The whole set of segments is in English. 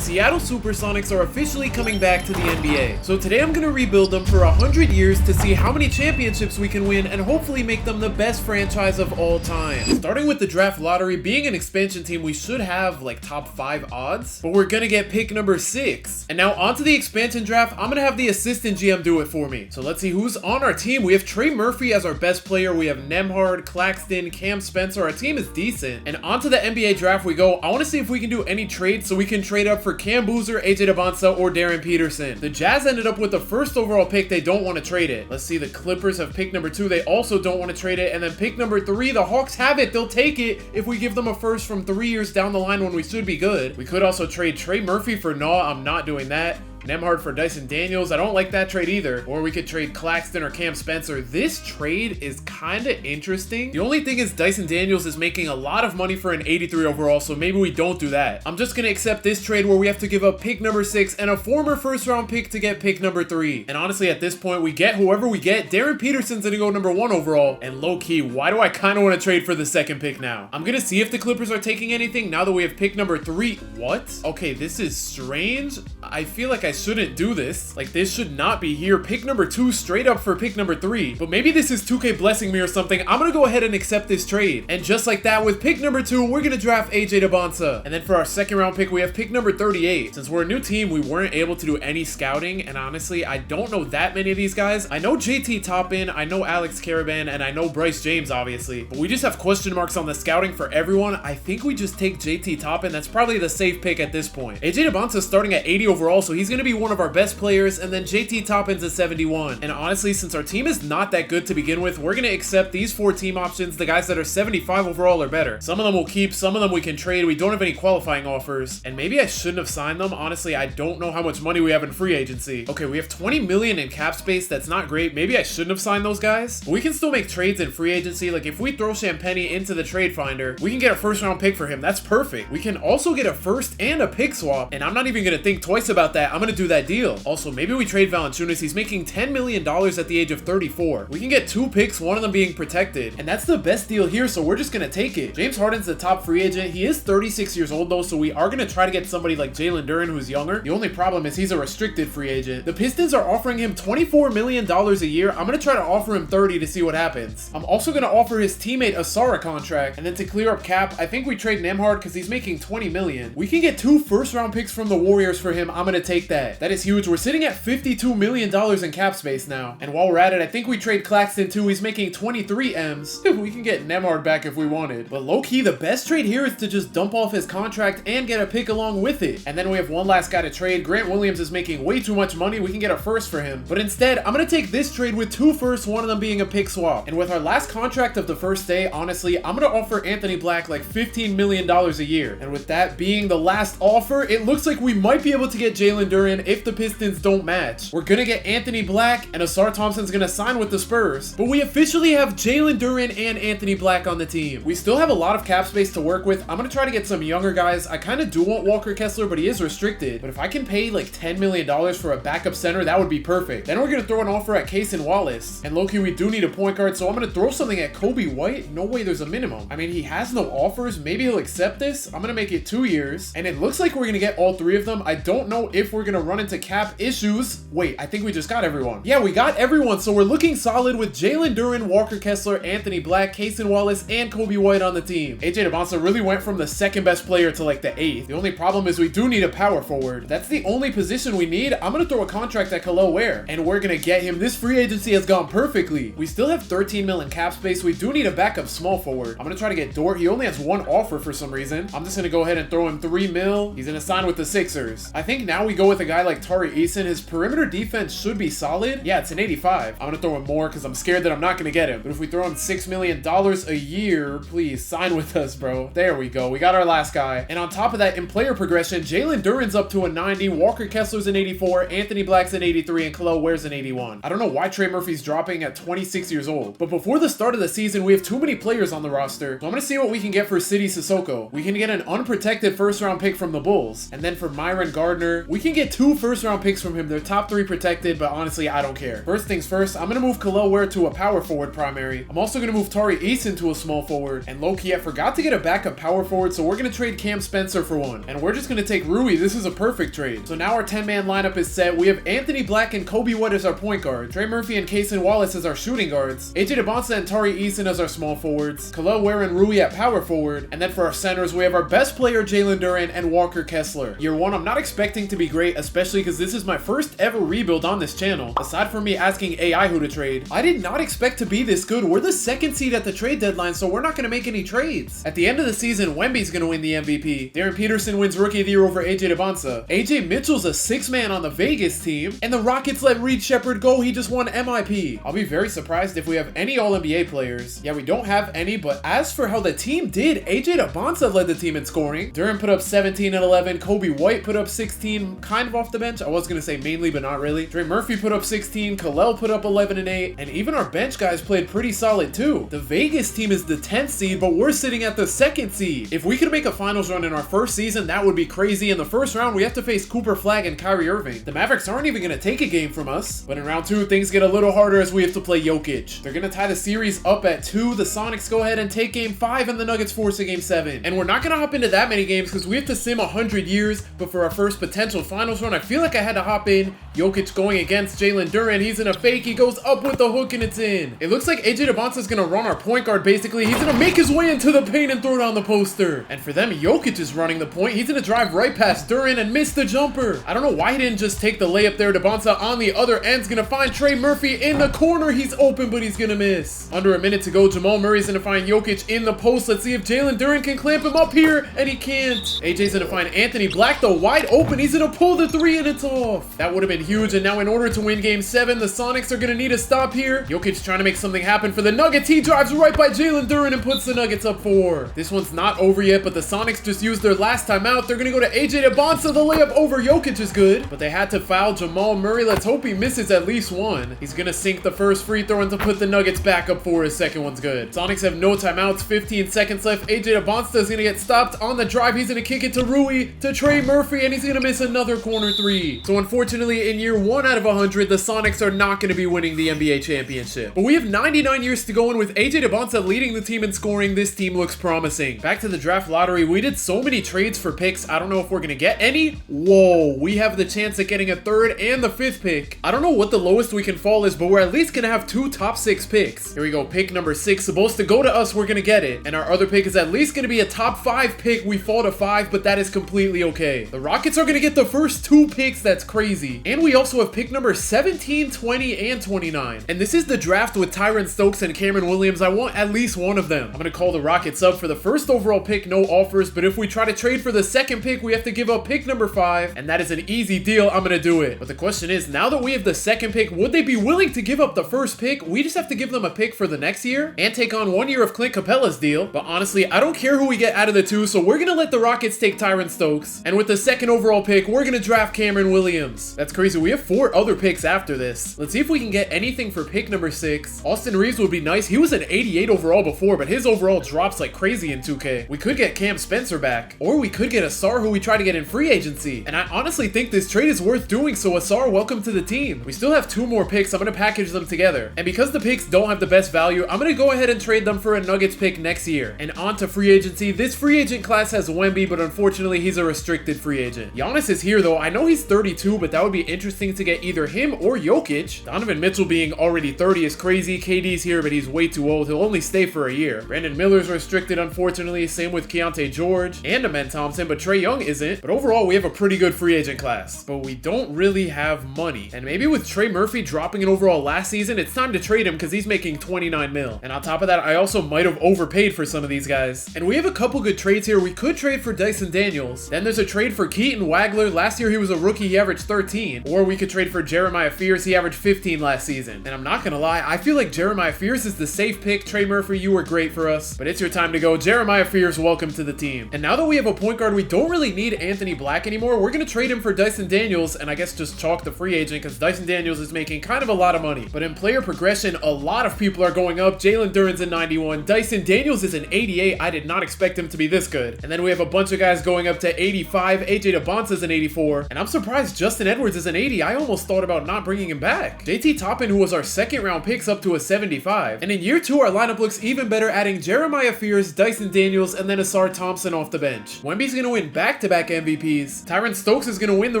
the Seattle SuperSonics are officially coming back to the NBA. So today I'm going to rebuild them for 100 years to see how many championships we can win and hopefully make them the best franchise of all time. Starting with the draft lottery, being an expansion team, we should have like top 5 odds, but we're going to get pick number 6. And now onto the expansion draft, I'm going to have the assistant GM do it for me. So let's see who's on our team. We have Trey Murphy as our best player. We have Nembhard, Claxton, Cam Spencer. Our team is decent. And onto the NBA draft we go. I want to see if we can do any trades so we can trade up for Cam Boozer, AJ Debonsa, or Darren Peterson. The Jazz ended up with the first overall pick. They don't want to trade it. Let's see, the Clippers have pick number 2. They also don't want to trade it. And then pick number 3, the Hawks have it. They'll take it if we give them a first from 3 years down the line when we should be good. We could also trade Trey Murphy for Naw. I'm not doing that. Nembhard for Dyson Daniels. I don't like that trade either. Or we could trade Claxton or Cam Spencer. This trade is kind of interesting. The only thing is Dyson Daniels is making a lot of money for an 83 overall, so maybe we don't do that. I'm just going to accept this trade where we have to give up pick number 6 and a former first round pick to get pick number 3. And honestly, at this point, we get whoever we get. Darren Peterson's going to go number 1 overall. And low key, why do I kind of want to trade for the second pick now? I'm going to see if the Clippers are taking anything now that we have pick number 3. What? Okay, this is strange. I feel like I shouldn't do this. Like, this should not be here. Pick number 2 straight up for pick number 3. But maybe this is 2K blessing me or something. I'm gonna go ahead and accept this trade. And just like that, with pick number 2, we're gonna draft AJ Debonsa. And then for our second round pick, we have pick number 38. Since we're a new team, we weren't able to do any scouting. And honestly, I don't know that many of these guys. I know JT Toppin, I know Alex Caravan, and I know Bryce James, obviously. But we just have question marks on the scouting for everyone. I think we just take JT Toppin. That's probably the safe pick at this point. AJ Debonsa is starting at 80 overall, so he's gonna be one of our best players, and then JT Toppin's at 71. And honestly, since our team is not that good to begin with, we're gonna accept these 4 team options, the guys that are 75 overall or better. Some of them we'll keep, some of them we can trade. We don't have any qualifying offers, and maybe I shouldn't have signed them. Honestly, I don't know how much money we have in free agency. Okay, we have 20 million in cap space. That's not great. Maybe I shouldn't have signed those guys, but we can still make trades in free agency. Like, if we throw Champagny into the trade finder, we can get a first round pick for him. That's perfect. We can also get a first and a pick swap, and I'm not even gonna think twice about that. I'm gonna do that deal. Also, maybe we trade Valanciunas. He's making $10 million at the age of 34. We can get 2 picks, one of them being protected, and that's the best deal here, so we're just gonna take it. James Harden's the top free agent. He is 36 years old though, so we are gonna try to get somebody like Jalen Duren, who's younger. The only problem is he's a restricted free agent. The Pistons are offering him $24 million a year. I'm gonna try to offer him 30 to see what happens. I'm also gonna offer his teammate Asar a contract, and then to clear up cap, I think we trade Nembhard because he's making $20 million. We can get 2 first round picks from the Warriors for him. I'm gonna take that. That is huge. We're sitting at $52 million in cap space now. And while we're at it, I think we trade Claxton too. He's making 23 M's. We can get Nembhard back if we wanted. But low-key, the best trade here is to just dump off his contract and get a pick along with it. And then we have one last guy to trade. Grant Williams is making way too much money. We can get a first for him. But instead, I'm going to take this trade with 2 firsts, one of them being a pick swap. And with our last contract of the first day, honestly, I'm going to offer Anthony Black like $15 million a year. And with that being the last offer, it looks like we might be able to get Jalen Duren if the Pistons don't match. We're going to get Anthony Black, and Asar Thompson's gonna sign with the Spurs. But we officially have Jalen Duren and Anthony Black on the team. We still have a lot of cap space to work with. I'm gonna try to get some younger guys. I kind of do want Walker Kessler, but he is restricted. But if I can pay like $10 million for a backup center, that would be perfect. Then we're gonna throw an offer at Cason Wallace. And low-key, we do need a point guard, so I'm gonna throw something at Kobe White. No way there's a minimum. I mean, he has no offers. Maybe he'll accept this. I'm gonna make it 2 years. And it looks like we're gonna get all 3 of them. I don't know if we're gonna run into cap issues. Wait, I think we just got everyone. Yeah, we got everyone, so we're looking solid with Jalen Duren, Walker Kessler, Anthony Black, Cason Wallace, and Kobe White on the team. AJ Debonsa really went from the 2nd best player to like the 8th. The only problem is we do need a power forward. That's the only position we need. I'm gonna throw a contract at Khalil Ware, and we're gonna get him. This free agency has gone perfectly. We still have 13 mil in cap space. We do need a backup small forward. I'm gonna try to get Dort. He only has 1 offer for some reason. I'm just gonna go ahead and throw him 3 mil. He's gonna sign with the Sixers. I think now we go with a guy like Tari Eason. His perimeter defense should be solid. Yeah, it's an 85. I'm gonna throw him more because I'm scared that I'm not gonna get him. But if we throw him $6 million a year, please sign with us, bro. There we go. We got our last guy. And on top of that, in player progression, Jalen Duren's up to a 90, Walker Kessler's an 84, Anthony Black's an 83, and Khalil Ware's an 81. I don't know why Trey Murphy's dropping at 26 years old. But before the start of the season, we have too many players on the roster. So I'm gonna see what we can get for City Sissoko. We can get an unprotected first round pick from the Bulls. And then for Myron Gardner, we can get 2 first-round picks from him. They're top 3 protected, but honestly, I don't care. First things first, I'm gonna move Khalil Ware to a power forward primary. I'm also gonna move Tari Eason to a small forward. And low-key, I forgot to get a backup power forward, so we're gonna trade Cam Spencer for one. And we're just gonna take Rui. This is a perfect trade. So now our 10-man lineup is set. We have Anthony Black and Kobe White as our point guard, Trey Murphy and Kaysen Wallace as our shooting guards, AJ DeBonsa and Tari Eason as our small forwards, Khalil Ware and Rui at power forward, and then for our centers, we have our best player Jalen Duren and Walker Kessler. Year 1, I'm not expecting to be great, especially because this is my first ever rebuild on this channel. Aside from me asking AI who to trade, I did not expect to be this good. We're the 2nd seed at the trade deadline, so we're not going to make any trades. At the end of the season, Wemby's going to win the MVP. Darren Peterson wins Rookie of the Year over AJ DeBonsa. AJ Mitchell's a 6-man on the Vegas team, and the Rockets let Reed Shepherd go. He just won MIP. I'll be very surprised if we have any All-NBA players. Yeah, we don't have any, but as for how the team did, AJ DeBonsa led the team in scoring. Duren put up 17 and 11. Kobe White put up 16, kind of off the bench. I was going to say mainly, but not really. Trey Murphy put up 16. Khalil put up 11 and 8. And even our bench guys played pretty solid too. The Vegas team is the 10th seed, but we're sitting at the 2nd seed. If we could make a finals run in our first season, that would be crazy. In the first round, we have to face Cooper Flagg and Kyrie Irving. The Mavericks aren't even going to take a game from us. But in round 2, things get a little harder as we have to play Jokic. They're going to tie the series up at 2. The Sonics go ahead and take game 5, and the Nuggets force a game 7. And we're not going to hop into that many games because we have to sim 100 years. But for our first potential finals run, I feel like I had to hop in. Jokic going against Jalen Duren. He's in a fake. He goes up with the hook, and it's in. It looks like AJ DeBonsa is going to run our point guard, basically. He's going to make his way into the paint and throw down the poster. And for them, Jokic is running the point. He's going to drive right past Duren and miss the jumper. I don't know why he didn't just take the layup there. DeBonsa on the other end's going to find Trey Murphy in the corner. He's open, but he's going to miss. Under a minute to go, Jamal Murray's going to find Jokic in the post. Let's see if Jalen Duren can clamp him up here, and he can't. AJ's going to find Anthony Black, though, wide open. He's going to pull the 3, and it's off. That would have been huge, and now in order to win game 7, the Sonics are going to need a stop here. Jokic trying to make something happen for the Nuggets. He drives right by Jalen Duren and puts the Nuggets up 4. This one's not over yet, but the Sonics just used their last timeout. They're going to go to AJ DeBonsa. The layup over Jokic is good, but they had to foul Jamal Murray. Let's hope he misses at least one. He's going to sink the first free throw and to put the Nuggets back up 4. His second one's good. Sonics have no timeouts. 15 seconds left. AJ DeBonsa is going to get stopped on the drive. He's going to kick it to Rui, to Trey Murphy, and he's going to miss another corner 3. So unfortunately, in year 1 out of 100, the Sonics are not going to be winning the NBA championship. But we have 99 years to go, and with AJ DeBonsa leading the team in scoring, this team looks promising. Back to the draft lottery. We did so many trades for picks. I don't know if we're going to get any. Whoa, we have the chance at getting a 3rd and the 5th pick. I don't know what the lowest we can fall is, but we're at least going to have 2 top 6 picks. Here we go. Pick number 6 supposed to go to us. We're going to get it. And our other pick is at least going to be a top 5 pick. We fall to 5, but that is completely okay. The Rockets are going to get the first 2 picks. That's crazy. And we also have pick number 17, 20, and 29. And this is the draft with Tyron Stokes and Cameron Williams. I want at least one of them. I'm going to call the Rockets up for the first overall pick. No offers, but if we try to trade for the 2nd pick, we have to give up pick number 5, and that is an easy deal. I'm going to do it. But the question is, now that we have the 2nd pick, would they be willing to give up the 1st pick? We just have to give them a pick for the next year and take on 1 year of Clint Capella's deal. But honestly, I don't care who we get out of the 2, so we're going to let the Rockets take Tyron Stokes. And with the 2nd overall pick, we're going to draft Cameron Williams. That's crazy. We have 4 other picks after this. Let's see if we can get anything for pick number 6. Austin Reeves would be nice. He was an 88 overall before, but his overall drops like crazy in 2K. We could get Cam Spencer back, or we could get Asar, who we try to get in free agency. And I honestly think this trade is worth doing, so Asar, welcome to the team. We still have 2 more picks. I'm going to package them together. And because the picks don't have the best value, I'm going to go ahead and trade them for a Nuggets pick next year. And on to free agency. This free agent class has Wemby, but unfortunately, he's a restricted free agent. Giannis is here, though. I know he's 32, but that would be interesting to get either him or Jokic. Donovan Mitchell being already 30 is crazy. KD's here, but he's way too old. He'll only stay for a year. Brandon Miller's restricted, unfortunately. Same with Keontae George and Amen Thompson, but Trae Young isn't. But overall, we have a pretty good free agent class. But we don't really have money. And maybe with Trey Murphy dropping an overall last season, it's time to trade him because he's making 29 mil. And on top of that, I also might have overpaid for some of these guys. And we have a couple good trades here. We could trade for Dyson Daniels. Then there's a trade for Keaton Wagler. Last year, he was a rookie. He averaged 13. Or we could trade for Jeremiah Fears. He averaged 15 last season. And I'm not going to lie, I feel like Jeremiah Fears is the safe pick. Trey Murphy, you were great for us. But it's your time to go. Jeremiah Fears, welcome to the team. And now that we have a point guard, we don't really need Anthony Black anymore. We're going to trade him for Dyson Daniels, and I guess just chalk the free agent because Dyson Daniels is making kind of a lot of money. But in player progression, a lot of people are going up. Jalen Duren's a 91. Dyson Daniels is an 88. I did not expect him to be this good. And then we have a bunch of guys going up to 85. AJ DeBonsa's an 84. 84. And I'm surprised Justin Edwards is an 80. I almost thought about not bringing him back. JT Toppin, who was our second round picks, up to a 75. And in year 2, our lineup looks even better, adding Jeremiah Fears, Dyson Daniels, and then Asar Thompson off the bench. Wemby's gonna win back-to-back MVPs. Tyron Stokes is gonna win the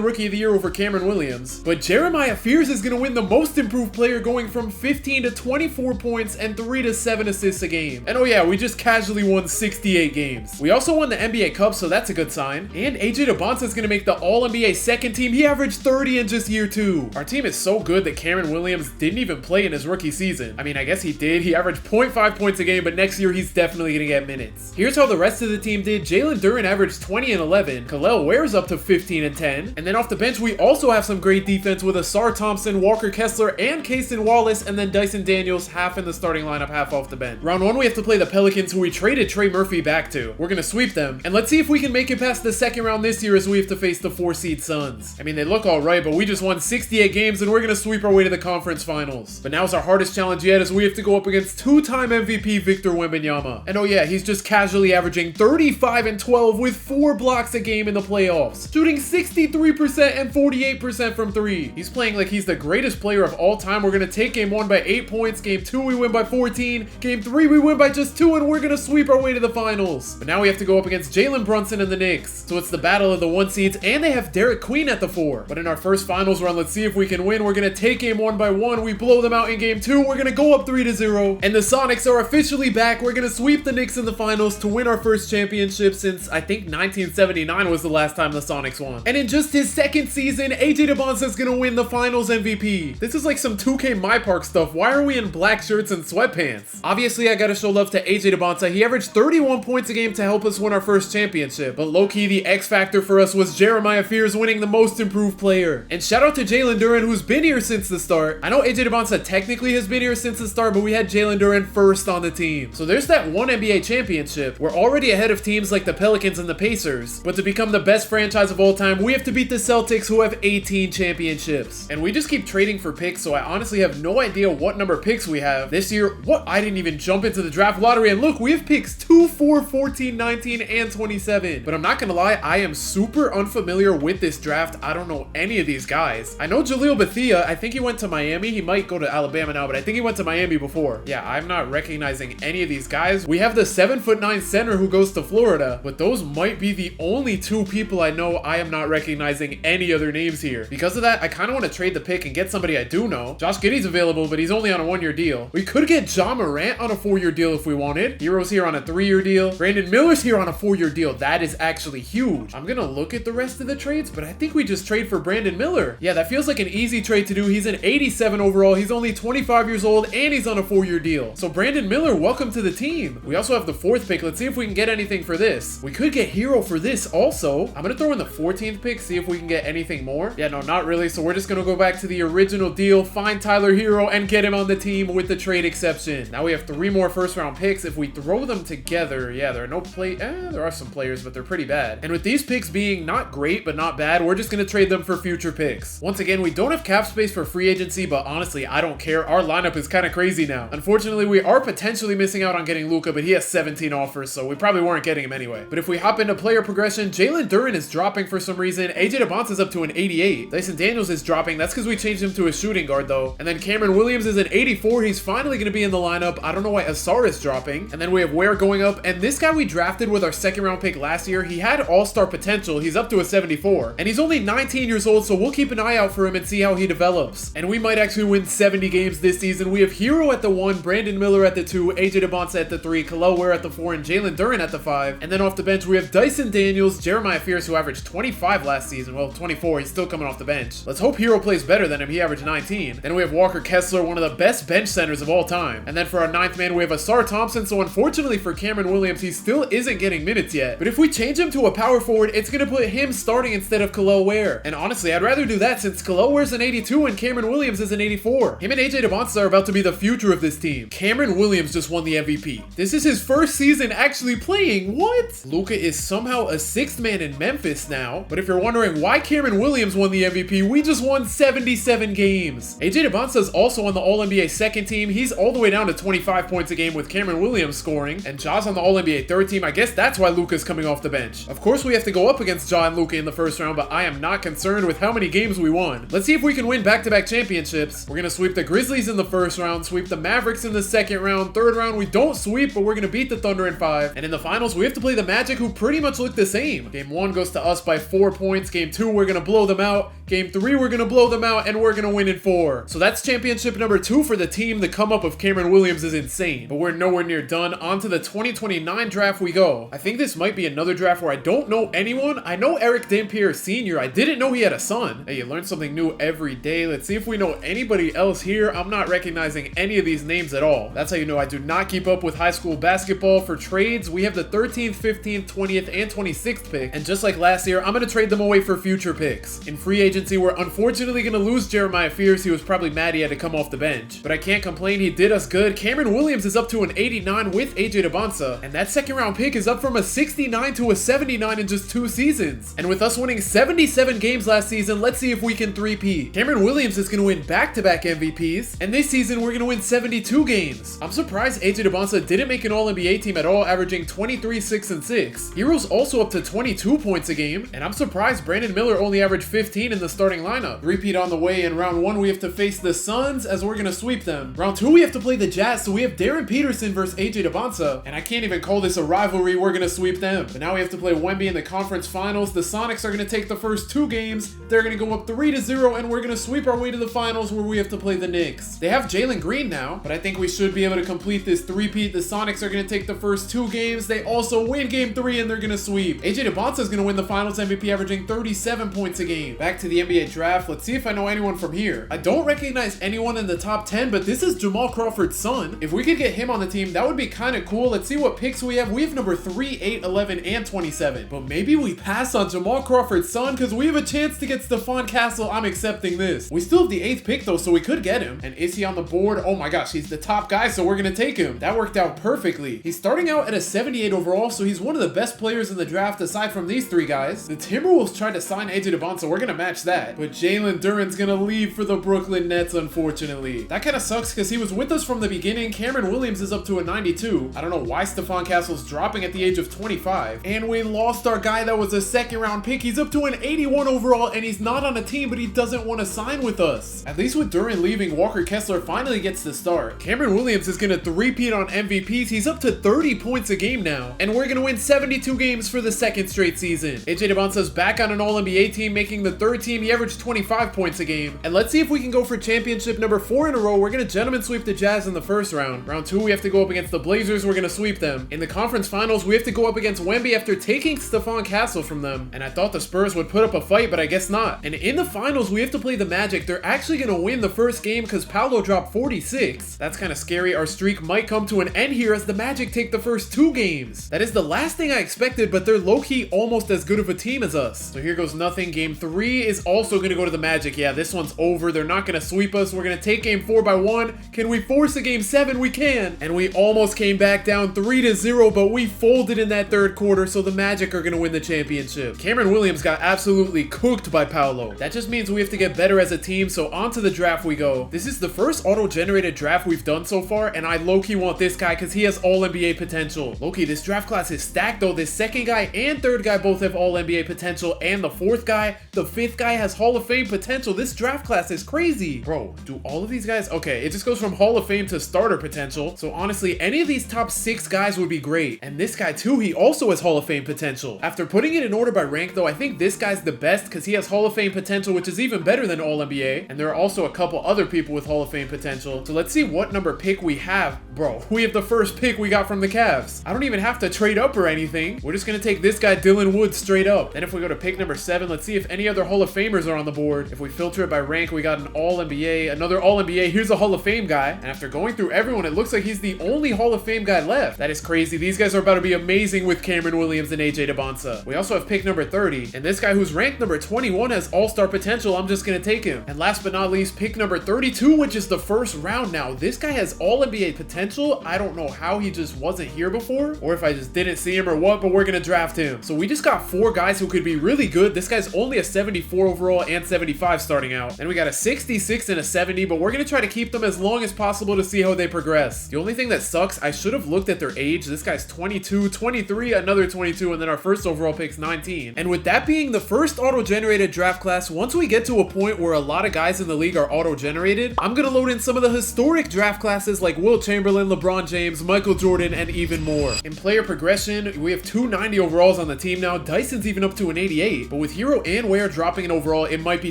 Rookie of the Year over Cameron Williams. But Jeremiah Fears is gonna win the Most Improved Player, going from 15 to 24 points and 3 to 7 assists a game. And oh yeah, we just casually won 68 games. We also won the NBA Cup, so that's a good sign. And AJ Debonsa is gonna make the All-NBA second team. He averaged 30 in just year 2. Our team is so good that Cameron Williams didn't even play in his rookie season. I mean, I guess he did. He averaged 0.5 points a game, but next year he's definitely gonna get minutes. Here's how the rest of the team did. Jalen Duren averaged 20 and 11. Kalel Ware's up to 15 and 10. And then off the bench, we also have some great defense with Asar Thompson, Walker Kessler, and Kason Wallace, and then Dyson Daniels, half in the starting lineup, half off the bench. Round 1, we have to play the Pelicans, who we traded Trey Murphy back to. We're gonna sweep them, and let's see if we can make it past the second round this year, as we have to face the 4-seed Suns. I mean, they look alright, but we just won 68 games, and we're gonna sweep our way to the conference finals. But now's our hardest challenge yet, as we have to go up against two-time MVP Victor Wembanyama. And oh yeah, he's just casually averaging 35 and 12 with 4 blocks a game in the playoffs, shooting 63% and 48% from 3. He's playing like he's the greatest player of all time. We're gonna take game 1 by 8 points, game 2 we win by 14, game 3 we win by just 2, and we're gonna sweep our way to the finals. But now we have to go up against Jalen Brunson and the Knicks. So it's the battle of the 1 seeds, and they have Derek Queen at the 4. But in our first finals run, let's see if we can win. We're gonna take game 1 by 1. We blow them out in game 2. We're gonna go up 3-0. And the Sonics are officially back. We're gonna sweep the Knicks in the finals to win our first championship since I think 1979 was the last time the Sonics won. And in just his second season, AJ Debonsa is gonna win the finals MVP. This is like some 2K My Park stuff. Why are we in black shirts and sweatpants? Obviously, I gotta show love to AJ Debonsa. He averaged 31 points a game to help us win our first championship. But low-key, the X factor for us was Jeremiah Fears winning the Most Improved Player. And shout out to Jalen Duren, who's been here since the start. I know AJ Debonsa technically has been here since the start, but we had Jalen Duren first on the team. So there's that one NBA championship. We're already ahead of teams like the Pelicans and the Pacers. But to become the best franchise of all time, we have to beat the Celtics, who have 18 championships. And we just keep trading for picks, so I honestly have no idea what number picks we have this year. What? I didn't even jump into the draft lottery, and look, we have picks 2, 4, 14, 19, and 27. But I'm not gonna lie, I am super unfamiliar with this draft. I don't know any of these guys. I know Jaleel Bethia. I think he went to Miami. He might go to Alabama now, but I think he went to Miami before. Yeah, I'm not recognizing any of these guys. We have the 7'9" center who goes to Florida, but those might be the only 2 people I know. I am not recognizing any other names here. Because of that, I kind of want to trade the pick and get somebody I do know. Josh Giddey's available, but he's only on a 1-year deal. We could get Ja Morant on a 4-year deal if we wanted. Hero's here on a 3-year deal. Brandon Miller's here on a 4-year deal. That is actually huge. I'm gonna look at the rest of the trades, but I think we just trade for Brandon Miller. Yeah, that feels like an easy trade to do. He's an 87 overall. He's only 25 years old, and he's on a 4-year deal. So Brandon Miller, welcome to the team. We also have the 4th pick. Let's see if we can get anything for this. We could get Hero for this also. I'm gonna throw in the 14th pick, see if we can get anything more. Yeah, no, not really. So we're just gonna go back to the original deal, find Tyler Hero, and get him on the team with the trade exception. Now we have 3 more first-round picks. If we throw them together, yeah, there are no there are some players, but they're pretty bad. And with these picks being not great, but not bad, we're just gonna trade them for future picks. Once again, we don't have cap space for free agency, but honestly, I don't care. Our lineup is kind of crazy now. Unfortunately, we are potentially missing out on getting Luka, but he has 17 offers, so we probably weren't getting him anyway. But if we hop into player progression, Jalen Duren is dropping for some reason. AJ Debonsa is up to an 88. Dyson Daniels is dropping. That's because we changed him to a shooting guard, though. And then Cameron Williams is an 84. He's finally going to be in the lineup. I don't know why Asar is dropping. And then we have Ware going up. And this guy we drafted with our 2nd round pick last year, he had all-star potential. He's up to a 74. And he's only 19 years old, so we'll keep an eye out for him and see how he develops. And we might actually win 70 games this season. We have Hero at the 1, Brandon Miller at the 2, AJ Debonsa at the 3, Kalel Ware at the 4, and Jalen Duren at the 5. And then off the bench, we have Dyson Daniels, Jeremiah Fears, who averaged 25 last season. Well, 24. He's still coming off the bench. Let's hope Hero plays better than him. He averaged 19. Then we have Walker Kessler, one of the best bench centers of all time. And then for our 9th man, we have Asar Thompson. So unfortunately for Cameron Williams, he still isn't getting minutes yet. But if we change him to a power forward, it's going to put him starting instead of Kalel Ware. And honestly, I'd rather do that since Kalel Ware's an 82 and Cameron Williams is an 84. Him and AJ Debonsa are about to be the future of this team. Cameron Williams just won the MVP. This is his first season actually playing. What? Luka is somehow a 6th man in Memphis now. But if you're wondering why Cameron Williams won the MVP, we just won 77 games. AJ Debonsa is also on the All-NBA 2nd team. He's all the way down to 25 points a game with Cameron Williams scoring. And Ja's on the All-NBA 3rd team. I guess that's why Luka's coming off the bench. Of course, we have to go up against Ja and Luka in the first round, round, but I am not concerned with how many games we won. Let's see if we can win back-to-back championships. We're gonna sweep the Grizzlies in the first round, sweep the Mavericks in the second round. Third round, we don't sweep, but we're gonna beat the Thunder in 5. And in the finals, we have to play the Magic, who pretty much look the same. Game 1 goes to us by 4 points. Game 2, we're gonna blow them out. Game 3, we're gonna blow them out, and we're gonna win in 4. So that's championship number 2 for the team. The come up of Cameron Williams is insane, but we're nowhere near done. On to the 2029 draft we go. I think this might be another draft where I don't know anyone. I know Eric Dampier Sr. I didn't know he had a son. Hey, you learn something new every day. Let's see if we know anybody else here. I'm not recognizing any of these names at all. That's how you know I do not keep up with high school basketball. For trades, we have the 13th, 15th, 20th, and 26th pick. And just like last year, I'm going to trade them away for future picks. In free agency, we're unfortunately going to lose Jeremiah Fears. He was probably mad he had to come off the bench. But I can't complain. He did us good. Cameron Williams is up to an 89 with AJ Debonsa. And that second round pick is up from a 69 to a 79 in just 2 seasons. And with us winning 77 games last season, let's see if we can three-peat. Cameron Williams is going to win back-to-back MVPs. And this season, we're going to win 72 games. I'm surprised AJ Debonsa didn't make an All-NBA team at all, averaging 23, 6, and 6. Hero's also up to 22 points a game. And I'm surprised Brandon Miller only averaged 15 in the starting lineup. Three-peat on the way. In round 1, we have to face the Suns as we're going to sweep them. Round 2, we have to play the Jazz, so we have Darren Peterson versus AJ Debonsa. And I can't even call this a rivalry. We're going to sweep them. But now we have to play Wemby in the conference finals. The Sonics are going to take the first 2 games. They're going to go up 3-0, and we're going to sweep our way to the finals where we have to play the Knicks. They have Jalen Green now, but I think we should be able to complete this three-peat. The Sonics are going to take the first 2 games. They also win game 3, and they're going to sweep. AJ Debonsa is going to win the finals MVP, averaging 37 points a game. Back to the NBA draft. Let's see if I know anyone from here. I don't recognize anyone in the top 10, but this is Jamal Crawford's son. If we could get him on the team, that would be kind of cool. Let's see what picks we have. We have number 3, 8, 11, and 27. But maybe we pass on Jamal Crawford's son because we have a chance to get Stephon Castle. I'm accepting this. We still have the 8th pick though, so we could get him. And is he on the board? Oh my gosh, he's the top guy, so we're gonna take him. That worked out perfectly. He's starting out at a 78 overall, so he's one of the best players in the draft aside from these 3 guys. The Timberwolves tried to sign AJ Debonsa, so we're gonna match that. But Jalen Duren's gonna leave for the Brooklyn Nets, unfortunately. That kind of sucks because he was with us from the beginning. Cameron Williams is up to a 92. I don't know why Stephon Castle's dropping at the age of 25. And we lost our guy that was a 2nd round pick. He's up to an 81 overall, and he's not on a team, but he doesn't want to sign with us. At least with Duren leaving, Walker Kessler finally gets the start. Cameron Williams is going to three-peat on MVPs. He's up to 30 points a game now, and we're going to win 72 games for the 2nd straight season. AJ Debonsa's back on an All-NBA team, making the 3rd team. He averaged 25 points a game. And let's see if we can go for championship number 4 in a row. We're going to gentleman sweep the Jazz in the first round. Round 2, we have to go up against the Blazers. We're going to sweep them. In the conference finals, we have to go up against Wemby after taking Stephon Castle from them. And I thought the Spurs would put up a fight, but I guess not. And in the finals, we have to play the Magic. They're actually going to win the first game because Paolo dropped 46. That's kind of scary. Our streak might come to an end here as the Magic take the first 2 games. That is the last thing I expected, but they're low-key almost as good of a team as us. So here goes nothing. Game 3 is also going to go to the Magic. Yeah, this one's over. They're not going to sweep us. We're going to take game 4 by 1. Can we force a game 7? We can. And we almost came back down 3-0, but we folded in that 3rd quarter, so the Magic are going to win the championship. Cameron Williams got absolutely cooked by Paolo. That just means we have to get better as a team, so on to the draft we go. This is the first auto-generated draft we've done so far, and I low-key want this guy because he has All-NBA potential. Low-key, this draft class is stacked though. This 2nd guy and 3rd guy both have All-NBA potential, and the 4th guy, the 5th guy has Hall of Fame potential. This draft class is crazy. Bro, do all of these guys? Okay, it just goes from Hall of Fame to starter potential, so honestly, any of these top 6 guys would be great. And this guy too, he also has Hall of Fame potential. After putting it in order by rank though, I think this guy's the best because he has Hall of Fame potential, which is even better than All-NBA. And there are also a couple other people with Hall of Fame potential. So let's see what number pick we have. Bro, we have the first pick we got from the Cavs. I don't even have to trade up or anything. We're just gonna take this guy, Dylan Woods, straight up. Then if we go to pick number 7, let's see if any other Hall of Famers are on the board. If we filter it by rank, we got an All-NBA, another All-NBA. Here's a Hall of Fame guy. And after going through everyone, it looks like he's the only Hall of Fame guy left. That is crazy. These guys are about to be amazing with Cameron Williams and AJ Debonsa. We also have pick number 30. And this guy who's ranked number 21 has all-star potential. I'm just gonna take him. And last but not least, pick number 32, which is the first round now. This guy has All-NBA potential. I don't know how he just wasn't here before, or if I just didn't see him or what, but we're gonna draft him. So we just got 4 guys who could be really good. This guy's only a 74 overall and 75 starting out. Then we got a 66 and a 70, but we're gonna try to keep them as long as possible to see how they progress. The only thing that sucks, I should have looked at their age. This guy's 22, 23, another 22, and then our first overall pick's 19. And with that being being the first auto-generated draft class, once we get to a point where a lot of guys in the league are auto-generated, I'm gonna load in some of the historic draft classes like Will Chamberlain, LeBron James, Michael Jordan, and even more. In player progression, we have 290 overalls on the team now. Dyson's even up to an 88, but with Hero and Ware dropping an overall, it might be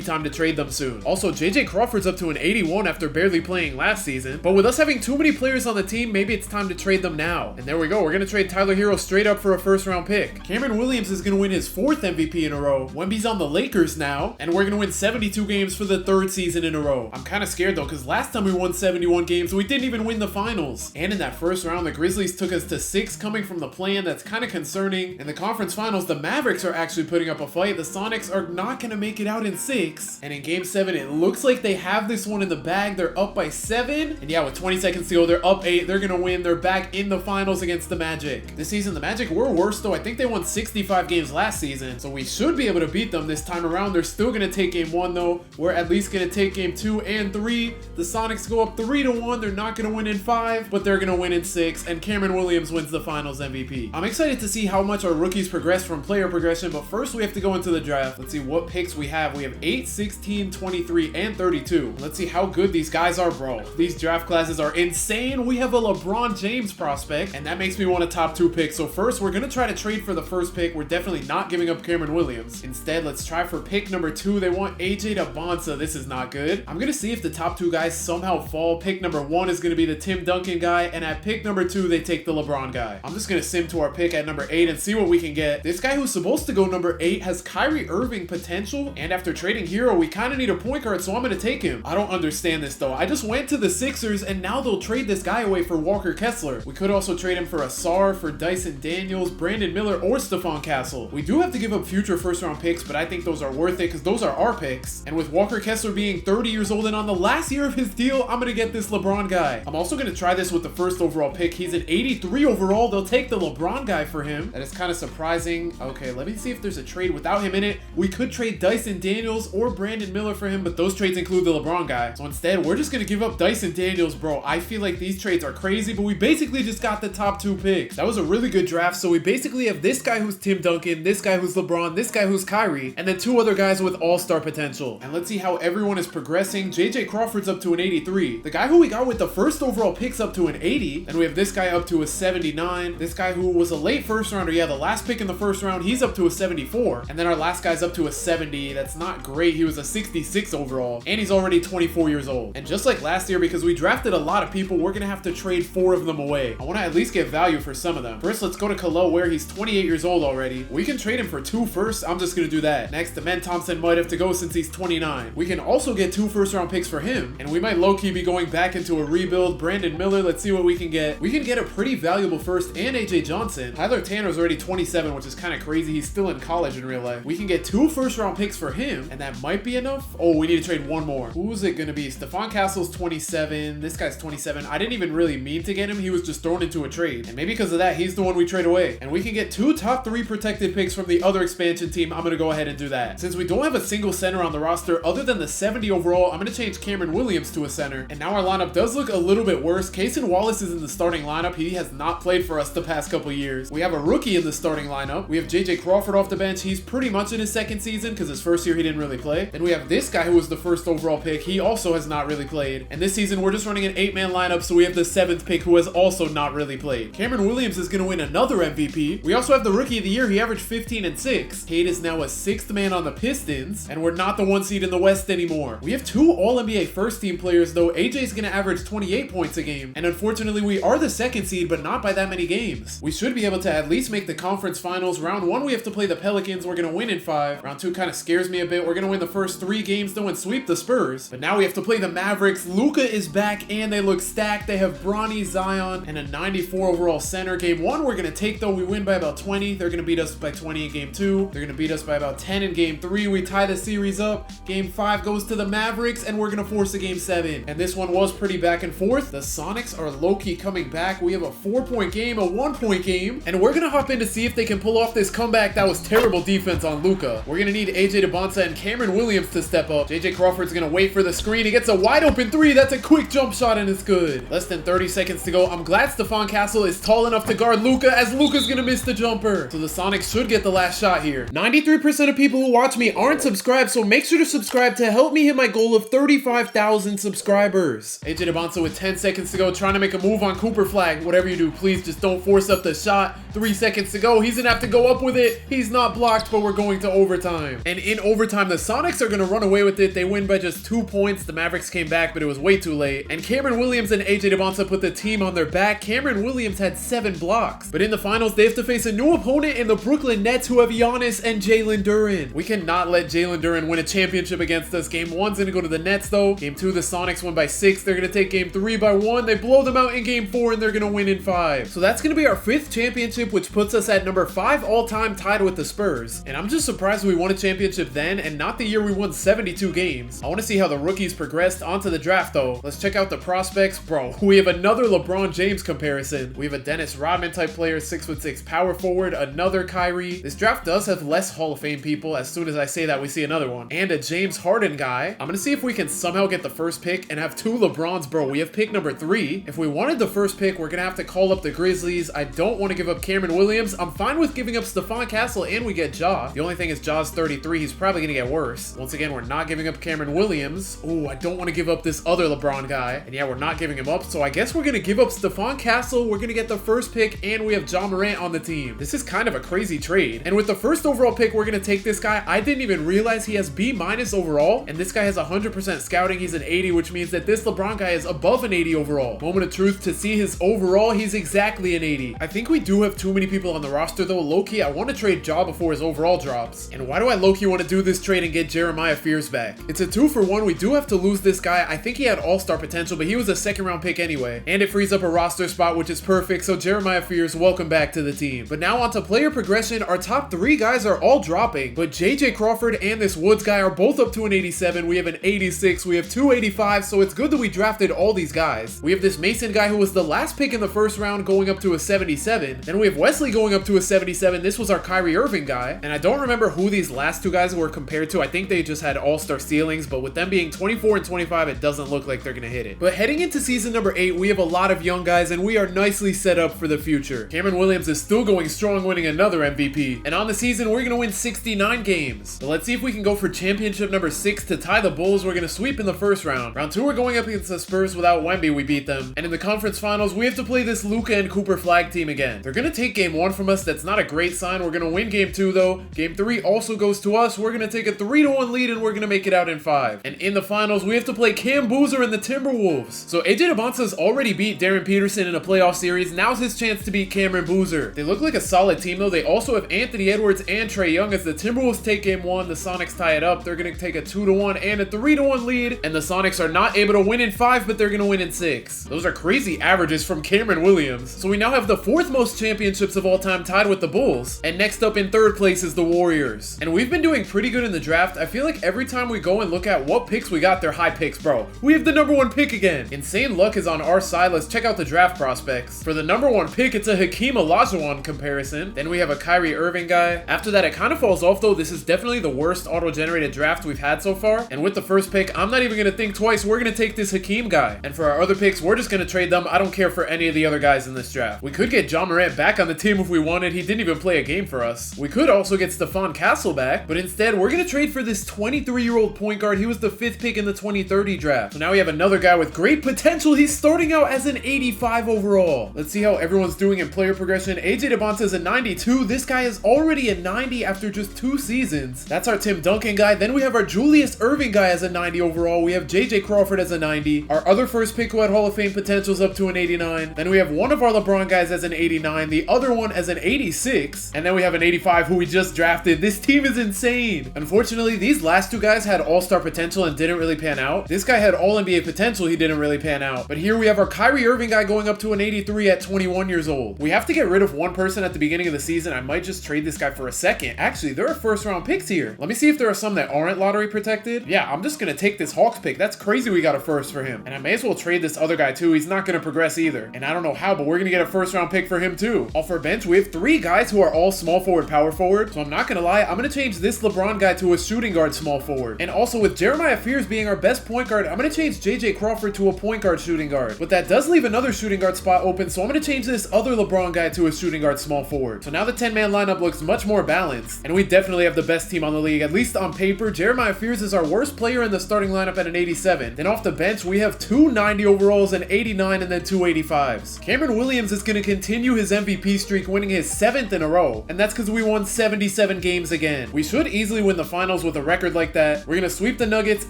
time to trade them soon. Also, JJ Crawford's up to an 81 after barely playing last season, but with us having too many players on the team, maybe it's time to trade them now. And there we go, we're gonna trade Tyler Hero straight up for a first round pick. Cameron Williams is gonna win his 4th MVP in a row. Wemby's on the Lakers now, and we're gonna win 72 games for the 3rd season in a row. I'm kind of scared though, because last time we won 71 games, we didn't even win the finals. And in that first round, the Grizzlies took us to 6 coming from the play-in. That's kind of concerning. In the conference finals, the Mavericks are actually putting up a fight. The Sonics are not gonna make it out in 6. And in game 7, it looks like they have this one in the bag. They're up by 7. And yeah, with 20 seconds to go, they're up 8. They're gonna win. They're back in the finals against the Magic. This season, the Magic were worse though. I think they won 65 games last season, so we should be able to beat them this time around. They're still gonna take game 1 though. We're at least gonna take game 2 and 3. The Sonics go up 3-1. They're not gonna win in 5, but they're gonna win in 6, and Cameron Williams wins the finals MVP. I'm excited to see how much our rookies progress from player progression, but first we have to go into the draft. Let's see what picks we have. We have 8, 16, 23, and 32. Let's see how good these guys are, bro. These draft classes are insane. We have a LeBron James prospect, and that makes me want a top 2 pick. So first, we're gonna try to trade for the first pick. We're definitely not giving up Cameron Williams. Instead, let's try for pick number 2. They want AJ Bonsa. This is not good. I'm gonna see if the top 2 guys somehow fall. Pick number 1 is gonna be the Tim Duncan guy, and at pick number 2, they take the LeBron guy. I'm just gonna sim to our pick at number 8 and see what we can get. This guy who's supposed to go number 8 has Kyrie Irving potential, and after trading Hero, we kind of need a point guard, so I'm gonna take him. I don't understand this though. I just went to the Sixers, and now they'll trade this guy away for Walker Kessler. We could also trade him for Asar, for Dyson Daniels, Brandon Miller, or Stephon Castle. We do have to give up future first round picks, but I think those are worth it because those are our picks. And with Walker Kessler being 30 years old and on the last year of his deal, I'm gonna get this LeBron guy. I'm also gonna try this with the first overall pick. He's an 83 overall. They'll take the LeBron guy for him. That is kind of surprising. Okay, let me see if there's a trade without him in it. We could trade Dyson Daniels or Brandon Miller for him, but those trades include the LeBron guy. So instead, we're just gonna give up Dyson Daniels, bro. I feel like these trades are crazy, but we basically just got the top 2 picks. That was a really good draft. So we basically have this guy who's Tim Duncan, this guy who's LeBron, this guy who's Kyrie, and then 2 other guys with all-star potential. And let's see how everyone is progressing. JJ Crawford's up to an 83. The guy who we got with the first overall pick's up to an 80. And we have this guy up to a 79. This guy who was a late first rounder, yeah, the last pick in the first round, he's up to a 74. And then our last guy's up to a 70. That's not great. He was a 66 overall, and he's already 24 years old. And just like last year, because we drafted a lot of people, we're gonna have to trade 4 of them away. I want to at least get value for some of them. First, let's go to Kalo, where he's 28 years old already. We can trade him for 2 firsts. I'm just gonna do that. Next, Demen Thompson might have to go since he's 29. We can also get 2 first round picks for him, and we might low-key be going back into a rebuild. Brandon Miller, let's see what we can get. We can get a pretty valuable first and AJ Johnson. Tyler Tanner's already 27, which is kind of crazy. He's still in college in real life. We can get 2 first round picks for him, and that might be enough. Oh, we need to trade 1 more. Who's it gonna be? Stephon Castle's 27. This guy's 27. I didn't even really mean to get him. He was just thrown into a trade, and maybe because of that, he's the one we trade away. And we can get 2 top 3 protected picks from the other expansion team. I'm gonna go ahead and do that. Since we don't have a single center on the roster other than the 70 overall, I'm gonna change Cameron Williams to a center. And now our lineup does look a little bit worse. Kaysen Wallace is in the starting lineup. He has not played for us the past couple years. We have a rookie in the starting lineup. We have JJ Crawford off the bench. He's pretty much in his 2nd season because his first year he didn't really play. Then we have this guy who was the first overall pick. He also has not really played. And this season we're just running an 8-man lineup, so we have the 7th pick who has also not really played. Cameron Williams is gonna win another MVP. We also have the rookie of the year. He averaged 15 and 6. Cade is now a 6th man on the Pistons, and we're not the 1 seed in the West anymore. We have 2 All-NBA first team players though. AJ's gonna average 28 points a game, and unfortunately we are the 2nd seed, but not by that many games. We should be able to at least make the conference finals. Round 1 we have to play the Pelicans. We're gonna win in 5. Round 2 kind of scares me a bit. We're gonna win the first 3 games though and sweep the Spurs, but now we have to play the Mavericks. Luka is back and they look stacked. They have Bronny, Zion, and a 94 overall center. Game 1 we're gonna take though. We win by about 20. They're gonna beat us by 20 in game 2. They're gonna beat us by about 10 in game 3. We tie the series up. Game 5 goes to the Mavericks, and we're gonna force a game 7. And this one was pretty back and forth. The Sonics are low-key coming back. We have a 4-point game, a 1-point game, and we're gonna hop in to see if they can pull off this comeback. That was terrible defense on Luka. We're gonna need AJ Bonsa and Cameron Williams to step up. JJ Crawford's gonna wait for the screen. He gets a wide open 3. That's a quick jump shot, and it's good. Less than 30 seconds to go. I'm glad Stephon Castle is tall enough to guard Luka, as Luka's gonna miss the jumper. So the Sonics should get the last shot here. 93% of people who watch me aren't subscribed, so make sure to subscribe to help me hit my goal of 35,000 subscribers. AJ Debonsa with 10 seconds to go, trying to make a move on Cooper Flag. Whatever you do, please just don't force up the shot. 3 seconds to go. He's gonna have to go up with it. He's not blocked, but we're going to overtime. And in overtime, the Sonics are gonna run away with it. They win by just 2 points. The Mavericks came back, but it was way too late. And Cameron Williams and AJ Debonsa put the team on their back. Cameron Williams had 7 blocks. But in the finals, they have to face a new opponent in the Brooklyn Nets, who have Giannis and Jalen Duren. We cannot let Jalen Duren win a championship against us. Game 1's gonna go to the Nets though. Game 2, the Sonics won by 6. They're gonna take game 3 by 1. They blow them out in game 4 and they're gonna win in 5. So that's gonna be our 5th championship, which puts us at number 5 all time, tied with the Spurs. And I'm just surprised we won a championship then and not the year we won 72 games. I wanna see how the rookies progressed onto the draft though. Let's check out the prospects. Bro, we have another LeBron James comparison. We have a Dennis Rodman type player, 6'6" power forward, another Kyrie. This draft does have less Hall of Fame people. As soon as I say that, we see another one. And a James Harden guy. I'm gonna see if we can somehow get the first pick and have 2 LeBrons. Bro, we have pick number 3. If we wanted the first pick, we're gonna have to call up the Grizzlies. I don't want to give up Cameron Williams. I'm fine with giving up Stephon Castle and we get Ja. The only thing is Ja's 33. He's probably gonna get worse. Once again, we're not giving up Cameron Williams. Ooh, I don't want to give up this other LeBron guy. And yeah, we're not giving him up. So I guess we're gonna give up Stephon Castle. We're gonna get the first pick and we have Ja Morant on the team. This is kind of a crazy trade. And with the first overall pick, we're gonna take this guy. I didn't even realize he has B- overall, and this guy has 100% scouting. He's an 80, which means that this LeBron guy is above an 80 overall. Moment of truth, to see his overall, he's exactly an 80. I think we do have too many people on the roster though. Low-key, I want to trade Ja before his overall drops. And why do I low-key want to do this trade and get Jeremiah Fears back? It's a 2-for-1. We do have to lose this guy. I think he had all-star potential, but he was a 2nd round pick anyway. And it frees up a roster spot, which is perfect. So Jeremiah Fears, welcome back to the team. But now on to player progression. Our top 3 guys are all dropping, but JJ Crawford and this Woods guy are both up to an 87. We have an 86. We have 2 85. So it's good that we drafted all these guys. We have this Mason guy who was the last pick in the 1st round going up to a 77. Then we have Wesley going up to a 77. This was our Kyrie Irving guy. And I don't remember who these last 2 guys were compared to. I think they just had all-star ceilings, but with them being 24 and 25, it doesn't look like they're gonna hit it. But heading into season number 8, we have a lot of young guys and we are nicely set up for the future. Cameron Williams is still going strong, winning another MVP. And on the season, we're gonna win 69 games. So let's see if we can go for championship number 6 to tie the Bulls. We're gonna sweep in the 1st round. Round 2, we're going up against the Spurs. Without Wemby, we beat them. And in the conference finals, we have to play this Luka and Cooper Flag team again. They're gonna take game 1 from us. That's not a great sign. We're gonna win game 2 though. Game 3 also goes to us. We're gonna take a 3-1 lead and we're gonna make it out in 5. And in the finals, we have to play Cam Boozer and the Timberwolves. So AJ Debonsa's already beat Darren Peterson in a playoff series. Now's his chance to beat Cameron Boozer. They look like a solid team though. They also have Anthony Edwards and Trae Young. As the Timberwolves take game 1, the Sonics tie it up. They're gonna take a 2-1 and a 3-1 lead. And the Sonics are not able to win in 5, but they're gonna win in 6. Those are crazy averages from Cameron Williams. So we now have the 4th most championships of all time, tied with the Bulls. And next up in 3rd place is the Warriors. And we've been doing pretty good in the draft. I feel like every time we go and look at what picks we got, they're high picks, bro. We have the number 1 pick again. Insane luck is on our side. Let's check out the draft prospects. For the number 1 pick, it's a Hakeem Olajuwon comparison. Then we have a Kyrie Irving guy. After that, it kind of falls off though. This is definitely the worst auto-generated draft we've had so far. And with the first pick, I'm not even gonna think twice. We're gonna take this Hakeem guy. And for our other picks, we're just gonna trade them. I don't care for any of the other guys in this draft. We could get Ja Morant back on the team if we wanted. He didn't even play a game for us. We could also get Stephon Castle back, but instead, we're gonna trade for this 23-year-old point guard. He was the 5th pick in the 2030 draft. So now we have another guy with great potential. He's starting out as an 85 overall. Let's see how everyone's doing in player progression. AJ Debonsa is a 92. This guy is already a 90 after just 2 seasons. That's our Tim Duncan guy. Then we have our Julius Irving guy as a 90 overall. We have JJ Crawford as a 90. Our other first pick who had Hall of Fame potential is up to an 89. Then we have one of our LeBron guys as an 89. The other one as an 86. And then we have an 85 who we just drafted. This team is insane. Unfortunately, these last 2 guys had all-star potential and didn't really pan out. This guy had all-NBA potential. He didn't really pan out. But here we have our Kyrie Irving guy going up to an 83 at 21 years old. We have to get rid of one person at the beginning of the season. I might just trade this guy for a second. Actually, there are 1st round picks here. Let me see if there are some that aren't lottery protected. Yeah, I'm just gonna take this Hawks pick. That's crazy we got a 1st for him. And I may as well trade this other guy too. He's not gonna progress either. And I don't know how, but we're gonna get a 1st round pick for him too. Off our bench, we have 3 guys who are all small forward, power forward. So I'm not gonna lie, I'm gonna change this LeBron guy to a shooting guard, small forward. And also with Jeremiah Fears being our best point guard, I'm gonna change JJ Crawford to a point guard, shooting guard. But that does leave another shooting guard spot open, so I'm gonna change this other LeBron guy to a shooting guard, small forward. So now the 10-man lineup looks much more balanced. balanced. And we definitely have the best team on the league, at least on paper. Jeremiah Fears is our worst player in the starting lineup at an 87. Then off the bench, we have two 90 overalls, an 89, and then two 85s. Cameron Williams is going to continue his MVP streak, winning his 7th in a row. And that's because we won 77 games again. We should easily win the finals with a record like that. We're going to sweep the Nuggets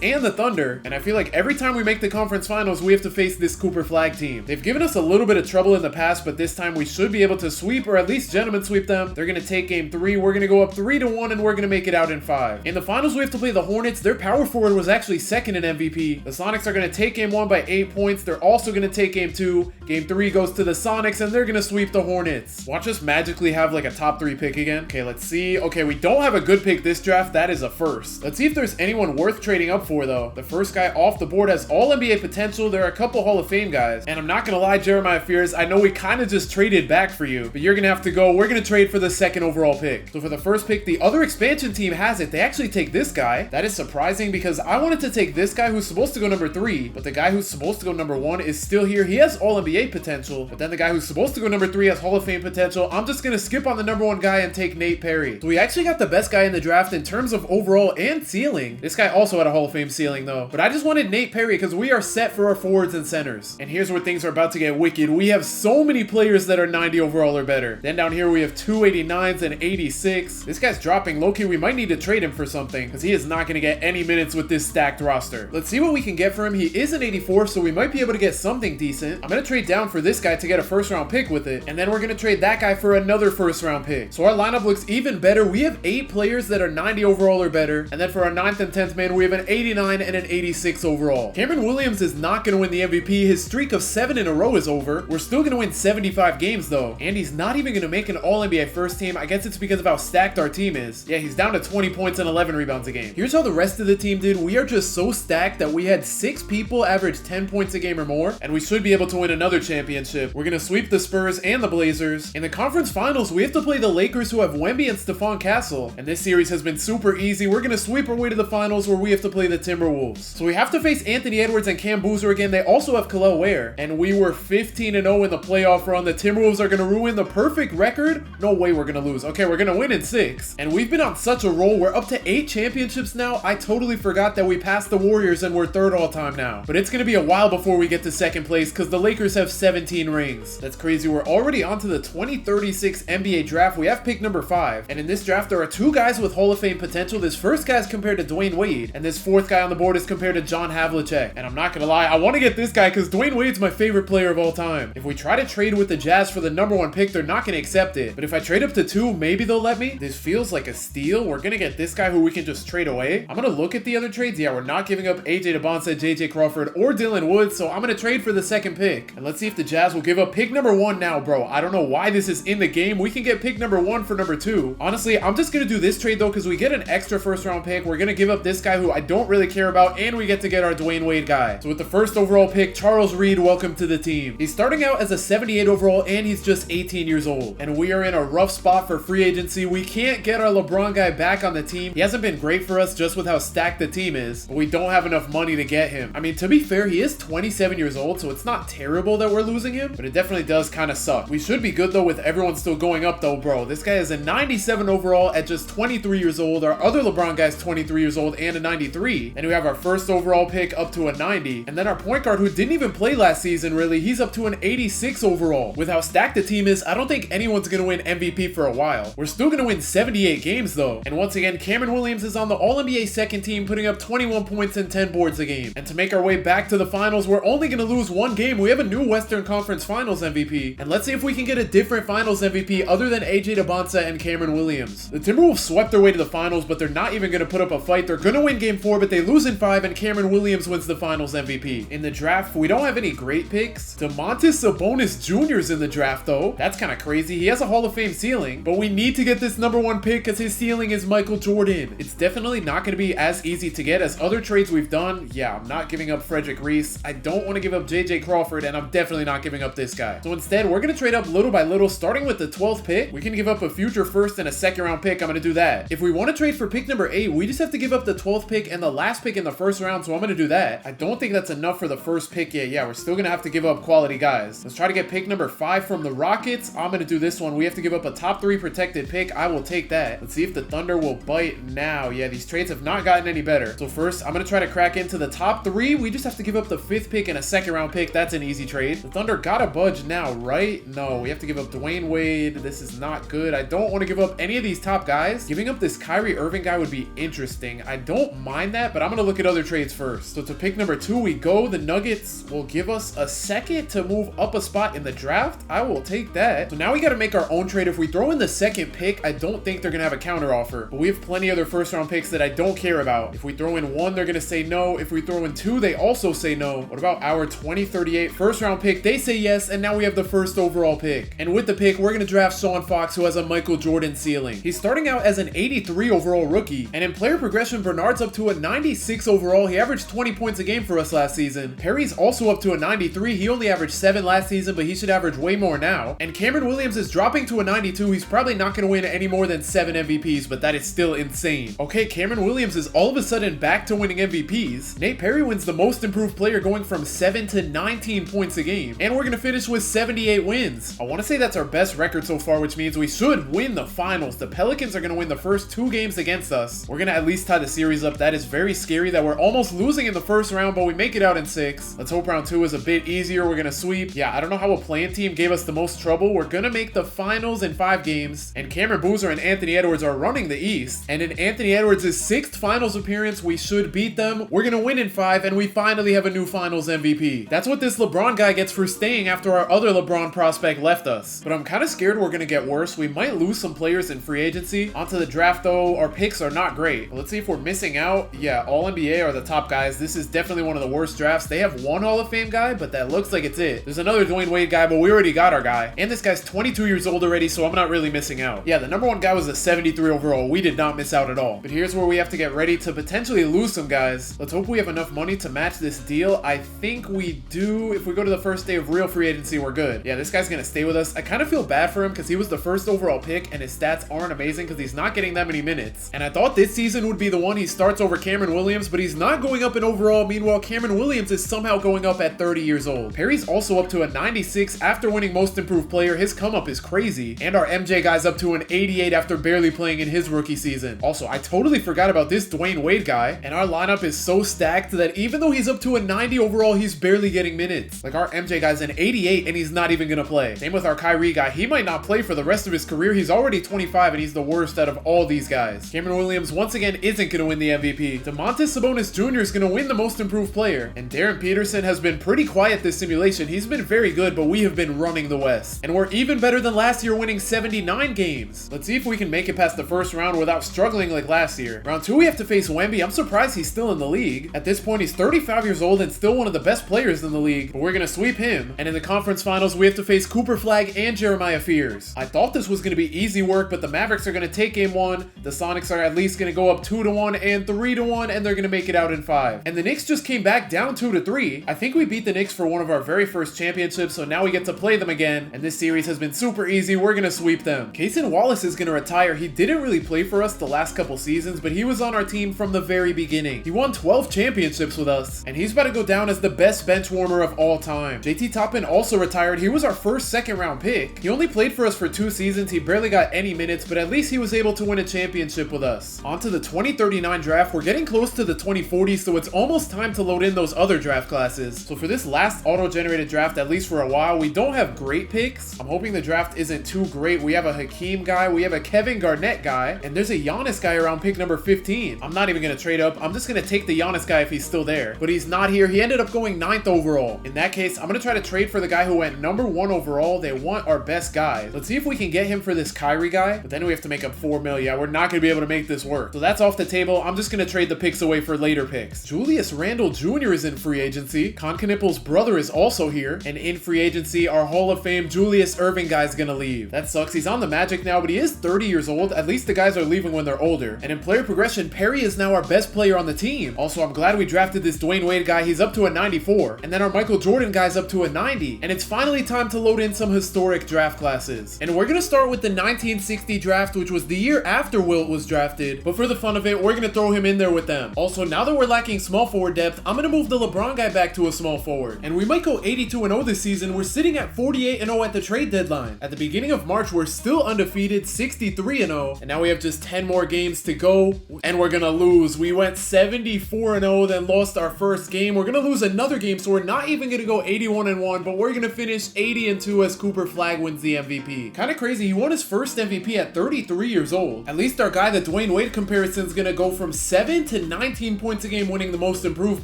and the Thunder. And I feel like every time we make the conference finals, we have to face this Cooper Flag team. They've given us a little bit of trouble in the past, but this time we should be able to sweep, or at least gentlemen sweep them. They're going to take game 3. We're going to go up 3-1, and we're going to make it out in 5. In the finals, we have to play the Hornets. Their power forward was actually 2nd in MVP. The Sonics are going to take game 1 by 8 points. They're also going to take game 2. Game 3 goes to the Sonics, and they're going to sweep the Hornets. Watch us magically have like a top 3 pick again. Okay, let's see. Okay, we don't have a good pick this draft. That is a first. Let's see if there's anyone worth trading up for, though. The first guy off the board has all NBA potential. There are a couple Hall of Fame guys. And I'm not going to lie, Jeremiah Fears, I know we kind of just traded back for you, but you're going to have to go. We're going to trade for the 2nd overall pick. So for the first pick, the other expansion team has it. They actually take this guy. That is surprising because I wanted to take this guy who's supposed to go number 3, but the guy who's supposed to go number 1 is still here. He has all NBA potential, but then the guy who's supposed to go number 3 has Hall of Fame potential. I'm just going to skip on the number 1 guy and take Nate Perry. So we actually got the best guy in the draft in terms of overall and ceiling. This guy also had a Hall of Fame ceiling though, but I just wanted Nate Perry because we are set for our forwards and centers. And here's where things are about to get wicked. We have so many players that are 90 overall or better. Then down here we have 2 89s and 86. This guy's dropping low-key. We might need to trade him for something because he is not going to get any minutes with this stacked roster. Let's see what we can get for him. He is an 84, so we might be able to get something decent. I'm going to trade down for this guy to get a first-round pick with it, and then we're going to trade that guy for another first-round pick. So our lineup looks even better. We have 8 players that are 90 overall or better, and then for our 9th and 10th man, we have an 89 and an 86 overall. Cameron Williams is not going to win the MVP. His streak of 7 in a row is over. We're still going to win 75 games though, and he's not even going to make an All-NBA first team. I guess it's because of how stacked our team is. Yeah, he's down to 20 points and 11 rebounds a game. Here's how the rest of the team did. We are just so stacked that we had 6 people average 10 points a game or more, and we should be able to win another championship. We're going to sweep the Spurs and the Blazers. In the conference finals, we have to play the Lakers, who have Wemby and Stephon Castle, and this series has been super easy. We're going to sweep our way to the finals, where we have to play the Timberwolves. So we have to face Anthony Edwards and Cam Boozer again. They also have Khalil Ware, and we were 15-0 in the playoff run. The Timberwolves are going to ruin the perfect record. No way we're going to lose. Okay, we're going to win in 6, and we've been on such a roll. We're up to 8 championships now. I totally forgot that we passed the Warriors and we're 3rd all time now, but it's going to be a while before we get to 2nd place because the Lakers have 17 rings. That's crazy. We're already on to the 2036 NBA draft. We have pick number 5, and in this draft there are 2 guys with Hall of Fame potential. This first guy is compared to Dwayne Wade, and this 4th guy on the board is compared to John Havlicek. And I'm not gonna lie, I want to get this guy because Dwayne Wade's my favorite player of all time. If we try to trade with the Jazz for the number 1 pick, they're not gonna accept it, but if I trade up to 2, maybe they'll let me. This feels like a steal. We're gonna get this guy who we can just trade away. I'm gonna look at the other trades. Yeah, we're not giving up AJ DeBonsa, JJ Crawford, or Dylan Woods, so I'm gonna trade for the 2nd pick. And let's see if the Jazz will give up pick number 1 now, bro. I don't know why this is in the game. We can get pick number 1 for number 2. Honestly, I'm just gonna do this trade though because we get an extra first-round pick. We're gonna give up this guy who I don't really care about, and we get to get our Dwayne Wade guy. So with the 1st overall pick, Charles Reed, welcome to the team. He's starting out as a 78 overall, and he's just 18 years old. And we are in a rough spot for free agency. We can't get our LeBron guy back on the team. He hasn't been great for us just with how stacked the team is, but we don't have enough money to get him. I mean, to be fair, he is 27 years old, so it's not terrible that we're losing him, but it definitely does kind of suck. We should be good though with everyone still going up though, bro. This guy is a 97 overall at just 23 years old. Our other LeBron guy's 23 years old and a 93. And we have our 1st overall pick up to a 90. And then our point guard, who didn't even play last season really, he's up to an 86 overall. With how stacked the team is, I don't think anyone's gonna win MVP for a while. We're still gonna win 78 games though. And once again, Cameron Williams is on the All-NBA 2nd team, putting up 21 points and 10 boards a game. And to make our way back to the finals, we're only gonna lose 1 game. We have a new Western Conference Finals MVP. And let's see if we can get a different Finals MVP other than AJ DeBonsa and Cameron Williams. The Timberwolves swept their way to the finals, but they're not even gonna put up a fight. They're gonna win game 4, but they lose in 5, and Cameron Williams wins the Finals MVP. In the draft, we don't have any great picks. Domantas Sabonis Jr.'s in the draft though. That's kind of crazy. He has a Hall of Fame ceiling, but we need to get this number 1 pick because his ceiling is Michael Jordan. It's definitely not going to be as easy to get as other trades we've done. Yeah, I'm not giving up Frederick Reese. I don't want to give up JJ Crawford, and I'm definitely not giving up this guy. So instead, we're going to trade up little by little, starting with the 12th pick. We can give up a future 1st and a 2nd round pick. I'm going to do that. If we want to trade for pick number 8, we just have to give up the 12th pick and the last pick in the 1st round, so I'm going to do that. I don't think that's enough for the 1st pick yet. Yeah, we're still going to have to give up quality guys. Let's try to get pick number 5 from the Rockets. I'm going to do this one. We have to give up a top 3 protected pick. I will take that. Let's see if the Thunder will bite now. Yeah, these trades have not gotten any better. So first, I'm going to try to crack into the top 3. We just have to give up the 5th pick and a 2nd round pick. That's an easy trade. The Thunder gotta budge now, right? No, we have to give up Dwayne Wade. This is not good. I don't want to give up any of these top guys. Giving up this Kyrie Irving guy would be interesting. I don't mind that, but I'm going to look at other trades first. So to pick number 2, we go. The Nuggets will give us a 2nd to move up a spot in the draft. I will take that. So now we got to make our own trade. If we throw in the 2nd pick, I don't think they're going to have a counter offer, but we have plenty other 1st round picks that I don't care about. If we throw in 1, they're going to say no. If we throw in 2, they also say no. What about our 2038 1st round pick? They say yes, and now we have the 1st overall pick. And with the pick, we're going to draft Sean Fox, who has a Michael Jordan ceiling. He's starting out as an 83 overall rookie, and in player progression, Bernard's up to a 96 overall. He averaged 20 points a game for us last season. Perry's also up to a 93. He only averaged 7 last season, but he should average way more now. And Cameron Williams is dropping to a 92. He's probably not going to win any more than 7 MVPs, but that is still insane. Okay, Cameron Williams is all of a sudden back to winning MVPs. Nate Perry wins the most improved player, going from 7 to 19 points a game. And we're going to finish with 78 wins. I want to say that's our best record so far, which means we should win the finals. The Pelicans are going to win the first 2 games against us. We're going to at least tie the series up. That is very scary that we're almost losing in the 1st round, but we make it out in 6. Let's hope round 2 is a bit easier. We're going to sweep. Yeah, I don't know how a playing team gave us the most trouble. We're going to make the finals in 5 games. And Cameron Boozer and Anthony Edwards are running the East. And in Anthony Edwards' 6th finals appearance, we should beat them. We're going to win in 5, and we finally have a new finals MVP. That's what this LeBron guy gets for staying after our other LeBron prospect left us. But I'm kind of scared we're going to get worse. We might lose some players in free agency. Onto the draft, though, our picks are not great. Let's see if we're missing out. Yeah, all NBA are the top guys. This is definitely one of the worst drafts. They have 1 Hall of Fame guy, but that looks like it's it. There's another Dwayne Wade guy, but we already got our guy. And this guy's 22 years old already, so I'm not really missing out. Yeah, the number 1 guy was a 73 overall. We did not miss out at all. But here's where we have to get ready to potentially lose some guys. Let's hope we have enough money to match this deal. I think we do. If we go to the first day of real free agency, we're good. Yeah, this guy's gonna stay with us. I kind of feel bad for him because he was the 1st overall pick, and his stats aren't amazing because he's not getting that many minutes. And I thought this season would be the one he starts over Cameron Williams, but he's not going up in overall. Meanwhile, Cameron Williams is somehow going up at 30 years old. Perry's also up to a 96 after winning most improved player. His come up is crazy. And our MJ guy's up to an 88 after barely playing in his rookie season. Also, I totally forgot about this Dwayne Wade guy, and our lineup is so stacked that even though he's up to a 90 overall, he's barely getting minutes. Like, our MJ guy's an 88 and he's not even gonna play. Same with our Kyrie guy. He might not play for the rest of his career. He's already 25 and he's the worst out of all these guys. Cameron Williams once again isn't gonna win the MVP. Domantas Sabonis Jr. is gonna win the most improved player. And Darren Peterson has been pretty quiet this simulation. He's been very good, but we have been running the West. And we're even better than last year, winning 79 games. Let's see if we can make it past the 1st round without struggling like last year. Round 2, we have to face Wemby. I'm surprised he's still in the league. At this point, he's 35 years old and still one of the best players in the league, but we're gonna sweep him. And in the conference finals, we have to face Cooper Flagg and Jeremiah Fears. I thought this was gonna be easy work, but the Mavericks are gonna take game 1. The Sonics are at least gonna go up 2-1 and 3-1, and they're gonna make it out in 5. And the Knicks just came back down 2-3. I think we beat the Knicks for one of our very first championships, so now we get to play them again. And this series has been super easy. We're gonna sweep them. Kaysen Wallace is gonna retire. He didn't really play for us the last couple seasons, but he was on our team from the very beginning. He won 12 championships with us, and he's about to go down as the best bench warmer of all time. JT Toppin also retired. He was our first 2nd round pick. He only played for us for 2 seasons. He barely got any minutes, but at least he was able to win a championship with us. On to the 2039 draft. We're getting close to the 2040, so it's almost time to load in those other draft classes. So for this last auto-generated draft, at least for a while, we don't have great picks. I'm hoping the draft isn't too great. We have a Hakeem guy, we have a Kevin Garnett guy, and there's a Giannis guy around pick number 15. I'm not even gonna trade up. I'm just gonna take the Giannis guy if he's still there, but he's not here. He ended up going 9th overall. In that case, I'm gonna try to trade for the guy who went number 1 overall. They want our best guy. Let's see if we can get him for this Kyrie guy, but then we have to make up 4 mil. Yeah, we're not gonna be able to make this work. So that's off the table. I'm just gonna trade the picks away for later picks. Julius Randle Jr. is in free agency. Concanipple's brother is also here, and in free agency, our Hall of Fame Julius Irving guy is gonna leave. That sucks. He's on the Magic now, but he is 30 years old. At least the guys are leaving when they're older. And in player progression, Perry is now our best player on the team. Also, I'm glad we drafted this Dwayne Wade guy. He's up to a 94. And then our Michael Jordan guy's up to a 90. And it's finally time to load in some historic draft classes. And we're gonna start with the 1960 draft, which was the year after Wilt was drafted. But for the fun of it, we're gonna throw him in there with them. Also, now that we're lacking small forward depth, I'm gonna move the LeBron guy back to a small forward. And we might go 82-0 this season. We're sitting at 48-0 at the trade deadline. At the beginning of March, we're still undefeated, 63-0, and now we have just 10 more games to go, and we're gonna lose. We went 74-0, then lost our first game. We're gonna lose another game, so we're not even gonna go 81-1, but we're gonna finish 80-2 as Cooper Flagg wins the MVP. Kind of crazy, he won his first MVP at 33 years old. At least our guy, the Dwayne Wade comparison, is gonna go from 7 to 19 points a game, winning the most improved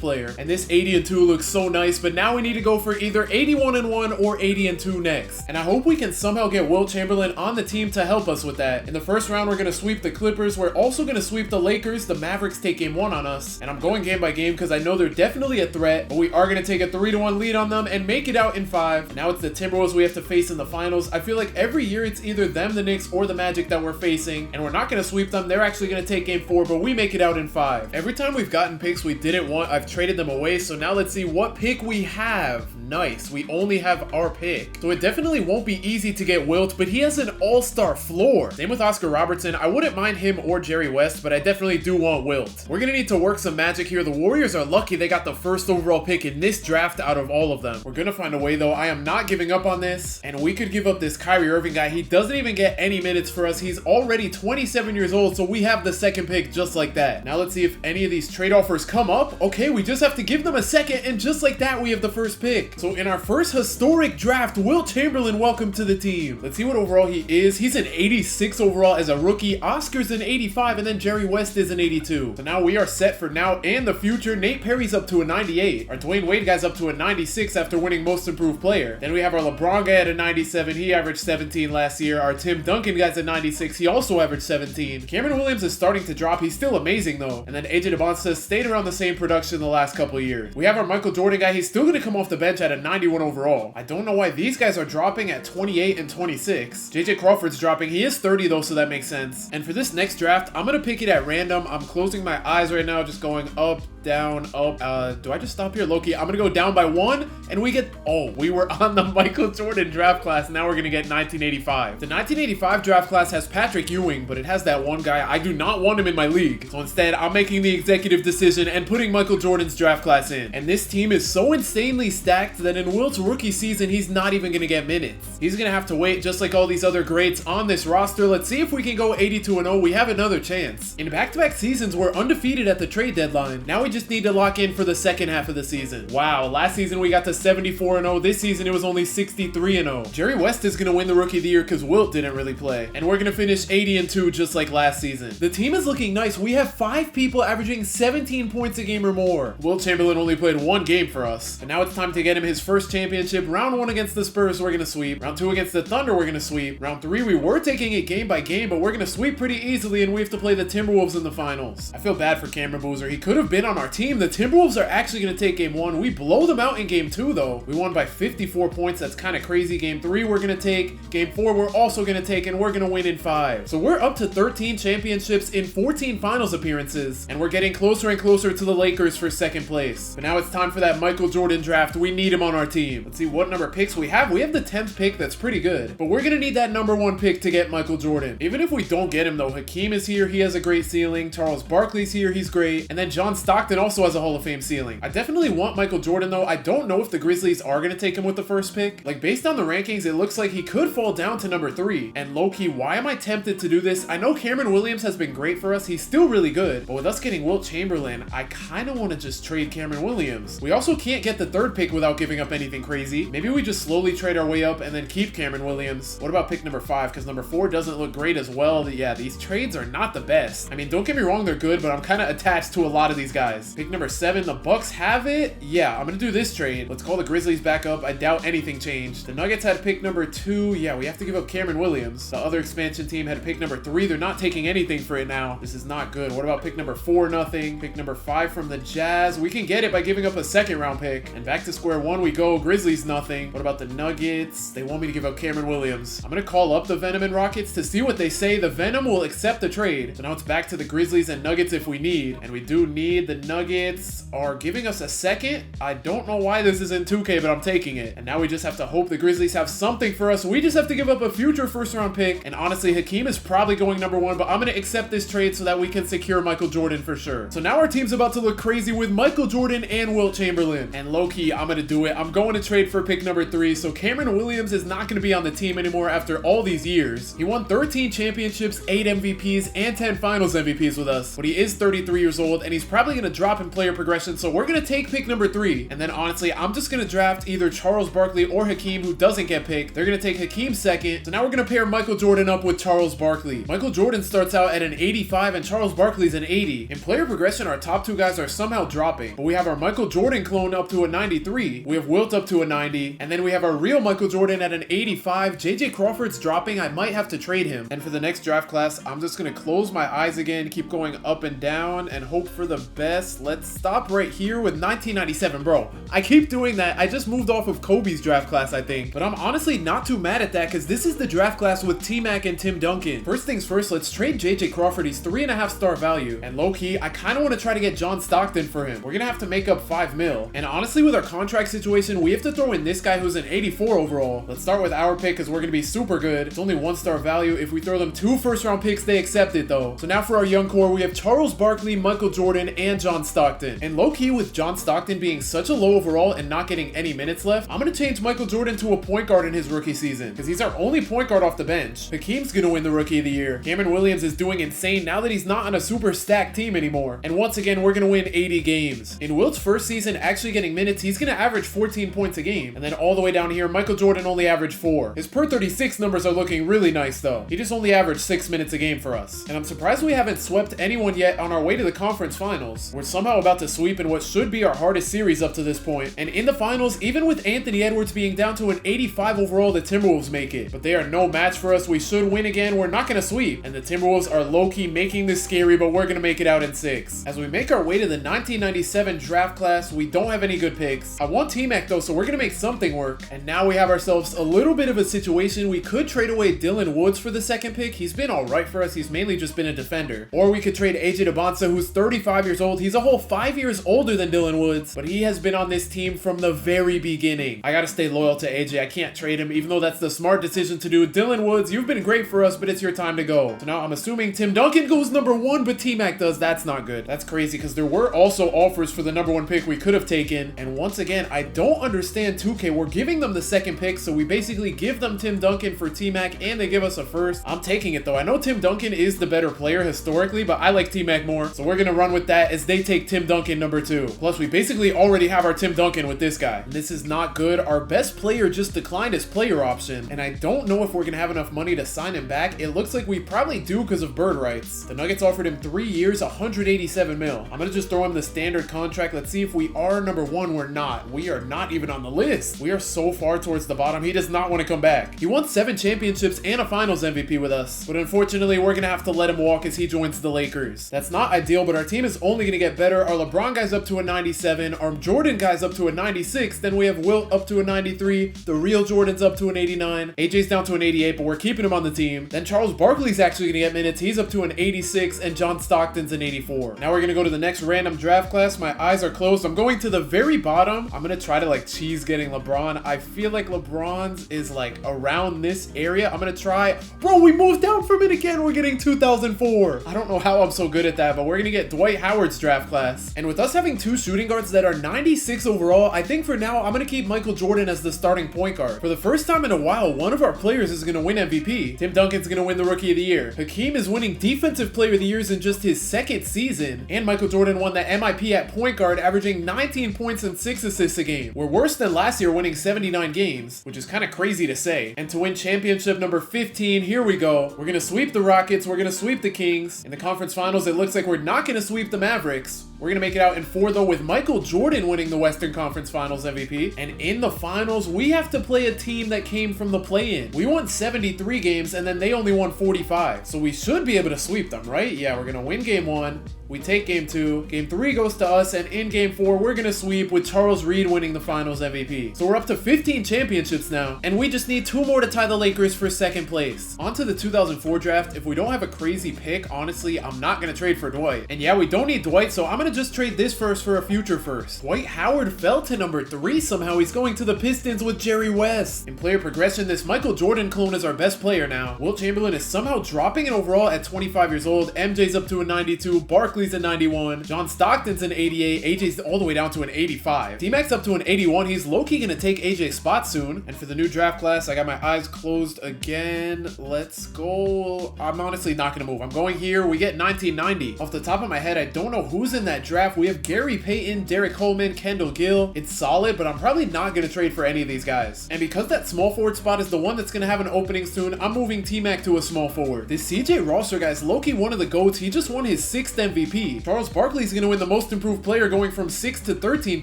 player. And this 80-2 looks so nice, but now we need to go for either 81-1 or 80-2 next. And I hope we can somehow get Wilt Chamberlain on the team to help us with that. In the first round, we're gonna sweep the Clippers. We're also gonna sweep the Lakers. The Mavericks take game 1 on us, and I'm going game by game because I know they're definitely a threat, but we are gonna take a 3-1 lead on them and make it out in 5. Now it's the Timberwolves we have to face in the finals. I feel like every year it's either them, the Knicks, or the Magic that we're facing, and we're not gonna sweep them. They're actually gonna take game 4, but we make it out in 5. Every time we've gotten picks we didn't want, I've traded them away, so now let's see what pick we have. Nice, we only have our pick. So it definitely won't be easy to get Wilt, but he has an all-star floor. Same with Oscar Robertson. I wouldn't mind him or Jerry West, but I definitely do want Wilt. We're gonna need to work some magic here. The Warriors are lucky they got the first overall pick in this draft out of all of them. We're gonna find a way though. I am not giving up on this, and we could give up this Kyrie Irving guy. He doesn't even get any minutes for us. He's already 27 years old, so we have the second pick just like that. Now let's see if any of these trade offers come up. Okay, we just have to give them a second, and just like that, we have the first pick. So in our first historic draft, Wilt Chamberlain, welcome to the team. Let's see what overall he is. He's an 86 overall as a rookie. Oscar's an 85, and then Jerry West is an 82. So now we are set for now and the future. Nate Perry's up to a 98. Our Dwayne Wade guy's up to a 96 after winning most improved player. Then we have our LeBron guy at a 97. He averaged 17 last year. Our Tim Duncan guy's at 96. He also averaged 17. Cameron Williams is starting to drop. He's still amazing though. And then AJ DeBonsta stayed around the same production the last couple of years. We have our Michael Jordan guy. He's still going to come off the bench at a 91 overall. I don't know why these guys are dropping at 28 and 26. JJ Crawford's dropping. He is 30 though, so that makes sense. And for this next draft, I'm going to pick it at random. I'm closing my eyes right now, just going up, down, up. Do I just stop here? Loki, I'm going to go down by 1, and we get, oh, we were on the Michael Jordan draft class. Now we're going to get 1985. The 1985 draft class has Patrick Ewing, but it has that one guy. I do not want him in my league. So instead, I'm making the executive decision and putting Michael Jordan's draft class in. And this team is so insanely stacked that in Wilt's rookie season, he's not even going to get minutes. He's going to have to wait just like all these other greats on this roster. Let's see if we can go 82-0. We have another chance. In back-to-back seasons, we're undefeated at the trade deadline. Now we just need to lock in for the second half of the season. Wow, last season we got to 74-0. This season it was only 63-0. Jerry West is going to win the Rookie of the Year because Wilt didn't really play. And we're going to finish 80-2 just like last season. The team is looking nice. We have 5 people averaging 17 points a game or more. Wilt Chamberlain only played 1 game for us. But now it's time to get him his first championship. Round 1 against the Spurs, we're going to sweep. Round 2 against the Thunder, we're going to sweep. Round 3, we were taking it game by game, but we're going to sweep pretty easily, and we have to play the Timberwolves in the finals. I feel bad for Cameron Boozer. He could have been on our team. The Timberwolves are actually going to take game 1. We blow them out in game 2, though. We won by 54 points. That's kind of crazy. Game 3, we're going to take. Game 4, we're also going to take, and we're going to win in 5. So we're up to 13 championships in 14 finals appearances, and we're getting closer and closer to the Lakers for second place. But now it's time for that Michael Jordan draft. We need him on our team. Let's see what number picks we have. We have the 10th pick. That's pretty good. But we're going to need that number 1 pick to get Michael Jordan. Even if we don't get him, though, Hakeem is here. He has a great ceiling. Charles Barkley's here. He's great. And then John Stockton also has a Hall of Fame ceiling. I definitely want Michael Jordan, though. I don't know if the Grizzlies are going to take him with the first pick. Like, based on the rankings, it looks like he could fall down to number 3. And low-key, why am I tempted to do this? I know Cameron Williams has been great for us. He's still really good. But with us getting Wilt Chamberlain, I kind of want to just trade Cameron Williams. We also can't get the 3rd pick without giving up anything crazy. Maybe we just slowly trade our way up and then keep Cameron Williams. What about pick number 5? Because number 4 doesn't look great as well. Yeah, these trades are not the best. I mean, don't get me wrong, they're good, but I'm kind of attached to a lot of these guys. Pick number 7, the Bucks have it. Yeah, I'm gonna do this trade. Let's call the Grizzlies back up. I doubt anything changed. The Nuggets had pick number 2. Yeah, we have to give up Cameron Williams. The other expansion team had pick number 3. They're not taking anything for it now. This is not good. What about pick number 4? Nothing. Pick number 5 from the Jazz. We can get it by giving up a 2nd round pick. And back to square 1 we go. Grizzlies, nothing. What about the Nuggets? They want me to give up Cameron Williams. I'm gonna call up the Venom and Rockets to see what they say. The Venom will accept the trade. So now it's back to the Grizzlies and Nuggets if we need. And we do need. The Nuggets are giving us a 2nd. I don't know why this is in 2K, but I'm taking it. And now we just have to hope the Grizzlies have something for us. We just have to give up a future 1st round pick. And honestly, Hakeem is probably going number 1, but I'm gonna accept this trade so that we can secure Michael Jordan for sure. So now our team's about to look crazy with Michael Jordan and Wilt Chamberlain. And low-key, I'm gonna do it. I'm going to trade for pick number 3. So Cameron Williams is not gonna be on the team anymore after all these years. He won 13 championships, 8 MVPs, and 10 finals MVPs with us, but he is 33 years old, and he's probably going to drop in player progression, so we're going to take pick number 3. And then honestly, I'm just going to draft either Charles Barkley or Hakeem, who doesn't get picked. They're going to take Hakeem second, so now we're going to pair Michael Jordan up with Charles Barkley. Michael Jordan starts out at an 85, and Charles Barkley's an 80. In player progression, our top 2 guys are somehow dropping, but we have our Michael Jordan clone up to a 93, we have Wilt up to a 90, and then we have our real Michael Jordan at an 85. JJ Crawford's dropping, I might have to trade him. And for the next draft class, I'm just going to close my eyes again, keep going up and down, and hope for the best. Let's stop right here with 1997, bro. I keep doing that. I just moved off of Kobe's draft class, I think, but I'm honestly not too mad at that because this is the draft class with T-Mac and Tim Duncan. First things first, let's trade JJ Crawford. He's 3.5 star value, and low-key, I kind of want to try to get John Stockton for him. We're going to have to make up 5 mil, and honestly, with our contract situation, we have to throw in this guy who's an 84 overall. Let's start with our pick because we're going to be super good. It's only 1 star value. If we throw them 2 first-round picks, they accept it though. So now for our young core, we have Charles Barkley, Michael Jordan, and John Stockton. And low-key, with John Stockton being such a low overall and not getting any minutes left, I'm going to change Michael Jordan to a point guard in his rookie season because he's our only point guard off the bench. Hakeem's going to win the Rookie of the Year. Cameron Williams is doing insane now that he's not on a super stacked team anymore. And once again, we're going to win 80 games. In Wilt's first season actually getting minutes, he's going to average 14 points a game. And then all the way down here, Michael Jordan only averaged 4. His per 36 numbers are looking really nice though. He just only averaged 6 minutes a game for us. And I'm surprised we haven't swept anyone yet on our way to the conference finals. We're somehow about to sweep in what should be our hardest series up to this point. And in the finals, even with Anthony Edwards being down to an 85 overall, the Timberwolves make it. But they are no match for us. We should win again. We're not going to sweep. And the Timberwolves are low-key making this scary, but we're going to make it out in 6. As we make our way to the 1997 draft class, we don't have any good picks. I want T-Mac though, so we're going to make something work. And now we have ourselves a little bit of a situation. We could trade away Dylan Woods for the second pick. He's been alright for us. He's mainly just been a defender. Or we could trade AJ DeBonsa, who's 35 years old. He's a whole 5 years older than Dylan Woods, but he has been on this team from the very beginning. I got to stay loyal to AJ. I can't trade him, even though that's the smart decision to do. Dylan Woods, you've been great for us, but it's your time to go. So now I'm assuming Tim Duncan goes number 1, but T-Mac does. That's not good. That's crazy because there were also offers for the number 1 pick we could have taken. And once again, I don't understand 2K. We're giving them the second pick, so we basically give them Tim Duncan for T-Mac, and they give us a first. I'm taking it though. I know Tim Duncan is the better player historically, but I like T-Mac more, so we're gonna run with that as they take Tim Duncan number 2. Plus, we basically already have our Tim Duncan with this guy. And this is not good. Our best player just declined his player option, and I don't know if we're gonna have enough money to sign him back. It looks like we probably do because of bird rights. The Nuggets offered him 3 years, 187 mil. I'm gonna just throw him the standard contract. Let's see if we are number 1. We're not. We are not even on the list. We are so far towards the bottom. He does not want to come back. He won 7 championships and a finals MVP with us, but unfortunately, we're gonna have to let him walk as he joins the Lakers. That's not ideal, but our team is only gonna get better. Our LeBron guy's up to a 97, our Jordan guy's up to a 96, then we have Wilt up to a 93, the real Jordan's up to an 89, AJ's down to an 88, but we're keeping him on the team. Then Charles Barkley's actually gonna get minutes. He's up to an 86, and John Stockton's an 84. Now we're gonna go to the next random draft class. My eyes are closed. I'm going to the very bottom. I'm gonna try to like cheese getting LeBron. I feel like LeBron's is like around this area. I'm gonna try. Bro, we moved down from it again. We're getting 2004. I don't know how I'm so good at that, but we're gonna get Dwight Howard's draft class. And with us having 2 shooting guards that are 96 overall, I think for now I'm gonna keep Michael Jordan as the starting point guard. For the first time in a while, one of our players is gonna win MVP. Tim Duncan's gonna win the Rookie of the Year. Hakeem is winning Defensive Player of the Year in just his 2nd season. And Michael Jordan won the MIP at point guard, averaging 19 points and 6 assists a game. We're worse than last year, winning 79 games, which is kind of crazy to say. And to win championship number 15, here we go. We're gonna sweep the Rockets. We're gonna sweep the Kings. In the conference finals, it looks like we're not gonna sweep the Mavericks. We're gonna make it out in 4 though, with Michael Jordan winning the Western Conference Finals MVP. And in the finals, we have to play a team that came from the play-in. We won 73 games and then they only won 45. So we should be able to sweep them, right? Yeah, we're gonna win game 1. We take game 2. Game 3 goes to us, and in game 4, we're gonna sweep with Charles Reed winning the finals MVP. So we're up to 15 championships now, and we just need 2 more to tie the Lakers for 2nd place. On to the 2004 draft. If we don't have a crazy pick, honestly, I'm not gonna trade for Dwight. And yeah, we don't need Dwight, so I'm gonna just trade this first for a future first. Dwight Howard fell to number 3 somehow. He's going to the Pistons with Jerry West. In player progression, this Michael Jordan clone is our best player now. Wilt Chamberlain is somehow dropping in overall at 25 years old. MJ's up to a 92. Barkley's a 91. John Stockton's an 88. AJ's all the way down to an 85. T-Mac's up to an 81. He's low-key gonna take AJ's spot soon. And for the new draft class, I got my eyes closed again. then let's go. I'm honestly not going to move. I'm going here. We get 1990. Off the top of my head, I don't know who's in that draft. We have Gary Payton, Derek Coleman, Kendall Gill. It's solid, but I'm probably not going to trade for any of these guys. And because that small forward spot is the one that's going to have an opening soon, I'm moving T-Mac to a small forward. This CJ roster guy's low-key one of the GOATs. He just won his 6th MVP. Charles Barkley's going to win the most improved player, going from 6 to 13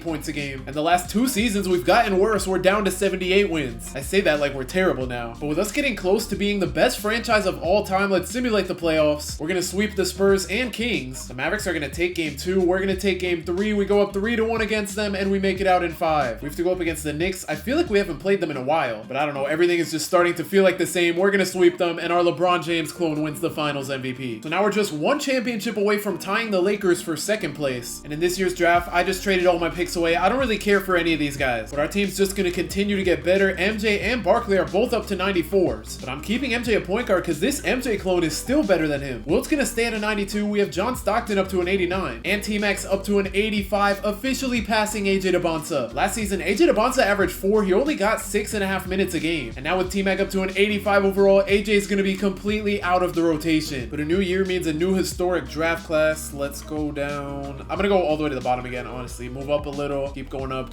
points a game. And the last 2 seasons, we've gotten worse. We're down to 78 wins. I say that like we're terrible now. But with us getting close to being the best franchise of all time, let's simulate the playoffs. We're going to sweep the Spurs and Kings. The Mavericks are going to take game 2. We're going to take game 3. We go up 3-1 against them, and we make it out in 5. We have to go up against the Knicks. I feel like we haven't played them in a while, but I don't know. Everything is just starting to feel like the same. We're going to sweep them, and our LeBron James clone wins the Finals MVP. So now we're just 1 championship away from tying the Lakers for 2nd place. And in this year's draft, I just traded all my picks away. I don't really care for any of these guys, but our team's just going to continue to get better. MJ and Barkley are both up to 94s, but I'm keeping MJ a point guard because this MJ clone is still better than him. Wilt's going to stay at a 92. We have John Stockton up to an 89, and T-Max up to an 85, officially passing AJ Debonsa. Last season, AJ Debonsa averaged 4. He only got 6.5 minutes a game, and now with T-Mac up to an 85 overall, AJ is going to be completely out of the rotation. But a new year means a new historic draft class. Let's go down. I'm going to go all the way to the bottom again, honestly. Move up a little, keep going up,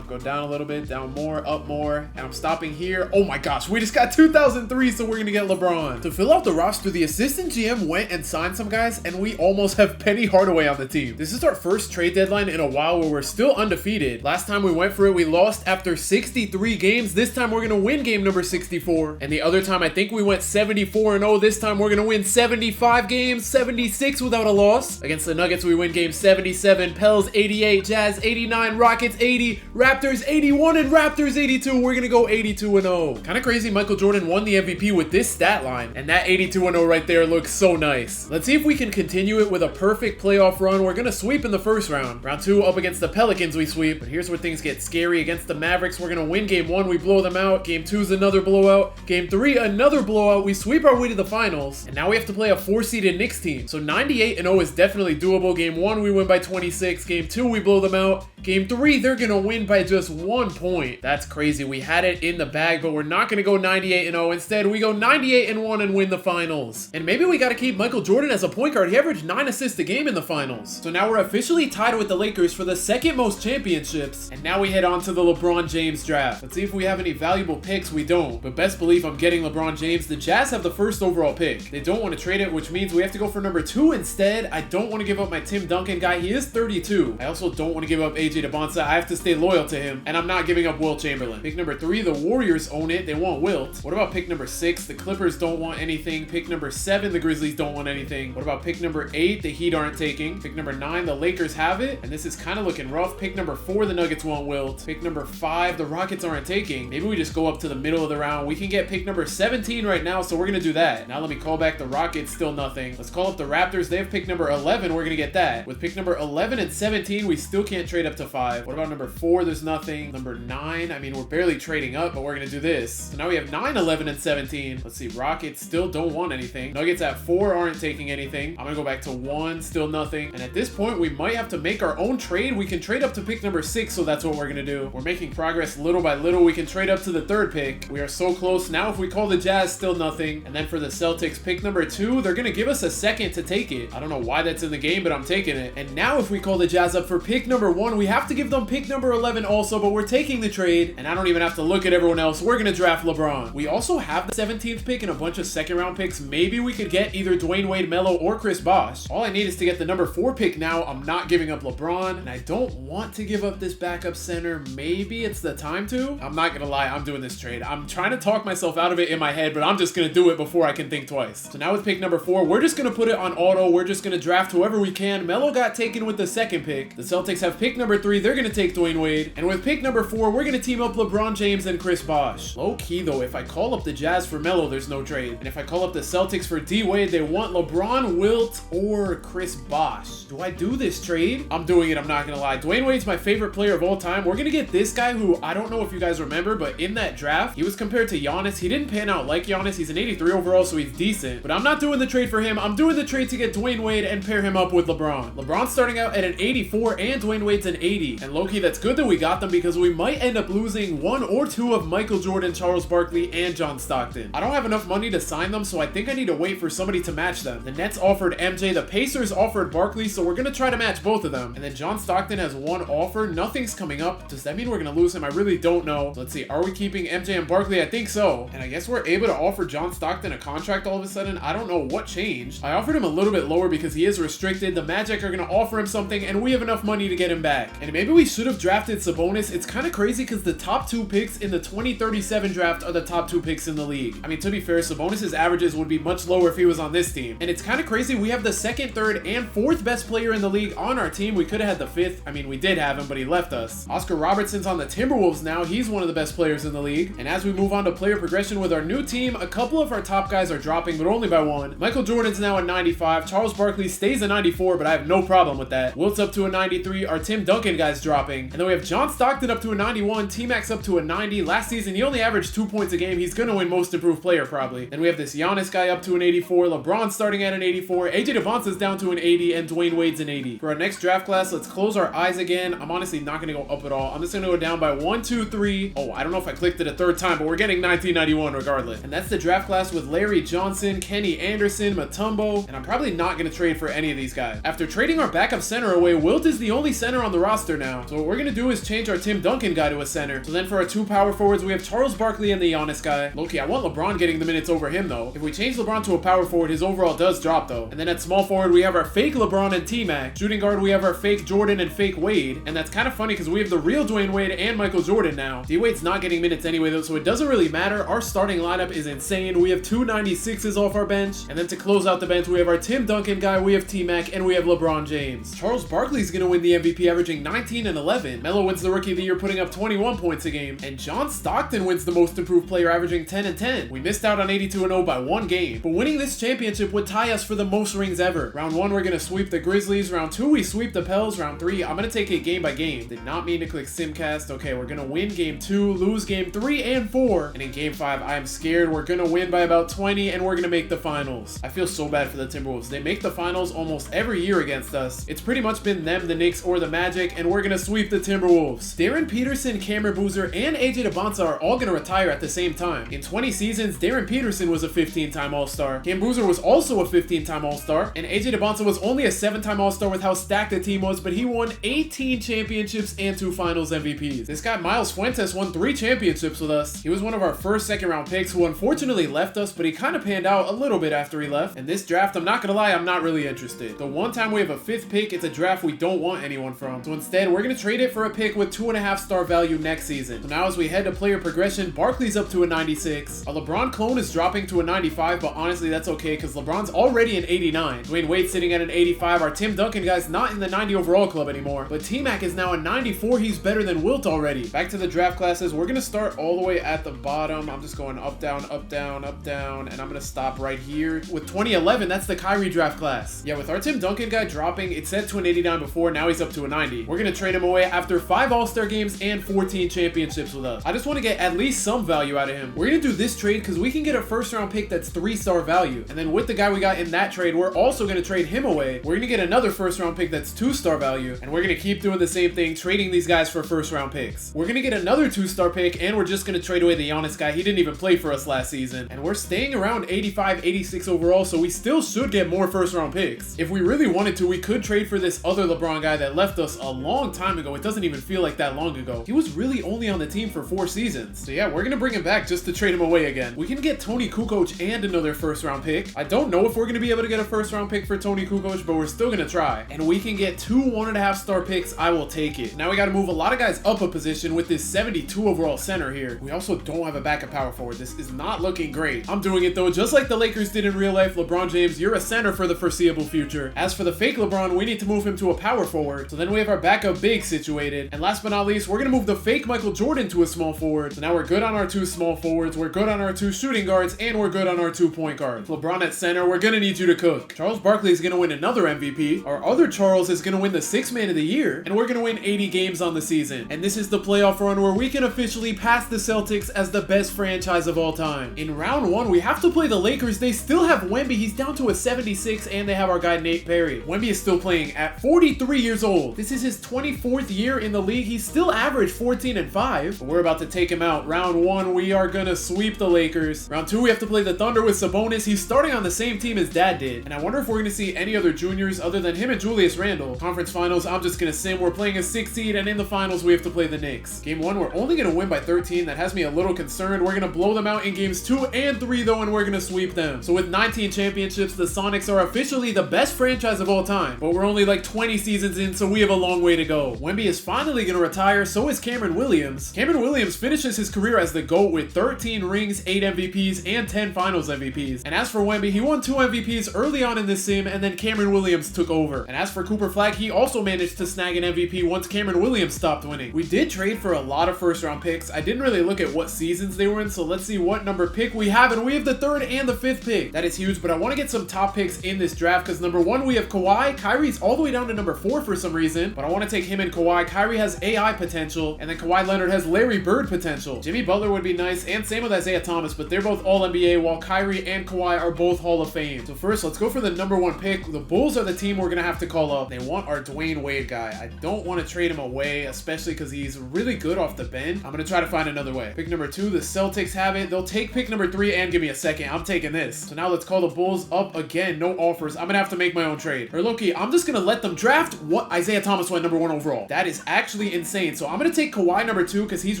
go down a little bit, down more, up more, and I'm stopping here. Oh my gosh, we just got 2003, so we're going to get LeBron. To fill out the roster, the assistant GM went and signed some guys, and we almost have Penny Hardaway on the team. This is our first trade deadline in a while where we're still undefeated. Last time we went for it, we lost after 63 games. This time we're going to win game number 64. And the other time, I think we went 74-0. This time we're going to win 75 games, 76 without a loss. Against the Nuggets, we win game 77, Pels 88, Jazz 89, Rockets 80, Raptors 81, and Raptors 82. We're going to go 82-0. Kind of crazy Michael Jordan won the MVP with this stat line, and that 82-0 right there looks so nice. Let's see if we can continue it with a perfect playoff run. We're going to sweep in the first round. Round 2 up against the Pelicans, we sweep. But here's where things get scary. Against the Mavericks, we're going to win game 1. We blow them out. Game 2 is another blowout. Game 3, another blowout. We sweep our way to the finals. And now we have to play a 4-seeded Knicks team. So 98-0 is definitely doable. Game 1, we win by 26. Game 2, we blow them out. Game 3, they're going to win by just 1 point. That's crazy. We had it in the bag, but we're not going to go 98-0. Instead, we go 98-1 and win the finals. And maybe we got to keep Michael Jordan as a point guard. He averaged 9 assists a game in the finals. So now we're officially tied with the Lakers for the 2nd most championships. And now we head on to the LeBron James draft. Let's see if we have any valuable picks. We don't, but best believe I'm getting LeBron James. The Jazz have the 1st overall pick. They don't want to trade it, which means we have to go for number 2 instead. I don't want to give up my Tim Duncan guy. He is 32. I also don't want to give up AJ Debonsa. I have to stay loyal to him, and I'm not giving up Wilt Chamberlain. Pick number 3, the Warriors own it. They want Wilt. What about pick number 6? The Clippers don't want anything. Pick number 7, the Grizzlies don't want anything. What about pick number 8? The Heat aren't taking. Pick number 9, the Lakers have it, and this is kind of looking rough. Pick number 4, the Nuggets want Wilt. Pick number 5, the Rockets aren't taking. Maybe we just go up to the middle of the round. We can get pick number 17 right now, so we're going to do that. Now let me call back the Rockets. Still nothing. Let's call up the Raptors. They have pick number 11. We're going to get that. With pick number 11 and 17, we still can't trade up to 5. What about number 4? There's nothing. Number 9, I mean, we're barely trading up, but we're going to do this. So now we have 9, 11, and 17. Let's see. Rockets still don't want anything. Nuggets at 4 aren't taking anything. I'm going to go back to 1. Still nothing. And at this point, we might have to make our own trade. We can trade up to pick number 6, so that's what we're going to do. We're making progress little by little. We can trade up to the 3rd pick. We are so close. Now if we call the Jazz, still nothing. And then for the Celtics, pick number 2, they're going to give us a second to take it. I don't know why that's in the game, but I'm taking it. And now if we call the Jazz up for pick number 1, we have to give them pick number 11 also, but we're taking the trade. And I don't even have to look at everyone else. We're going to draft LeBron. We also have the 17th pick and a bunch of 2nd round picks. Maybe we could get either Dwayne Wade, Melo, or Chris Bosh. All I need is to get the number 4 pick now. I'm not giving up LeBron, and I don't want to give up this backup center. Maybe it's the time to. I'm not going to lie. I'm doing this trade. I'm trying to talk myself out of it in my head, but I'm just going to do it before I can think twice. So now with pick number 4, we're just going to put it on auto. We're just going to draft whoever we can. Melo got taken with the 2nd pick. The Celtics have pick number 3. They're going to take Dwayne Wade. And with pick number 4, we're going to team up LeBron James and Chris Bosh. Low key though, if I call up the Jazz for Melo, there's no trade. And if I call up the Celtics for D Wade, they want LeBron, Wilt, or Chris Bosh. Do I do this trade? I'm doing it. I'm not going to lie. Dwayne Wade's my favorite player of all time. We're going to get this guy who I don't know if you guys remember, but in that draft, he was compared to Giannis. He didn't pan out like Giannis. He's an 83 overall, so he's decent. But I'm not doing the trade for him. I'm doing the trade to get Dwayne Wade and pair him up with LeBron. LeBron's starting out at an 84 and Dwayne Wade's an 80. And low-key, that's good that we got them because we might end up losing 1 or 2 of Michael Jordan, Charles Barkley, and John Stockton. Stockton. I don't have enough money to sign them, so I think I need to wait for somebody to match them. The Nets offered MJ, the Pacers offered Barkley, so we're gonna try to match both of them. And then John Stockton has one offer. Nothing's coming up. Does that mean we're gonna lose him? I really don't know. So let's see. Are we keeping MJ and Barkley? I think so. And I guess we're able to offer John Stockton a contract all of a sudden. I don't know what changed. I offered him a little bit lower because he is restricted. The Magic are gonna offer him something, and we have enough money to get him back. And maybe we should have drafted Sabonis. It's kind of crazy because the top 2 picks in the 2037 draft are the top 2 picks in the league. I mean, to be fair, Sabonis's averages would be much lower if he was on this team. And it's kind of crazy. We have the 2nd, 3rd, and 4th best player in the league on our team. We could have had the 5th. I mean, we did have him, but he left us. Oscar Robertson's on the Timberwolves now. He's one of the best players in the league. And as we move on to player progression with our new team, a couple of our top guys are dropping, but only by 1. Michael Jordan's now at 95. Charles Barkley stays at 94, but I have no problem with that. Wilt's up to a 93. Our Tim Duncan guy's dropping. And then we have John Stockton up to a 91. T-Max up to a 90. Last season, he only averaged 2 points a game. He's going to win most improved player probably. Then we have this Giannis guy up to an 84. LeBron starting at an 84. AJ DeBonsa's down to an 80. And Dwayne Wade's an 80. For our next draft class, let's close our eyes again. I'm honestly not going to go up at all. I'm just going to go down by 1, 2, 3. Oh, I don't know if I clicked it a 3rd time, but we're getting 1991 regardless. And that's the draft class with Larry Johnson, Kenny Anderson, Mutombo, and I'm probably not going to trade for any of these guys. After trading our backup center away, Wilt is the only center on the roster now. So what we're going to do is change our Tim Duncan guy to a center. So then for our 2 power forwards, we have Charles Barkley and the Giannis guy. Low-key, I want LeBron getting the minutes over him though. If we change LeBron to a power forward, his overall does drop though. And then at small forward, we have our fake LeBron and T-Mac. Shooting guard, we have our fake Jordan and fake Wade. And that's kind of funny because we have the real Dwayne Wade and Michael Jordan now. D-Wade's not getting minutes anyway though, so it doesn't really matter. Our starting lineup is insane. We have 2 96s off our bench. And then to close out the bench, we have our Tim Duncan guy, we have T-Mac, and we have LeBron James. Charles Barkley's gonna win the MVP averaging 19 and 11. Melo wins the Rookie of the Year putting up 21 points a game. And John Stockton wins the most improved player averaging 10 and 10. We missed out on 82-0 by 1 game. But winning this championship would tie us for the most rings ever. Round 1, we're gonna sweep the Grizzlies. Round 2, we sweep the Pels. Round 3, I'm gonna take it game by game. Did not mean to click Simcast. Okay, we're gonna win game 2, lose game 3 and 4. And in game 5, I am scared we're gonna win by about 20 and we're gonna make the finals. I feel so bad for the Timberwolves. They make the finals almost every year against us. It's pretty much been them, the Knicks, or the Magic, and we're gonna sweep the Timberwolves. Darren Peterson, Cameron Boozer, and AJ DeBonsa are all gonna retire at the same time. In 20 seasons, Darren Peterson was a 15-time All-Star. Cam Boozer was also a 15-time All-Star, and AJ DeBonsa was only a 7-time All-Star with how stacked the team was, but he won 18 championships and 2 Finals MVPs. This guy Miles Fuentes won 3 championships with us. He was one of our first second-round picks who unfortunately left us, but he kind of panned out a little bit after he left. And this draft, I'm not gonna lie, I'm not really interested. The one time we have a 5th pick, it's a draft we don't want anyone from. So instead, we're gonna trade it for a pick with 2.5-star value next season. So now as we head to player progression, Barkley's up to a 96. A LeBron clone is dropping to a 95, but honestly, that's okay because LeBron's already an 89. Dwayne Wade's sitting at an 85. Our Tim Duncan guy's not in the 90 overall club anymore, but T-Mac is now a 94. He's better than Wilt already. Back to the draft classes. We're gonna start all the way at the bottom. I'm just going up, down, up, down, up, down, and I'm gonna stop right here. With 2011, that's the Kyrie draft class. Yeah, with our Tim Duncan guy dropping, it said to an 89 before, now he's up to a 90. We're gonna trade him away after 5 All-Star games and 14 championships with us. I just want to get at least some value out of him. We're gonna do this trade because we can get a 1st-round pick that's 3-star value. And then with the guy we got in that trade, we're also gonna trade him away. We're gonna get another 1st-round pick that's 2-star value. And we're gonna keep doing the same thing, trading these guys for 1st-round picks. We're gonna get another 2-star pick, and we're just gonna trade away the Giannis guy. He didn't even play for us last season. And we're staying around 85, 86 overall, so we still should get more 1st-round picks. If we really wanted to, we could trade for this other LeBron guy that left us a long time ago. It doesn't even feel like that long ago. He was really only on the team for 4 seasons. So yeah, we're gonna bring him back just to trade him away again. We can get Tony Kukoc and another 1st-round pick. I don't know if we're gonna be able to get a 1st-round pick for Tony Kukoc, but we're still gonna try. And we can get 2 1.5-star picks. I will take it. Now we gotta move a lot of guys up a position with this 72 overall center here. We also don't have a backup power forward. This is not looking great. I'm doing it though, just like the Lakers did in real life. LeBron James, you're a center for the foreseeable future. As for the fake LeBron, we need to move him to a power forward. So then we have our backup big situated. And last but not least, we're gonna move the fake Michael Jordan to a small forward. So now we're good on our 2 small forwards, we're good on our 2 shooting guards, and we're good on our 2 point guards. LeBron at center, we're gonna need you to cook. Charles Barkley is gonna win another MVP. Our other Charles is gonna win the 6th man of the year, and we're gonna win 80 games on the season. And this is the playoff run where we can officially pass the Celtics as the best franchise of all time. In round 1, we have to play the Lakers. They still have Wemby. He's down to a 76, and they have our guy Nate Perry. Wemby is still playing at 43 years old. This is his 24th year in the league. He's still averaged 14 and 5, but we're about to take him out. Round 1, we are gonna sweep sweep the Lakers. Round 2, we have to play the Thunder with Sabonis. He's starting on the same team as Dad did. And I wonder if we're going to see any other juniors other than him and Julius Randle. Conference finals, I'm just going to sim. We're playing a 6 seed, and in the finals, we have to play the Knicks. Game 1, we're only going to win by 13. That has me a little concerned. We're going to blow them out in games 2 and 3, though, and we're going to sweep them. So with 19 championships, the Sonics are officially the best franchise of all time. But we're only like 20 seasons in, so we have a long way to go. Wemby is finally going to retire, so is Cameron Williams. Cameron Williams finishes his career as the GOAT with 13 rings, 8 MVPs, and 10 finals MVPs. And as for Wemby, he won 2 MVPs early on in this sim, and then Cameron Williams took over. And as for Cooper Flag, he also managed to snag an MVP once Cameron Williams stopped winning. We did trade for a lot of first round picks. I didn't really look at what seasons they were in, so let's see what number pick we have, and we have the 3rd and the 5th pick. That is huge, but I want to get some top picks in this draft because number 1, we have Kawhi. Kyrie's all the way down to number 4 for some reason, but I want to take him and Kawhi. Kyrie has AI potential, and then Kawhi Leonard has Larry Bird potential. Jimmy Butler would be nice, and same with Isaiah Thomas, but they're both all NBA, while Kyrie and Kawhi are both Hall of Fame. So first, let's go for the number 1 pick. The Bulls are the team we're going to have to call up. They want our Dwayne Wade guy. I don't want to trade him away, especially because he's really good off the bench. I'm going to try to find another way. Pick number 2, the Celtics have it. They'll take pick number 3 and give me a second. I'm taking this. So now let's call the Bulls up again. No offers. I'm going to have to make my own trade. Or low-key, I'm just going to let them draft what Isaiah Thomas went number 1 overall. That is actually insane. So I'm going to take Kawhi number 2 because he's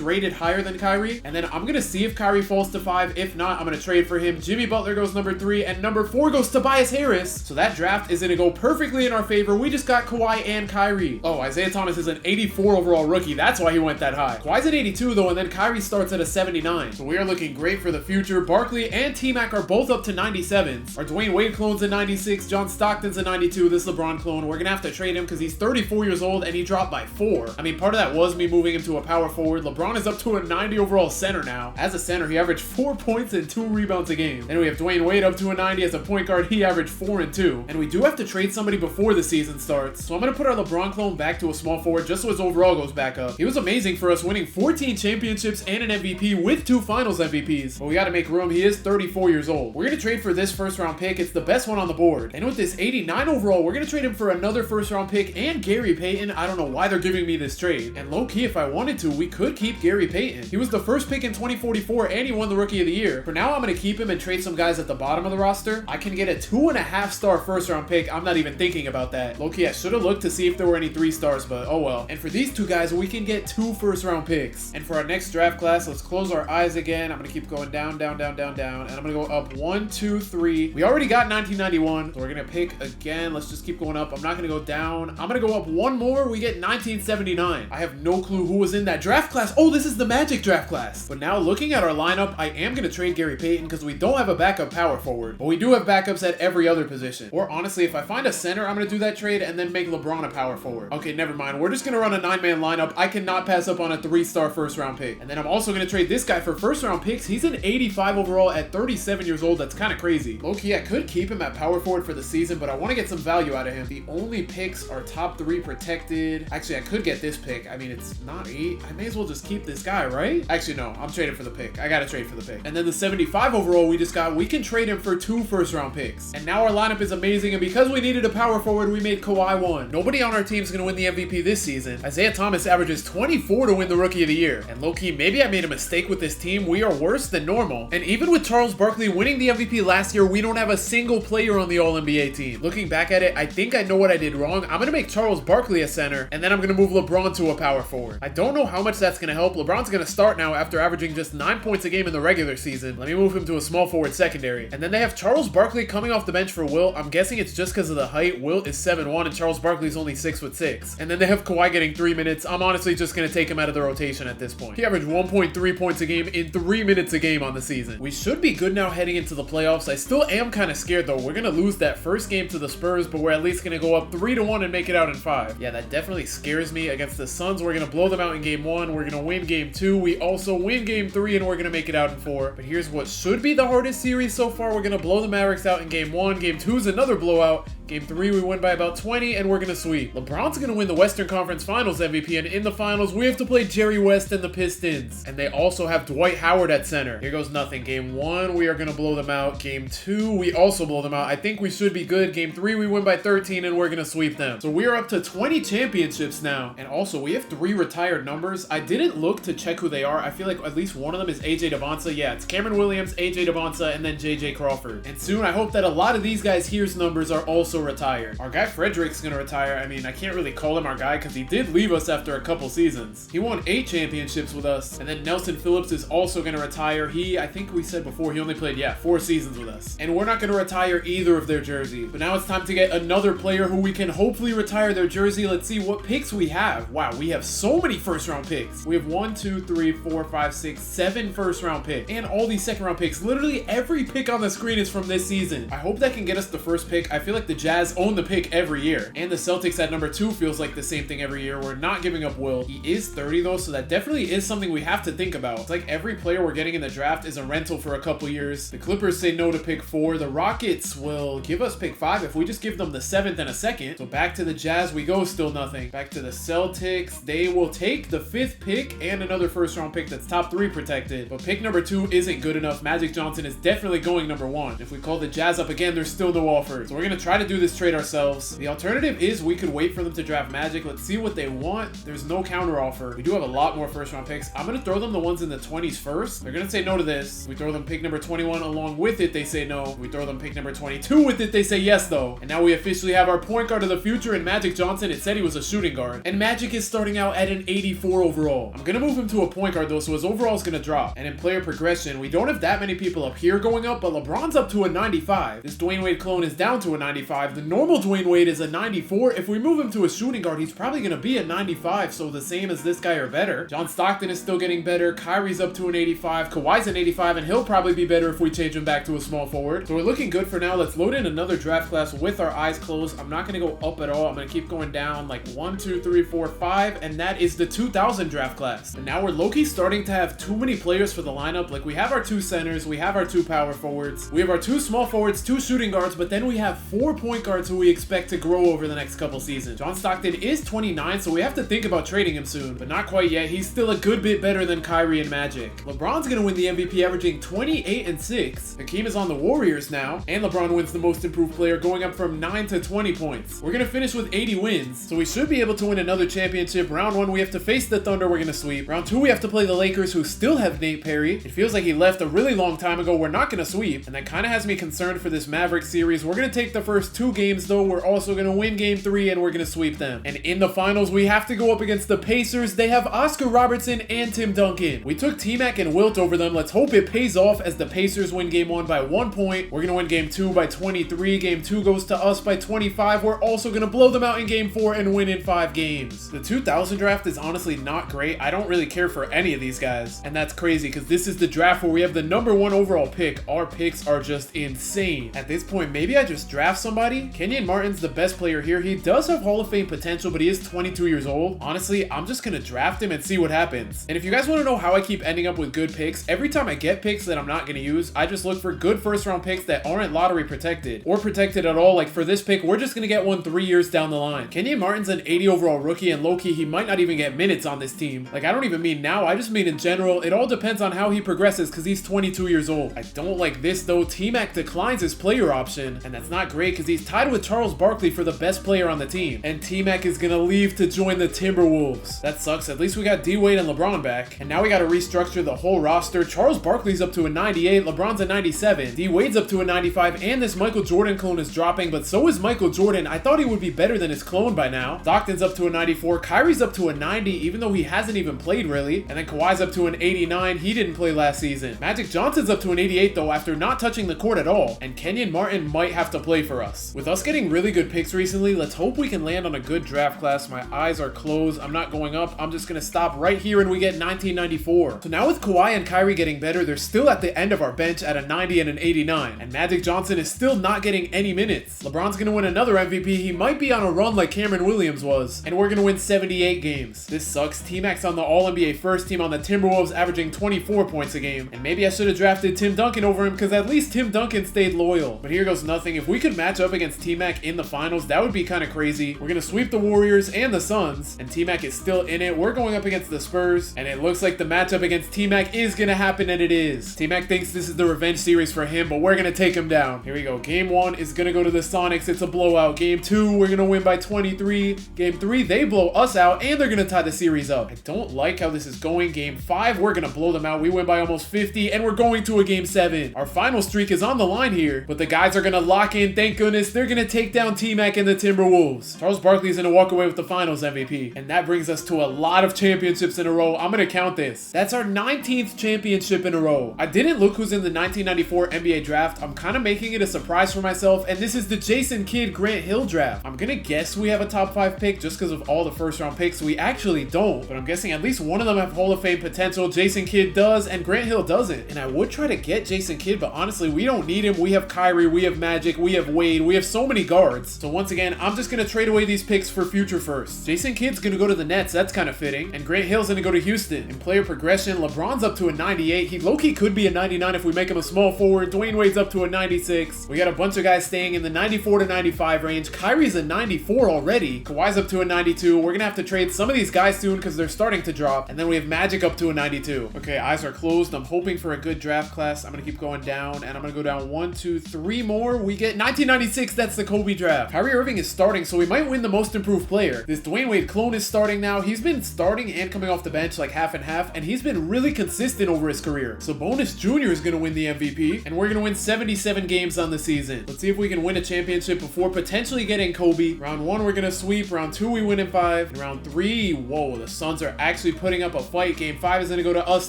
rated higher than Kyrie. And then I'm going to see if Kyrie falls to 5. If not, I'm going to trade for him. Jimmy Butler goes number 3, and number 4 goes Tobias Harris. So that draft is going to go perfectly in our favor. We just got Kawhi and Kyrie. Oh, Isaiah Thomas is an 84 overall rookie. That's why he went that high. Kawhi's an 82 though, and then Kyrie starts at a 79. So we are looking great for the future. Barkley and T-Mac are both up to 97s. Our Dwayne Wade clone's a 96. John Stockton's a 92. This LeBron clone, we're going to have to trade him because he's 34 years old and he dropped by 4. I mean, part of that was me moving him to a power forward. LeBron is up to a 90 overall center now. As a center, he averaged 4 points and 2 rebounds a game. Then we have Dwayne Wade up to a 90. As a point guard, he averaged 4 and 2. And we do have to trade somebody before the season starts. So I'm going to put our LeBron clone back to a small forward just so his overall goes back up. He was amazing for us, winning 14 championships and an MVP with 2 finals MVPs. But we got to make room. He is 34 years old. We're going to trade for this first round pick. It's the best one on the board. And with this 89 overall, we're going to trade him for another first round pick and Gary Payton. I don't know why they're giving me this trade. And low key, if I wanted to, we could keep Gary Payton. He was the first pick in 2044 and he won the Rookie of the Year. For now, I'm going to keep him and trade some guys at the bottom of the roster. I can get a 2.5-star first round pick. I'm not even thinking about that. Low key, I should have looked to see if there were any 3 stars, but oh well. And for these 2 guys, we can get 2 first round picks. And for our next draft class, let's close our eyes again. I'm going to keep going down, down, down, down, down. And I'm going to go up 1, 2, 3. We already got 1991. So we're going to pick again. Let's just keep going up. I'm not going to go down. I'm going to go up 1 more. We get 1979. I have no clue who was in that draft class. Oh, this is the Magic draft class. But now looking at our lineup, I am going to trade Gary Payton because we don't have a backup power forward. But we do have backups at every other position. Or honestly, if I find a center, I'm going to do that trade and then make LeBron a power forward. Okay, never mind. We're just going to run a 9-man lineup. I cannot pass up on a 3-star first round pick. And then I'm also going to trade this guy for first round picks. He's an 85 overall at 37 years old. That's kind of crazy. Low-key, I could keep him at power forward for the season, but I want to get some value out of him. The only picks are top 3 protected. Actually, I could get this pick. I mean, it's not 8. I may as well just keep this guy, right? Actually, no. I'm trading for the pick. I got to trade for the pick. And then the 75 overall we just got, we can trade him for 2 first round picks. And now our lineup is amazing, and because we needed a power forward, we made Kawhi 1. Nobody on our team is going to win the MVP this season. Isaiah Thomas averages 24 to win the Rookie of the Year. And low-key, maybe I made a mistake with this team. We are worse than normal. And even with Charles Barkley winning the MVP last year, we don't have a single player on the All-NBA team. Looking back at it, I think I know what I did wrong. I'm going to make Charles Barkley a center, and then I'm going to move LeBron to a power forward. I don't know how much that's going to help. LeBron's going to start now after averaging just 9 points a game in the regular season. Let me move him to a small forward secondary. And then they have Charles Barkley coming off the bench for Wilt. I'm guessing it's just because of the height. Wilt is 7'1", and Charles Barkley's only 6'6". And then they have Kawhi getting 3 minutes. I'm honestly just going to take him out of the rotation at this point. He averaged 1.3 points a game in 3 minutes a game on the season. We should be good now heading into the playoffs. I still am kind of scared though. We're going to lose that first game to the Spurs, but we're at least going to go up 3-1 and make it out in 5. Yeah, that definitely scares me. Against the Suns, we're going to blow them out in game 1. We're going to win game 2. We also win game 3, and we're going to make it out in 4. But here's what should be the hardest series so far. We're going to blow the Mavericks out in game 1. Game 2 is another blowout. Game 3, we win by about 20, and we're gonna sweep. LeBron's gonna win the Western Conference Finals MVP, and in the finals, we have to play Jerry West and the Pistons. And they also have Dwight Howard at center. Here goes nothing. Game 1, we are gonna blow them out. Game 2, we also blow them out. I think we should be good. Game 3, we win by 13, and we're gonna sweep them. So we are up to 20 championships now. And also, we have 3 retired numbers. I didn't look to check who they are. I feel like at least one of them is AJ Devonta. Yeah, it's Cameron Williams, AJ Devonta, and then JJ Crawford. And soon, I hope that a lot of these guys here's numbers are also retired. Our guy Frederick's gonna retire. I mean, I can't really call him our guy because he did leave us after a couple seasons. He won 8 championships with us. And then Nelson Phillips is also gonna retire. I think we said before, he only played, 4 seasons with us. And we're not gonna retire either of their jersey. But now it's time to get another player who we can hopefully retire their jersey. Let's see what picks we have. Wow, we have so many first round picks. We have 1, 2, 3, 4, 5, 6, 7 first round picks. And all these second round picks. Literally every pick on the screen is from this season. I hope that can get us the first pick. I feel like the Jazz own the pick every year. And the Celtics at number 2 feels like the same thing every year. We're not giving up Will. He is 30 though, so that definitely is something we have to think about. It's like every player we're getting in the draft is a rental for a couple years. The Clippers say no to pick 4. The Rockets will give us pick 5 if we just give them the 7th and a 2nd. So back to the Jazz we go, still nothing. Back to the Celtics. They will take the 5th pick and another first round pick that's top 3 protected. But pick number 2 isn't good enough. Magic Johnson is definitely going number 1. If we call the Jazz up again, there's still no offer. So we're gonna try to do this trade ourselves. The alternative is we could wait for them to draft Magic. Let's see what they want. There's no counter offer. We do have a lot more first round picks. I'm gonna throw them the ones in the 20s first. They're gonna say no to this. We throw them pick number 21 along with it, they say no. We throw them pick number 22 with it, they say yes though. And now we officially have our point guard of the future in Magic Johnson. It said he was a shooting guard. And Magic is starting out at an 84 overall. I'm gonna move him to a point guard though, so his overall is gonna drop. And in player progression, we don't have that many people up here going up, but LeBron's up to a 95. This Dwayne Wade clone is down to a 95. The normal Dwayne Wade is a 94. If we move him to a shooting guard, he's probably gonna be a 95, so the same as this guy or better. John Stockton is still getting better. Kyrie's up to an 85. Kawhi's an 85, and he'll probably be better if we change him back to a small forward. So we're looking good for now. Let's load in another draft class with our eyes closed. I'm not gonna go up at all. I'm gonna keep going down like 1, 2, 3, 4, 5, and that is the 2000 draft class. And now we're low-key starting to have too many players for the lineup. Like we have our 2 centers, we have our 2 power forwards, we have our 2 small forwards, 2 shooting guards, but then we have 4 point guards who we expect to grow over the next couple seasons. John Stockton is 29, so we have to think about trading him soon, but not quite yet. He's still a good bit better than Kyrie and Magic. LeBron's gonna win the MVP, averaging 28 and 6. Hakeem is on the Warriors now, and LeBron wins the most improved player, going up from 9 to 20 points. We're gonna finish with 80 wins, so we should be able to win another championship. Round 1, we have to face the Thunder. We're gonna sweep. Round 2, we have to play the Lakers, who still have Nate Perry. It feels like he left a really long time ago. We're not gonna sweep, and that kind of has me concerned for this Maverick series. We're gonna take the first 2 games though. We're also gonna win game 3, and we're gonna sweep them. And in the finals, we have to go up against the Pacers. They have Oscar Robertson and Tim Duncan. We took T-Mac and Wilt over them. Let's hope it pays off as the Pacers win game 1 by 1 point. We're gonna win game 2 by 23. Game 2 goes to us by 25. We're also gonna blow them out in game 4 and win in 5 games. The 2000 draft is honestly not great. I don't really care for any of these guys. And that's crazy because this is the draft where we have the number 1 overall pick. Our picks are just insane. At this point, maybe I just draft somebody. Kenyon Martin's the best player here. He does have Hall of Fame potential, but he is 22 years old. Honestly, I'm just gonna draft him and see what happens. And if you guys want to know how I keep ending up with good picks, every time I get picks that I'm not gonna use, I just look for good first round picks that aren't lottery protected or protected at all. Like for this pick, we're just gonna get one 3 years down the line. Kenyon Martin's an 80 overall rookie, and low-key, he might not even get minutes on this team. Like I don't even mean now, I just mean in general. It all depends on how he progresses because he's 22 years old. I don't like this though. T-Mac declines his player option, and that's not great because he's tied with Charles Barkley for the best player on the team. And T-Mac is gonna leave to join the Timberwolves. That sucks. At least we got D-Wade and LeBron back. And now we gotta restructure the whole roster. Charles Barkley's up to a 98, LeBron's a 97, D-Wade's up to a 95, and this Michael Jordan clone is dropping, but so is Michael Jordan. I thought he would be better than his clone by now. Stockton's up to a 94, Kyrie's up to a 90, even though he hasn't even played really. And then Kawhi's up to an 89, he didn't play last season. Magic Johnson's up to an 88 though after not touching the court at all. And Kenyon Martin might have to play for us. With us getting really good picks recently, let's hope we can land on a good draft class. My eyes are closed. I'm not going up. I'm just gonna stop right here and we get 1994. So now with Kawhi and Kyrie getting better, they're still at the end of our bench at a 90 and an 89. And Magic Johnson is still not getting any minutes. LeBron's gonna win another MVP. He might be on a run like Cameron Williams was. And we're gonna win 78 games. This sucks. T-Mac's on the All-NBA first team on the Timberwolves, averaging 24 points a game. And maybe I should have drafted Tim Duncan over him because at least Tim Duncan stayed loyal. But here goes nothing. If we could match up against T-Mac in the finals. That would be kind of crazy. We're gonna sweep the Warriors and the Suns, and T-Mac is still in it. We're going up against the Spurs, and it looks like the matchup against T-Mac is gonna happen, and it is. T-Mac thinks this is the revenge series for him, but we're gonna take him down. Here we go. Game 1 is gonna go to the Sonics. It's a blowout. Game 2, we're gonna win by 23. Game 3, they blow us out, and they're gonna tie the series up. I don't like how this is going. Game 5, we're gonna blow them out. We win by almost 50, and we're going to a Game 7. Our final streak is on the line here, but the guys are gonna lock in. Thank goodness. They're gonna take down T-Mac and the Timberwolves. Charles Barkley's gonna walk away with the finals MVP, and that brings us to a lot of championships in a row. I'm gonna count this. That's our 19th championship in a row. I didn't look who's in the 1994 NBA draft. I'm kind of making it a surprise for myself, and this is the Jason Kidd Grant Hill draft. I'm gonna guess we have a top 5 pick just because of all the first round picks. We actually don't, but I'm guessing at least one of them have Hall of Fame potential. Jason Kidd does, and Grant Hill doesn't. And I would try to get Jason Kidd, but honestly, we don't need him. We have Kyrie, we have Magic, we have Wade, we have so many guards. So once again, I'm just gonna trade away these picks for future firsts. Jason Kidd's gonna go to the Nets. That's kind of fitting. And Grant Hill's gonna go to Houston. In player progression, LeBron's up to a 98. He low-key could be a 99 if we make him a small forward. Dwayne Wade's up to a 96. We got a bunch of guys staying in the 94 to 95 range. Kyrie's a 94 already. Kawhi's up to a 92. We're gonna have to trade some of these guys soon because they're starting to drop. And then we have Magic up to a 92. Okay, eyes are closed. I'm hoping for a good draft class. I'm gonna keep going down, and I'm gonna go down 1, 2, 3 more. We get 1996. That's the Kobe draft. Kyrie Irving is starting, so we might win the most improved player. This Dwayne Wade clone is starting now. He's been starting and coming off the bench like half and half, and he's been really consistent over his career. Sabonis Jr. is gonna win the MVP, and we're gonna win 77 games on the season. Let's see if we can win a championship before potentially getting Kobe. Round 1, we're gonna sweep. Round 2, we win in 5. And round 3, whoa, the Suns are actually putting up a fight. Game 5 is gonna go to us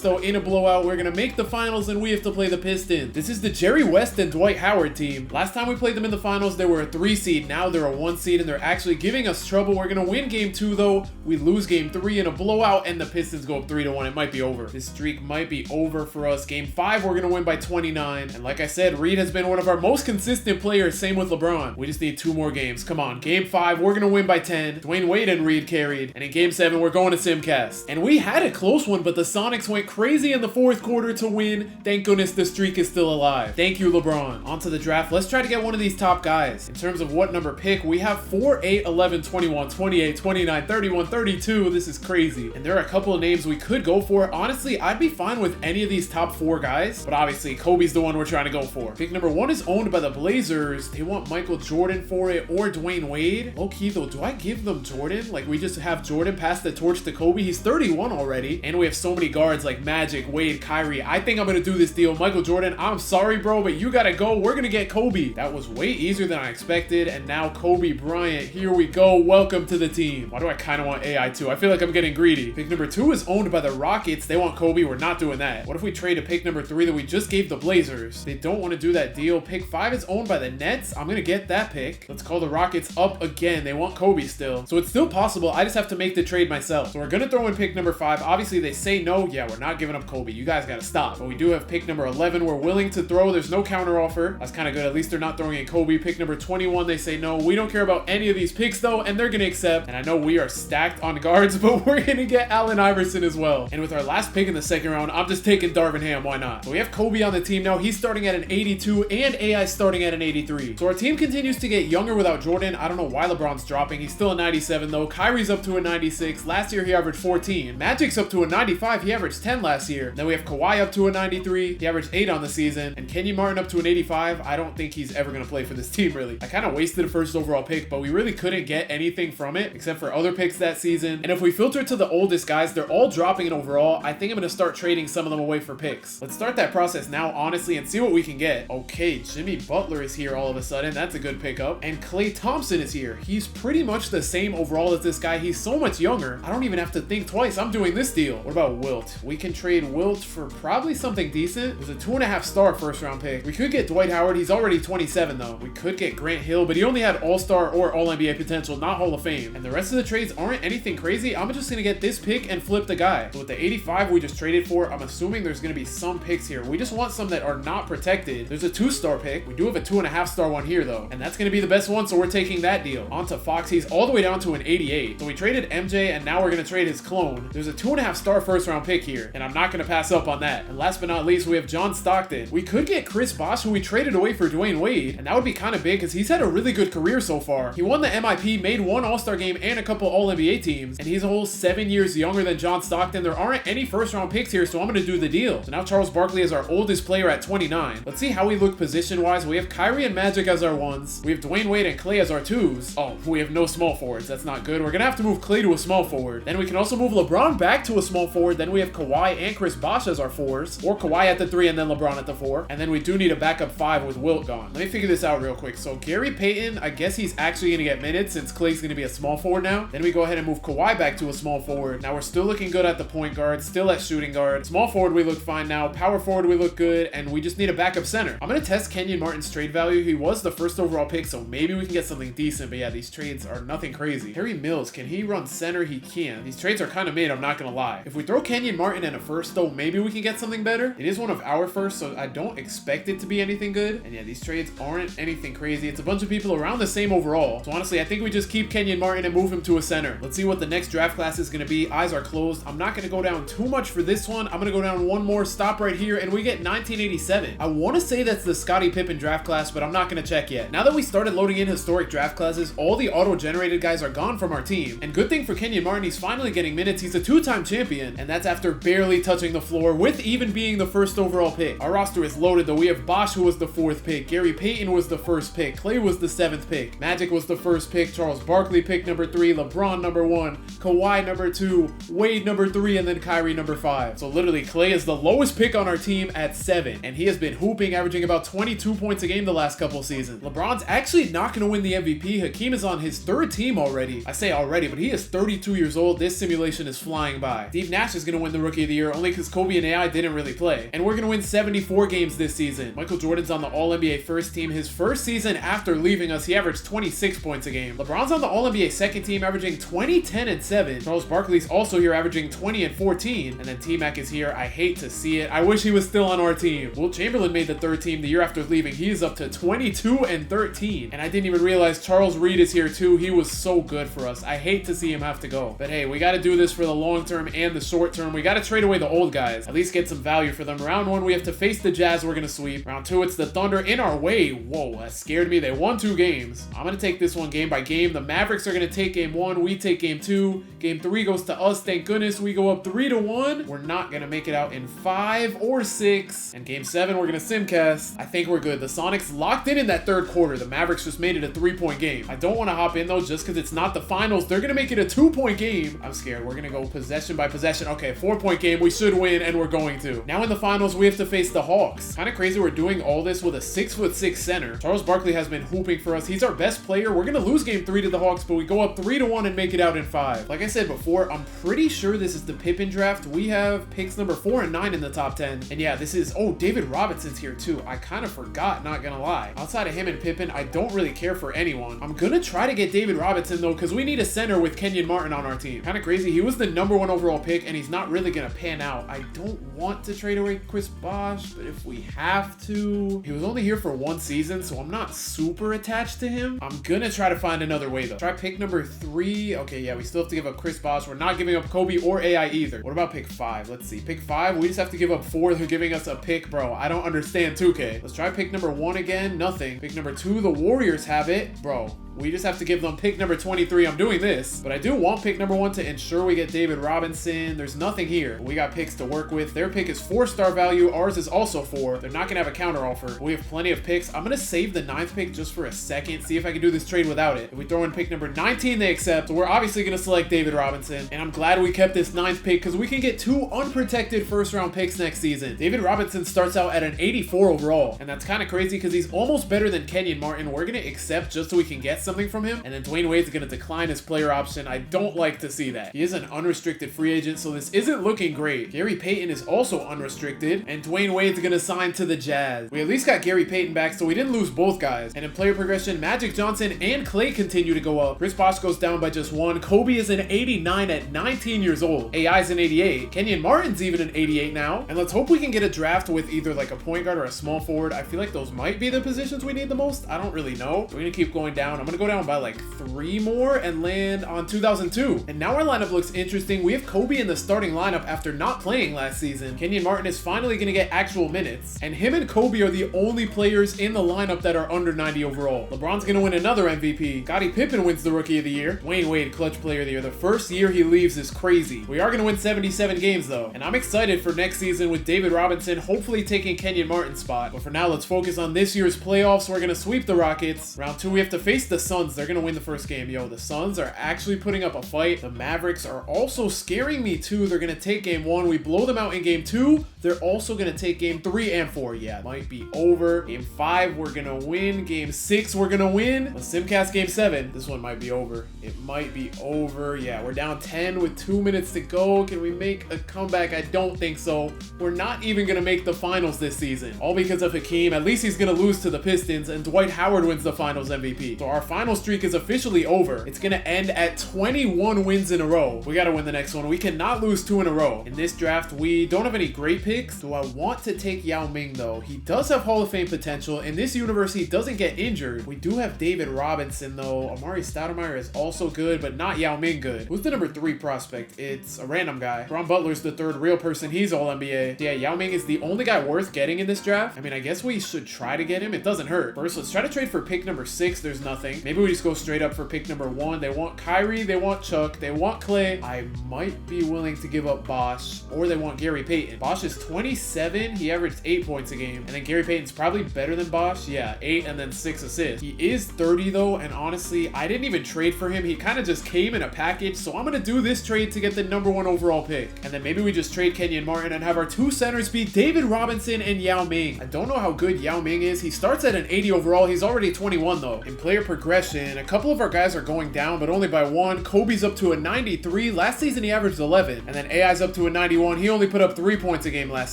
though in a blowout. We're gonna make the finals, and we have to play the Pistons. This is the Jerry West and Dwight Howard team. Last time we played them in the finals, they were a 3 seed. Now they're a 1 seed, and they're actually giving us trouble. We're gonna win game 2 though. We lose game 3 in a blowout, and the Pistons go up 3-1. It might be over. This streak might be over for us. Game 5, we're gonna win by 29. And like I said, Reed has been one of our most consistent players. Same with LeBron. We just need 2 more games. Come on. Game 5, we're gonna win by 10. Dwayne Wade and Reed carried. And in game 7, we're going to Simcast. And we had a close one, but the Sonics went crazy in the 4th quarter to win. Thank goodness the streak is still alive. Thank you, LeBron. On to the draft. Let's try to get one of these top guys. In terms of what number pick, we have 4, 8, 11, 21, 28, 29, 31, 32. This is crazy. And there are a couple of names we could go for. Honestly, I'd be fine with any of these top 4 guys, but obviously Kobe's the one we're trying to go for. Pick number 1 is owned by the Blazers. They want Michael Jordan for it or Dwayne Wade. Low-key though, do I give them Jordan? Like, we just have Jordan pass the torch to Kobe. He's 31 already, and we have so many guards like Magic, Wade, Kyrie. I think I'm gonna do this deal. Michael Jordan, I'm sorry bro, but you gotta go. We're gonna get Kobe. That was way easier than I expected. And now Kobe Bryant, here we go. Welcome to the team. Why do I kind of want AI too? I feel like I'm getting greedy. Pick number 2 is owned by the Rockets. They want Kobe. We're not doing that. What if we trade a pick number 3 that we just gave the Blazers? They don't want to do that deal. Pick 5 is owned by the Nets. I'm gonna get that pick. Let's call the Rockets up again. They want Kobe still, so it's still possible. I just have to make the trade myself. So we're gonna throw in pick number 5. Obviously they say no. Yeah, we're not giving up Kobe. You guys gotta stop. But we do have pick number 11. We're willing to throw. There's no counter offer. That's kind of good. At least they're not throwing in Kobe. Pick number 21, they say no. We don't care about any of these picks though, and they're gonna accept. And I know we are stacked on guards, but we're gonna get Allen Iverson as well. And with our last pick in the 2nd round, I'm just taking Darvin Ham. Why not? So we have Kobe on the team now. He's starting at an 82, and AI starting at an 83. So our team continues to get younger without Jordan. I don't know why LeBron's dropping. He's still a 97 though. Kyrie's up to a 96. Last year he averaged 14. Magic's up to a 95. He averaged 10 last year. Then we have Kawhi up to a 93. He averaged 8 on the season. And Kenyon Martin up to an 85. I don't think he's ever gonna play for this team really. I kind of wasted a 1st overall pick, but we really couldn't get anything from it except for other picks that season. And if we filter to the oldest guys, they're all dropping in overall. I think I'm gonna start trading some of them away for picks. Let's start that process now, honestly, and see what we can get. Okay, Jimmy Butler is here all of a sudden. That's a good pickup. And Klay Thompson is here. He's pretty much the same overall as this guy. He's so much younger. I don't even have to think twice. I'm doing this deal. What about Wilt? We can trade Wilt for probably something decent. It was a 2.5 star 1st round pick. We could get Dwight Howard. He's already 27 though. We could get Grant Hill, but he only had all-star or all-NBA potential, not Hall of Fame. And the rest of the trades aren't anything crazy. I'm just gonna get this pick and flip the guy. So with the 85 we just traded for, I'm assuming there's gonna be some picks here. We just want some that are not protected. There's a 2-star pick. We do have a 2.5 star one here though, and that's gonna be the best one, so we're taking that deal. On to Fox. He's all the way down to an 88. So we traded MJ, and now we're gonna trade his clone. There's a 2.5 star 1st round pick here, and I'm not gonna pass up on that. And last but not least, we have John Stockton. We could get Chris Bosh, who we traded away for Dwayne Wade, and that would be kind of of big because he's had a really good career so far. He won the MIP, made one All-Star game and a couple All-NBA teams, and he's a whole 7 years younger than John Stockton. There aren't any first-round picks here, so I'm going to do the deal. So now Charles Barkley is our oldest player at 29. Let's see how we look position-wise. We have Kyrie and Magic as our ones. We have Dwayne Wade and Klay as our twos. Oh, we have no small forwards. That's not good. We're going to have to move Klay to a small forward. Then we can also move LeBron back to a small forward. Then we have Kawhi and Chris Bosh as our fours, or Kawhi at the 3 and then LeBron at the 4. And then we do need a backup 5 with Wilt gone. Let me figure this out real quick. So Gary Payton, I guess he's actually going to get minutes since Klay's going to be a small forward now. Then we go ahead and move Kawhi back to a small forward. Now we're still looking good at the point guard, still at shooting guard. Small forward, we look fine now. Power forward, we look good, and we just need a backup center. I'm going to test Kenyon Martin's trade value. He was the first overall pick, so maybe we can get something decent. But yeah, these trades are nothing crazy. Harry Mills, can he run center? He can. These trades are kind of made, I'm not going to lie. If we throw Kenyon Martin in a first, though, maybe we can get something better. It is one of our first, so I don't expect it to be anything good. And yeah, these trades aren't anything crazy. It's a bunch of people around the same overall. So honestly, I think we just keep Kenyon Martin and move him to a center. Let's see what the next draft class is going to be. Eyes are closed. I'm not going to go down too much for this one. I'm going to go down one more, stop right here, and we get 1987. I want to say that's the Scottie Pippen draft class, but I'm not going to check yet. Now that we started loading in historic draft classes, all the auto-generated guys are gone from our team. And good thing for Kenyon Martin, he's finally getting minutes. He's a 2-time champion, and that's after barely touching the floor with even being the first overall pick. Our roster is loaded though. We have Bosh, who was the 4th pick. Gary Payton was the 1st pick. Klay was the 7th pick. Magic was the 1st pick. Charles Barkley pick number 3. LeBron number 1. Kawhi number 2. Wade number 3, and then Kyrie number 5. So literally Klay is the lowest pick on our team at 7, and he has been hooping, averaging about 22 points a game the last couple seasons. LeBron's actually not going to win the MVP. Hakeem is on his 3rd team already. I say already, but he is 32 years old. This simulation is flying by. Steve Nash is going to win the Rookie of the Year only because Kobe and AI didn't really play. And we're going to win 74 games this season. Michael Jordan's on the All-NBA first team. His first season after leaving us, he averaged 26 points a game. LeBron's on the All-NBA second team, averaging 20, 10, and 7. Charles Barkley's also here, averaging 20 and 14. And then T-Mac is here. I hate to see it. I wish he was still on our team. Wilt Chamberlain made the 3rd team the year after leaving. He is up to 22 and 13. And I didn't even realize Charles Reed is here too. He was so good for us. I hate to see him have to go. But hey, we got to do this for the long term and the short term. We got to trade away the old guys. At least get some value for them. Round 1, we have to face the Jazz. We're going to sweep. Round 2, it's the Thunder in our way. Whoa, that scared me. They won 2 games. I'm going to take this one game by game. The Mavericks are going to take game 1. We take game 2. Game 3 goes to us. Thank goodness we go up 3-1. We're not going to make it out in 5 or 6. And game 7, we're going to simcast. I think we're good. The Sonics locked in that 3rd quarter. The Mavericks just made it a 3-point game. I don't want to hop in though just because it's not the finals. They're going to make it a 2-point game. I'm scared. We're going to go possession by possession. Okay, 4-point game. We should win, and we're going to. Now in the finals, we have to face the Hawks. Kind of crazy we're doing all this with a 6'6" center. Charles Barkley has been hooping for us. He's our best player. We're going to lose game 3 to the Hawks, but we go up 3-1 and make it out in 5. Like I said before, I'm pretty sure this is the Pippen draft. We have picks number 4 and 9 in the top 10. And yeah, this is, oh, David Robinson's here too. I kind of forgot, not gonna lie. Outside of him and Pippen, I don't really care for anyone. I'm gonna try to get David Robinson though, because we need a center with Kenyon Martin on our team. Kind of crazy. He was the number 1 overall pick, and he's not really gonna pan out. I don't want to trade away Chris Bosh, but if we have to. He was only here for 1 season, so I'm not super attached to him. I'm gonna try to find another way though. Try pick number 3. Okay, yeah, we still have to give up Chris Bosh. We're not giving up Kobe or AI either. What about pick 5? Let's see. Pick 5, we just have to give up 4. They're giving us a pick, bro. I don't understand 2K. Let's try pick number 1 again. Nothing. Pick number 2, the Warriors have it. Bro, we just have to give them pick number 23. I'm doing this, but I do want pick number 1 to ensure we get David Robinson. There's nothing here. We got picks to work with. Their pick is 4-star value. Ours is also 4. They're not gonna have a counter offer. We have plenty of picks. I'm gonna save the 9th pick just for a second, see if I can do this trade without it. If we throw in pick number 19, they accept. So we're obviously gonna select David Robinson, and I'm glad we kept this 9th pick because we can get 2 unprotected first-round picks next season. David Robinson starts out at an 84 overall, and that's kind of crazy because he's almost better than Kenyon Martin. We're gonna accept just so we can get something from him, and then Dwayne Wade's gonna decline his player option. I don't like to see that. He is an unrestricted free agent, so this isn't looking great. Gary Payton is also unrestricted, and Dwayne Wade's gonna sign to the Jazz. We at least got Gary Payton back, so we didn't lose both guys. And in player progression, Magic Johnson and Klay continue to go up. Chris Bosh goes down by just 1. Kobe is an 89 at 19 years old. AI's an 88. Kenyon Martin's even an 88 now. And let's hope we can get a draft with either like a point guard or a small forward. I feel like those might be the positions we need the most. I don't really know. We're gonna keep going down. I'm gonna go down by like 3 more and land on 2002. And now our lineup looks interesting. We have Kobe in the starting lineup after not playing last season. Kenyon Martin is finally going to get actual minutes. And him and Kobe are the only players in the lineup that are under 90 overall. LeBron's going to win another MVP. Scottie Pippen wins the Rookie of the Year. Dwayne Wade, Clutch Player of the Year. The first year he leaves is crazy. We are going to win 77 games though. And I'm excited for next season with David Robinson hopefully taking Kenyon Martin's spot. But for now, let's focus on this year's playoffs. We're going to sweep the Rockets. Round 2, we have to face the Suns. They're going to win the first game. Yo, the Suns are actually putting up a fight. The Mavericks are also scaring me too. They're going to take game 1. We blow them out in game 2. They're also going to take game 3 and 4. Yeah, might be over. Game 5, we're going to win. Game 6, we're going to win. Let's simcast game 7. This one might be over. It might be over. Yeah, we're down 10 with 2 minutes to go. Can we make a comeback? I don't think so. We're not even going to make the finals this season. All because of Hakeem. At least he's going to lose to the Pistons, and Dwight Howard wins the finals MVP. So our final streak is officially over. It's going to end at 21 wins in a row. We got to win the next one. We cannot lose 2 in a row. In this draft, we don't have any great picks. Do I want to take Yao Ming though? He does have Hall of Fame potential. In this universe, he doesn't get injured. We do have David Robinson though. Amari Stoudemire is also good, but not Yao Ming good. Who's the number 3 prospect? It's a random guy. Ron Butler's the 3rd real person. He's all NBA. Yeah, Yao Ming is the only guy worth getting in this draft. I mean, I guess we should try to get him. It doesn't hurt. First, let's try to trade for pick number 6. There's nothing. Maybe we just go straight up for pick number 1. They want Kyrie. They want Chuck. They want Clay. I might be willing to give up Bosh, or they want Gary Payton. Bosh is 27. He averaged 8 points a game. And then Gary Payton's probably better than Bosh. Yeah, 8 and then 6 assists. He is 30 though, and honestly, I didn't even trade for him. He kind of just came in a package, so I'm going to do this trade to get the number 1 overall pick. And then maybe we just trade Kenyon Martin and have our 2 centers be David Robinson and Yao Ming. I don't know how good Yao Ming is. He starts at an 80 overall. He's already 21 though. In player progression, a couple of our guys are going down, but only by 1. Kobe's up to a 93. Last season he averaged 11. And then AI's up to a 91. He only put up 3 points a game last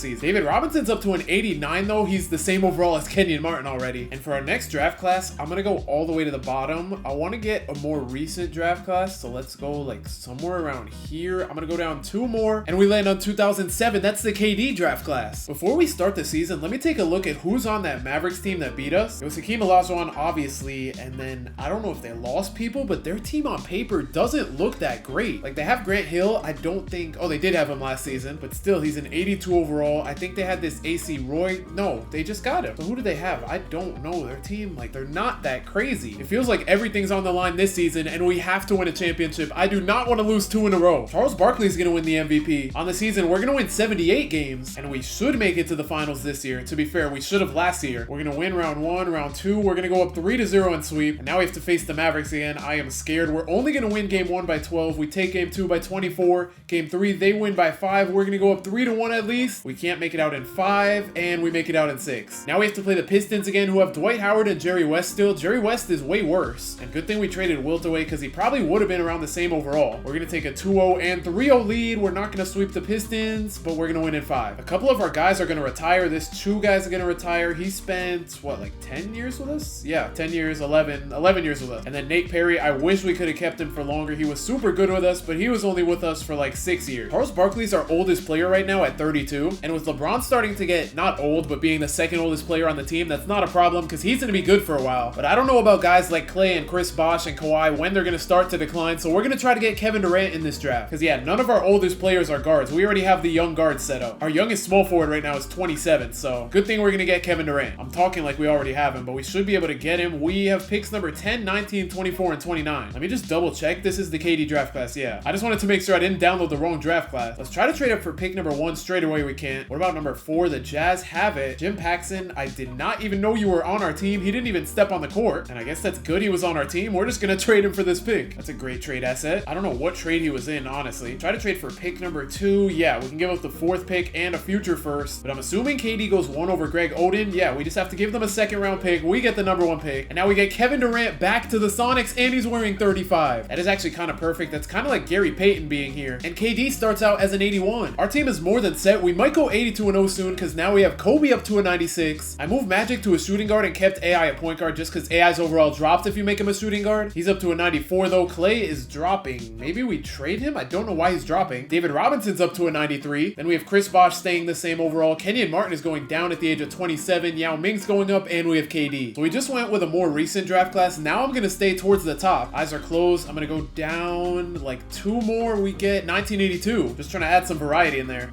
season. David Robinson's up to an 89 though. He's the same overall as Kenyon Martin already. And for our next draft class, I'm gonna go all the way to the bottom. I want to get a more recent draft class, so let's go like somewhere around here. I'm gonna go down 2 more and we land on 2007. That's the KD draft class. Before we start the season, let me take a look at who's on that Mavericks team that beat us. It was Hakeem Olajuwon, obviously, and then I don't know if they lost people, but their team on paper doesn't look that great. Like, they have Grant Hill. I don't think, oh, they did have him last season, but still, he's an 82 overall. I think they had this AC Roy. No, they just got him. So who do they have? I don't know. Their team, like, they're not that crazy. It feels like everything's on the line this season, and we have to win a championship. I do not want to lose 2 in a row. Charles Barkley's going to win the MVP. On the season, we're going to win 78 games, and we should make it to the finals this year. To be fair, we should have last year. We're going to win round 1, round 2. We're going to go up 3-0 and sweep. And now we have to face the Mavericks again. I am scared. We're only going to win game 1 by 12. We take game 2 by 24. Game 3, they win by 5. We're going to go up 3-1 at least. We can't make it out in 5, and we make it out in 6. Now we have to play the Pistons again, who have Dwight Howard and Jerry West still. Jerry West is way worse. And good thing we traded Wilt away, because he probably would have been around the same overall. We're going to take a 2-0 and 3-0 lead. We're not going to sweep the Pistons, but we're going to win in 5. A couple of our guys are going to retire. This Chu guy's going to retire. He spent, what, like 10 years with us? Yeah, 10 years, 11 years with us. And then Nate Perry, I wish we could have kept him for longer. He was super good with us, but he was only with us for like 6 years. Charles Barkley's our oldest player right now at 32. And with LeBron starting to get, not old, but being the 2nd oldest player on the team, that's not a problem because he's going to be good for a while. But I don't know about guys like Clay and Chris Bosh and Kawhi when they're going to start to decline. So we're going to try to get Kevin Durant in this draft. Because yeah, none of our oldest players are guards. We already have the young guards set up. Our youngest small forward right now is 27. So good thing we're going to get Kevin Durant. I'm talking like we already have him, but we should be able to get him. We have picks number 10, 19, 24, and 29. Let me just double check. This is the KD draft class. Yeah. I just wanted to make sure I didn't download the wrong draft class. Let's try to trade up for pick number 1 straight away. We can't. What about number 4? The Jazz have it. Jim Paxson, I did not even know you were on our team. He didn't even step on the court. And I guess that's good he was on our team. We're just going to trade him for this pick. That's a great trade asset. I don't know what trade he was in, honestly. Try to trade for pick number 2. Yeah, we can give up the 4th pick and a future first. But I'm assuming KD goes 1 over Greg Oden. Yeah, we just have to give them a 2nd round pick. We get the number 1 pick. And now we get Kevin Durant back to the Sonics, and he's wearing 35. That is actually kind of perfect. That's kind of like Gary Payton being here. And KD starts out as an 81. Our team is more than set. We might go 82-0 soon because now we have Kobe up to a 96. I moved Magic to a shooting guard and kept AI at point guard just because AI's overall dropped if you make him a shooting guard. He's up to a 94 though. Clay is dropping. Maybe we trade him? I don't know why he's dropping. David Robinson's up to a 93. Then we have Chris Bosh Bosh staying the same overall. Kenyon Martin is going down at the age of 27. Yao Ming's going up, and we have KD. So we just went with a more recent draft class. Now I'm going to stay towards the top. Eyes are closed. I'm going to go down like 2 more. We get 1982. Just trying to add some variety in there.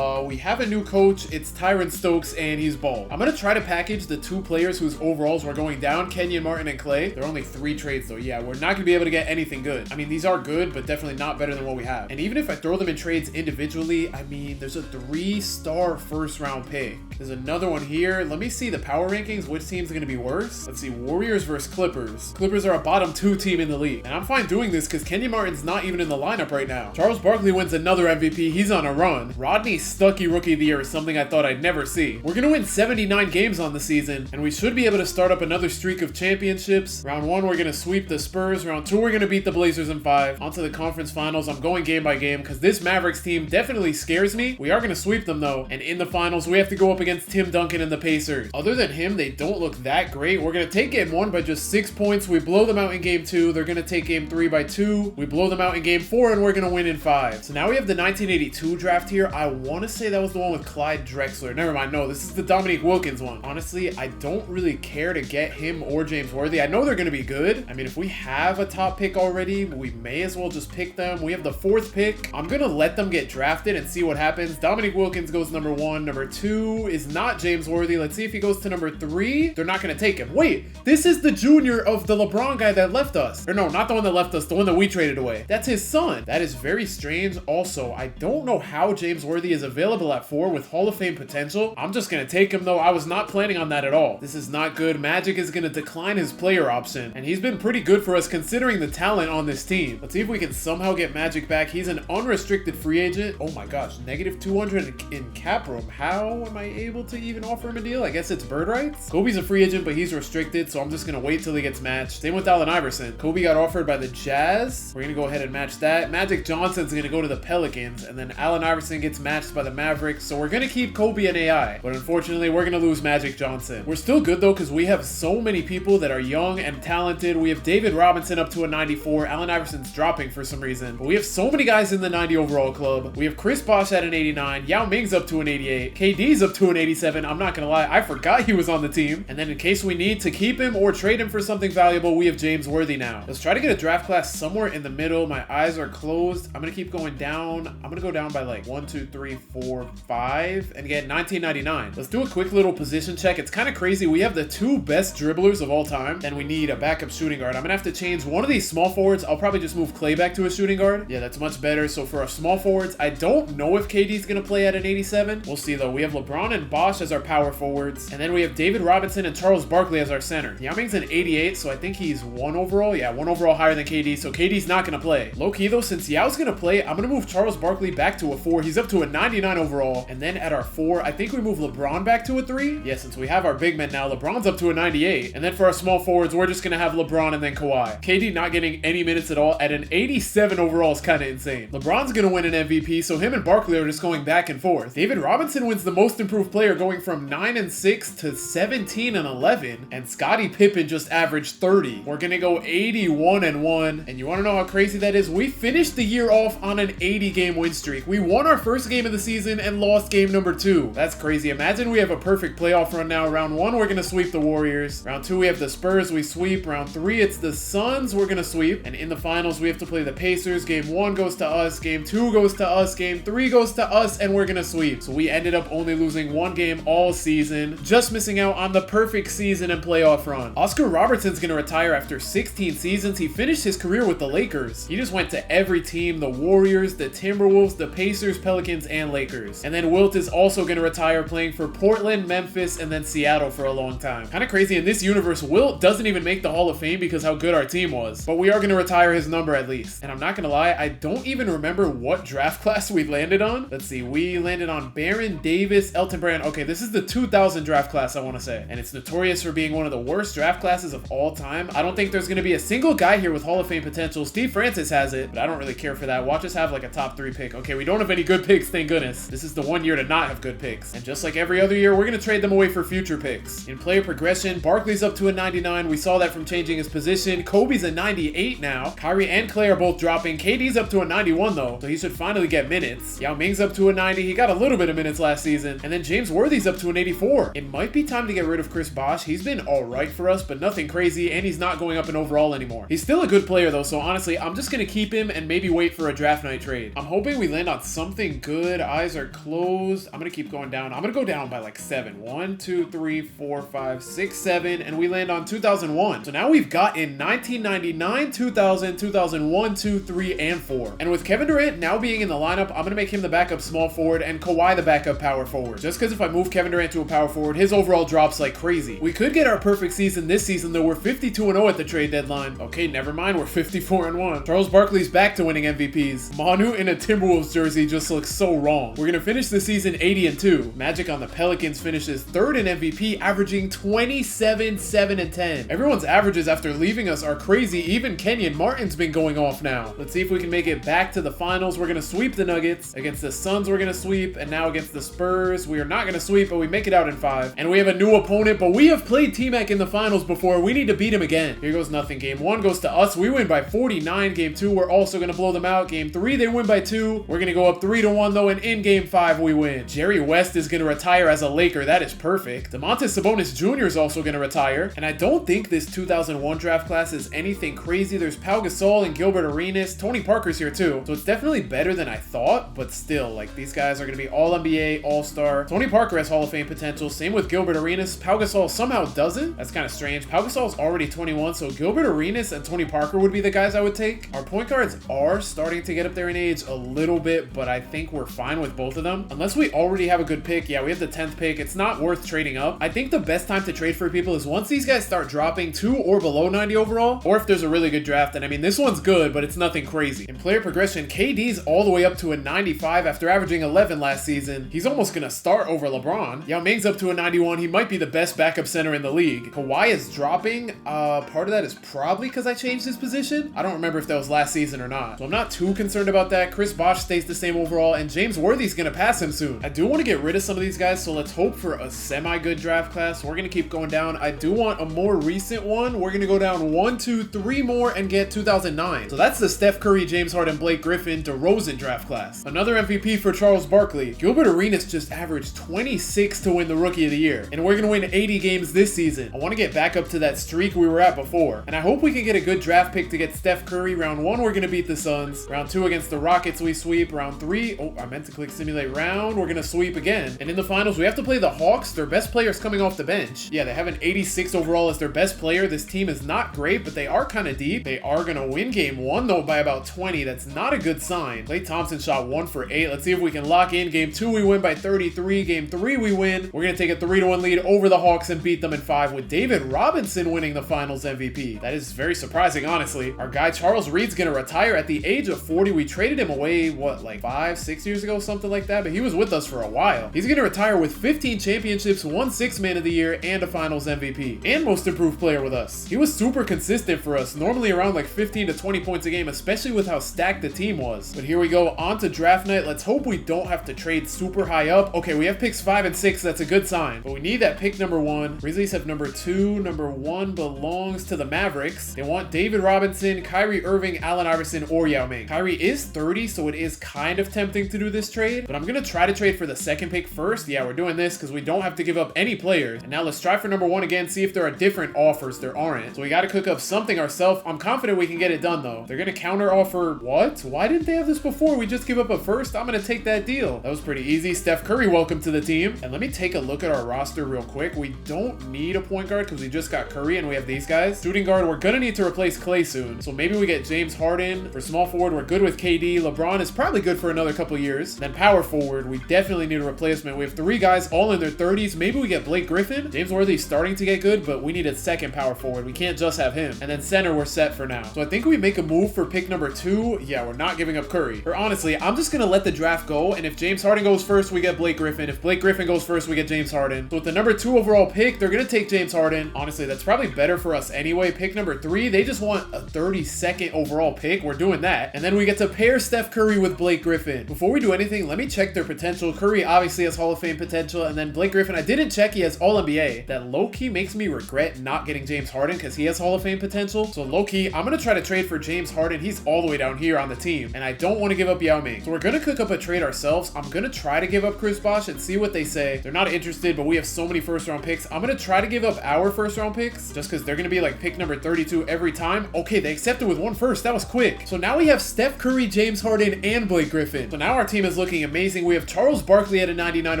We have a new coach. It's Tyron Stokes, and he's bald. I'm going to try to package the 2 players whose overalls were going down, Kenyon Martin and Clay. There are only 3 trades, though. Yeah, we're not going to be able to get anything good. I mean, these are good, but definitely not better than what we have. And even if I throw them in trades individually, I mean, there's a 3-star first-round pick. There's another one here. Let me see the power rankings. Which team's going to be worse? Let's see. Warriors versus Clippers. Clippers are a bottom 2 team in the league. And I'm fine doing this because Kenyon Martin's not even in the lineup right now. Charles Barkley wins another MVP. He's on a run. Rodney Stuckey Rookie of the Year is something I thought I'd never see. We're going to win 79 games on the season, and we should be able to start up another streak of championships. Round 1, we're going to sweep the Spurs. Round 2, we're going to beat the Blazers in 5. On to the conference finals. I'm going game by game because this Mavericks team definitely scares me. We are going to sweep them, though. And in the finals, we have to go up against Tim Duncan and the Pacers. Other than him, they don't look that great. We're going to take game 1 by just 6 points. We blow them out in game 2. They're going to take game 3 by 2. We blow them out in game 4, and we're going to win in 5. So now we have the 1982 draft here. I want to say that was the one with Clyde Drexler. Never mind. No, this is the Dominique Wilkins one. Honestly, I don't really care to get him or James Worthy. I know they're going to be good. I mean, if we have a top pick already, we may as well just pick them. We have the 4th pick. I'm going to let them get drafted and see what happens. Dominique Wilkins goes number 1. Number 2 is not James Worthy. Let's see if he goes to number 3. They're not going to take him. Wait, this is the junior of the LeBron guy that left us. Or no, not the one that left us, the one that we traded away. That's his son. That is very strange. Also, I don't know how James Worthy is available at 4 with Hall of Fame potential. I'm just going to take him, though. I was not planning on that at all. This is not good. Magic is going to decline his player option, and he's been pretty good for us considering the talent on this team. Let's see if we can somehow get Magic back. He's an unrestricted free agent. Oh my gosh, negative 200 in cap room. How am I able to even offer him a deal? I guess it's bird rights. Kobe's a free agent, but he's restricted, so I'm just going to wait till he gets matched. Same with Allen Iverson. Kobe got offered by the Jazz. We're going to go ahead and match that. Magic Johnson's going to go to the Pelicans, and then Allen Iverson gets matched by the Mavericks, so we're going to keep Kobe and AI. But unfortunately, we're going to lose Magic Johnson. We're still good, though, because we have so many people that are young and talented. We have David Robinson up to a 94. Allen Iverson's dropping for some reason. But we have so many guys in the 90 overall club. We have Chris Bosh at an 89. Yao Ming's up to an 88. KD's up to an 87. I'm not going to lie. I forgot he was on the team. And then in case we need to keep him or trade him for something valuable, we have James Worthy now. Let's try to get a draft class somewhere in the middle. My eyes are closed. I'm going to keep going down. I'm going to go down by like 1, 2, 3, 4, 5 and get 1999. Let's do a quick little position check. It's kind of crazy. We have the 2 best dribblers of all time, and we need a backup shooting guard. I'm going to have to change one of these small forwards. I'll probably just move Clay back to a shooting guard. Yeah, that's much better. So for our small forwards, I don't know if KD's going to play at an 87. We'll see, though. We have LeBron and Bosh as our power forwards, and then we have David Robinson and Charles Barkley as our center. Yao Ming's an 88, so I think he's 1 overall. Yeah, 1 overall higher than KD, so KD's not going to play. Low-key, though, since Yao's going to play, I'm going to move Charles Barkley back to a 4. He's up to a 99 overall, and then at our 4, I think we move LeBron back to a 3. Yeah, since we have our big men now, LeBron's up to a 98, and then for our small forwards, we're just going to have LeBron and then Kawhi. KD not getting any minutes at all at an 87 overall is kind of insane. LeBron's going to win an MVP, so him and Barkley are just going back and forth. David Robinson wins the most improved player, going from 9-6 to 17-11, and Scottie Pippen just averaged 30. We're going to go 81-1, and you want to know how crazy that is? We finished the year off on an 80-game win streak. We won our first game of the season and lost game number 2. That's crazy. Imagine we have a perfect playoff run now. Round 1, we're going to sweep the Warriors. Round 2, we have the Spurs. We sweep. Round 3, it's the Suns. We're going to sweep. And in the finals, we have to play the Pacers. Game 1 goes to us. Game 2 goes to us. Game 3 goes to us, and we're going to sweep. So we ended up only losing 1 game all season, just missing out on the perfect season and playoff run. Oscar Robertson's going to retire after 16 seasons. He finished his career with the Lakers. He just went to every team, the Warriors, the Timberwolves, the Pacers, Pelicans, and Lakers. And then Wilt is also going to retire, playing for Portland, Memphis, and then Seattle for a long time. Kind of crazy. In this universe, Wilt doesn't even make the Hall of Fame because how good our team was. But we are going to retire his number at least. And I'm not going to lie, I don't even remember what draft class we landed on. Let's see. We landed on Baron Davis, Elton Brand. Okay, this is the 2000 draft class, I want to say. And it's notorious for being one of the worst draft classes of all time. I don't think there's going to be a single guy here with Hall of Fame potential. Steve Francis has it, but I don't really care for that. Watch us have like a top 3 pick. Okay, we don't have any good picks, thank goodness. This is the one year to not have good picks. And just like every other year, we're going to trade them away for future picks. In player progression, Barkley's up to a 99. We saw that from changing his position. Kobe's a 98 now. Kyrie and Clay are both dropping. KD's up to a 91 though, so he should finally get minutes. Yao Ming's up to a 90. He got a little bit of minutes last season. And then James Worthy's up to an 84. It might be time to get rid of Chris Bosh. He's been all right for us, but nothing crazy, and he's not going up in overall anymore. He's still a good player though, so honestly, I'm just gonna keep him and maybe wait for a draft night trade. I'm hoping we land on something good. Eyes are closed. I'm gonna keep going down. I'm gonna go down by like 7. 1, 2, 3, 4, 5, 6, 7, and we land on 2001. So now we've got in 1999, 2000, 2001, 2, 3, and 4. And with Kevin Durant now being in the lineup, I'm gonna make him the backup small forward and Kawhi the backup power forward. Just because if I move Kevin Durant to a power forward, his overall drops like crazy. We could get our perfect season this season though. We're 52-0 at the trade deadline. Okay, never mind. We're 54-1. Charles Barkley's back to winning MVPs. Manu in a Timberwolves jersey just looks so wrong. We're gonna finish the season 80-2. Magic on the Pelicans finishes 3rd in MVP, averaging 27, 7, and 10. Everyone's averages after leaving us are crazy. Even Kenyon Martin's been going off now. Let's see if we can make it back to the finals. We're gonna sweep the Nuggets. Against the Suns, we're gonna sweep, and now against the Spurs, we are not gonna sweep, but we make it out in 5. And we have a new opponent, but we have played T-Mac in the finals before. We need to beat him again. Here goes nothing. Game 1 goes to us. We win by 49. Game 2, we're also gonna blow them out. Game 3, they win by 2. We're gonna go up 3-1 though, and in Game 5, we win. Jerry West is gonna retire as a Laker. That is perfect. DeMontis Sabonis Jr. is also gonna retire, and I don't think this 2001 draft class is anything crazy. There's Pau Gasol and Gilbert Arenas. Tony Parker's here too, so it's definitely better than I thought, but still, like, these guys are gonna be all NBA, all-star. Tony Parker has Hall of Fame potential. Same with Gilbert Arenas. Pau Gasol somehow doesn't. That's kind of strange. Pau Gasol's already 21, so Gilbert Arenas and Tony Parker would be the guys I would take. Our point guards are starting to get up there in age a little bit, but I think we're fine with both of them. Unless we already have a good pick. Yeah, we have the 10th pick. It's not worth trading up. I think the best time to trade for people is once these guys start dropping to or below 90 overall, or if there's a really good draft. And I mean, this one's good, but it's nothing crazy. In player progression, KD's all the way up to a 95 after averaging 11 last season. He's almost gonna start over LeBron. Yao Ming's up to a 91. He might be the best backup center in the league. Kawhi is dropping. Part of that is probably because I changed his position. I don't remember if that was last season or not, so I'm not too concerned about that. Chris Bosh stays the same overall, and James Worthy's gonna pass him soon. I do want to get rid of some of these guys, so let's hope for a semi-good draft class. We're gonna keep going down. I do want a more recent one. We're gonna go down 1, 2, 3 more and get 2009. So that's the Steph Curry, James Harden, Blake Griffin, DeRozan draft class. Another MVP for Charles Barkley. Gilbert Arenas just averaged 26 to win the Rookie of the Year, and we're gonna win 80 games this season. I want to get back up to that streak we were at before, and I hope we can get a good draft pick to get Steph Curry. Round 1, we're gonna beat the Suns. Round 2 against the Rockets, we sweep. Round 3, oh, I meant to click simulate round. We're gonna sweep again, and in the finals, we have to play the Hawks. Their best player's coming off the bench. Yeah, they have an 86 overall as their best player. This team is not great, but they are kind of deep. They are gonna win game 1 though by about 20. That's not a good sign. Klay Thompson shot 1 for 8. Let's see if we can lock in. Game 2, we win by 33. Game 3, we win. We're gonna take a 3-1 lead over the Hawks and beat them in 5 with David Robinson winning the finals MVP. That is very surprising, honestly. Our guy Charles Reed's gonna retire at the age of 40. We traded him away, what, like 5, 6 years ago, something like that, but he was with us for a while. He's gonna retire with 15 championships, 1 Sixth Man of the Year, and a finals MVP, and most improved player with us. He was super consistent for us, normally around like 15 to 20 points a game, especially with how stacked the team was. But here we go, on to draft night. Let's hope we don't have to trade super high up. Okay, we have picks 5 and 6. That's a good sign, but we need that pick number 1. Grizzlies have number 2. Number 1 belongs to the Mavericks. They want David Robinson, Kyrie Irving, Allen Iverson, or Yao Ming. Kyrie is 30, so it is kind of tempting to do this trade, but I'm gonna try to trade for the 2nd pick first. Yeah, we're doing this because we don't have to give up any players. And now let's try for number 1 again, see if there are different offers. There aren't, so we got to cook up something ourselves. I'm confident we can get it done though. They're gonna counter offer. What? Why didn't they have this before? We just give up a first. I'm gonna take that deal. That was pretty easy. Steph Curry, welcome to the team. And let me take a look at our roster real quick. We don't need a point guard because we just got Curry and we have these guys. Shooting guard, we're gonna need to replace Klay soon, so maybe we get James Harden. For small forward, we're good with KD. LeBron is probably good for another couple years. Then power forward, we definitely need a replacement. We have 3 guys all in their 30s. Maybe we get Blake Griffin. James Worthy's starting to get good, but we need a 2nd power forward. We can't just have him. And then center, we're set for now. So I think we make a move for pick number 2. Yeah, we're not giving up Curry. Or honestly, I'm just gonna let the draft go, and if James Harden goes first, we get Blake Griffin. If Blake Griffin goes first, we get James Harden. So with the number 2 overall pick, they're gonna take James Harden. Honestly, that's probably better for us anyway. Pick number 3, they just want a 32nd overall pick. We're doing that. And then we get to pair Steph Curry with Blake Griffin. Before we do anything, let me check their potential. Curry obviously has Hall of Fame potential, and then Blake Griffin, I didn't check, he has All-NBA. That low-key makes me regret not getting James Harden because he has Hall of Fame potential. So low-key, I'm gonna try to trade for James Harden. He's all the way down here on the team, and I don't want to give up Yao Ming. So we're gonna cook up a trade ourselves. themselves. I'm gonna try to give up Chris Bosh and see what they say. They're not interested, but we have so many first round picks. I'm gonna try to give up our first round picks just because they're gonna be like pick number 32 every time. Okay, they accepted with one first. That was quick. So now we have Steph Curry, James Harden, and Blake Griffin. So now our team is looking amazing. We have Charles Barkley at a 99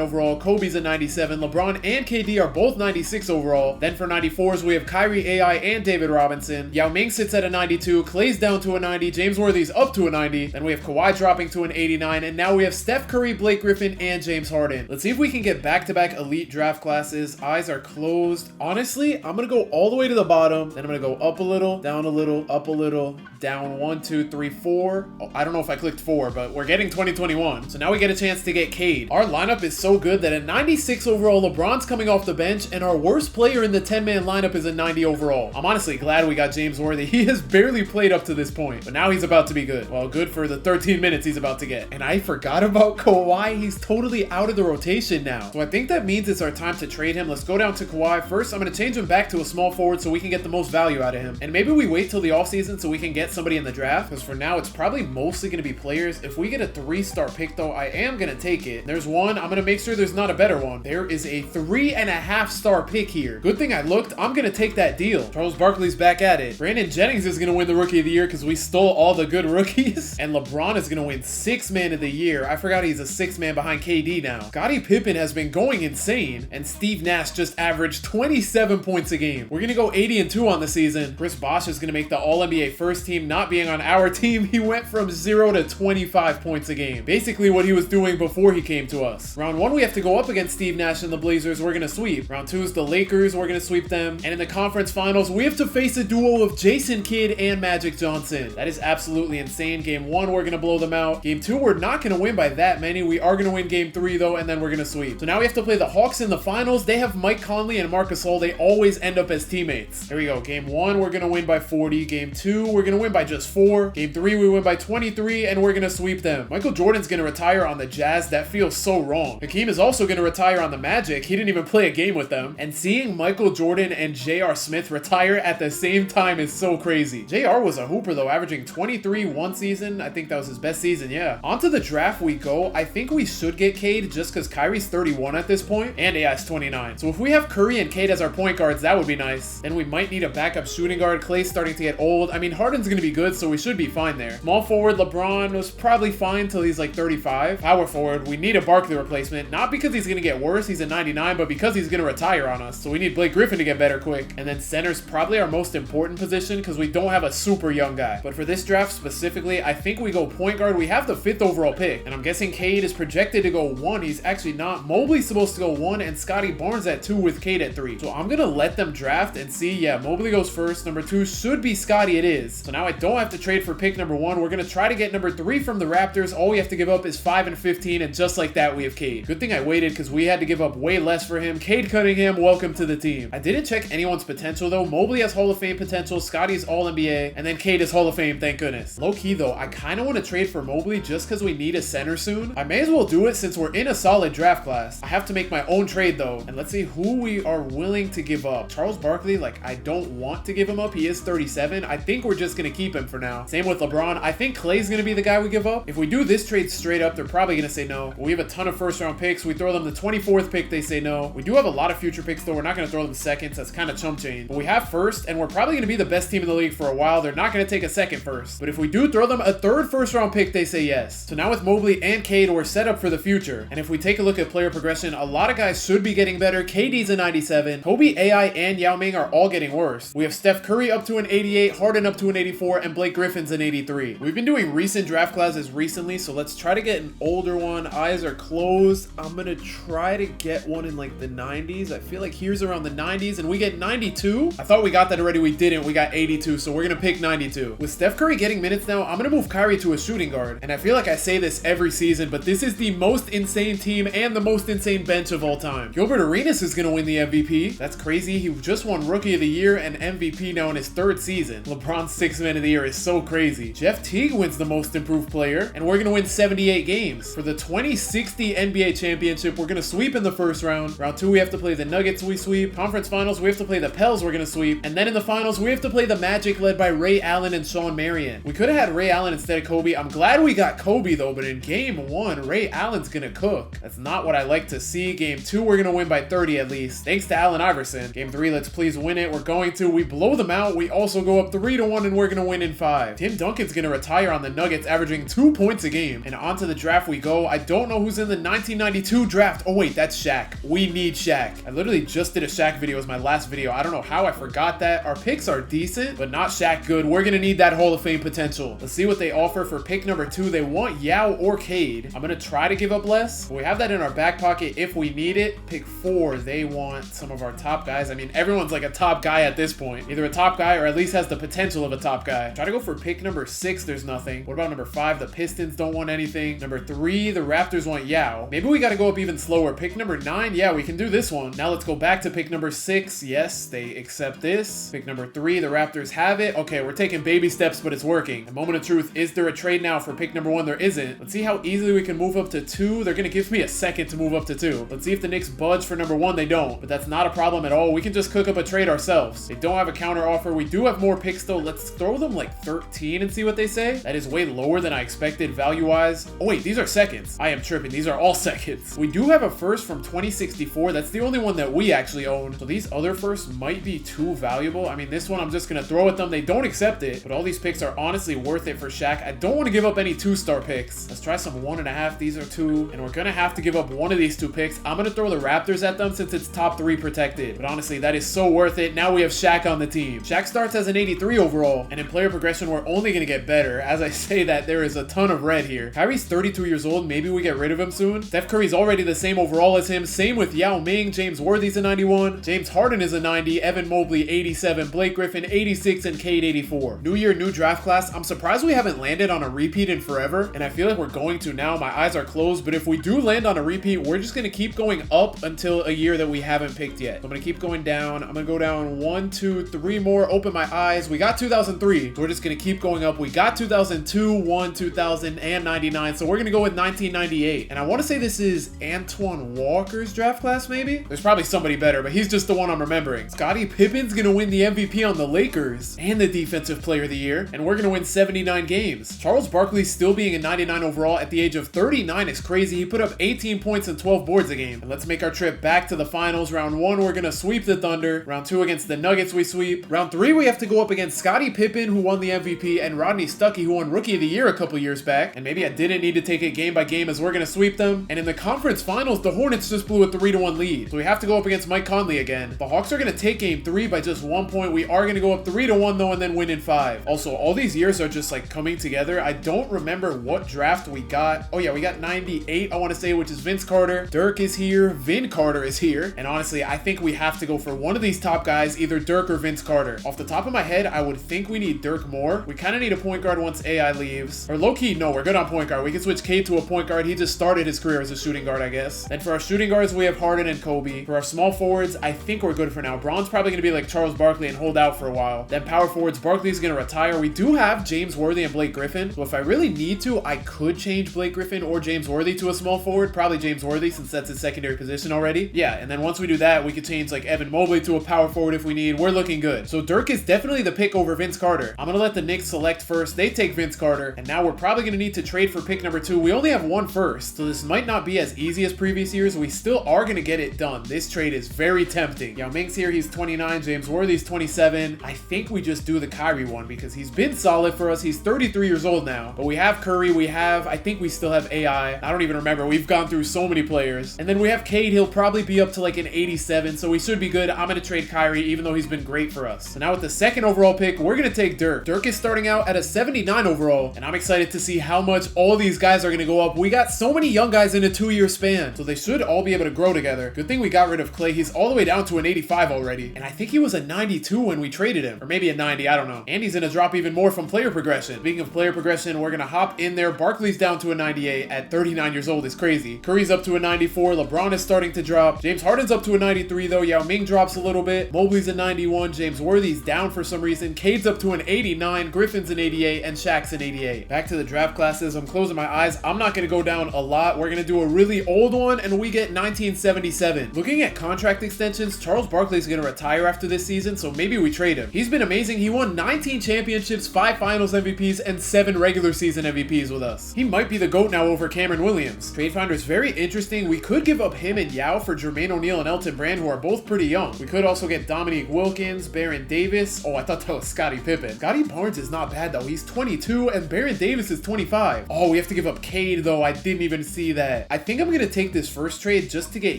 overall, Kobe's a 97, LeBron and KD are both 96 overall. Then for 94s, we have Kyrie, AI, and David Robinson. Yao Ming sits at a 92, Clay's down to a 90, James Worthy's up to a 90. Then we have Kawhi dropping to an 89, and now we have Steph Curry, Blake Griffin, and James Harden. Let's see if we can get back-to-back elite draft classes. Eyes are closed. Honestly, I'm gonna go all the way to the bottom, then I'm gonna go up a little, down a little, up a little, down 1, 2, 3, 4. Oh, I don't know if I clicked 4, but we're getting 2021. So now we get a chance to get Cade. Our lineup is so good that at 96 overall, LeBron's coming off the bench, and our worst player in the 10-man lineup is a 90 overall. I'm honestly glad we got James Worthy. He has barely played up to this point, but now he's about to be good. Well, good for the 13 minutes he's about to get. And I forgot about Kawhi. He's totally out of the rotation now. So I think that means it's our time to trade him. Let's go down to Kawhi. First, I'm going to change him back to a small forward so we can get the most value out of him. And maybe we wait till the offseason so we can get somebody in the draft, because for now, it's probably mostly going to be players. If we get a 3-star pick, though, I am going to take it. There's one. I'm going to make sure there's not a better one. There is a 3.5-star pick here. Good thing I looked. I'm going to take that deal. Charles Barkley's back at it. Brandon Jennings is going to win the Rookie of the Year because we stole all the good rookies. And LeBron is going to win 6th Man of the Year. I forgot he's a 6th man behind KD now. Scottie Pippen has been going insane. And Steve Nash just averaged 27 points a game. We're going to go 80-2 on the season. Chris Bosh is going to make the All-NBA first team. Not being on our team, he went from 0 to 25 points a game. Basically what he was doing before he came to us. Round 1, we have to go up against Steve Nash and the Blazers. We're going to sweep. Round 2 is the Lakers. We're going to sweep them. And in the conference finals, we have to face a duo of Jason Kidd and Magic Johnson. That is absolutely insane. Game 1, we're going to blow them out. Game 2, we're not going to win by that many. We are going to win Game 3, though, and then we're going to sweep. So now we have to play the Hawks in the finals. They have Mike Conley and Marc Gasol. They always end up as teammates. Here we go. Game 1, we're going to win by 40. Game 2, we're going to win by just 4. Game 3, we win by 23, and we're going to sweep them. Michael Jordan's going to retire on the Jazz. That feels so wrong. Hakeem is also going to retire on the Magic. He didn't even play a game with them. And seeing Michael Jordan and J.R. Smith retire at the same time is so crazy. J.R. was a hooper, though, averaging 23 one season. I think that was his best season, yeah. Onto the draft we go. I think we should get Cade just because Kyrie's 31 at this point, and AI's 29. So if we have Curry and Cade as our point guards, that would be nice. Then we might need a backup shooting guard. Clay's starting to get old. I mean, Harden's going to be good, so we should be fine there. Small forward, LeBron was probably fine till he's like 35. Power forward, we need a Barkley replacement. Not because he's going to get worse, he's a 99, but because he's going to retire on us. So we need Blake Griffin to get better quick. And then center's probably our most important position because we don't have a super young guy. But for this draft specifically, I think we go point guard. We have the 5th overall pick. And I'm guessing Cade is projected to go 1. He's actually not. Mobley's supposed to go 1 and Scotty Barnes at 2 with Cade at 3. So I'm going to let them draft and see. Yeah, Mobley goes first. Number 2 should be Scotty. It is. So now I don't have to trade for pick number 1. We're going to try to get number 3 from the Raptors. All we have to give up is 5 and 15. And just like that, we have Cade. Good thing I waited because we had to give up way less for him. Cade Cunningham, welcome to the team. I didn't check anyone's potential though. Mobley has Hall of Fame potential. Scotty's All NBA. And then Cade is Hall of Fame, thank goodness. Low key though, I kind of want to trade for Mobley just because we need a center soon. I may as well do it since we're in a solid draft class. I have to make my own trade though. And let's see who we are willing to give up. Charles Barkley, like I don't want to give him up. He is 37. I think we're just going to keep him for now. Same with LeBron. I think Clay's going to be the guy we give up. If we do this trade straight up, they're probably going to say no. But we have a ton of first round picks. We throw them the 24th pick, they say no. We do have a lot of future picks though. We're not going to throw them seconds. That's kind of chump change. But we have first, and we're probably going to be the best team in the league for a while. They're not going to take a second first. But if we do throw them a 3rd first round pick, they say yes. So now with Mobley and Cade, we're set up for the future. And if we take a look at player progression, a lot of guys should be getting better. KD's a 97. Kobe, AI, and Yao Ming are all getting worse. We have Steph Curry up to an 88, Harden up to an 84, and Blake Griffin's an 83. We've been doing recent draft classes recently, so let's try to get an older one. Eyes are closed. I'm going to try to get one in like the 90s. I feel like here's around the 90s, and we get 92. I thought we got that already. We didn't. We got 82, so we're going to pick 92. With Steph Curry getting minutes now, I'm going to move Kyrie to a shooting guard. And I feel like I say this every season, but this is the most insane team and the most insane bench of all time. Gilbert Arenas is going to win the MVP. That's crazy. He just won Rookie of the Year and MVP now in his 3rd season. LeBron's 6th Man of the Year is so crazy. Jeff Teague wins the most improved player, and we're going to win 78 games. For the 2060 NBA championship, we're going to sweep in the first round. Round 2, we have to play the Nuggets, we sweep. Conference finals, we have to play the Pels, we're going to sweep. And then in the finals, we have to play the Magic led by Ray Allen and Sean Marion. We could have had Ray Allen instead of Kobe. I'm glad we got Kobe though, but in game Game 1, Ray Allen's gonna cook. That's not what I like to see. Game 2, we're gonna win by 30 at least. Thanks to Allen Iverson. Game 3, let's please win it. We're going to. We blow them out. We also go up 3-1 and we're gonna win in 5. Tim Duncan's gonna retire on the Nuggets, averaging 2 points a game. And onto the draft we go. I don't know who's in the 1992 draft. Oh wait, that's Shaq. We need Shaq. I literally just did a Shaq video as my last video. I don't know how I forgot that. Our picks are decent, but not Shaq good. We're gonna need that Hall of Fame potential. Let's see what they offer for pick number 2. They want Yao or Cade. I'm gonna try to give up less, but we have that in our back pocket if we need it. Pick 4, they want some of our top guys. I mean, everyone's like a top guy at this point. Either a top guy or at least has the potential of a top guy. Try to go for pick number 6. There's nothing. What about number 5? The Pistons don't want anything. Number 3, the Raptors want Yao. Maybe we gotta go up even slower. Pick number 9. Yeah, we can do this one. Now let's go back to pick number 6. Yes, they accept this. Pick number 3, the Raptors have it. Okay, we're taking baby steps, but it's working. A moment of truth. Is there a trade now for pick number 1? There isn't. Let's see how easily we can move up to 2. They're gonna give me a second to move up to 2. Let's see if the Knicks budge for number 1. They don't, but that's not a problem at all. We can just cook up a trade ourselves. They don't have a counter offer. We do have more picks though. Let's throw them like 13 and see what they say. That is way lower than I expected value-wise. Oh wait, these are seconds. I am tripping. These are all seconds. We do have a first from 2064. That's the only one that we actually own. So these other firsts might be too valuable. I mean, this one I'm just gonna throw at them. They don't accept it, but all these picks are honestly worth it for Shaq. I don't want to give up any 2-star picks. Let's try some 1.5. These are 2, and we're gonna have to give up one of these 2 picks. I'm gonna throw the Raptors at them since it's top 3 protected, but honestly, that is so worth it. Now we have Shaq on the team. Shaq starts as an 83 overall, and in player progression, we're only gonna get better. As I say that, there is a ton of red here. Kyrie's 32 years old. Maybe we get rid of him soon. Steph Curry's already the same overall as him. Same with Yao Ming. James Worthy's a 91. James Harden is a 90. Evan Mobley, 87. Blake Griffin, 86. And Cade, 84. New year, new draft class. I'm surprised we haven't landed on a repeat in forever, and I feel like we're going to now. My eyes are closed, but if we do land on a repeat, we're just gonna keep going up until a year that we haven't picked yet. So I'm gonna keep going down. I'm gonna go down 1, 2, 3 more. Open my eyes. We got 2003. So we're just gonna keep going up. We got 2002, 1, 2000, and 99. So we're gonna go with 1998. And I want to say this is Antoine Walker's draft class, maybe? There's probably somebody better, but he's just the one I'm remembering. Scottie Pippen's gonna win the MVP on the Lakers and the Defensive Player of the Year, and we're gonna win 79 games. Charles Barkley still being a 99 overall at the age of 39 is crazy. He put up 18 points and 12 boards a game. And let's make our trip back to the finals. Round 1, we're gonna sweep the Thunder. Round 2 against the Nuggets, we sweep. Round 3, we have to go up against Scottie Pippen, who won the MVP, and Rodney Stuckey, who won Rookie of the Year a couple years back. And maybe I didn't need to take it game by game as we're gonna sweep them. And in the conference finals, the Hornets just blew a 3-1 lead. So we have to go up against Mike Conley again. The Hawks are gonna take game 3 by just 1 point. We are gonna go up 3-1 though, and then win in 5. Also, all these years are just like coming together. I don't remember what draft we got. Oh yeah, we got 98, I want to say, which is Vince Carter. Dirk is here. Vin Carter is here. And honestly, I think we have to go for one of these top guys, either Dirk or Vince Carter. Off the top of my head, I would think we need Dirk more. We kind of need a point guard once AI leaves. Or low-key, no, we're good on point guard. We can switch Cade to a point guard. He just started his career as a shooting guard, I guess. Then for our shooting guards, we have Harden and Kobe. For our small forwards, I think we're good for now. Braun's probably going to be like Charles Barkley and hold out for a while. Then power forwards, Barkley's going to retire. We do have James Worthy and Blake Griffin. So if I really need to, I could change Blake Griffin or James Worthy to a small forward. Probably James Worthy since that's his secondary position already. Yeah, and then once we do that, we could change like Evan Mobley to a power forward if we need. We're looking good. So Dirk is definitely the pick over Vince Carter. I'm going to let the Knicks select first. They take Vince Carter. And now we're probably going to need to trade for pick number 2. We only have 1 first. So this might not be as easy as previous years. We still are going to get it done. This trade is very tempting. Yao Ming's here. He's 29. James Worthy's 27. I think we just do the Kyrie one because he's been solid for us. He's 33 years old now. But we have Curry. I think we still have AI. I don't even remember. We've gone through so many players. And then we have Cade. He'll probably be up to like an 87. So we should be good. I'm going to trade Kyrie even though he's been great for us. So now with the 2nd overall pick, we're going to take Dirk. Dirk is starting out at a 79 overall. And I'm excited to see how much all these guys are going to go up. We got so many young guys in a 2-year span. So they should all be able to grow together. Good thing we got rid of Clay. He's all the way down to an 85 already. And I think he was a 92 when we traded him. Or maybe a 90. I don't know. And he's going to drop even more from player progression. Speaking of player progression, we're going to hop in there. Barkley's down to a 98 at 39 years old. It's crazy. Curry's up to a 94. LeBron is starting to drop. James Harden's up to a 93 though. Yao Ming drops a little bit. Mobley's a 91. James Worthy's down for some reason. Cade's up to an 89. Griffin's an 88. And Shaq's an 88. Back to the draft classes. I'm closing my eyes. I'm not going to go down a lot. We're going to do a really old one and we get 1977. Looking at contract extensions, Charles Barkley's going to retire after this season, so maybe we trade him. He's been amazing. He won 19 championships, 5 finals MVPs, and 7 regular season MVPs with us. He might be the GOAT now over Cameron Williams. Trade Finder is very interesting. We could give up him and Yao for Jermaine O'Neal and Elton Brand, who are both pretty young. We could also get Dominique Wilkins, Baron Davis. Oh, I thought that was Scottie Pippen. Scottie Barnes is not bad though. He's 22 and Baron Davis is 25. Oh, we have to give up Cade though. I didn't even see that. I think I'm gonna take this first trade just to get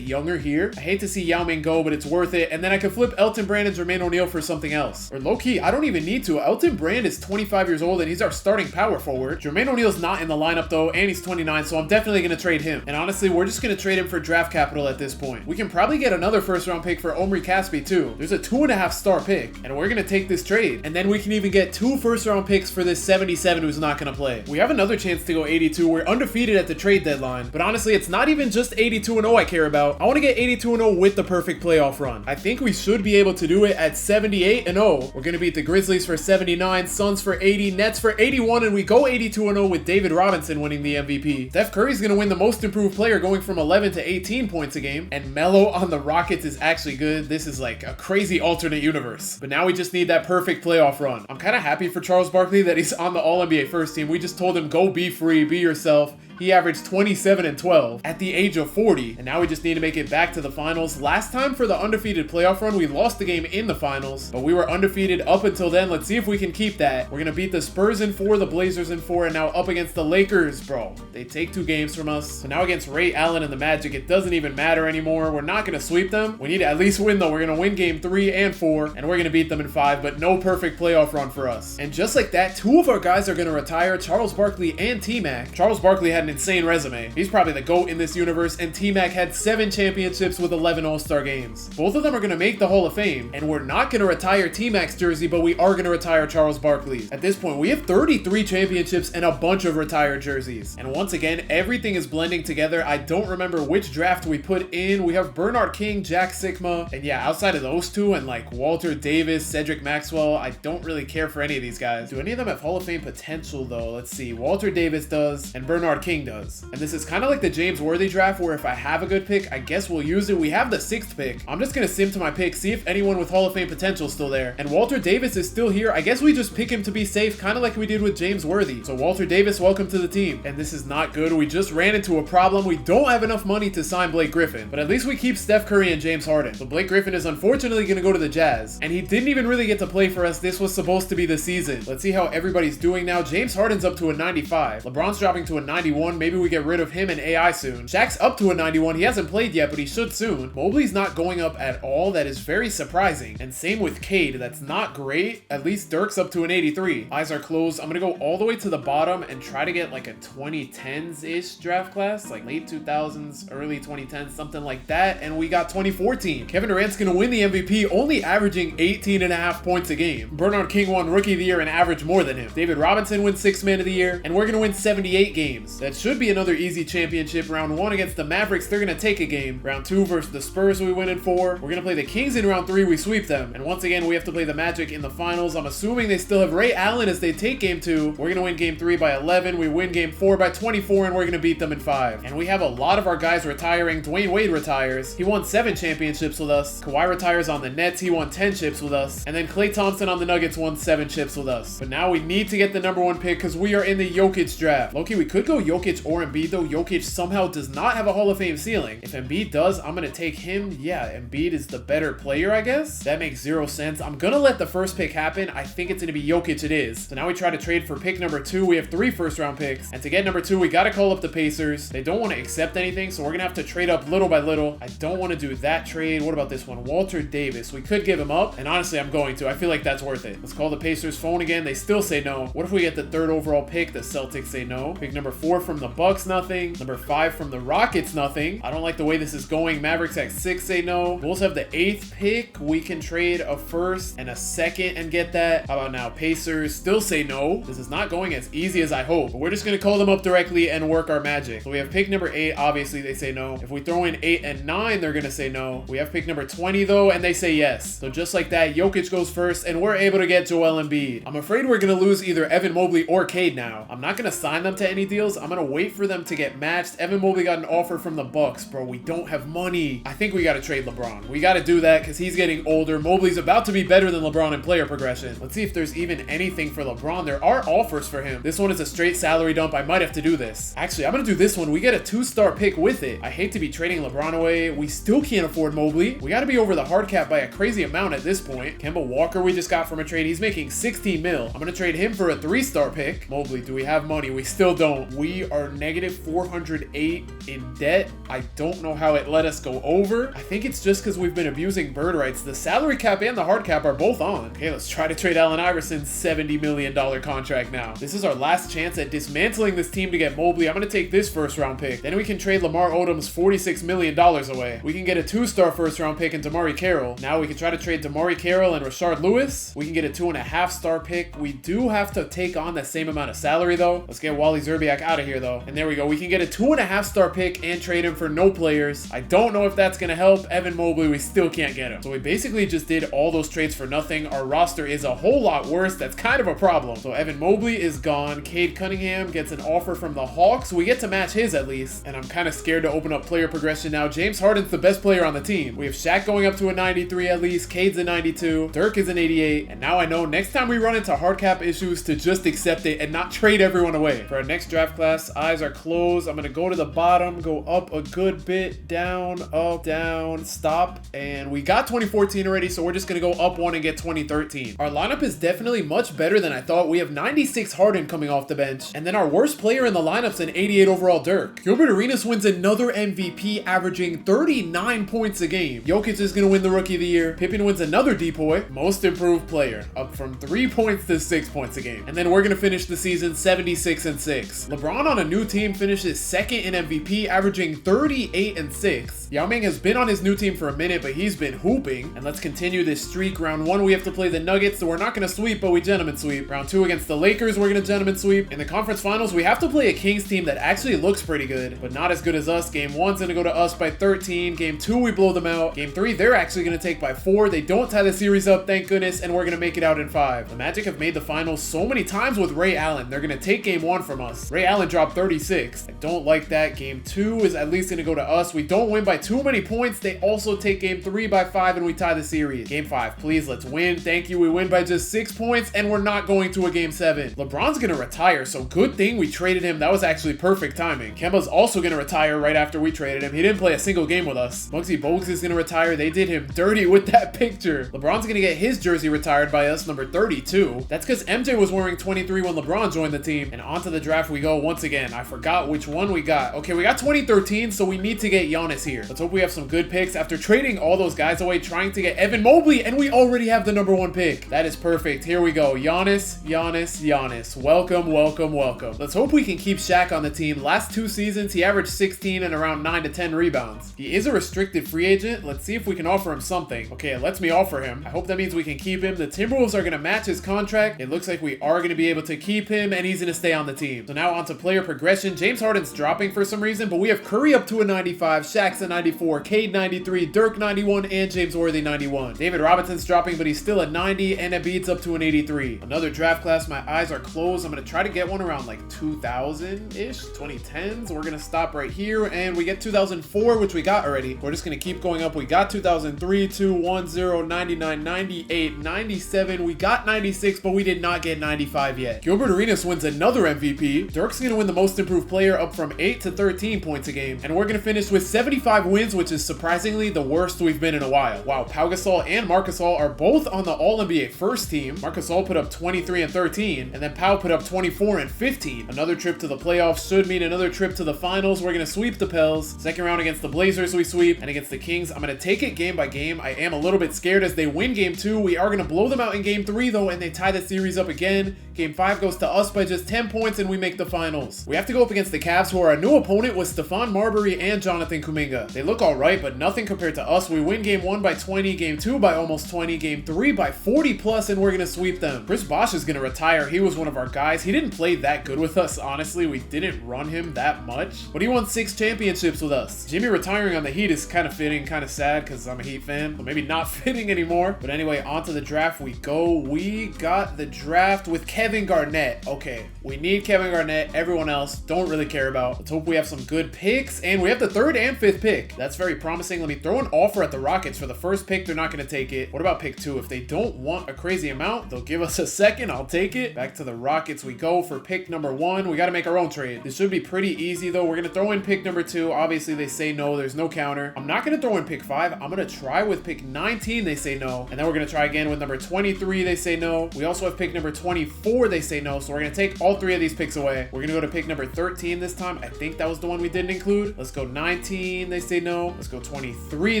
younger here. I hate to see Yao Ming go, but it's worth it. And then I can flip Elton Brand and Jermaine O'Neal for something else. Or low-key, I don't even need to. Elton Brand is 25 years old and he's our starting power forward. Jermaine O'Neal's not in the lineup though, and he's 29, so I'm definitely gonna trade him. And honestly, we're just gonna trade him for draft capital at this point. We can probably get another first-round pick for Omri Caspi too. There's a 2.5-star pick, and we're gonna take this trade. And then we can even get 2 first-round picks for this 77 who's not gonna play. We have another chance to go 82. We're undefeated at the trade deadline, but honestly, it's not even just 82-0 I care about. I want to get 82-0 with the perfect playoff run. I think we should be able to do it at 78-0. We're gonna beat the Grizzlies for 79, Suns for 80, Nets for 81, and we go 82-0 with David Robinson winning the MVP. Steph Curry's gonna win the most improved player, going from 11 to 18 points a game, and Melo on the Rockets is actually good. This is like a crazy alternate universe. But now we just need that perfect playoff run. I'm kind of happy for Charles Barkley that he's on the All-NBA first team. We just told him, go be free, be yourself. He averaged 27 and 12 at the age of 40, and now we just need to make it back to the finals. Last time for the undefeated playoff run, we lost the game in the finals, but we were undefeated up until then. Let's see if we can keep that. We're gonna beat the Spurs in 4, the Blazers in 4, and now up against the Lakers, bro. They take 2 games from us. So now against Ray Allen and the Magic, it doesn't even matter anymore. We're not gonna sweep them. We need to at least win though. We're gonna win game 3 and 4, and we're gonna beat them in 5, but no perfect playoff run for us. And just like that, 2 of our guys are gonna retire, Charles Barkley and T-Mac. Charles Barkley had an insane resume. He's probably the GOAT in this universe, and T-Mac had 7 championships with 11 All-Star games. Both of them are going to make the Hall of Fame, and we're not going to retire T-Mac's jersey, but we are going to retire Charles Barkley's. At this point, we have 33 championships and a bunch of retired jerseys. And once again, everything is blending together. I don't remember which draft we put in. We have Bernard King, Jack Sikma, and yeah, outside of those 2 and like Walter Davis, Cedric Maxwell, I don't really care for any of these guys. Do any of them have Hall of Fame potential though? Let's see. Walter Davis does, and Bernard King does. And this is kind of like the James Worthy draft, where if I have a good pick, I guess we'll use it. We have the 6th pick. I'm just going to sim to my pick, see if anyone with Hall of Fame potential is still there. And Walter Davis is still here. I guess we just pick him to be safe, kind of like we did with James Worthy. So Walter Davis, welcome to the team. And this is not good. We just ran into a problem. We don't have enough money to sign Blake Griffin, but at least we keep Steph Curry and James Harden. So Blake Griffin is unfortunately going to go to the Jazz, and he didn't even really get to play for us. This was supposed to be the season. Let's see how everybody's doing now. James Harden's up to a 95. LeBron's dropping to a 91. Maybe we get rid of him and AI soon. Shaq's up to a 91. He hasn't played yet, but he should soon. Mobley's not going up at all. That is very surprising. And same with Cade. That's not great. At least Dirk's up to an 83. Eyes are closed. I'm gonna go all the way to the bottom and try to get like a 2010s-ish draft class, like late 2000s, early 2010s, something like that. And we got 2014. Kevin Durant's gonna win the MVP, only averaging 18.5 points a game. Bernard King won Rookie of the Year and averaged more than him. David Robinson wins 6th Man of the Year, and we're gonna win 78 games. That should be another easy championship. Round 1 against the Mavericks, they're gonna take a game. Round 2 versus the Spurs, we win in 4. We're gonna play the Kings in round 3, we sweep them. And once again, we have to play the Magic in the finals. I'm assuming they still have Ray Allen as they take game 2. We're gonna win game 3 by 11. We win game 4 by 24, and we're gonna beat them in 5. And we have a lot of our guys retiring. Dwayne Wade retires. He won 7 championships with us. Kawhi retires on the Nets. He won 10 chips with us. And then Klay Thompson on the Nuggets won 7 chips with us. But now we need to get the number 1 pick because we are in the Jokic draft. Loki, we could go Jokic or Embiid though. Jokic somehow does not have a Hall of Fame ceiling. If Embiid does, I'm gonna take him. Yeah, Embiid is the better player, I guess. That makes 0 sense. I'm gonna let the first pick happen. I think it's gonna be Jokic. It is. So now we try to trade for pick number 2. We have 3 first-round picks, and to get number 2, we gotta call up the Pacers. They don't want to accept anything, so we're gonna have to trade up little by little. I don't want to do that trade. What about this one? Walter Davis. We could give him up, and honestly, I'm going to. I feel like that's worth it. Let's call the Pacers phone again. They still say no. What if we get the 3rd overall pick? The Celtics say no. Pick number 4 from the Bucks, nothing. Number 5 from the Rockets, nothing. I don't like the way this is going. Mavericks at 6 say no. Bulls have the 8th pick. We can trade a 1st and a 2nd and get that. How about now? Pacers still say no. This is not going as easy as I hope, but we're just gonna call them up directly and work our magic. So we have pick number 8. Obviously they say no. If we throw in 8 and 9, they're gonna say no. We have pick number 20 though, and they say yes. So just like that, Jokic goes first, and we're able to get Joel Embiid. I'm afraid we're gonna lose either Evan Mobley or Cade now. I'm not gonna sign them to any deals. I'm gonna wait for them to get matched. Evan Mobley got an offer from the Bucks. Bro, we don't have money. I think we got to trade LeBron. We got to do that because he's getting older. Mobley's about to be better than LeBron in player progression. Let's see if there's even anything for LeBron. There are offers for him. This one is a straight salary dump. I might have to do this. Actually, I'm going to do this one. We get a 2-star pick with it. I hate to be trading LeBron away. We still can't afford Mobley. We got to be over the hard cap by a crazy amount at this point. Kemba Walker we just got from a trade. He's making 16 mil. I'm going to trade him for a 3-star pick. Mobley, do we have money? We still don't. We are negative 408 in debt. I don't know how it let us go over. I think it's just because we've been abusing bird rights. The salary cap and the hard cap are both on. Okay, let's try to trade Allen Iverson's $70 million contract now. This is our last chance at dismantling this team to get Mobley. I'm going to take this first-round pick. Then we can trade Lamar Odom's $46 million away. We can get a 2-star first-round pick in Damari Carroll. Now we can try to trade Damari Carroll and Rashard Lewis. We can get a 2.5-star pick. We do have to take on the same amount of salary, though. Let's get Wally Zerbiak out of here, though. And there we go. We can get a 2.5-star pick and trade him for no players. I don't know if that's going to help. Evan Mobley, we still can't get him. So we basically just did all those trades for nothing. Our roster is a whole lot worse. That's kind of a problem. So Evan Mobley is gone. Cade Cunningham gets an offer from the Hawks. We get to match his at least. And I'm kind of scared to open up player progression now. James Harden's the best player on the team. We have Shaq going up to a 93 at least. Cade's a 92. Dirk is an 88. And now I know next time we run into hard cap issues to just accept it and not trade everyone away. For our next draft class, eyes are closed. I'm going to go to the bottom, go up a good bit, down, up, down, stop. And we got 2014 already, so we're just going to go up one and get 2013. Our lineup is definitely much better than I thought. We have 96 Harden coming off the bench. And then our worst player in the lineup's an 88 overall Dirk. Gilbert Arenas wins another MVP, averaging 39 points a game. Jokic is going to win the Rookie of the Year. Pippen wins another DPOY, most improved player, up from 3 points to 6 points a game. And then we're going to finish the season 76-6. LeBron on a new team finishes second in MVP, averaging 38-6. Yao Ming has been on his new team for a minute, but he's been hooping. And let's continue this streak. Round 1, we have to play the Nuggets, so we're not going to sweep, but we gentlemen sweep. Round 2 against the Lakers, we're going to gentlemen sweep. In the conference finals, we have to play a Kings team that actually looks pretty good, but not as good as us. Game 1's going to go to us by 13. Game 2, we blow them out. Game 3, they're actually going to take by 4. They don't tie the series up, thank goodness, and we're going to make it out in 5. The Magic have made the finals so many times with Ray Allen. They're going to take Game 1 from us. Ray Allen dropped 36. I don't like that. Game 2 is at least going to go to us. We don't win by too many points. They also take Game 3 by 5, and we tie the series. Game 5, please, let's win. Thank you. We win by just 6 points, and we're not going to a Game 7. LeBron's going to retire, so good thing we traded him. That was actually perfect timing. Kemba's also going to retire right after we traded him. He didn't play a single game with us. Muggsy Bogues is going to retire. They did him dirty with that picture. LeBron's going to get his jersey retired by us, number 32. That's because MJ was wearing 23 when LeBron joined the team. And onto the draft we go once again. I forgot which one we got. Okay, we got 2013, so we need to get Giannis here. Let's hope we have some good picks. After trading all those guys away, trying to get Evan Mobley, and we already have the number 1 pick. That is perfect. Here we go. Giannis, Giannis, Giannis. Welcome, welcome, welcome. Let's hope we can keep Shaq on the team. Last 2 seasons, he averaged 16 and around 9 to 10 rebounds. He is a restricted free agent. Let's see if we can offer him something. Okay, it lets me offer him. I hope that means we can keep him. The Timberwolves are going to match his contract. It looks like we are going to be able to keep him, and he's going to stay on the team. So now on to player progression. James Harden's dropping for some reason, but we have Curry up to a 95, Shaq's a 94, Cade 93, Dirk 91, and James Worthy 91. David Robinson's dropping, but he's still a 90, and Embiid's up to an 83. Another draft class. My eyes are closed. I'm going to try to get one around like 2000-ish, 2010s. We're going to stop right here, and we get 2004, which we got already. We're just going to keep going up. We got 2003, 2, 1, 0, 99, 98, 97. We got 96, but we did not get 95 yet. Gilbert Arenas wins another MVP. Dirk's going to win the most improved player, up from 8 to 13 points a game. And we're going to finish with 75 wins, which is surprisingly the worst we've been in a while. Wow, Pau Gasol and Marc Gasol are both on the All-NBA first team. Marc Gasol put up 23 and 13, and then Pau put up 24 and 15. Another trip to the playoffs should mean another trip to the finals. We're going to sweep the Pels. Second round against the Blazers, we sweep, and against the Kings, I'm going to take it game by game. I am a little bit scared as they win Game 2. We are going to blow them out in Game 3, though, and they tie the series up again. Game 5 goes to us by just 10 points, and we make the finals. We have to go up against the Cavs, who are a new opponent with Stephon Marbury and Jonathan Kuminga. They look all right, but nothing compared to us. We win Game 1 by 20, Game 2 by almost 20, Game 3 by 40 plus, and we're going to sweep them. Chris Bosh is going to retire. He was one of our guys. He didn't play that good with us, honestly. We didn't run him that much, but he won 6 championships with us. Jimmy retiring on the Heat is kind of fitting, kind of sad because I'm a Heat fan, but maybe not fitting anymore. But anyway, onto the draft we go. We got the draft with Kevin Garnett. Okay, we need Kevin Garnett. Everyone Everyone else, don't really care about. Let's hope we have some good picks. And we have the 3rd and 5th pick. That's very promising. Let me throw an offer at the Rockets for the 1st pick. They're not going to take it. What about pick 2? If they don't want a crazy amount, they'll give us a 2nd. I'll take it. Back to the Rockets we go for pick number 1. We got to make our own trade. This should be pretty easy though. We're going to throw in pick number 2. Obviously they say no. There's no counter. I'm not going to throw in pick 5. I'm going to try with pick 19. They say no. And then we're going to try again with number 23. They say no. We also have pick number 24. They say no. So we're going to take all 3 of these picks away. We're going to go to pick number 13 this time. I think that was the one we didn't include. Let's go 19. They say no. Let's go 23.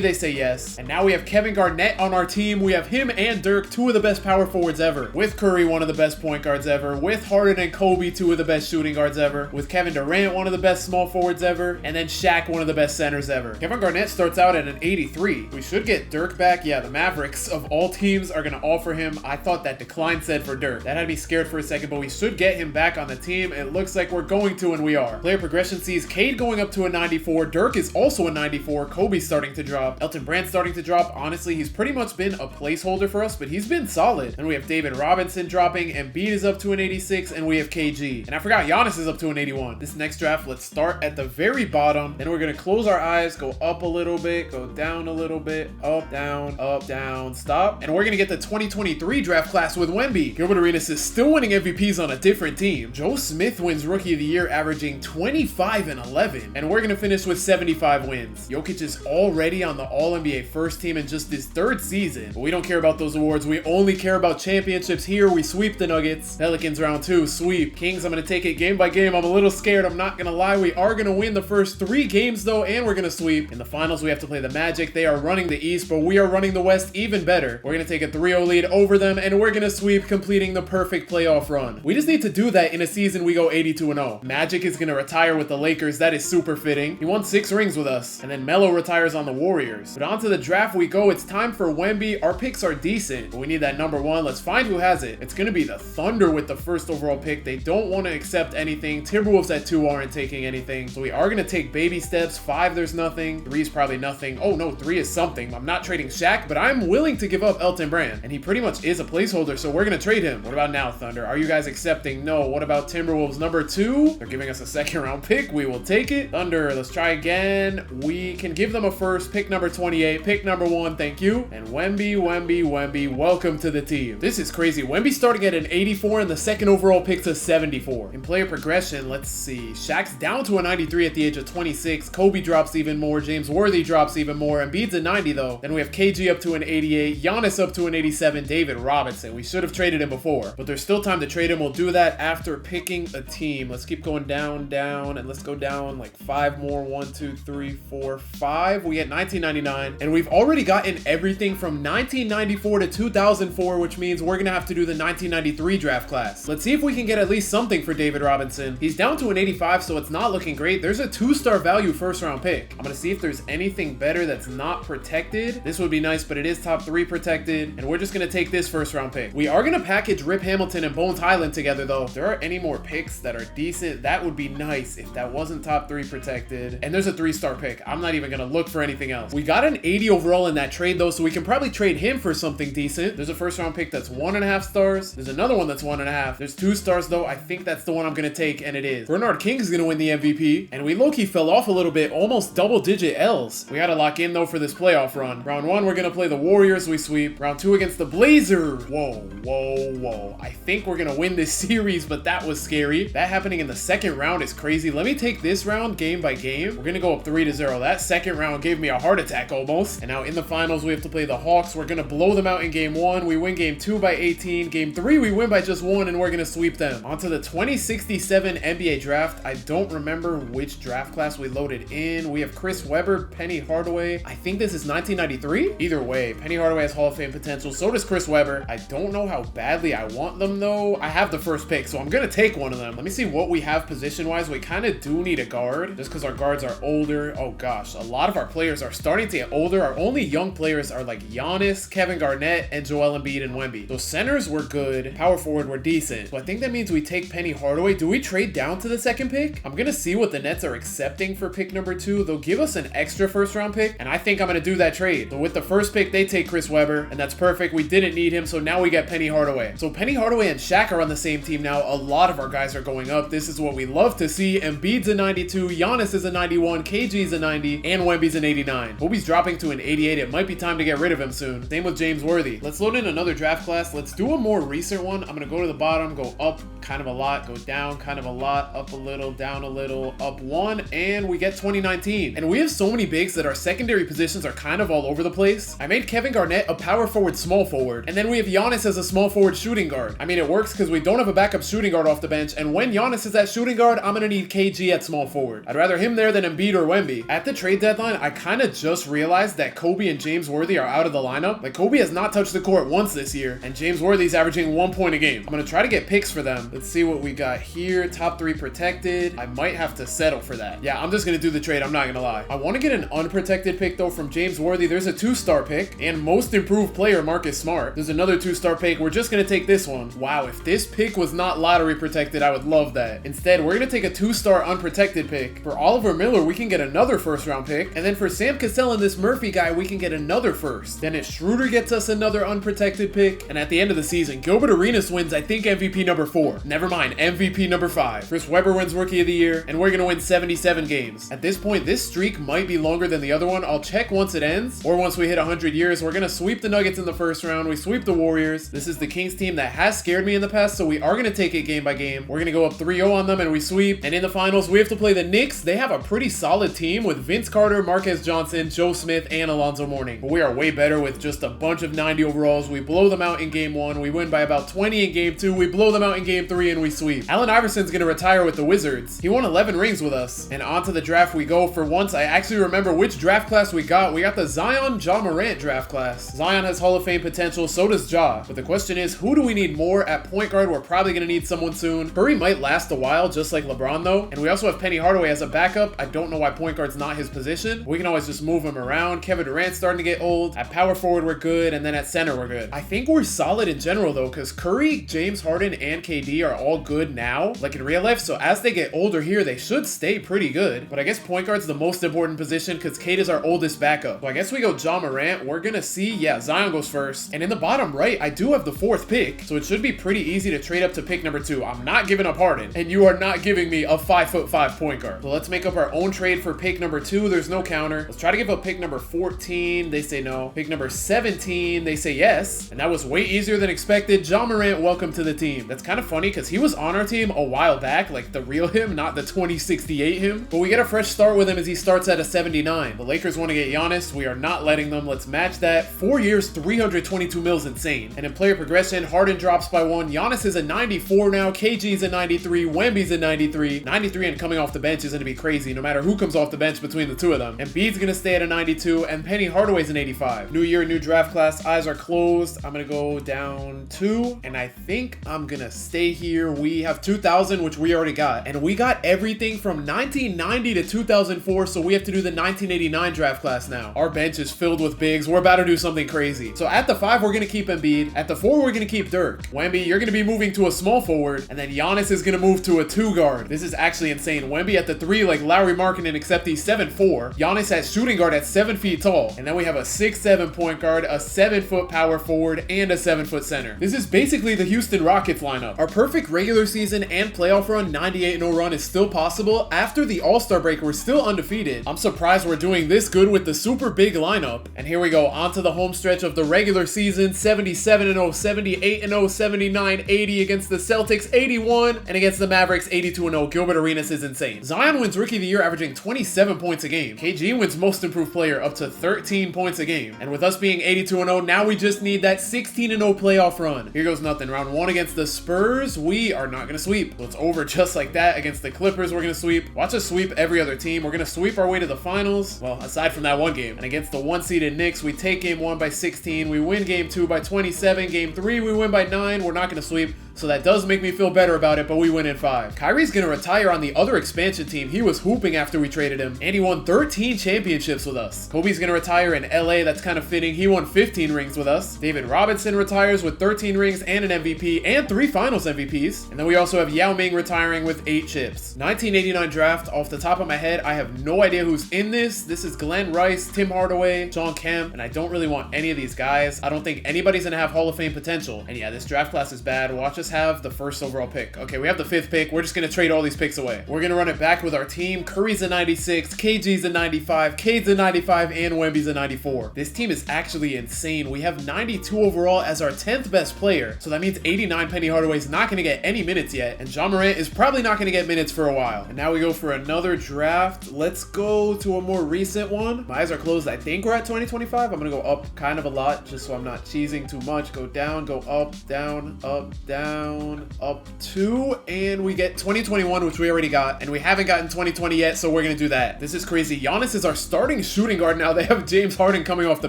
They say yes. And now we have Kevin Garnett on our team. We have him and Dirk, 2 of the best power forwards ever. With Curry, 1 of the best point guards ever. With Harden and Kobe, 2 of the best shooting guards ever. With Kevin Durant, 1 of the best small forwards ever. And then Shaq, 1 of the best centers ever. Kevin Garnett starts out at an 83. We should get Dirk back. Yeah, the Mavericks of all teams are going to offer him. I thought that decline said for Dirk. That had me scared for a second, but we should get him back on the team. It looks like we're going to, and we are. Player progression sees Cade going up to a 94. Dirk is also a 94. Kobe's starting to drop. Elton Brand's starting to drop. Honestly, he's pretty much been a placeholder for us, but he's been solid. Then we have David Robinson dropping. Embiid is up to an 86, and we have KG. And I forgot Giannis is up to an 81. This next draft, let's start at the very bottom. Then we're going to close our eyes, go up a little bit, go down a little bit, up, down, stop. And we're going to get the 2023 draft class with Wemby. Gilbert Arenas is still winning MVPs on a different team. Joe Smith wins Rookie of the Year, averaging 25 and 11. And we're going to finish with 75 wins. Jokic is already on the All-NBA first team in just his 3rd season. But we don't care about those awards. We only care about championships here. We sweep the Nuggets. Pelicans round 2, sweep. Kings, I'm going to take it game by game. I'm a little scared. I'm not going to lie. We are going to win the first 3 games though, and we're going to sweep. In the finals, we have to play the Magic. They are running the East, but we are running the West even better. We're going to take a 3-0 lead over them, and we're going to sweep, completing the perfect playoff run. We just need to do that in a season we go 82-0. Magic is going to retire with the Lakers. That is super fitting. He won 6 rings with us. And then Melo retires on the Warriors. But on to the draft we go. It's time for Wemby. Our picks are decent, but we need that number 1. Let's find who has it. It's going to be the Thunder with the 1st overall pick. They don't want to accept anything. Timberwolves at 2 aren't taking anything. So we are going to take baby steps. 5, there's nothing. 3 is probably nothing. Oh no, 3 is something. I'm not trading Shaq, but I'm willing to give up Elton Brand. And he pretty much is a placeholder, so we're going to trade him. What about now, Thunder? Are you guys accepting? No. What about Timberwolves number 2? They're giving us a 2nd round pick. We will take it. Thunder, let's try again. We can give them a 1st. Pick number 28. Pick number 1. Thank you. And Wemby, welcome to the team. This is crazy. Wemby starting at an 84 and the 2nd overall pick to 74. In player progression, let's see. Shaq's down to a 93 at the age of 26. Kobe drops even more. James Worthy drops even more. Embiid's a 90 though. Then we have KG up to an 88. Giannis up to an 87. David Robinson. We should have traded him before, but there's still time to trade him. We'll do that after picking a team. Let's keep going down, and let's go down like 5 more. 1, 2, 3, 4, 5. We get 1999, and we've already gotten everything from 1994 to 2004, which means we're gonna have to do the 1993 draft class. Let's see if we can get at least something for David Robinson. He's down to an 85, so it's not looking great. There's a 2-star value 1st round pick. I'm gonna see if there's anything better that's not protected. This would be nice, but it is top 3 protected, and we're just gonna take this 1st round pick. We are gonna package Rip Hamilton and Bones Highland together though. If there are any more picks that are decent, that would be nice if that wasn't top 3 protected. And there's a 3-star pick. I'm not even gonna look for anything else. We got an 80 overall in that trade though, so we can probably trade him for something decent. There's a 1st round pick that's 1.5 stars. There's another one that's 1.5. There's 2 stars though. I think that's the one I'm gonna take, and it is. Bernard King is gonna win the MVP, and we low-key fell off a little bit, almost double-digit L's. We gotta lock in though for this playoff run. Round 1, we're gonna play the Warriors. We sweep. Round 2 against the Blazers. Whoa. I think we're gonna win this series, but that was scary. That happening in the 2nd round is crazy. Let me take this round game by game. We're gonna go up 3-0. That 2nd round gave me a heart attack almost. And now in the finals, we have to play the Hawks. We're gonna blow them out in game 1. We win game 2 by 18. Game 3, we win by just 1, and we're gonna sweep them. On to the 2067 NBA draft. I don't remember which draft class we loaded in. We have Chris Webber, Penny Hardaway. I think this is 1993. Either way, Penny Hardaway has Hall of Fame potential. So does Chris Webber. I don't know how badly I want them though. I have the 1st pick, so I'm gonna take one of them. Let me see what we have position-wise. We kind of do need a guard just because our guards are older. Oh gosh, a lot of our players are starting to get older. Our only young players are like Giannis, Kevin Garnett, and Joel Embiid and Wemby. So centers were good. Power forward were decent. So I think that means we take Penny Hardaway. Do we trade down to the 2nd pick? I'm gonna see what the Nets are accepting for pick number 2. They'll give us an extra 1st round pick, and I think I'm gonna do that trade. So with the 1st pick, they take Chris Webber, and that's perfect. We didn't need him, so now we get Penny Hardaway. So Penny Hardaway and Shaq are on the same team now. A lot of our guys are going up. this is what we love to see. Embiid's a 92, Giannis is a 91, KG's a 90, and Wemby's an 89. Kobe's dropping to an 88. It might be time to get rid of him soon. Same with James Worthy. Let's load in another draft class. Let's do a more recent one. I'm gonna go to the bottom, go up kind of a lot, go down kind of a lot, up a little, down a little, up one, and we get 2019. And we have so many bigs that our secondary positions are kind of all over the place. I made Kevin Garnett a power forward, small forward, and then we have Giannis as a small forward shooting guard. I mean, it works because we don't have a backup shooting guard off the bench, and when Giannis is at shooting guard, I'm gonna need KG at small forward. I'd rather him there than Embiid or Wemby. At the trade deadline, I kind of just realized that Kobe and James Worthy are out of the lineup. Like, Kobe has not touched the court once this year, and James Worthy's averaging 1 point a game. I'm gonna try to get picks for them. Let's see what we got here. Top 3 protected. I might have to settle for that. Yeah, I'm just gonna do the trade. I'm not gonna lie. I want to get an unprotected pick though from James Worthy. There's a 2-star pick, and most improved player Marcus Smart. There's another 2-star pick. We're just gonna take this one. Wow, if this pick was not lottery protected, I would love that. Instead, we're gonna take a 2-star unprotected pick. For Oliver Miller, we can get another 1st-round pick, and then for Sam Cassell and this Murphy guy, we can get another 1st. Dennis Schroeder gets us another unprotected pick, and at the end of the season, Gilbert Arenas wins, I think, MVP number 4. Never mind, MVP number 5. Chris Webber wins Rookie of the Year, and we're gonna win 77 games. At this point, this streak might be longer than the other one. I'll check once it ends, or once we hit 100 years. We're gonna sweep the Nuggets in the 1st round. We sweep the Warriors. This is the Kings team that has scared me in the past, so we are gonna take it game by game. We're gonna go up 3-0 on them, and we sweep. And in the finals, we have to play the Knicks. They have a pretty solid team with Vince Carter, Marquez Johnson, Joe Smith, and Alonzo Mourning. But we are way better with just a bunch of 90 overalls. We blow them out in game 1. We win by about 20 in game 2. We blow them out in game 3, and we sweep. Allen Iverson's gonna retire with the Wizards. He won 11 rings with us. And on to the draft we go. For once, I actually remember which draft class we got. We got the Zion Ja Morant draft class. Zion has Hall of Fame potential, so does Ja. But the question is, who do we need more at point guard? We're probably gonna need someone soon. Curry might last a while, just like LeBron though. And we also have Penny Hardaway as a backup. I don't know why point guard's not his position. We can always just move him around. Kevin Durant's starting to get old. At power forward, we're good. And then at center, we're good. I think we're solid in general though, because Curry, James Harden, and KD are all good now, like in real life. So as they get older here, they should stay pretty good. But I guess point guard's the most important position because Kate is our oldest backup. So I guess we go Ja Morant. We're gonna see, yeah, Zion goes first. And in the bottom right, I do have the 4th pick. So it should be pretty easy to trade up to pick number 2. I'm not giving up Harden, and you are not giving me a 5'5" point guard. So let's make up our own trade for pick number 2. There's no counter. Let's try to give up pick number 14. They say no. Pick number 17. They say yes. And that was way easier than expected. Ja Morant, welcome to the team. That's kind of funny because he was on our team a while back, like the real him, not the 2068 him. But we get a fresh start with him as he starts at a 79. The Lakers want to get Giannis. We are not letting them. Let's match that. 4 years, 322 mils, insane. And in player progression, Harden drops by 1. Giannis is a 94 now. KG's a 93. Wemby's a 93. 93 and coming off the bench is going to be crazy no matter who comes off the bench between the two of them. Embiid's going to stay at a 92, and Penny Hardaway's an 85. New year, new draft class. Eyes are closed. I'm going to go down 2, and I think I'm going to stay here. We have 2000, which we already got, and we got everything from 1990 to 2004, so we have to do the 1989 draft class now. Our bench is filled with bigs. We're about to do something crazy. So at the 5, we're going to keep Embiid. At the 4, we're going to keep Dirk. Wemby, you're going to be moving to a small forward, and then Giannis is going to move to a 2 guard. This is actually insane. Wemby at the 3, like Larry Markkinen, except he's 7'4". Giannis at shooting guard at 7 feet tall, and then we have a 6'7" point guard, a 7-foot power forward, and a 7-foot center. This is basically the Houston Rockets lineup. Our perfect regular season and playoff run 98-0 run is still possible. After the All-Star break, we're still undefeated. I'm surprised we're doing this good with the super big lineup. And here we go, onto the home stretch of the regular season. 77-0, 78-0, 79-80 against the Celtics, 81, and against the Mavericks, 82-0. Gilbert Arenas is insane. Zion wins Rookie of the Year, averaging 27 points a game. KG wins Most Improved Player, up to 13 points a game. And with us being 82-0, now we just need that 16-0 playoff run. Here goes nothing. Round 1 against the Spurs, we are not gonna sweep. So it's over just like that. Against the Clippers, we're gonna sweep. Watch us sweep every other team. We're gonna sweep our way to the finals. Well, aside from that one game. And against the 1-seeded Knicks, we take game 1 by 16. We win game 2 by 27. Game 3, we win by 9. We're not gonna sweep. So that does make me feel better about it, but we win in 5. Kyrie's gonna retire on the other expansion team. He was hooping after we traded him, and he won 13 championships with us. Kobe's gonna retire in LA, that's kind of fitting. He won 15 rings with us. David Robinson retires with 13 rings and an MVP, and 3 finals MVPs. And then we also have Yao Ming retiring with 8 chips. 1989 draft, off the top of my head, I have no idea who's in this. This is Glenn Rice, Tim Hardaway, John Kemp, and I don't really want any of these guys. I don't think anybody's gonna have Hall of Fame potential. And yeah, this draft class is bad. Watch us just have the first overall pick. Okay, we have the 5th pick. We're just gonna trade all these picks away. We're gonna run it back with our team. Curry's a 96, KG's a 95, Cade's a 95, and Wemby's a 94. This team is actually insane. We have 92 overall as our 10th best player, so that means 89 Penny Hardaway's not gonna get any minutes yet, and Ja Morant is probably not gonna get minutes for a while. And now we go for another draft. Let's go to a more recent one. My eyes are closed. I think we're at 2025. I'm gonna go up kind of a lot just so I'm not cheesing too much. Go down, go up, down, up, 2, and we get 2021, which we already got, and we haven't gotten 2020 yet, so we're gonna do that. This is crazy. Giannis is our starting shooting guard now. They have James Harden coming off the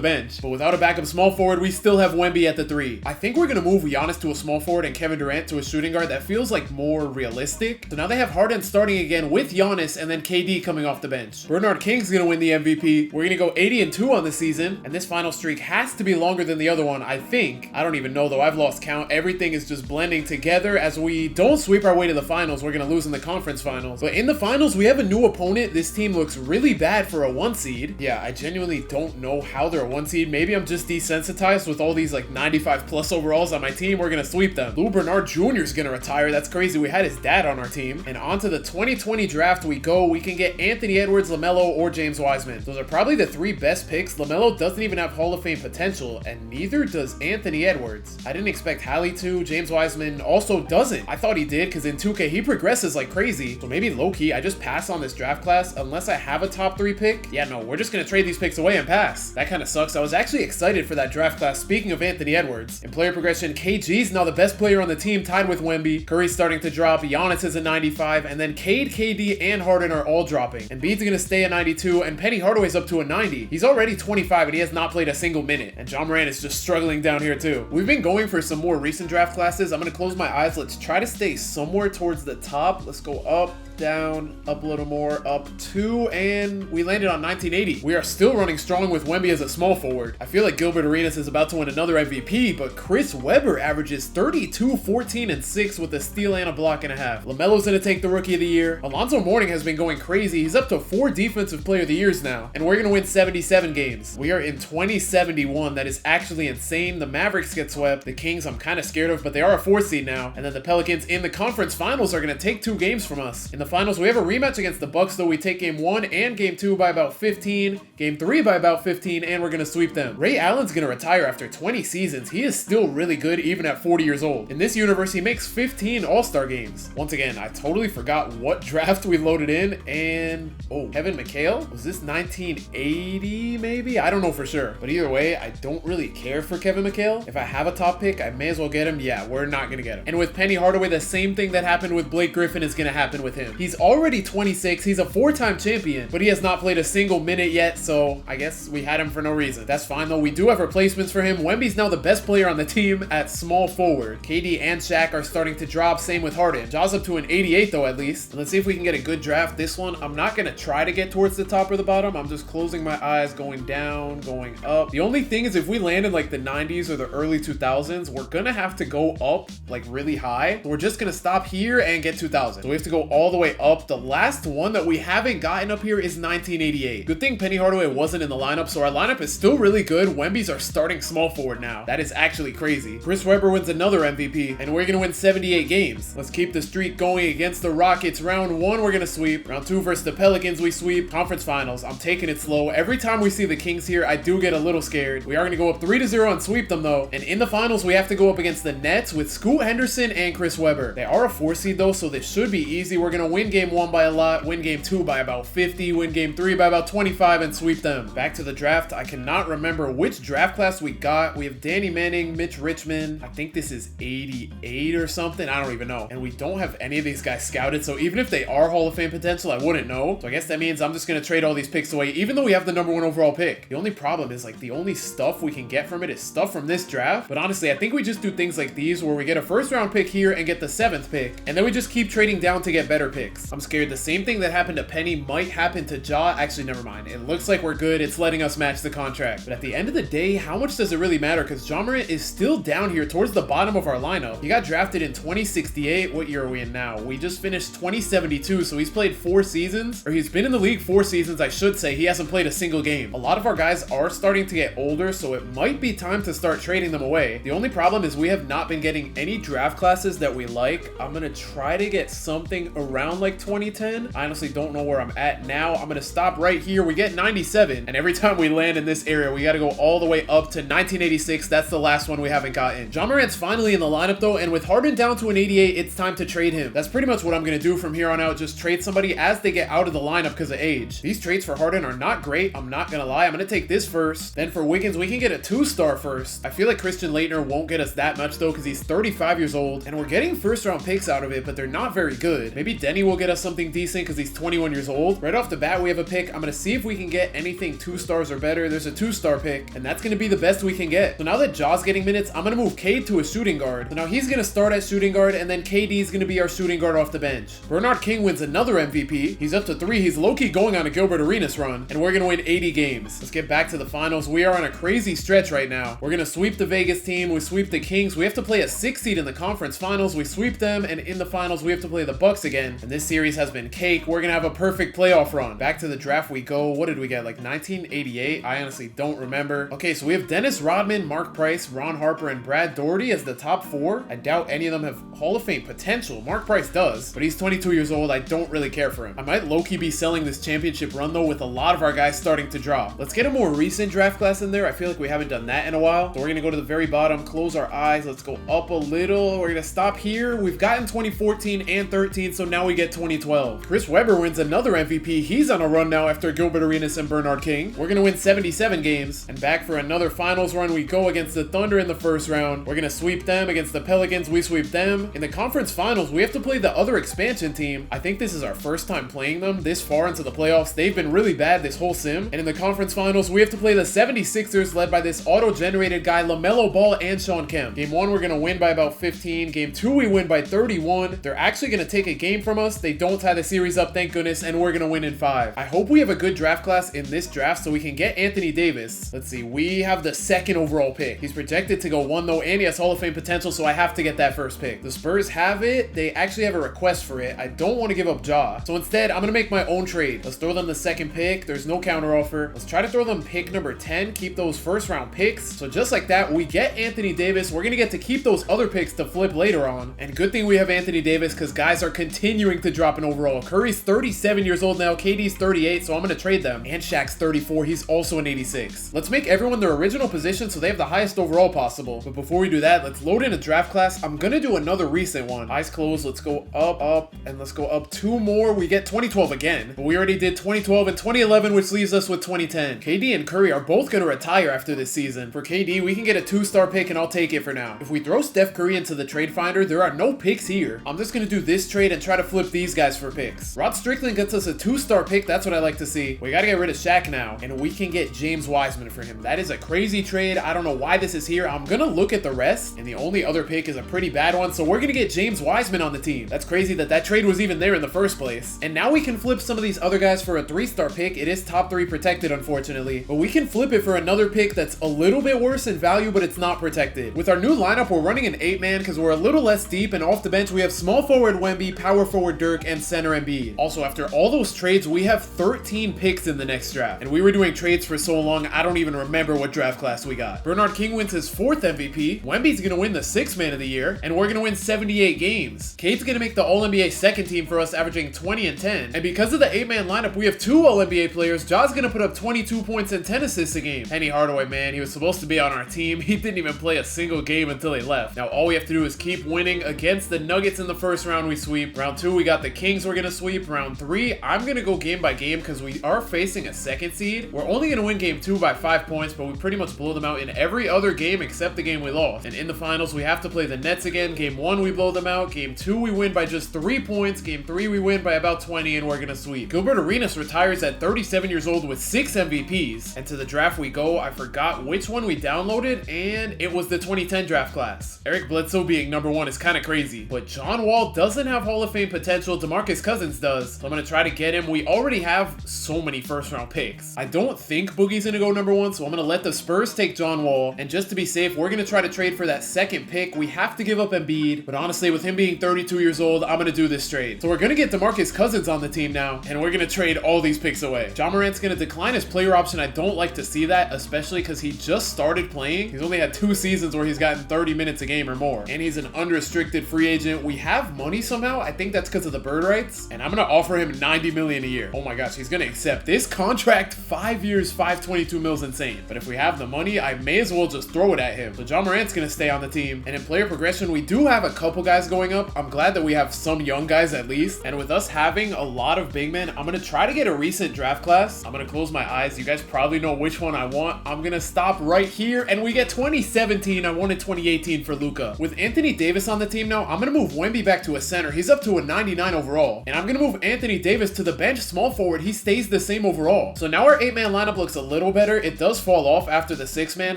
bench, but without a backup small forward, we still have Wemby at the 3. I think we're gonna move Giannis to a small forward and Kevin Durant to a shooting guard. That feels like more realistic. So now they have Harden starting again with Giannis and then KD coming off the bench. Bernard King's gonna win the MVP. We're gonna go 80-2 on the season, and this final streak has to be longer than the other one, I think. I don't even know though. I've lost count. Everything is just blending together. As we don't sweep our way to the finals, we're gonna lose in the conference finals. But in the finals, we have a new opponent. This team looks really bad for a 1 seed. Yeah, I genuinely don't know how they're a 1 seed. Maybe I'm just desensitized with all these like 95 plus overalls on my team. We're gonna sweep them. Lou Bernard Jr. is gonna retire. That's crazy. We had his dad on our team. And on to the 2020 draft we go. We can get Anthony Edwards, LaMelo, or James Wiseman. Those are probably the 3 best picks. LaMelo doesn't even have Hall of Fame potential, and neither does Anthony Edwards. I didn't expect Hallie to. James Wiseman also doesn't. I thought he did because in 2K he progresses like crazy. So maybe low-key I just pass on this draft class unless I have a top 3 pick. Yeah, no, we're just gonna trade these picks away and pass. That kind of sucks. I was actually excited for that draft class. Speaking of Anthony Edwards, in player progression, KG's now the best player on the team, tied with Wemby. Curry's starting to drop. Giannis is a 95, and then Cade, KD, and Harden are all dropping. Embiid's gonna stay at 92, and Penny Hardaway's up to a 90. He's already 25, and he has not played a single minute. And Ja Morant is just struggling down here too. We've been going for some more recent draft classes. I'm gonna close my eyes. Let's try to stay somewhere towards the top. Let's go up, down, up a little more, up 2, and we landed on 1980. We are still running strong with Wemby as a small forward. I feel like Gilbert Arenas is about to win another MVP, but Chris Webber averages 32, 14, and 6 with a steal and a block and a half. LaMelo's gonna take the Rookie of the Year. Alonzo Mourning has been going crazy. He's up to 4 Defensive Player of the Years now, and we're gonna win 77 games. We are in 2071. That is actually insane. The Mavericks get swept. The Kings I'm kind of scared of, but they are a 4 seed now. And then the Pelicans in the conference finals are gonna take 2 games from us. In the finals, we have a rematch against the Bucks, though we take game 1 and game 2 by about 15, game 3 by about 15, and we're gonna sweep them. Ray Allen's gonna retire after 20 seasons. He is still really good even at 40 years old. In this universe, he makes 15 All-Star games. Once again, I totally forgot what draft we loaded in, and oh, Kevin McHale? Was this 1980 maybe? I don't know for sure. But either way, I don't really care for Kevin McHale. If I have a top pick, I may as well get him. Yeah, we're not gonna get him. And with Penny Hardaway, the same thing that happened with Blake Griffin is gonna happen with him. He's already 26. He's a 4-time champion, but he has not played a single minute yet, so I guess we had him for no reason. That's fine though. We do have replacements for him. Wemby's now the best player on the team at small forward. KD and Shaq are starting to drop. Same with Harden. Ja's up to an 88 though, at least. And let's see if we can get a good draft. This one, I'm not gonna try to get towards the top or the bottom. I'm just closing my eyes, going down, going up. The only thing is if we land in like the 90s or the early 2000s, we're gonna have to go up like really high. So we're just gonna stop here and get 2000. So we have to go all the way up. The last one that we haven't gotten up here is 1988. Good thing Penny Hardaway wasn't in the lineup, so our lineup is still really good. Wemby's our starting small forward now. That is actually crazy. Chris Webber wins another MVP, and we're gonna win 78 games. Let's keep the streak going against the Rockets. Round 1, we're gonna sweep. Round 2 versus the Pelicans, we sweep. Conference finals, I'm taking it slow. Every time we see the Kings here, I do get a little scared. We are gonna go up 3-0 and sweep them though. And in the finals, we have to go up against the Nets with Scoot Henderson and Chris Webber. They are a 4 seed though, so this should be easy. We're gonna win game 1 by a lot, win game 2 by about 50, win game 3 by about 25, and sweep them. Back to the draft. I cannot remember which draft class we got. We have Danny Manning, Mitch Richmond. I think this is 88 or something. I don't even know. And we don't have any of these guys scouted, so even if they are Hall of Fame potential, I wouldn't know. So I guess that means I'm just gonna trade all these picks away, even though we have the #1 overall pick. The only problem is like the only stuff we can get from it is stuff from this draft. But honestly, I think we just do things like these where we get a 1st round pick here and get the 7th pick, and then we just keep trading down to get better picks. I'm scared the same thing that happened to Penny might happen to Ja. Actually, never mind. It looks like we're good. It's letting us match the contract. But at the end of the day, how much does it really matter? Because Ja Morant is still down here towards the bottom of our lineup. He got drafted in 2068. What year are we in now? We just finished 2072, so he's played 4 seasons, or he's been in the league 4 seasons, I should say. He hasn't played a single game. A lot of our guys are starting to get older, so it might be time to start trading them away. The only problem is we have not been getting any any draft classes that we like, I'm gonna try to get something around like 2010. I honestly don't know where I'm at now. I'm gonna stop right here. We get 97, and every time we land in this area, we gotta go all the way up to 1986. That's the last one we haven't gotten. Ja Morant's finally in the lineup though, and with Harden down to an 88, it's time to trade him. That's pretty much what I'm gonna do from here on out. Just trade somebody as they get out of the lineup because of age. These trades for Harden are not great. I'm not gonna lie. I'm gonna take this first. Then for Wiggins, we can get a 2-star first. I feel like Christian Laettner won't get us that much though because he's 35 years old, and we're getting first-round picks out of it, but they're not very good. Maybe Denny will get us something decent because he's 21 years old. Right off the bat, we have a pick. I'm gonna see if we can get anything 2 stars or better. There's a 2-star pick, and that's gonna be the best we can get. So now that Ja's getting minutes, I'm gonna move Cade to a shooting guard. So now he's gonna start at shooting guard, and then KD is gonna be our shooting guard off the bench. Bernard King wins another MVP. He's up to 3. He's low-key going on a Gilbert Arenas run, and we're gonna win 80 games. Let's get back to the finals. We are on a crazy stretch right now. We're gonna sweep the Vegas team. We sweep the Kings. We have to play a 6 seed in the conference finals. We sweep them, and in the finals, we have to play the Bucks again. And this series has been cake. We're gonna have a perfect playoff run. Back to the draft we go. What did we get? Like 1988? I honestly don't remember. Okay, so we have Dennis Rodman, Mark Price, Ron Harper, and Brad Daugherty as the top 4. I doubt any of them have Hall of Fame potential. Mark Price does, but he's 22 years old. I don't really care for him. I might low-key be selling this championship run though with a lot of our guys starting to drop. Let's get a more recent draft class in there. I feel like we haven't done that in a while. So we're gonna go to the very bottom, close our eyes. Let's go up a little. We're gonna stop here. We've gotten 2014 and 13, so now we get 2012. Chris Webber wins another MVP. He's on a run now after Gilbert Arenas and Bernard King. We're gonna win 77 games, and back for another finals run. We go against the Thunder in the first round. We're gonna sweep them. Against the Pelicans, we sweep them. In the conference finals, we have to play the other expansion team. I think this is our first time playing them this far into the playoffs. They've been really bad this whole sim. And in the conference finals, we have to play the 76ers led by this auto-generated guy, LaMelo Ball and Shawn Kemp. Game 1, we're gonna win by about 15. Game 2, we win by 31. They're actually gonna take a game from us. They don't tie the series up, thank goodness, and we're gonna win in 5. I hope we have a good draft class in this draft so we can get Anthony Davis. Let's see, we have the 2nd overall pick. He's projected to go 1 though, and he has Hall of Fame potential, so I have to get that first pick. The Spurs have it. They actually have a request for it. I don't want to give up Ja, so instead, I'm gonna make my own trade. Let's throw them the 2nd pick. There's no counter offer. Let's try to throw them pick number 10. Keep those first round picks. So just like that, we get Anthony Davis. We're gonna get to keep those other picks to flip later on. And good thing we have Anthony Davis because guys are continuing to drop in overall. Curry's 37 years old now. KD's 38, so I'm gonna trade them. And Shaq's 34. He's also an 86. Let's make everyone their original position so they have the highest overall possible. But before we do that, let's load in a draft class. I'm gonna do another recent one. Eyes closed. Let's go up, and let's go up 2 more. We get 2012 again, but we already did 2012 and 2011, which leaves us with 2010. KD and Curry are both gonna retire after this season. For KD, we can get a 2-star pick, and I'll take it for now. If we throw Steph Curry into the trade finder, there are no picks here. I'm just gonna do this trade and try to flip these guys for picks. Rod Strickland gets us a 2-star pick. That's what I like to see. We gotta get rid of Shaq now, and we can get James Wiseman for him. That is a crazy trade. I don't know why this is here. I'm gonna look at the rest, and the only other pick is a pretty bad one, so we're gonna get James Wiseman on the team. That's crazy that that trade was even there in the first place. And now we can flip some of these other guys for a 3-star pick. It is top 3 protected, unfortunately, but we can flip it for another pick that's a little bit worse in value, but it's not protected. With our new lineup, we're running an 8-man because we're a little less deep, and off the bench, we have small forward Wemby, power forward Dirk, and center Embiid. Also, after all those trades, we have 13 picks in the next draft, and we were doing trades for so long, I don't even remember what draft class we got. Bernard King wins his 4th MVP, Wemby's gonna win the 6th man of the year, and we're gonna win 78 games. Cade's gonna make the All-NBA 2nd team for us, averaging 20 and 10, and because of the 8-man lineup, we have 2 All-NBA players. Ja's gonna put up 22 points and 10 assists a game. Penny Hardaway, man, he was supposed to be on our team. He didn't even play a single game until he left. Now, all we have to do is keep winning. Against the Nuggets in the first round, we sweep. Round 2, we got the Kings we're gonna sweep. Round 3, I'm gonna go game by game because we are facing a 2nd seed. We're only gonna win game 2 by 5 points, but we pretty much blow them out in every other game except the game we lost. And in the finals, we have to play the Nets again. Game 1, we blow them out. Game 2, we win by just 3 points. Game 3, we win by about 20, and we're gonna sweep. Gilbert Arenas retires at 37 years old with 6 MVPs. And to the draft we go. I forgot which one we downloaded, and it was the 2010 draft class. Eric Bledsoe being number 1 is kind of crazy, but John Wall doesn't have Hall of Fame potential. DeMarcus Cousins does, so I'm gonna try to get him. We already have so many first-round picks. I don't think Boogie's gonna go number 1, so I'm gonna let the Spurs take John Wall, and just to be safe, we're gonna try to trade for that 2nd pick. We have to give up Embiid, but honestly, with him being 32 years old, I'm gonna do this trade. So we're gonna get DeMarcus Cousins on the team now, and we're gonna trade all these picks away. Ja Morant's gonna decline his player option. I don't like to see that, especially because he just started playing. He's only had 2 seasons where he's gotten 30 minutes a game or or more. And he's an unrestricted free agent. We have money somehow. I think that's because of the bird rights. And I'm going to offer him $90 million a year. Oh my gosh, he's going to accept this contract. 5 years, $522 million is insane. But if we have the money, I may as well just throw it at him. So John Morant's going to stay on the team. And in player progression, we do have a couple guys going up. I'm glad that we have some young guys at least. And with us having a lot of big men, I'm going to try to get a recent draft class. I'm going to close my eyes. You guys probably know which one I want. I'm going to stop right here. And we get 2017. I wanted 2018 for Luka. With Anthony Davis on the team now, I'm going to move Wemby back to a center. He's up to a 99 overall. And I'm going to move Anthony Davis to the bench small forward. He stays the same overall. So now our 8-man lineup looks a little better. It does fall off after the 6-man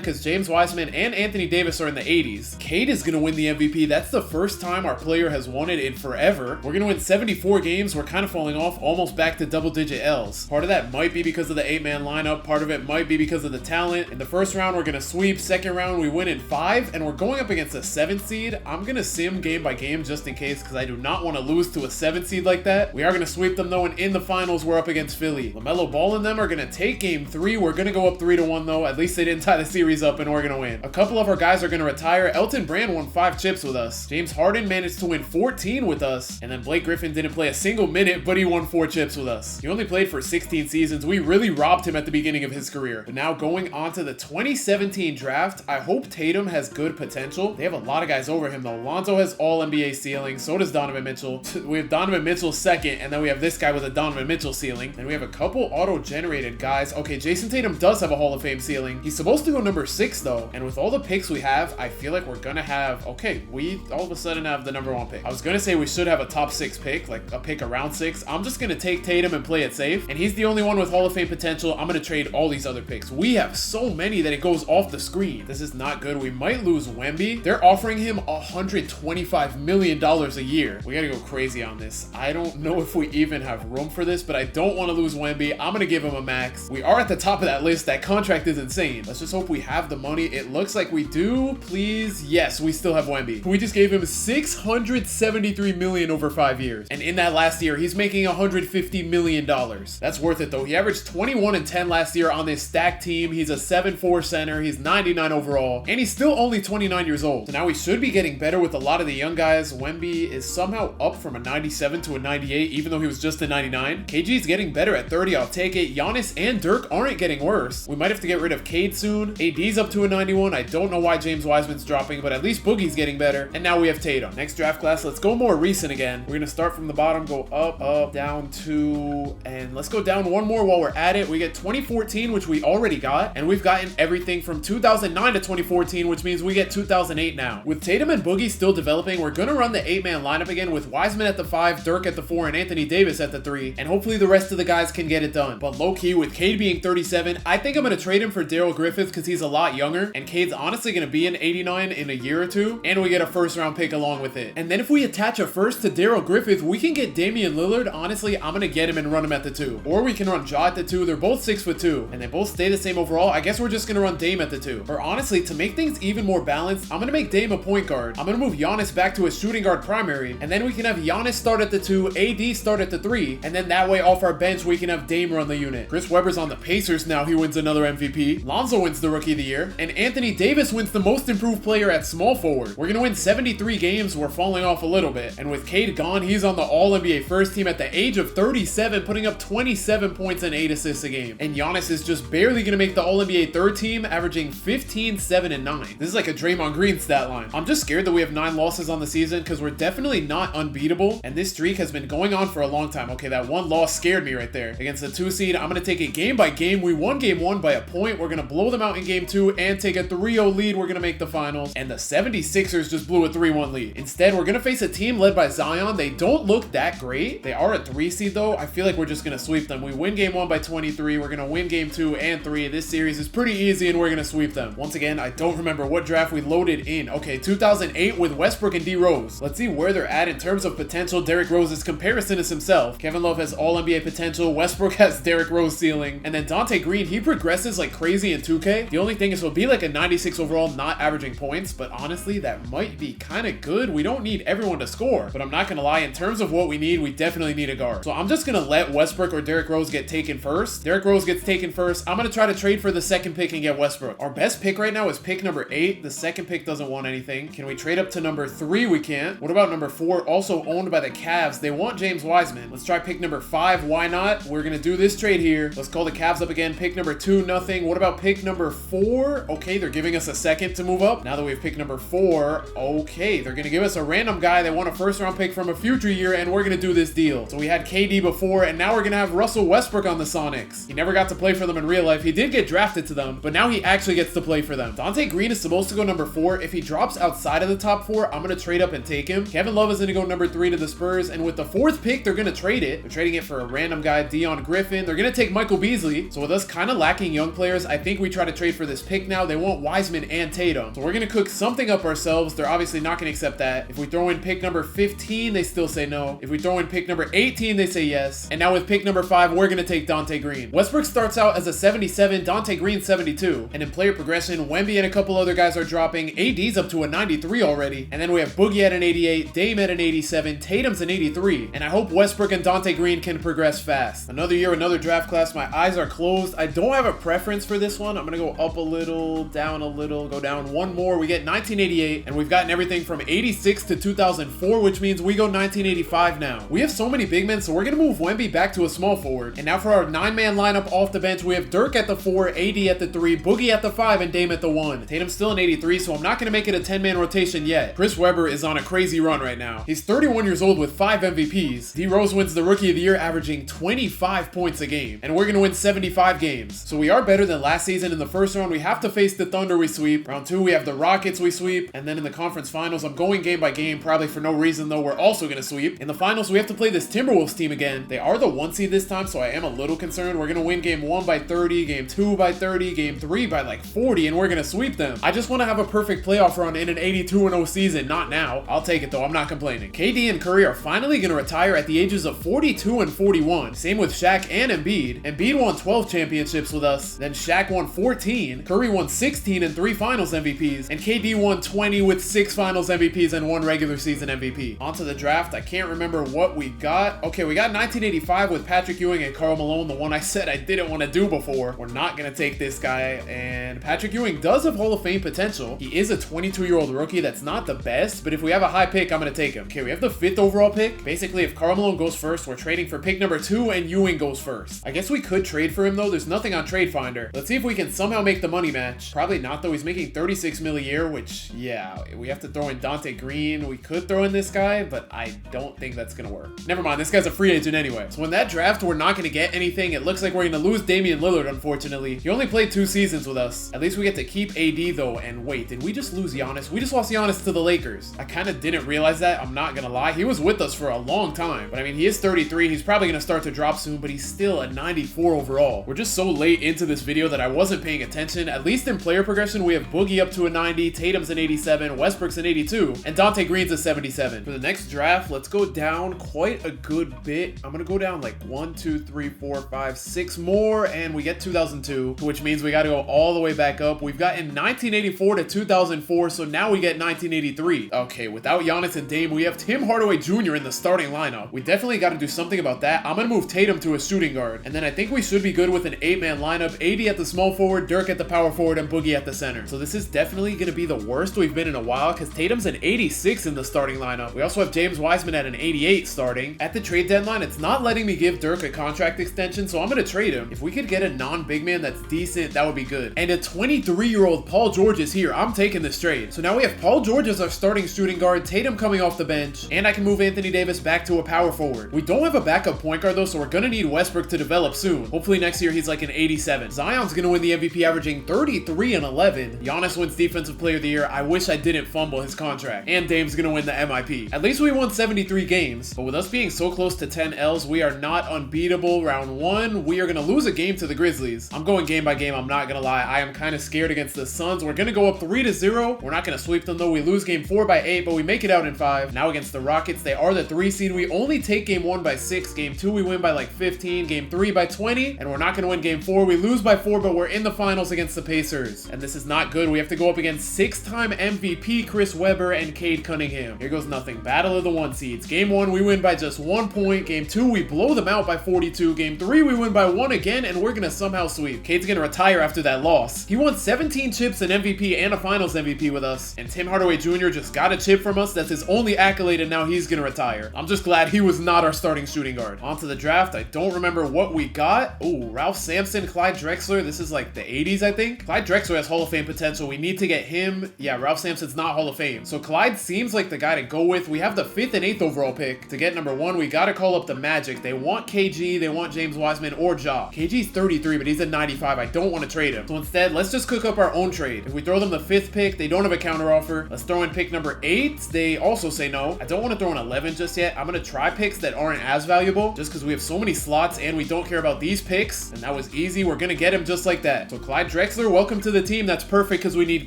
because James Wiseman and Anthony Davis are in the 80s. Cade is going to win the MVP. That's the first time our player has won it in forever. We're going to win 74 games. We're kind of falling off, almost back to double-digit L's. Part of that might be because of the 8-man lineup. Part of it might be because of the talent. In the first round, we're going to sweep. Second round, we win in 5, and we're going up against a 7th seed. I'm going to sim game by game just in case because I do not want to lose to a 7th seed like that. We are going to sweep them though, and in the finals, we're up against Philly. LaMelo Ball and them are going to take game 3. We're going to go up 3-1 though. At least they didn't tie the series up, and we're going to win. A couple of our guys are going to retire. Elton Brand won 5 chips with us. James Harden managed to win 14 with us, and then Blake Griffin didn't play a single minute, but he won 4 chips with us. He only played for 16 seasons. We really robbed him at the beginning of his career. But now going on to the 2017 draft, I hope Tatum has good potential. They have a lot of guys over him though. Lonzo has all NBA ceiling. So does Donovan Mitchell. We have Donovan Mitchell second, and then we have this guy with a Donovan Mitchell ceiling. And we have a couple auto-generated guys. Okay, Jason Tatum does have a Hall of Fame ceiling. He's supposed to go number 6 though. And with all the picks we have, I feel like we're gonna have, okay, we all of a sudden have the number 1 pick. I was gonna say we should have a top 6 pick, like a pick around 6. I'm just gonna take Tatum and play it safe. And he's the only one with Hall of Fame potential. I'm gonna trade all these other picks. We have so many that it goes off the screen. This is not good. We might lose Wemby. They're offering him $125 million a year. We gotta go crazy on this. I don't know if we even have room for this, but I don't want to lose Wemby. I'm gonna give him a max. We are at the top of that list. That contract is insane. Let's just hope we have the money. It looks like we do. Please. Yes, we still have Wemby. We just gave him $673 million over 5 years. And in that last year, he's making $150 million. That's worth it though. He averaged 21 and 10 last year on this stacked team. He's a 7'4" center. He's 99 overall. And he's still only 29 years old. So now we should be getting better with a lot of the young guys. Wemby is somehow up from a 97 to a 98, even though he was just a 99. KG is getting better at 30. I'll take it. Giannis and Dirk aren't getting worse. We might have to get rid of Cade soon. AD's up to a 91. I don't know why James Wiseman's dropping, but at least Boogie's getting better. And now we have Tatum. Next draft class, let's go more recent again. We're going to start from the bottom, go up, up, down 2, and let's go down 1 more while we're at it. We get 2014, which we already got, and we've gotten everything from 2009 to 2014, which means we get 2008 now. With Tatum and Boogie still developing, we're going to run the 8-man lineup again with Wiseman at the 5, Dirk at the 4, and Anthony Davis at the 3, and hopefully the rest of the guys can get it done. But low-key, with Cade being 37, I think I'm going to trade him for Daryl Griffith because he's a lot younger, and Cade's honestly going to be an 89 in a year or 2, and we get a first-round pick along with it. And then if we attach a first to Daryl Griffith, we can get Damian Lillard. Honestly, I'm going to get him and run him at the 2. Or we can run Ja at the 2. They're both 6'2", and they both stay the same overall. I guess we're just going to run Dame at the 2. Or honestly, to make things even more balanced, I'm going to make Dame a point guard. I'm going to move Giannis back to a shooting guard primary, and then we can have Giannis start at the 2, AD start at the 3, and then that way off our bench, we can have Dame run the unit. Chris Webber's on the Pacers now. He wins another MVP. Lonzo wins the Rookie of the Year, and Anthony Davis wins the most improved player at small forward. We're going to win 73 games. We're falling off a little bit. And with Cade gone, he's on the All-NBA first team at the age of 37, putting up 27 points and 8 assists a game. And Giannis is just barely going to make the All-NBA third team, averaging 15, 7, and 9. This is like a Draymond Green stat line. I'm just scared that we have 9 losses on the season because we're definitely not unbeatable, and this streak has been going on for a long time. Okay, that 1 loss scared me right there. Against the 2 seed, I'm going to take it game by game. We won game 1 by a point. We're going to blow them out in game 2 and take a 3-0 lead. We're going to make the finals, and the 76ers just blew a 3-1 lead. Instead, we're going to face a team led by Zion. They don't look that great. They are a 3 seed though. I feel like we're just going to sweep them. We win game 1 by 23. We're going to win game 2 and 3. This series is pretty easy, and we're going to sweep them. Once again, I don't remember what draft we loaded in. Okay, 2008 with Westbrook and D Rose. Let's see where they're at in terms of potential. Derrick Rose's comparison is himself. Kevin Love has all NBA potential. Westbrook has Derrick Rose ceiling. And then Dante Green, he progresses like crazy in 2K. The only thing is he'll be like a 96 overall, not averaging points, but honestly, that might be kind of good. We don't need everyone to score, but I'm not going to lie, in terms of what we need, we definitely need a guard. So I'm just going to let Westbrook or Derrick Rose get taken first. Derrick Rose gets taken first. I'm going to try to trade for the 2nd pick and get Westbrook. Our best pick right now is pick number 8. The 2nd pick doesn't want anything. Can we trade up to number 3? We can't. What about number 4? Also owned by the Cavs. They want James Wiseman. Let's try pick number 5. Why not? We're gonna do this trade here. Let's call the Cavs up again. Pick number 2, nothing. What about pick number 4? Okay, they're giving us a second to move up. Now that we have pick number 4, okay, they're gonna give us a random guy. They want a first round pick from a future year, and we're gonna do this deal. So we had KD before, and now we're gonna have Russell Westbrook on the Sonics. He never got to play for them in real life. He did get drafted to them, but now he actually gets to play for them. Dante Green is supposed to go number 4. If he drops outside of the top 4, I'm gonna trade up and take him. Kevin Love is gonna go number 3 to the Spurs, and with the 4th pick, they're gonna trade it. They're trading it for a random guy, Dion Griffin. They're gonna take Michael Beasley. So with us kind of lacking young players, I think we try to trade for this pick now. They want Wiseman and Tatum. So we're gonna cook something up ourselves. They're obviously not gonna accept that. If we throw in pick number 15, they still say no. If we throw in pick number 18, they say yes. And now with pick number 5, we're gonna take Dante Green. Westbrook starts out as a 77, Dante Green 72. And in player progression, Wemby and a couple other guys are dropping. AD's up to a 93 already. And then we have Boogie at an 88, Dame at an 87, Tatum's an 83. And I hope Westbrook and Dante Green can progress fast. Another year, another draft class. My eyes are closed. I don't have a preference for this one. I'm gonna go up a little, down a little, go down one more. We get 1988, and we've gotten everything from 86 to 2004, which means we go 1985 now. We have so many big men, so we're gonna move Wemby back to a small forward. And now for our 9-man lineup off the bench, we have Dirk at the 4, AD at the 3, Boogie at the 5, and Dame at the 1. Tatum's still an 83, so I'm not gonna make it a 10-man rotation yet. Chris Webber is on a crazy run right now. He's 31 years old with 5 MVPs. D Rose wins the Rookie of the Year, averaging 25 points a game, and we're gonna win 75 games. So we are better than last season. In the first round, we have to face the Thunder, we sweep. Round 2, we have the Rockets, we sweep. And then in the conference finals, I'm going game by game, probably for no reason though, we're also gonna sweep. In the finals, we have to play this Timberwolves team again. They are the 1 seed this time, so I am a little concerned. We're gonna win game 1 by 30, game 2 by 30, game 3 by like 40, and we're gonna sweep them. I just want to have a perfect playoff run in an 82-0 season, not now. I'll take it though, I'm not complaining. KD and Curry are finally gonna retire at the ages of 42 and 41. Same with Shaq and Embiid. Embiid won 12 championships with us, then Shaq won 14, Curry won 16 and 3 finals MVPs, and KD won 20 with 6 finals MVPs and 1 regular season MVP. On to the draft. I can't remember what we got. Okay, we got 1985 with Patrick Ewing and Karl Malone, the one I said I didn't want to do before. We're not gonna take this guy, and Patrick Ewing does have Hall of Fame potential. He is a 22-year-old rookie. That's not the best, but if we have a high pick, I'm gonna take him. Okay, we have the 5th overall pick. Basically, if Karl Malone goes first, we're trading for pick number 2, and Ewing goes first. I guess we could trade for him though. There's nothing on Trade Finder. Let's see if we can somehow make the money match. Probably not though. He's making 36 mil a year, which yeah, we have to throw in Dante Green. We could throw in this guy, but I don't think that's gonna work. Never mind, this guy's a free agent anyway. So in that draft, we're not gonna get anything. It looks like we're gonna lose Damian Lillard, unfortunately. He only played 2 seasons with us. At least we get to keep AD though. And wait, did we just lose Giannis? We just lost Giannis to the Lakers. I kind of didn't realize that. I'm not gonna lie. He was with us for a long time, but I mean, he is 33. He's probably gonna start to drop soon, but he's still a 94 overall. We're just so late into this video that I wasn't paying attention. At least in player progression, we have Boogie up to a 90, Tatum's an 87, Westbrook's an 82, and Dante Green's a 77. For the next draft, let's go down quite a good bit. I'm gonna go down like 1, 2, 3, 4, 5, 6 more, and we get 2002, which means we gotta go all the way back up. We've gotten 1984 to 2004, so now we get 1983. Okay, without Giannis and Dame, we have Tim Hardaway Jr. in the starting lineup. We definitely gotta do something about that. I'm gonna move Tatum to a shooting guard, and then I think we should be good with an 8-man lineup. AD at the small forward, Dirk at the power forward, and Boogie at the center. So this is definitely gonna be the worst we've been in a while, because Tatum's an 86 in the starting lineup. We also have James Wiseman at an 88 starting. At the trade deadline, it's not letting me give Dirk a contract extension, so I'm gonna trade him. If we could get a non-big man that's decent, that would be good. And a 23-year-old Paul George is here. I'm taking this trade. So now we have Paul George as our starting shooting guard, Tatum coming off the bench, and I can move Anthony Davis back to a power forward. We don't have a backup point guard though, so we're gonna need Westbrook to develop soon. Hopefully next year he's like an 87. Zion's gonna win the MVP, averaging 33 and 11. Giannis wins Defensive Player of the Year. I wish I didn't fumble his contract. And Dame's gonna win the MIP. At least we won 73 games, but with us being so close to 10 L's, we are not unbeatable. Round 1, we are gonna lose a game to the Grizzlies. I'm going game by game, I'm not gonna lie. I am kind of scared against the Suns. We're gonna go up 3-0. We're not gonna sweep them though. We lose game 4 by 8, but we make it out in 5. Now against the Rockets, they are the 3 seed. We only take game 1 by 6. Game 2, we win by like 15. Game 3 by 20. And we're not gonna win game 4. We lose by 4, but we're in the finals against the Pacers. And this is not good. We have to go up against 6-time MVP Chris Webber and Cade Cunningham. Here goes nothing. Battle of the 1 seeds. Game 1, we win by just 1 point. Game 2, we blow them out by 42. Game 3, we win by 1 again, and we're gonna somehow sweep. Cade's gonna retire after that loss. He won 17 chips, an MVP, and a finals MVP MVP with us. And Tim Hardaway Jr. just got a chip from us. That's his only accolade, and now he's gonna retire. I'm just glad he was not our starting shooting guard. On to the draft. I don't remember what we got. Oh, Ralph Sampson, Clyde Drexler. This is like the 80s, I think. Clyde Drexler has Hall of Fame potential. We need to get him. Yeah, Ralph Sampson's not Hall of Fame. So Clyde seems like the guy to go with. We have the 5th and 8th overall pick. To get number 1, we gotta call up the Magic. They want KG, they want James Wiseman, or Ja. KG's 33, but he's at 95. I don't want to trade him. So instead, let's just cook up our own trade. If we throw them the 5th pick, they don't have a counter offer. Let's throw in pick number 8. They also say no. I don't want to throw in 11 just yet. I'm gonna try picks that aren't as valuable, just because we have so many slots and we don't care about these picks. And that was easy. We're gonna get him just like that. So Clyde Drexler, welcome to the team. That's perfect because we need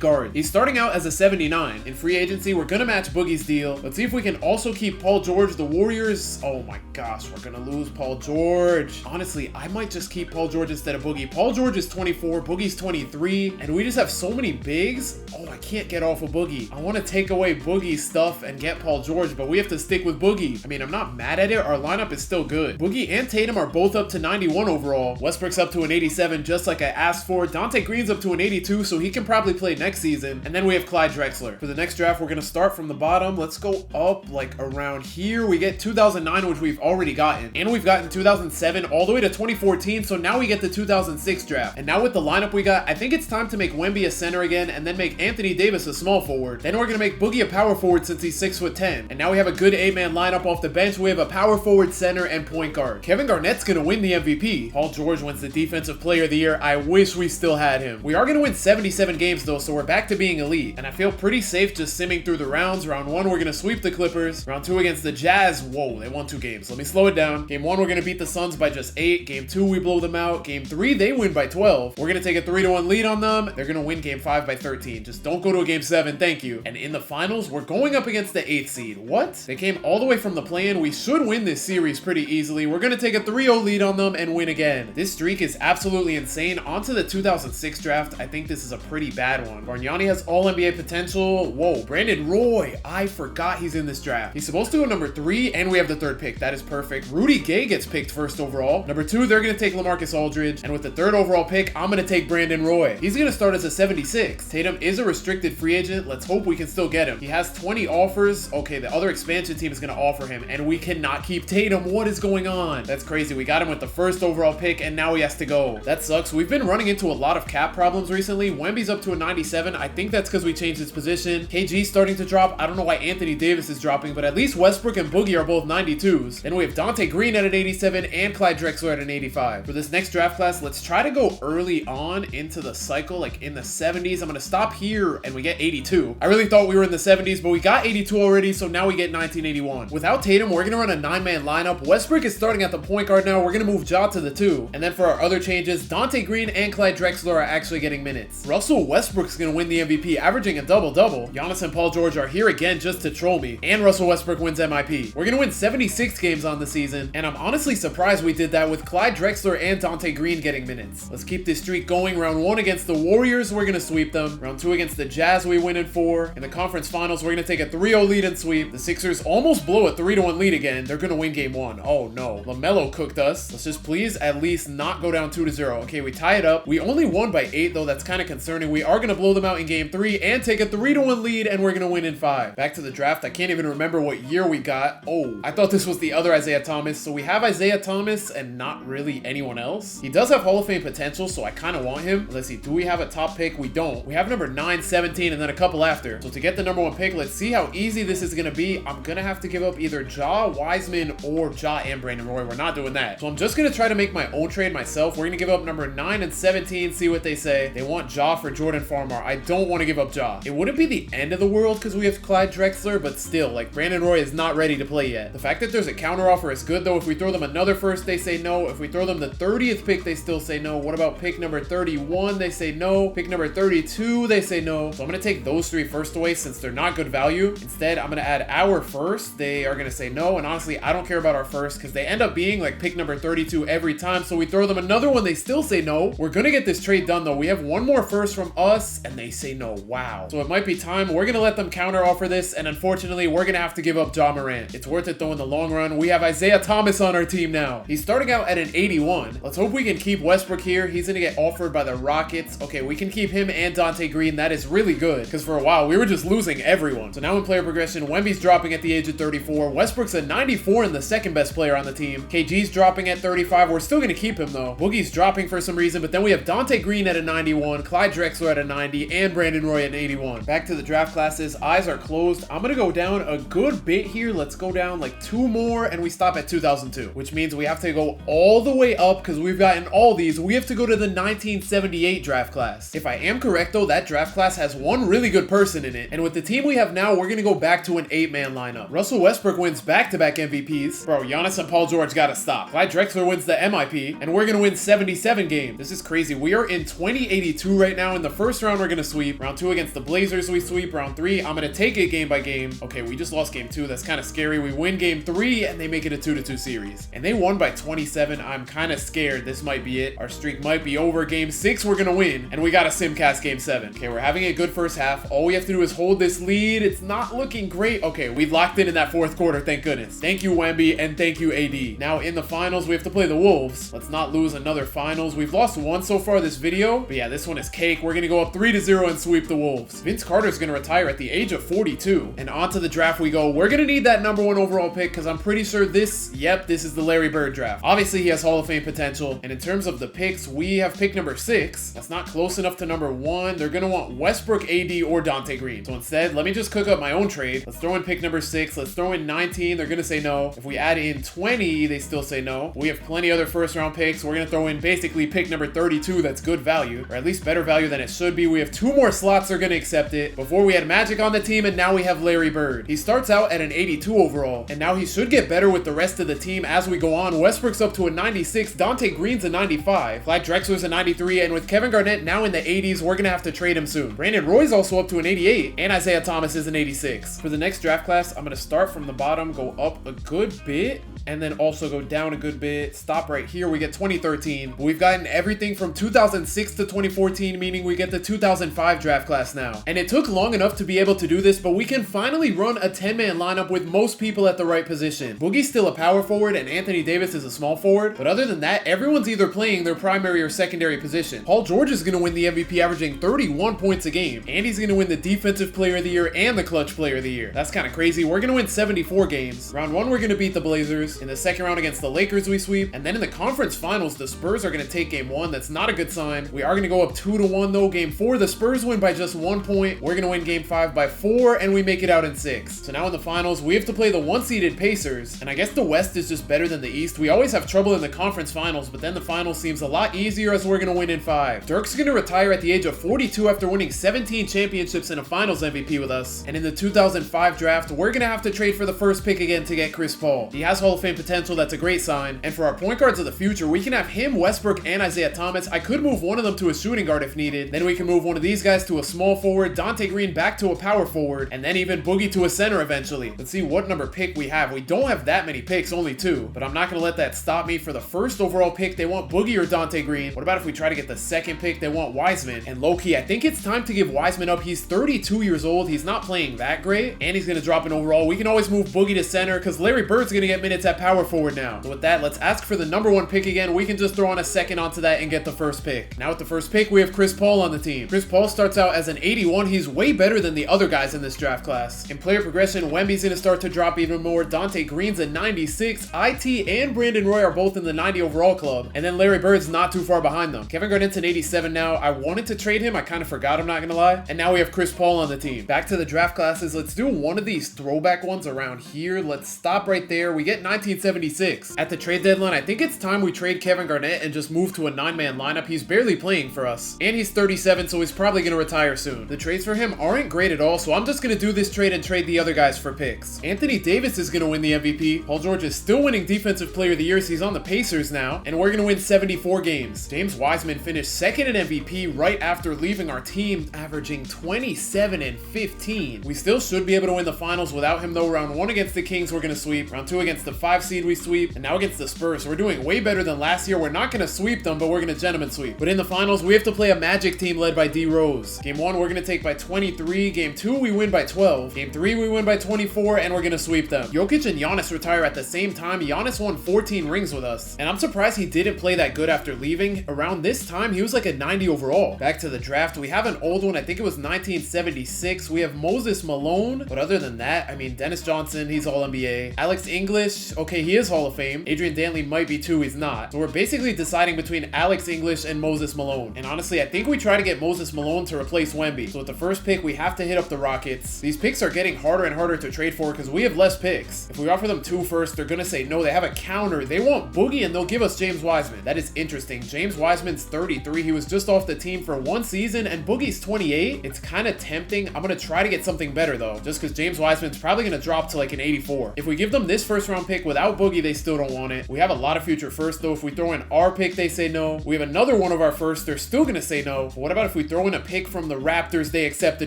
guard. He's starting out as a 79. In free agency, we're gonna match Boogie's deal. Let's see if we can also keep Paul George. The Warriors, oh my gosh, we're gonna lose Paul George. Honestly, I might just keep Paul George instead of Boogie. Paul George is 24, Boogie's 23, and we just have so many bigs. Oh, I can't get off of Boogie. I want to take away Boogie's stuff and get Paul George, but we have to stick with Boogie. I mean, I'm not mad at it. Our lineup is still good. Boogie and Tatum are both up to 91 overall. Westbrook's up to an 87, just like I asked for. Dante Green's up to an 82, so he can probably play next season. And then we have Clyde Drexler. For the next draft, we're going to start from the bottom. Let's go up like around here. We get 2009, which we've already gotten. And we've gotten 2007 all the way to 2014, so now we get the 2006 draft. And now with the lineup we got, I think it's time to make Wemby a center again and then make Anthony Davis a small forward. Then we're going to make Boogie a power forward since he's 6'10". And now we have a good 8-man lineup off the bench. We have a power forward, center, and point guard. Kevin Garnett's going to win the MVP. Paul George wins the Defensive Player of the Year. I wish we still had him. We are going to win 77 games though, so we're back to being elite. And I feel pretty safe just simming through the rounds. Round 1, we're going to sweep the Clippers. Round 2 against the Jazz. Whoa, they won 2 games. Let me slow it down. Game 1, we're going to beat the Suns by just 8. Game 2, we blow them out. Game 3, they win by 12. We're going to take a 3-1 lead on them. They're going to win Game 5 by 13. Just don't go to a Game 7. Thank you. And in the finals, we're going up against the 8th seed. What? They came all the way from the play-in. We should win this series pretty easily. We're going to take a 3-0 lead on them and win again. This streak is absolutely insane. On to the 2006 draft. I think this is a pretty bad one. Bargnani has all-NBA potential. Whoa, Brandon Roy. I forgot he's in this draft. He's supposed to go number 3, and we have the 3rd pick. That is perfect. Rudy Gay gets picked 1st overall. Number 2, they're going to take LaMarcus Aldridge. And with the 3rd overall pick, I'm going to take Brandon Roy. He's going to start as a 76. Tatum is a restricted free agent. Let's hope we can still get him. He has 20 offers. Okay, the other expansion team is going to offer him, and we cannot keep Tatum. What is going on? That's crazy. We got him with the 1st overall pick, and now he has to go. That sucks. We've been running into a lot of cap problems recently. Wemby's up to a 97. I think that's because we changed his position. KG's starting to drop. I don't know why Anthony Davis is dropping, but at least Westbrook and Boogie are both 92s. Then we have Dante Green at an 87 and Clyde Drexler at an 85. For this next draft class, let's try to go early on into the cycle, like in the 70s. I'm going to stop here, and we get 82. I really thought we were in the 70s, but we got 82 already, so now we get 1981. Without Tatum, we're going to run a 9-man lineup. Westbrook is starting at the point guard now. We're going to move Ja to the 2. And then for our other changes, Dante Green and Clyde Drexler are actually getting minutes. Russell Westbrook's going to win the MVP, averaging a double-double. Giannis and Paul George are here again just to troll me. And Russell Westbrook wins MIP. We're going to win 76 games on the season, and I'm honestly surprised we did that with Clyde Drexler and Dante Green getting minutes. Let's keep this streak going. Round 1 against the Warriors, we're going to sweep them. Round 2 against the Jazz, we win in 4. In the conference finals, we're going to take a 3-0 lead and sweep. The Sixers almost blow a 3-1 lead again. They're going to win game 1. Oh no, LaMelo cooked us. Let's just please at least not go down 2-0. Okay, we tie it up. We only won by 8 though. That's kind of concerning. We are going to blow them out in game 3 and take a 3-1 lead, and we're going to win in 5. Back to the draft. I can't even remember what year we got. Oh, I thought this was the other Isaiah Thomas. So we have Isaiah Thomas and not really anyone else. He does have Hall of Fame potential, so I kind of want him. Let's see. Do we have a top pick? We don't. We have number 9, 17, and then a couple after. So to get the number 1 pick, let's see how easy this is going to be. I'm going to have to give up either Ja, Wiseman, or Ja and Brandon Roy. We're not doing that. So I'm just going to try to make my own trade myself. We're going to give up number 9 and 17, see what they say. They want Ja for Jordan Farmar. I don't want to give up Ja. It wouldn't be the end of the world because we have Clyde Drexler, but still, like, Brandon Roy is not ready to play yet. The fact that there's a counter offer is good though. If we throw them another 1st, they say no. If we throw them the 30th pick, they still say no. What about pick number 31? They say no. Pick number 32, they say no. So I'm going to take those 3 first away since they're not good value. Instead, I'm going to add our 1st. They are going to say no, and honestly, I don't care about our 1st because they end up being like pick number 32 every time. So we throw them another one, they still say no. We're going to get this trade done though. We have one more 1st from us, and they say no. Wow. So it might be time. We're going to let them counter offer this, and unfortunately, we're going to have to give up Ja Morant. It's worth it though in the long run. We have Isaiah Thomas on our team now. He's starting out at an 81. Let's hope we can keep Westbrook here. He's going to get offered by the Rockets. Okay, we can keep him and Dante Green. That is really really good, because for a while we were just losing everyone. So now in player progression, Wemby's dropping at the age of 34. Westbrook's at 94 and the second best player on the team. KG's dropping at 35. We're still going to keep him though. Boogie's dropping for some reason, but then we have Dante Green at a 91, Clyde Drexler at a 90, and Brandon Roy at an 81. Back to the draft classes. Eyes are closed. I'm going to go down a good bit here. Let's go down like 2 more and we stop at 2002, which means we have to go all the way up because we've gotten all these. We have to go to the 1978 draft class. If I am correct though, that draft class has one really good person in it. And with the team we have now, we're going to go back to an 8-man lineup. Russell Westbrook wins back-to-back MVPs. Bro, Giannis and Paul George got to stop. Clyde Drexler wins the MIP and we're going to win 77 games. This is crazy. We are in 2082 right now. In the first round, we're going to sweep. Round 2 against the Blazers, we sweep. Round 3, I'm going to take it game by game. Okay, we just lost game 2. That's kind of scary. We win game 3 and they make it a 2-2 series. And they won by 27. I'm kind of scared. This might be it. Our streak might be over. Game 6, we're going to win. And we got a simcast game 7. Okay, we're having a good first half. All we have to do is hold this lead. It's not looking great. Okay, we locked in that 4th quarter. Thank goodness. Thank you, Wemby, and thank you, AD. Now in the finals, we have to play the Wolves. Let's not lose another finals. We've lost 1 so far this video. But yeah, this one is cake. We're going to go up 3-0 and sweep the Wolves. Vince Carter's going to retire at the age of 42. And on to the draft we go. We're going to need that number 1 overall pick because I'm pretty sure this is the Larry Bird draft. Obviously, he has Hall of Fame potential. And in terms of the picks, we have pick number 6. That's not close enough to number 1. They're going to want Westbrook, AD, or Dante Green. So instead, let me just cook up my own trade. Let's throw in pick number 6. Let's throw in 19. They're going to say no. If we add in 20, they still say no. We have plenty other first round picks. We're going to throw in basically pick number 32. That's good value, or at least better value than it should be. We have 2 more slots. They're going to accept it. Before we had Magic on the team, and now we have Larry Bird. He starts out at an 82 overall, and now he should get better with the rest of the team as we go on. Westbrook's up to a 96. Dante Green's a 95. Clyde Drexler's a 93. And with Kevin Garnett now in the 80s, we're going to have to trade him soon. Brandon Roy's also up to an 88. And Isaiah Thomas is an 86. For the next draft class, I'm going to start from the bottom, go up a good bit, and then also go down a good bit. Stop right here. We get 2013. We've gotten everything from 2006 to 2014, meaning we get the 2005 draft class now. And it took long enough to be able to do this, but we can finally run a 10-man lineup with most people at the right position. Boogie's still a power forward and Anthony Davis is a small forward, but other than that, everyone's either playing their primary or secondary position. Paul George is going to win the MVP, averaging 31 points a game, and he's going to win the Defensive Player of the Year and the Clutch Player of the Year. That's kind of crazy. We're going to win 74 games. Round 1, we're going to beat the Blazers. In the second round against the Lakers, we sweep, and then in the conference finals, the Spurs are going to take game 1. That's not a good sign. We are going to go up 2-1 though. Game 4, the Spurs win by just 1 point. We're going to win game 5 by 4, and we make it out in 6. So now in the finals, we have to play the 1-seeded Pacers, and I guess the West is just better than the East. We always have trouble in the conference finals, but then the finals seems a lot easier as we're going to win in 5. Dirk's going to retire at the age of 42 after winning 17 championships and a finals MVP with us. And in the 2005 draft, we're going to have to trade for the first pick again to get Chris Paul. He has Hall of Fame potential. That's a great sign. And for our point guards of the future, we can have him, Westbrook, and Isaiah Thomas. I could move one of them to a shooting guard if needed. Then we can move one of these guys to a small forward, Dante Green back to a power forward, and then even Boogie to a center eventually. Let's see what number pick we have. We don't have that many picks, only 2, but I'm not going to let that stop me. For the first overall pick, they want Boogie or Dante Green. What about if we try to get the second pick? They want Wiseman. And low-key, I think it's time to give Wiseman up. He's 32 years old. He's not playing that great, and he's going to drop an overall. We can always move Boogie to center because Larry Bird's going to get minutes at power forward now. So with that, let's ask for the number 1 pick again. We can just throw on a second onto that and get the first pick. Now with the first pick, we have Chris Paul on the team. Chris Paul starts out as an 81. He's way better than the other guys in this draft class. In player progression, Wemby's going to start to drop even more. Dante Green's a 96. IT and Brandon Roy are both in the 90 overall club. And then Larry Bird's not too far behind them. Kevin Garnett's an 87 now. I wanted to trade him. I kind of forgot, I'm not going to lie. And now we have Chris Paul on the team. Back to the draft classes. Let's do one of these throwback ones around here. Let's stop right there. We get 1976. At the trade deadline, I think it's time we trade Kevin Garnett and just move to a 9-man lineup. He's barely playing for us. And he's 37, so he's probably going to retire soon. The trades for him aren't great at all, so I'm just going to do this trade and trade the other guys for picks. Anthony Davis is going to win the MVP. Paul George is still winning Defensive Player of the Year, so he's on the Pacers now, and we're going to win 74 games. James Wiseman finished second in MVP right after leaving our team, averaging 27 and 15. We still should be able to win the finals without him though. Round 1 against the Kings, we're going to sweep. Round 2 against the 5 seed we sweep, and now against the Spurs. So we're doing way better than last year. We're not going to sweep them, but we're going to gentleman sweep. But in the finals, we have to play a Magic team led by D Rose. Game 1, we're going to take by 23. Game 2, we win by 12. Game 3, we win by 24, and we're going to sweep them. Jokic and Giannis retire at the same time. Giannis won 14 rings with us, and I'm surprised he didn't play that good after leaving. Around this time, he was like a 90 overall. Back to the draft, we have an old one. I think it was 1976. We have Moses Malone, but other than that, I mean, Dennis Johnson, he's all NBA. Alex English, okay, he is Hall of Fame. Adrian Dantley might be too, he's not. So we're basically deciding between Alex English and Moses Malone. And honestly, I think we try to get Moses Malone to replace Wemby. So with the first pick, we have to hit up the Rockets. These picks are getting harder and harder to trade for because we have less picks. If we offer them 2 first, they're gonna say no. They have a counter. They want Boogie and they'll give us James Wiseman. That is interesting. James Wiseman's 33. He was just off the team for 1 season, and Boogie's 28. It's kind of tempting. I'm gonna try to get something better though, just because James Wiseman's probably gonna drop to like an 84. If we give them this first round pick without Boogie, they still don't want it. We have a lot of future first though. If we throw in our pick, they say no. We have another one of our first, they're still gonna say no. But what about if we throw in a pick from the Raptors, they accept the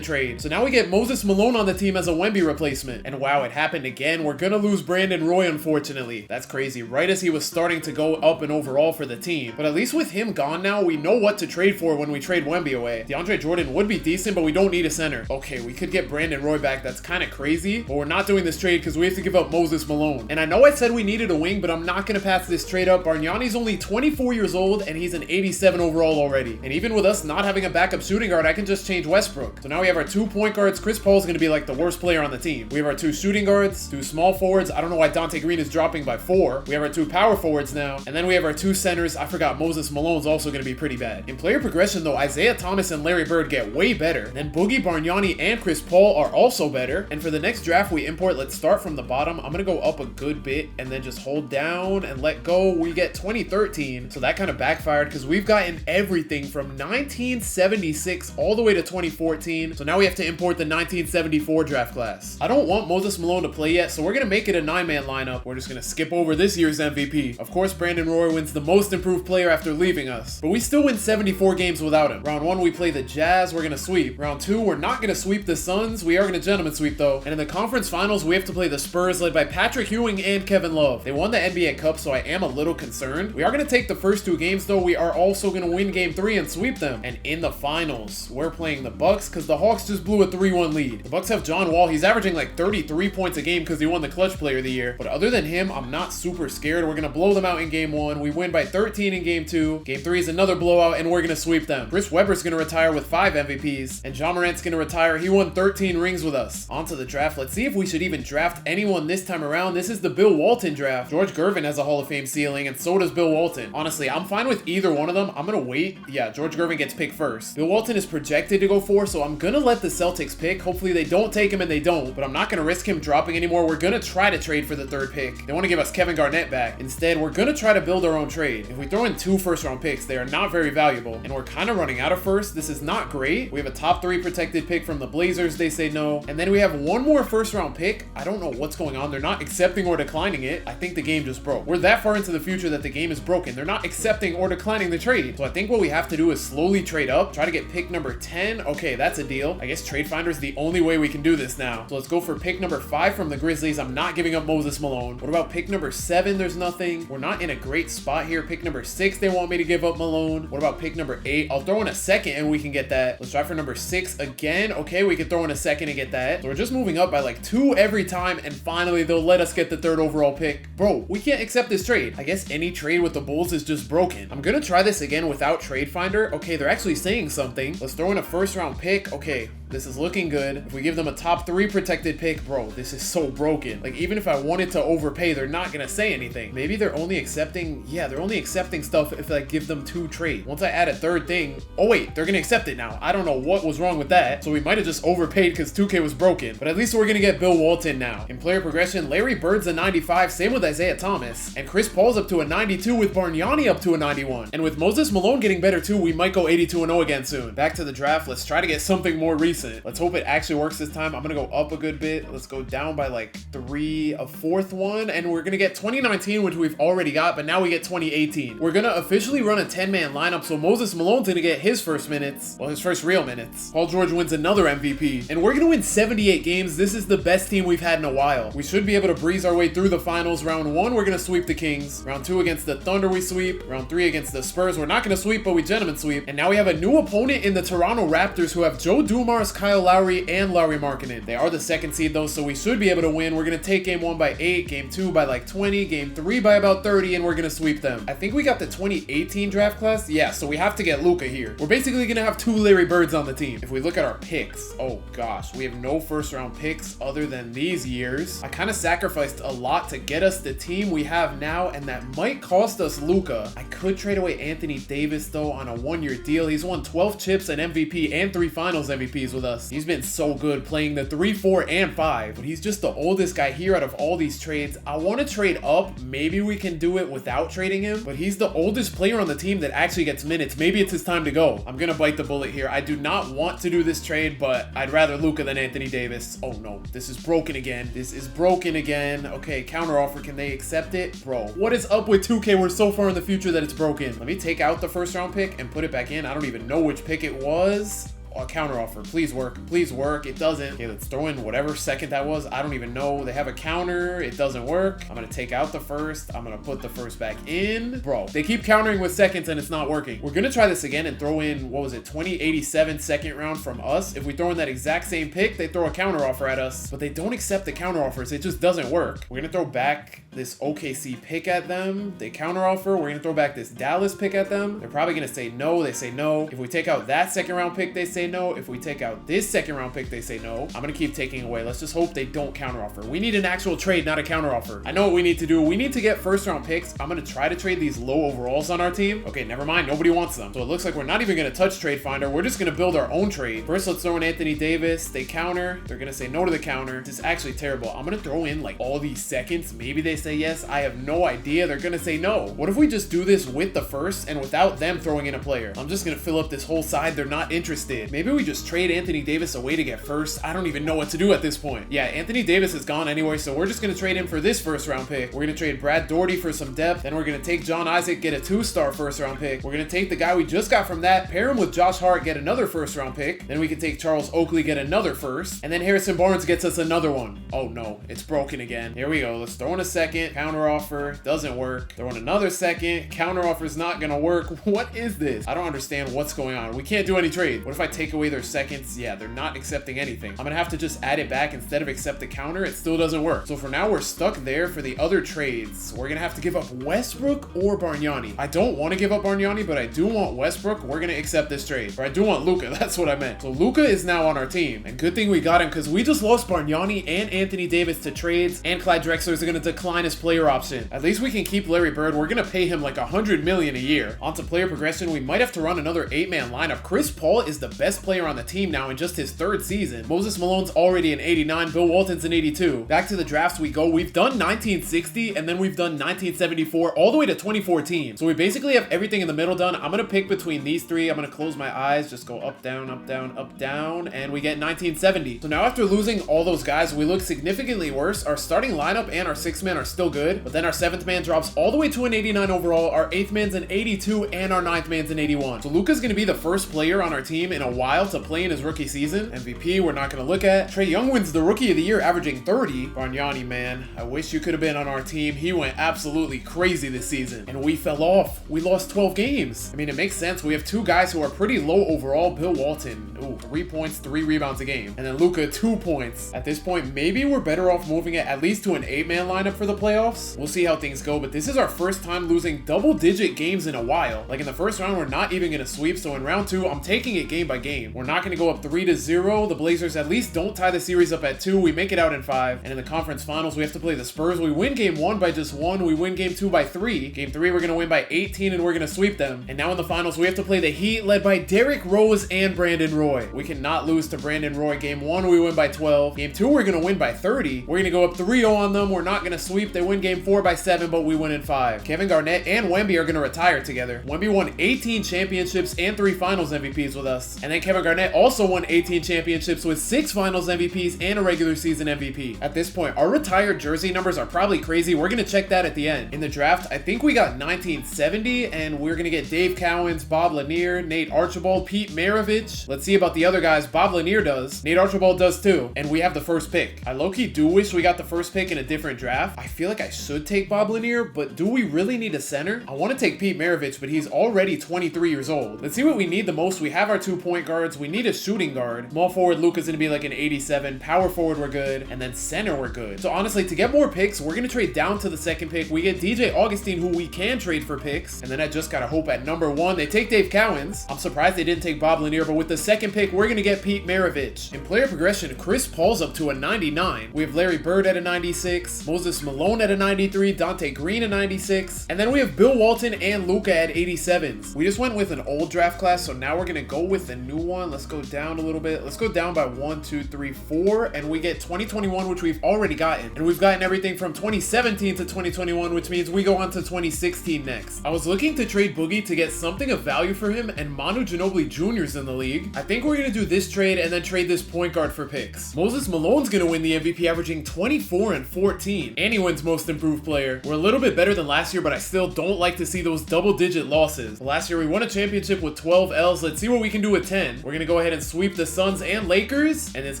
trade. So now we get Moses Malone on the team as a Wemby replacement. And wow, it happened again. We're gonna lose Brandon Roy, unfortunately. That's crazy, right as he was starting to go up in overall for the team. But at least with him gone now, we know what to trade for when we trade Wemby away. DeAndre Jordan would be decent, but we don't need a center. Okay, we could get Brandon Roy back. That's kind of crazy, but we're not doing this trade because we have to give up Moses Malone. And I know I said we needed a wing, but I'm not gonna pass this trade up. Bargnani's only 24 years old, and he's an 87 overall already. And even with us not having a backup shooting guard, I can just change Westbrook. So now we have our 2 point guards. Chris Paul's gonna be like the worst player on the team. We have our 2 shooting guards, 2 small forwards. I don't know why Dante Green is dropping by 4. We have our 2 power forwards now, and then we have our 2 centers. I forgot Moses Malone's also gonna be pretty bad. In player progression though, Isaiah Thomas and Larry Bird get way better. Then Boogie, Bargnani, and Chris Paul are also better. And for the next draft we import, let's start from the bottom. I'm gonna go up a good bit and then just hold down and let go. We get 2013, so that kind of backfired because we've gotten everything from 1976 all the way to 2014. So now we have to import the 1974 draft class. I don't want Moses Malone to play yet, so we're gonna make it a 9-man lineup. We're just gonna skip over this year's MVP. Of course, Brandon Roy wins the most improved player after leaving us, but we still win 74 games without him. Round 1, we play the Jazz. We're gonna sweep. Round 2, we're not gonna sweep the Suns. We are gonna gentleman sweep though. And in the conference finals, we have to play the Spurs led by Patrick Ewing and Kevin Love. They won the NBA Cup, so I am a little concerned. We are gonna take the first 2 games though. We are also gonna win game 3 and sweep them. And in the finals, we're playing the Bucks because the Hawks just blew a 3-1 lead. The Bucks have John Wall. He's averaging like 33 points a game because he won the Clutch Player of the Year. But other than him, I'm not super scared. We're gonna blow them out in game 1. We win by 13 in game 2. Game 3 is another blowout, and we're gonna sweep them. Chris Webber's gonna retire with 5 MVPs, and Ja Morant's gonna retire. He won 13 rings with us. On to the draft. Let's see if we should even draft anyone this time around. This is the Bill Walton draft. George Gervin has a Hall of Fame ceiling, and so does Bill Walton. Honestly, I'm fine with either one of them. I'm gonna wait. Yeah, George Gervin gets picked first. Bill Walton is projected to go 4, so I'm gonna let the Celtics pick. Hopefully they don't take him, and they don't, but I'm not gonna risk him dropping anymore. We're gonna try to trade for the 3rd pick. They want to give us Kevin Garnett back. Instead, we're gonna try to build our own trade. If we throw in 2 first-round picks, they are not very valuable, and we're kind of running out of first. This is not great. We have a top 3 protected pick from the Blazers. They say no, and then we have 1 more first-round pick. I don't know what's going on. They're not accepting or declining it. I think the game just broke. We're that far into the future that the game is broken. They're not accepting or declining the trade. So I think what we have to do is slowly trade up, try to get pick number 10. Okay, that's a deal. I guess Trade Finder is the only way we can do this now. So let's go for pick number 5 from the Grizzlies. I'm not giving up Moses Malone. What about pick number 7? There's nothing. We're not in a great spot here. Pick number 6, they want me to give up Malone. What about pick number 8? I'll throw in a second and we can get that. Let's try for number 6 again. Okay, we could throw in a second and get that. So we're just moving up by like 2 every time, and finally they'll let us get the 3rd overall pick. Bro, we can't accept this trade. I guess any trade with the Bulls is just broken. I'm gonna try this again without Trade Finder. Okay, they're actually saying something. Let's throw in a first-round pick. Okay, this is looking good. If we give them a top 3 protected pick, bro, this is so broken. Like, even if I wanted to overpay, they're not gonna say anything. Maybe they're only accepting, yeah, they're only accepting stuff if I give them 2 trade. Once I add a 3rd thing, oh wait, they're gonna accept it now. I don't know what was wrong with that. So we might have just overpaid because 2K was broken. But at least we're gonna get Bill Walton now. In player progression, Larry Bird's a 95, same with Isaiah Thomas. And Chris Paul's up to a 92 with Bargnani up to a 91. And with Moses Malone getting better too, we might go 82-0 again soon. Back to the draft, let's try to get something more recent. decent. Let's hope it actually works this time. I'm gonna go up a good bit. Let's go down by like 3, a 4th one, and we're gonna get 2019, which we've already got, but now we get 2018. We're gonna officially run a 10-man lineup, so Moses Malone's gonna get his first minutes. Well, his first real minutes. Paul George wins another MVP, and we're gonna win 78 games. This is the best team we've had in a while. We should be able to breeze our way through the finals. Round 1, we're gonna sweep the Kings. Round 2 against the Thunder, we sweep. Round 3 against the Spurs, we're not gonna sweep, but we gentlemen sweep. And now we have a new opponent in the Toronto Raptors who have Joe Dumars, Kyle Lowry, and Lauri Markkanen. They are the 2nd seed though, so we should be able to win. We're gonna take game 1 by 8, game 2 by like 20, game 3 by about 30, and we're gonna sweep them. I think we got the 2018 draft class. Yeah, so we have to get Luka here. We're basically gonna have 2 Larry Birds on the team. If we look at our picks, oh gosh, we have no first round picks other than these years. I kind of sacrificed a lot to get us the team we have now, and that might cost us Luka. I could trade away Anthony Davis though on a 1-year deal. He's won 12 chips and MVP and 3 finals MVPs with us. He's been so good playing the 3, 4, and 5, but he's just the oldest guy here out of all these trades. I want to trade up. Maybe we can do it without trading him, but he's the oldest player on the team that actually gets minutes. Maybe it's his time to go. I'm gonna bite the bullet here. I do not want to do this trade, but I'd rather Luka than Anthony Davis. Oh no, this is broken again. This is broken again. Okay, counter offer. Can they accept it? Bro, what is up with 2K? We're so far in the future that it's broken. Let me take out the first round pick and put it back in. I don't even know which pick it was. A counter offer. Please work. Please work. It doesn't. Okay, let's throw in whatever second that was. I don't even know. They have a counter. It doesn't work. I'm gonna take out the first. I'm gonna put the first back in. Bro, they keep countering with seconds and it's not working. We're gonna try this again and throw in, what was it, 2087 second round from us. If we throw in that exact same pick, they throw a counter offer at us, but they don't accept the counter offers. It just doesn't work. We're gonna throw back this OKC pick at them. They counter offer. We're gonna throw back this Dallas pick at them. They're probably gonna say no. They say no. If we take out that second round pick, they say no. If we take out this second round pick, they say no. I'm gonna keep taking away. Let's just hope they don't counter offer. We need an actual trade, not a counter offer. I know what we need to do. We need to get first round picks. I'm gonna try to trade these low overalls on our team. Okay, never mind. Nobody wants them. So it looks like we're not even gonna touch Trade Finder. We're just gonna build our own trade. First, let's throw in Anthony Davis. They counter. They're gonna say no to the counter. This is actually terrible. I'm gonna throw in like all these seconds. Maybe they say yes. I have no idea. They're gonna say no. What if we just do this with the first and without them throwing in a player? I'm just gonna fill up this whole side. They're not interested. Maybe we just trade Anthony Davis away to get first. I don't even know what to do at this point. Yeah, Anthony Davis is gone anyway, so we're just gonna trade him for this first round pick. We're gonna trade Brad Daugherty for some depth. Then we're gonna take John Isaac, get a 2-star first round pick. We're gonna take the guy we just got from that, pair him with Josh Hart, get another first round pick. Then we can take Charles Oakley, get another first. And then Harrison Barnes gets us another one. Oh no, it's broken again. Here we go. Let's throw in a second. Counter offer. Doesn't work. Throw in another second. Counter offer is not gonna work. What is this? I don't understand what's going on. We can't do any trade. What if I take away their seconds? Yeah, they're not accepting anything. I'm gonna have to just add it back instead of accept the counter. It still doesn't work. So for now, we're stuck there for the other trades. We're gonna have to give up Westbrook or Bargnani. I don't want to give up Bargnani, but I do want Westbrook. We're gonna accept this trade. Or I do want Luka. That's what I meant. So Luka is now on our team. And good thing we got him because we just lost Bargnani and Anthony Davis to trades, and Clyde Drexler is gonna decline his player option. At least we can keep Larry Bird. We're gonna pay him like $100 million a year. On to player progression. We might have to run another 8-man lineup. Chris Paul is the best player on the team now in just his 3rd season. Moses Malone's already an 89. Bill Walton's an 82. Back to the drafts we go. We've done 1960 and then we've done 1974 all the way to 2014. So we basically have everything in the middle done. I'm gonna pick between these 3. I'm gonna close my eyes, just go up, down, up, down, up, down, and we get 1970. So now after losing all those guys, we look significantly worse. Our starting lineup and our 6th man are still good, but then our 7th man drops all the way to an 89 overall. Our 8th man's an 82 and our 9th man's an 81. So Luka's gonna be the first player on our team in a while to play in his rookie season. MVP, we're not gonna look at. Trae Young wins the rookie of the year, averaging 30. Bargnani, man, I wish you could have been on our team. He went absolutely crazy this season, and we fell off. We lost 12 games. I mean, it makes sense. We have 2 guys who are pretty low overall. Bill Walton, ooh, 3 points, 3 rebounds a game. And then Luka, 2 points. At this point, maybe we're better off moving it at least to an 8-man lineup for the playoffs. We'll see how things go, but this is our first time losing double-digit games in a while. Like in the first round, we're not even gonna sweep, so in round 2, I'm taking it game by game. We're not gonna go up 3-0. The Blazers at least don't tie the series up at 2. We make it out in 5. And in the conference finals, we have to play the Spurs. We win game 1 by just 1. We win game 2 by 3. Game 3, we're gonna win by 18 and we're gonna sweep them. And now in the finals, we have to play the Heat led by Derrick Rose and Brandon Roy. We cannot lose to Brandon Roy. Game 1, we win by 12. Game 2, we're gonna win by 30. We're gonna go up 3-0 on them. We're not gonna sweep. sweep. They win game 4 by 7, but we win in 5. Kevin Garnett and Wemby are going to retire together. Wemby won 18 championships and 3 finals MVPs with us. And then Kevin Garnett also won 18 championships with 6 finals MVPs and a regular season MVP. At this point, our retired jersey numbers are probably crazy. We're going to check that at the end. In the draft, I think we got 1970, and we're going to get Dave Cowens, Bob Lanier, Nate Archibald, Pete Maravich. Let's see about the other guys. Bob Lanier does. Nate Archibald does too. And we have the first pick. I low-key do wish we got the first pick in a different draft. I feel like I should take Bob Lanier, but do we really need a center? I want to take Pete Maravich, but he's already 23 years old. Let's see what we need the most. We have our 2 point guards. We need a shooting guard. Small forward, Luka's going to be like an 87. Power forward, we're good. And then center, we're good. So honestly, to get more picks, we're going to trade down to the second pick. We get DJ Augustine, who we can trade for picks. And then I just got to hope at number 1, they take Dave Cowens. I'm surprised they didn't take Bob Lanier, but with the second pick, we're going to get Pete Maravich. In player progression, Chris Paul's up to a 99. We have Larry Bird at a 96, Moses Malone at a 93, Dante Green at 96, and then we have Bill Walton and Luka at 87s. We just went with an old draft class, so now we're going to go with a new one. Let's go down a little bit. Let's go down by 1, 2, 3, 4, and we get 2021, which we've already gotten. And we've gotten everything from 2017 to 2021, which means we go on to 2016 next. I was looking to trade Boogie to get something of value for him, and Manu Ginobili Jr.'s in the league. I think we're going to do this trade and then trade this point guard for picks. Moses Malone's going to win the MVP, averaging 24 and 14, and he wins most improved player. We're a little bit better than last year, but I still don't like to see those double-digit losses. Last year we won a championship with 12 L's. Let's see what we can do with 10. We're going to go ahead and sweep the Suns and Lakers, and this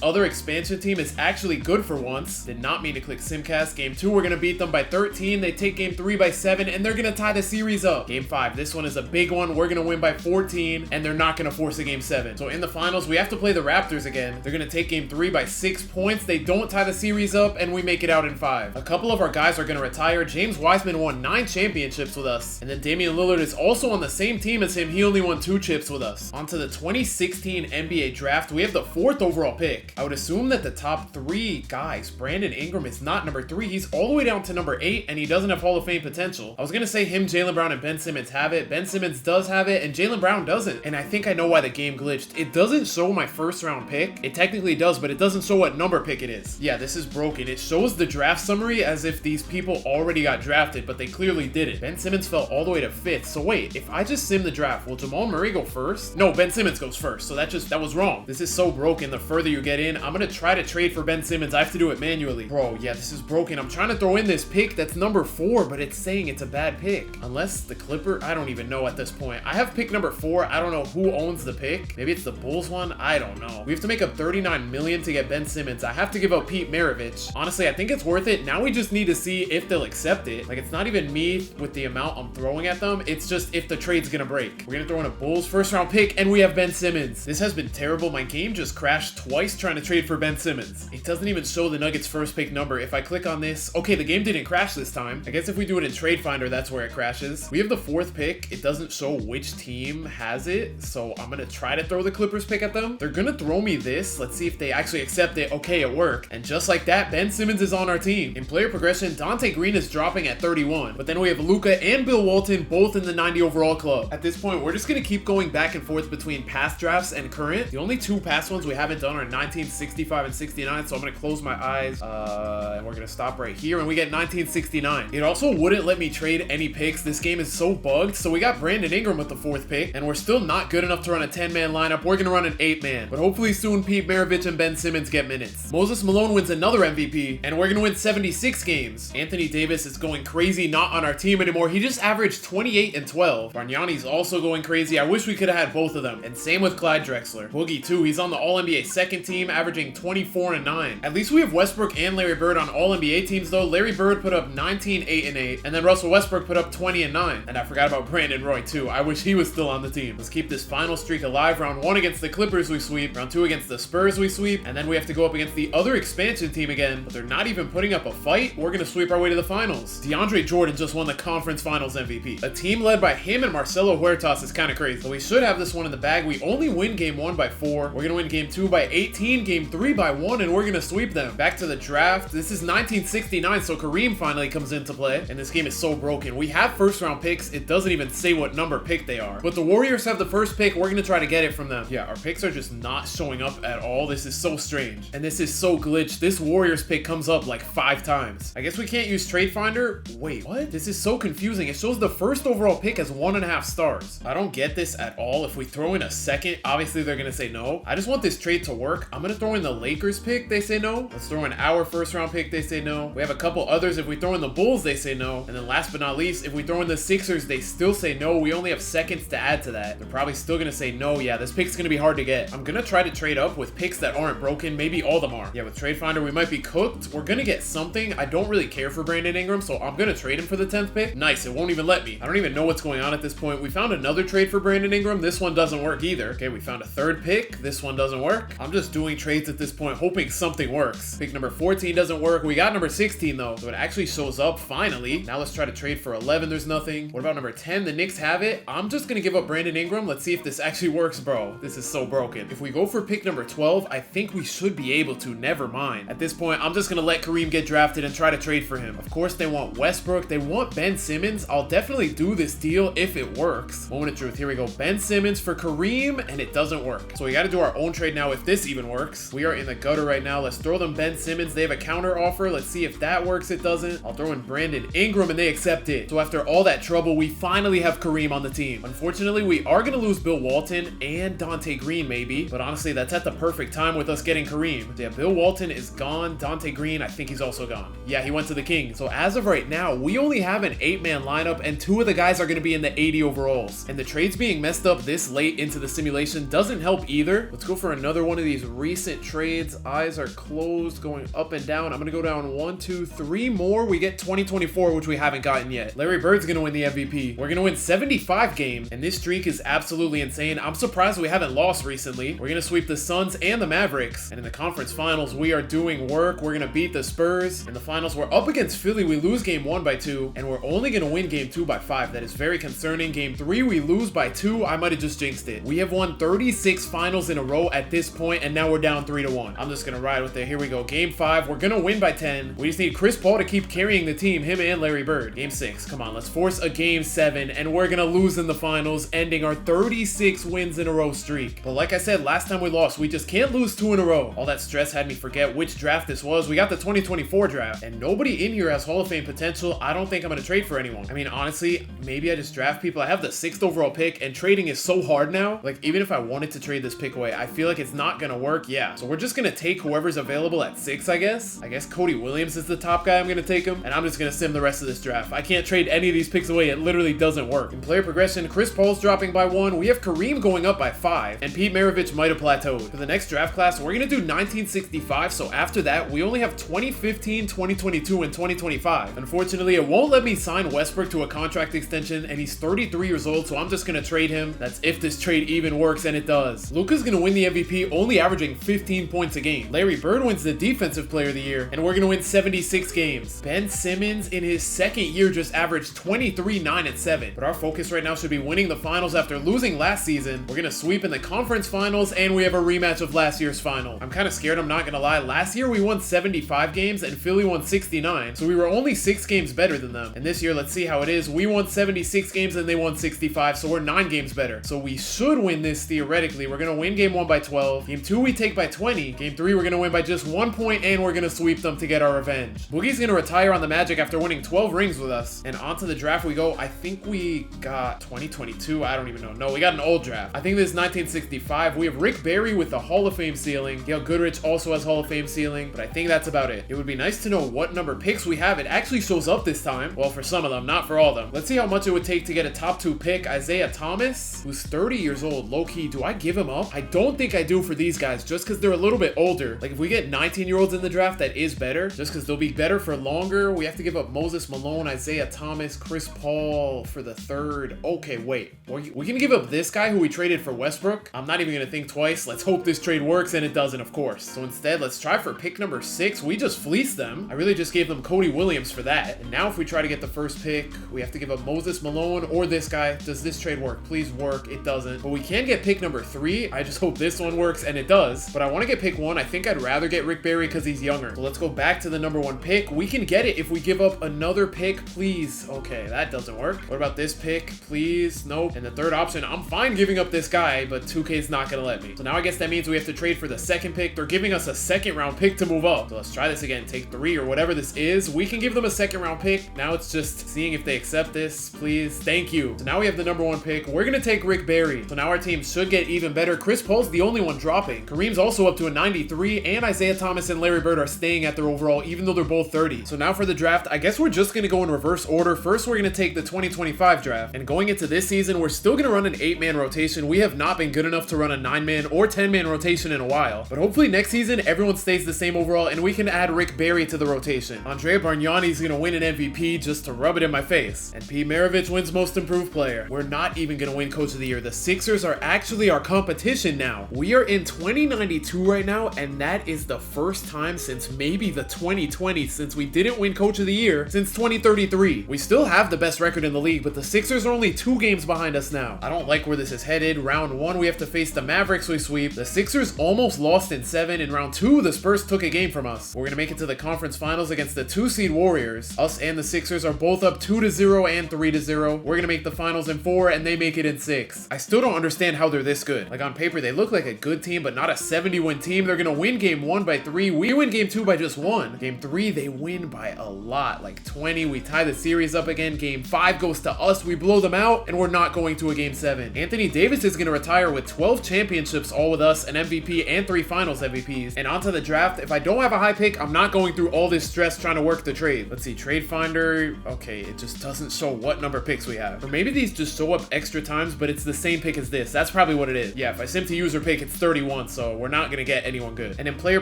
other expansion team is actually good for once. Did not mean to click Simcast. Game 2, we're going to beat them by 13. They take game 3 by 7, and they're going to tie the series up. Game 5, this one is a big one. We're going to win by 14, and they're not going to force a game 7. So in the finals, we have to play the Raptors again. They're going to take game 3 by 6 points. They don't tie the series up, and we make it out in 5. A couple of our guys are going to retire. James Wiseman won 9 championships with us, and then Damian Lillard is also on the same team as him. He only won 2 chips with us. On to the 2016 NBA draft. We have the 4th overall pick. I would assume that the top 3 guys, Brandon Ingram is not number 3. He's all the way down to number 8, and he doesn't have Hall of Fame potential. I was going to say him, Jaylen Brown, and Ben Simmons have it. Ben Simmons does have it, and Jaylen Brown doesn't. And I think I know why the game glitched. It doesn't show my first round pick. It technically does, but it doesn't show what number pick it is. Yeah, this is broken. It shows the draft summary as if these people already got drafted, but they clearly didn't. Ben Simmons fell all the way to 5th. So wait, if I just sim the draft, will Jamal Murray go first? No, Ben Simmons goes first. So that was wrong. This is so broken. The further you get in, I'm going to try to trade for Ben Simmons. I have to do it manually. Bro, yeah, this is broken. I'm trying to throw in this pick that's number 4, but it's saying it's a bad pick. Unless the Clipper, I don't even know at this point. I have pick number 4. I don't know who owns the pick. Maybe it's the Bulls one. I don't know. We have to make up $39 million to get Ben Simmons. I have to give up Pete Maravich. Honestly, I think it's worth it. Now we just need to see if they'll accept it. Like, it's not even me with the amount I'm throwing at them. It's just if the trade's gonna break. We're gonna throw in a Bulls first round pick, and we have Ben Simmons. This has been terrible. My game just crashed twice trying to trade for Ben Simmons. It doesn't even show the Nuggets first pick number. If I click on this, okay, the game didn't crash this time. I guess if we do it in Trade Finder, that's where it crashes. We have the 4th pick. It doesn't show which team has it, so I'm gonna try to throw the Clippers pick at them. They're gonna throw me this. Let's see if they actually accept it. Okay, it worked. And just like that, Ben Simmons is on our team. In player progression, Dante Green is dropping at 31, but then we have Luka and Bill Walton both in the 90 overall club. At this point, we're just gonna keep going back and forth between past drafts and current. The only 2 past ones we haven't done are 1965 and 69, so I'm gonna close my eyes, and we're gonna stop right here, and we get 1969. It also wouldn't let me trade any picks. This game is so bugged, so we got Brandon Ingram with the 4th pick, and we're still not good enough to run a 10-man lineup. We're gonna run an 8-man, but hopefully soon Pete Maravich and Ben Simmons get minutes. Moses Malone wins another MVP, and we're gonna win 76 games. Anthony Davis is going crazy, not on our team anymore. He just averaged 28 and 12. Bargnani's also going crazy. I wish we could have had both of them. And same with Clyde Drexler. Boogie too, he's on the All-NBA second team, averaging 24 and 9. At least we have Westbrook and Larry Bird on All-NBA teams though. Larry Bird put up 19, 8 and 8, and then Russell Westbrook put up 20 and 9. And I forgot about Brandon Roy too. I wish he was still on the team. Let's keep this final streak alive. Round 1 against the Clippers we sweep. Round 2 against the Spurs we sweep. And then we have to go up against the other expansion team again, but they're not even putting up a fight. We're gonna sweep our way to the finals. DeAndre Jordan just won the conference finals MVP. A team led by him and Marcelo Huertas is kind of crazy. So we should have this one in the bag. We only win game 1 by 4. We're gonna win game 2 by 18, game 3 by 1, and we're gonna sweep them. Back to the draft. This is 1969, so Kareem finally comes into play, and this game is so broken. We have first round picks. It doesn't even say what number pick they are, but the Warriors have the first pick. We're gonna try to get it from them. Yeah, our picks are just not showing up at all. This is so strange, and this is so glitched. This Warriors pick comes up like 5 times. I guess we can't use Trade Finder. Wait, what? This is so confusing. It shows the first overall pick as 1.5 stars. I don't get this at all. If we throw in a second, obviously they're gonna say no. I just want this trade to work. I'm gonna throw in the Lakers pick, they say no. Let's throw in our first round pick, they say no. We have a couple others. If we throw in the Bulls, they say no. And then last but not least, if we throw in the Sixers, they still say no. We only have seconds to add to that. They're probably still gonna say no. Yeah, this pick's gonna be hard to get. I'm gonna try to trade up with picks that aren't broken. Maybe all of them are. Yeah, with Trade Finder, we might be cooked. We're gonna get something. I don't really care for Brandon Ingram, so I'm gonna trade him for the 10th pick. Nice, it won't even let me. I don't even know what's going on at this point. We found another trade for Brandon Ingram. This one doesn't work either. Okay, we found a third pick. This one doesn't work. I'm just doing trades at this point, hoping something works. Pick number 14 doesn't work. We got number 16 though, so it actually shows up finally. Now let's try to trade for 11. There's nothing. What about number 10? The Knicks have it. I'm just gonna give up Brandon Ingram. Let's see if this actually works, bro. This is so broken. If we go for pick number 12, I think we should be able to. Never mind. At this point, I'm just gonna let Kareem get drafted and try to trade for him. Of course, they want Westbrook. They want Ben Simmons. I'll definitely do this deal if it works. Moment of truth. Here we go. Ben Simmons for Kareem, and it doesn't work. So we got to do our own trade now if this even works. We are in the gutter right now. Let's throw them Ben Simmons. They have a counter offer. Let's see if that works. It doesn't. I'll throw in Brandon Ingram, and they accept it. So after all that trouble, we finally have Kareem on the team. Unfortunately, we are going to lose Bill Walton and Dante Green maybe, but honestly, that's at the perfect time with us getting Kareem. Yeah, Bill Walton is gone. Dante Green, I think he's also gone. Yeah, he went to the Kings. So as of right now, we only have an 8-man lineup, and 2 of the guys are going to be in the 80 overalls. And the trades being messed up this late into the simulation doesn't help either. Let's go for another one of these recent trades. Eyes are closed, going up and down. I'm going to go down 1, 2, 3 more. We get 2024, which we haven't gotten yet. Larry Bird's going to win the MVP. We're going to win 75 games, and this streak is absolutely insane. I'm surprised we haven't lost recently. We're going to sweep the Suns and the Mavericks. And in the conference finals, we are doing work. We're going to beat the Spurs. In the finals, we're up against Philly. We lose game 1 by 2, and we're only going to win game 2 by 5. That is very concerning. Game 3, we lose by 2. I might have just jinxed it. We have won 36 finals in a row at this point, and now we're down 3-1. I'm just going to ride with it. Here we go. Game 5, we're going to win by 10. We just need Chris Paul to keep carrying the team, him and Larry Bird. Game 6, come on, let's force a game 7, and we're going to lose in the finals, ending our 36 wins in a row streak. But like I said, last time we lost, we just can't lose 2 in a row. All that stress had me forget which draft this was. We got the 2024 draft, and nobody in here has Hall of Fame potential. I don't think I'm going to trade for anyone. I mean, honestly, maybe I just draft people. I have the 6th overall pick, and trading is so hard now. Like, even if I wanted to trade this pick away, I feel like it's not going to work. Yeah, so we're just going to take whoever's available at 6, I guess. I guess Cody Williams is the top guy. I'm going to take him, and I'm just going to sim the rest of this draft. I can't trade any of these picks away. It literally doesn't work. In player progression, Chris Paul's dropping by 1. We have Kareem going up by 5, and Pete Maravich might have plateaued. For the next draft class, we're going to do 1965, so after that, we only have 2015, 2022, and 2025. Unfortunately, it won't let me sign Westbrook to a contract extension, and he's 33 years old, so I'm just going to trade him. That's if this trade even works, and it does. Luka's going to win the MVP, only averaging 15 points a game. Larry Bird wins the Defensive Player of the Year, and we're going to win 76 games. Ben Simmons, in his second year, just averaged 23, 9, and 7. But our focus right now should be winning the finals after losing last season. We're going to sweep in the conference finals, and we have a rematch of last year's final. I'm kind of scared, I'm not going to lie. Last year, we won 75 games, and Philly won 69, so we were only 6 games better than them. And this year, let's see how it is. We won 76 games, and they won 65, so we're 9 games better. So we should win this theoretically. We're going to win game 1 by 12. Game 2, we take by 20. Game 3, we're going to win by just 1 point, and we're going to sweep them to get our revenge. Boogie's going to retire on the Magic after winning 12 rings with us. And onto the draft we go. I think we got 2022. I don't even know. No, we got an old draft. I think this is 1965. We have Rick Barry with the Hall of Fame ceiling. Gail Goodrich also has Hall of Fame ceiling, but I think that's about it. It would be nice to know what number picks we have. It actually shows up this time. Well, for some of them, not for all of them. Let's see how much it would take to get a top 2 pick. Isaiah Thomas, who's 30 years old. Low-key, do I give him up? I don't think I do for these guys, just because they're a little bit older. Like, if we get 19-year-olds in the draft, that is better, just because they'll be better for longer. We have to give up Moses Malone, Isaiah Thomas, Chris Paul for the 3rd. Okay, wait. We can give up this guy who we traded for Westbrook? I'm not even going to think twice. Let's hope this trade works, and it doesn't, of course. So instead, let's try for pick number 6. We just fleeced them. I really just gave them Cody Williams for that. And now if we try to get the first pick, we have to give up Moses Malone or this guy. Does this trade work? Please work. It doesn't. But we can get pick number 3. I just hope this one works, and it does. But I want to get pick 1. I think I'd rather get Rick Barry because he's younger. So let's go back to the number 1 pick. We can get it if we give up another pick, please. Okay, that doesn't work. What about this pick? Please. Nope. And the 3rd option, I'm fine giving up this guy, but 2K's not going to let me. So now I guess that means we have to trade for the 2nd pick. They're giving us a 2nd round pick to move up. So let's try this again. Take 3 or whatever whatever this is. We can give them a second round pick. Now it's just seeing if they accept this, please. Thank you. So now we have the number 1 pick. We're gonna take Rick Barry. So now our team should get even better. Chris Paul's the only one dropping. Kareem's also up to a 93, and Isaiah Thomas and Larry Bird are staying at their overall, even though they're both 30. So now for the draft, I guess we're just gonna go in reverse order. First, we're gonna take the 2025 draft. And going into this season, we're still gonna run an 8-man rotation. We have not been good enough to run a 9-man or 10-man rotation in a while. But hopefully next season, everyone stays the same overall, and we can add Rick Barry to the rotation. Andrea Bargnani's gonna win an MVP just to rub it in my face. And Pete Maravich wins Most Improved Player. We're not even gonna win Coach of the Year. The Sixers are actually our competition now. We are in 2092 right now, and that is the first time since maybe the 2020s since we didn't win Coach of the Year since 2033. We still have the best record in the league, but the Sixers are only 2 games behind us now. I don't like where this is headed. Round 1, we have to face the Mavericks, we sweep. The Sixers almost lost in 7. In round 2, the Spurs took a game from us. We're gonna make it to the conference finals against the 2-seed Warriors. Us and the Sixers are both up 2-0 and 3-0. We're gonna make the finals in 4, and they make it in 6. I still don't understand how they're this good. Like, on paper, they look like a good team, but not a 70-win team. They're gonna win game 1 by 3. We win game 2 by just 1. Game 3, they win by a lot, like 20. We tie the series up again. Game 5 goes to us. We blow them out, and we're not going to a game 7. Anthony Davis is gonna retire with 12 championships, all with us, an MVP and 3 finals MVPs. And onto the draft. If I don't have a high pick, I'm not going through all this stress trying to work the trade. Let's see, trade finder. Okay, it just doesn't show what number picks we have. Or maybe these just show up extra times, but it's the same pick as this. That's probably what it is. Yeah, if I sim to user pick, it's 31, so we're not gonna get anyone good. And in player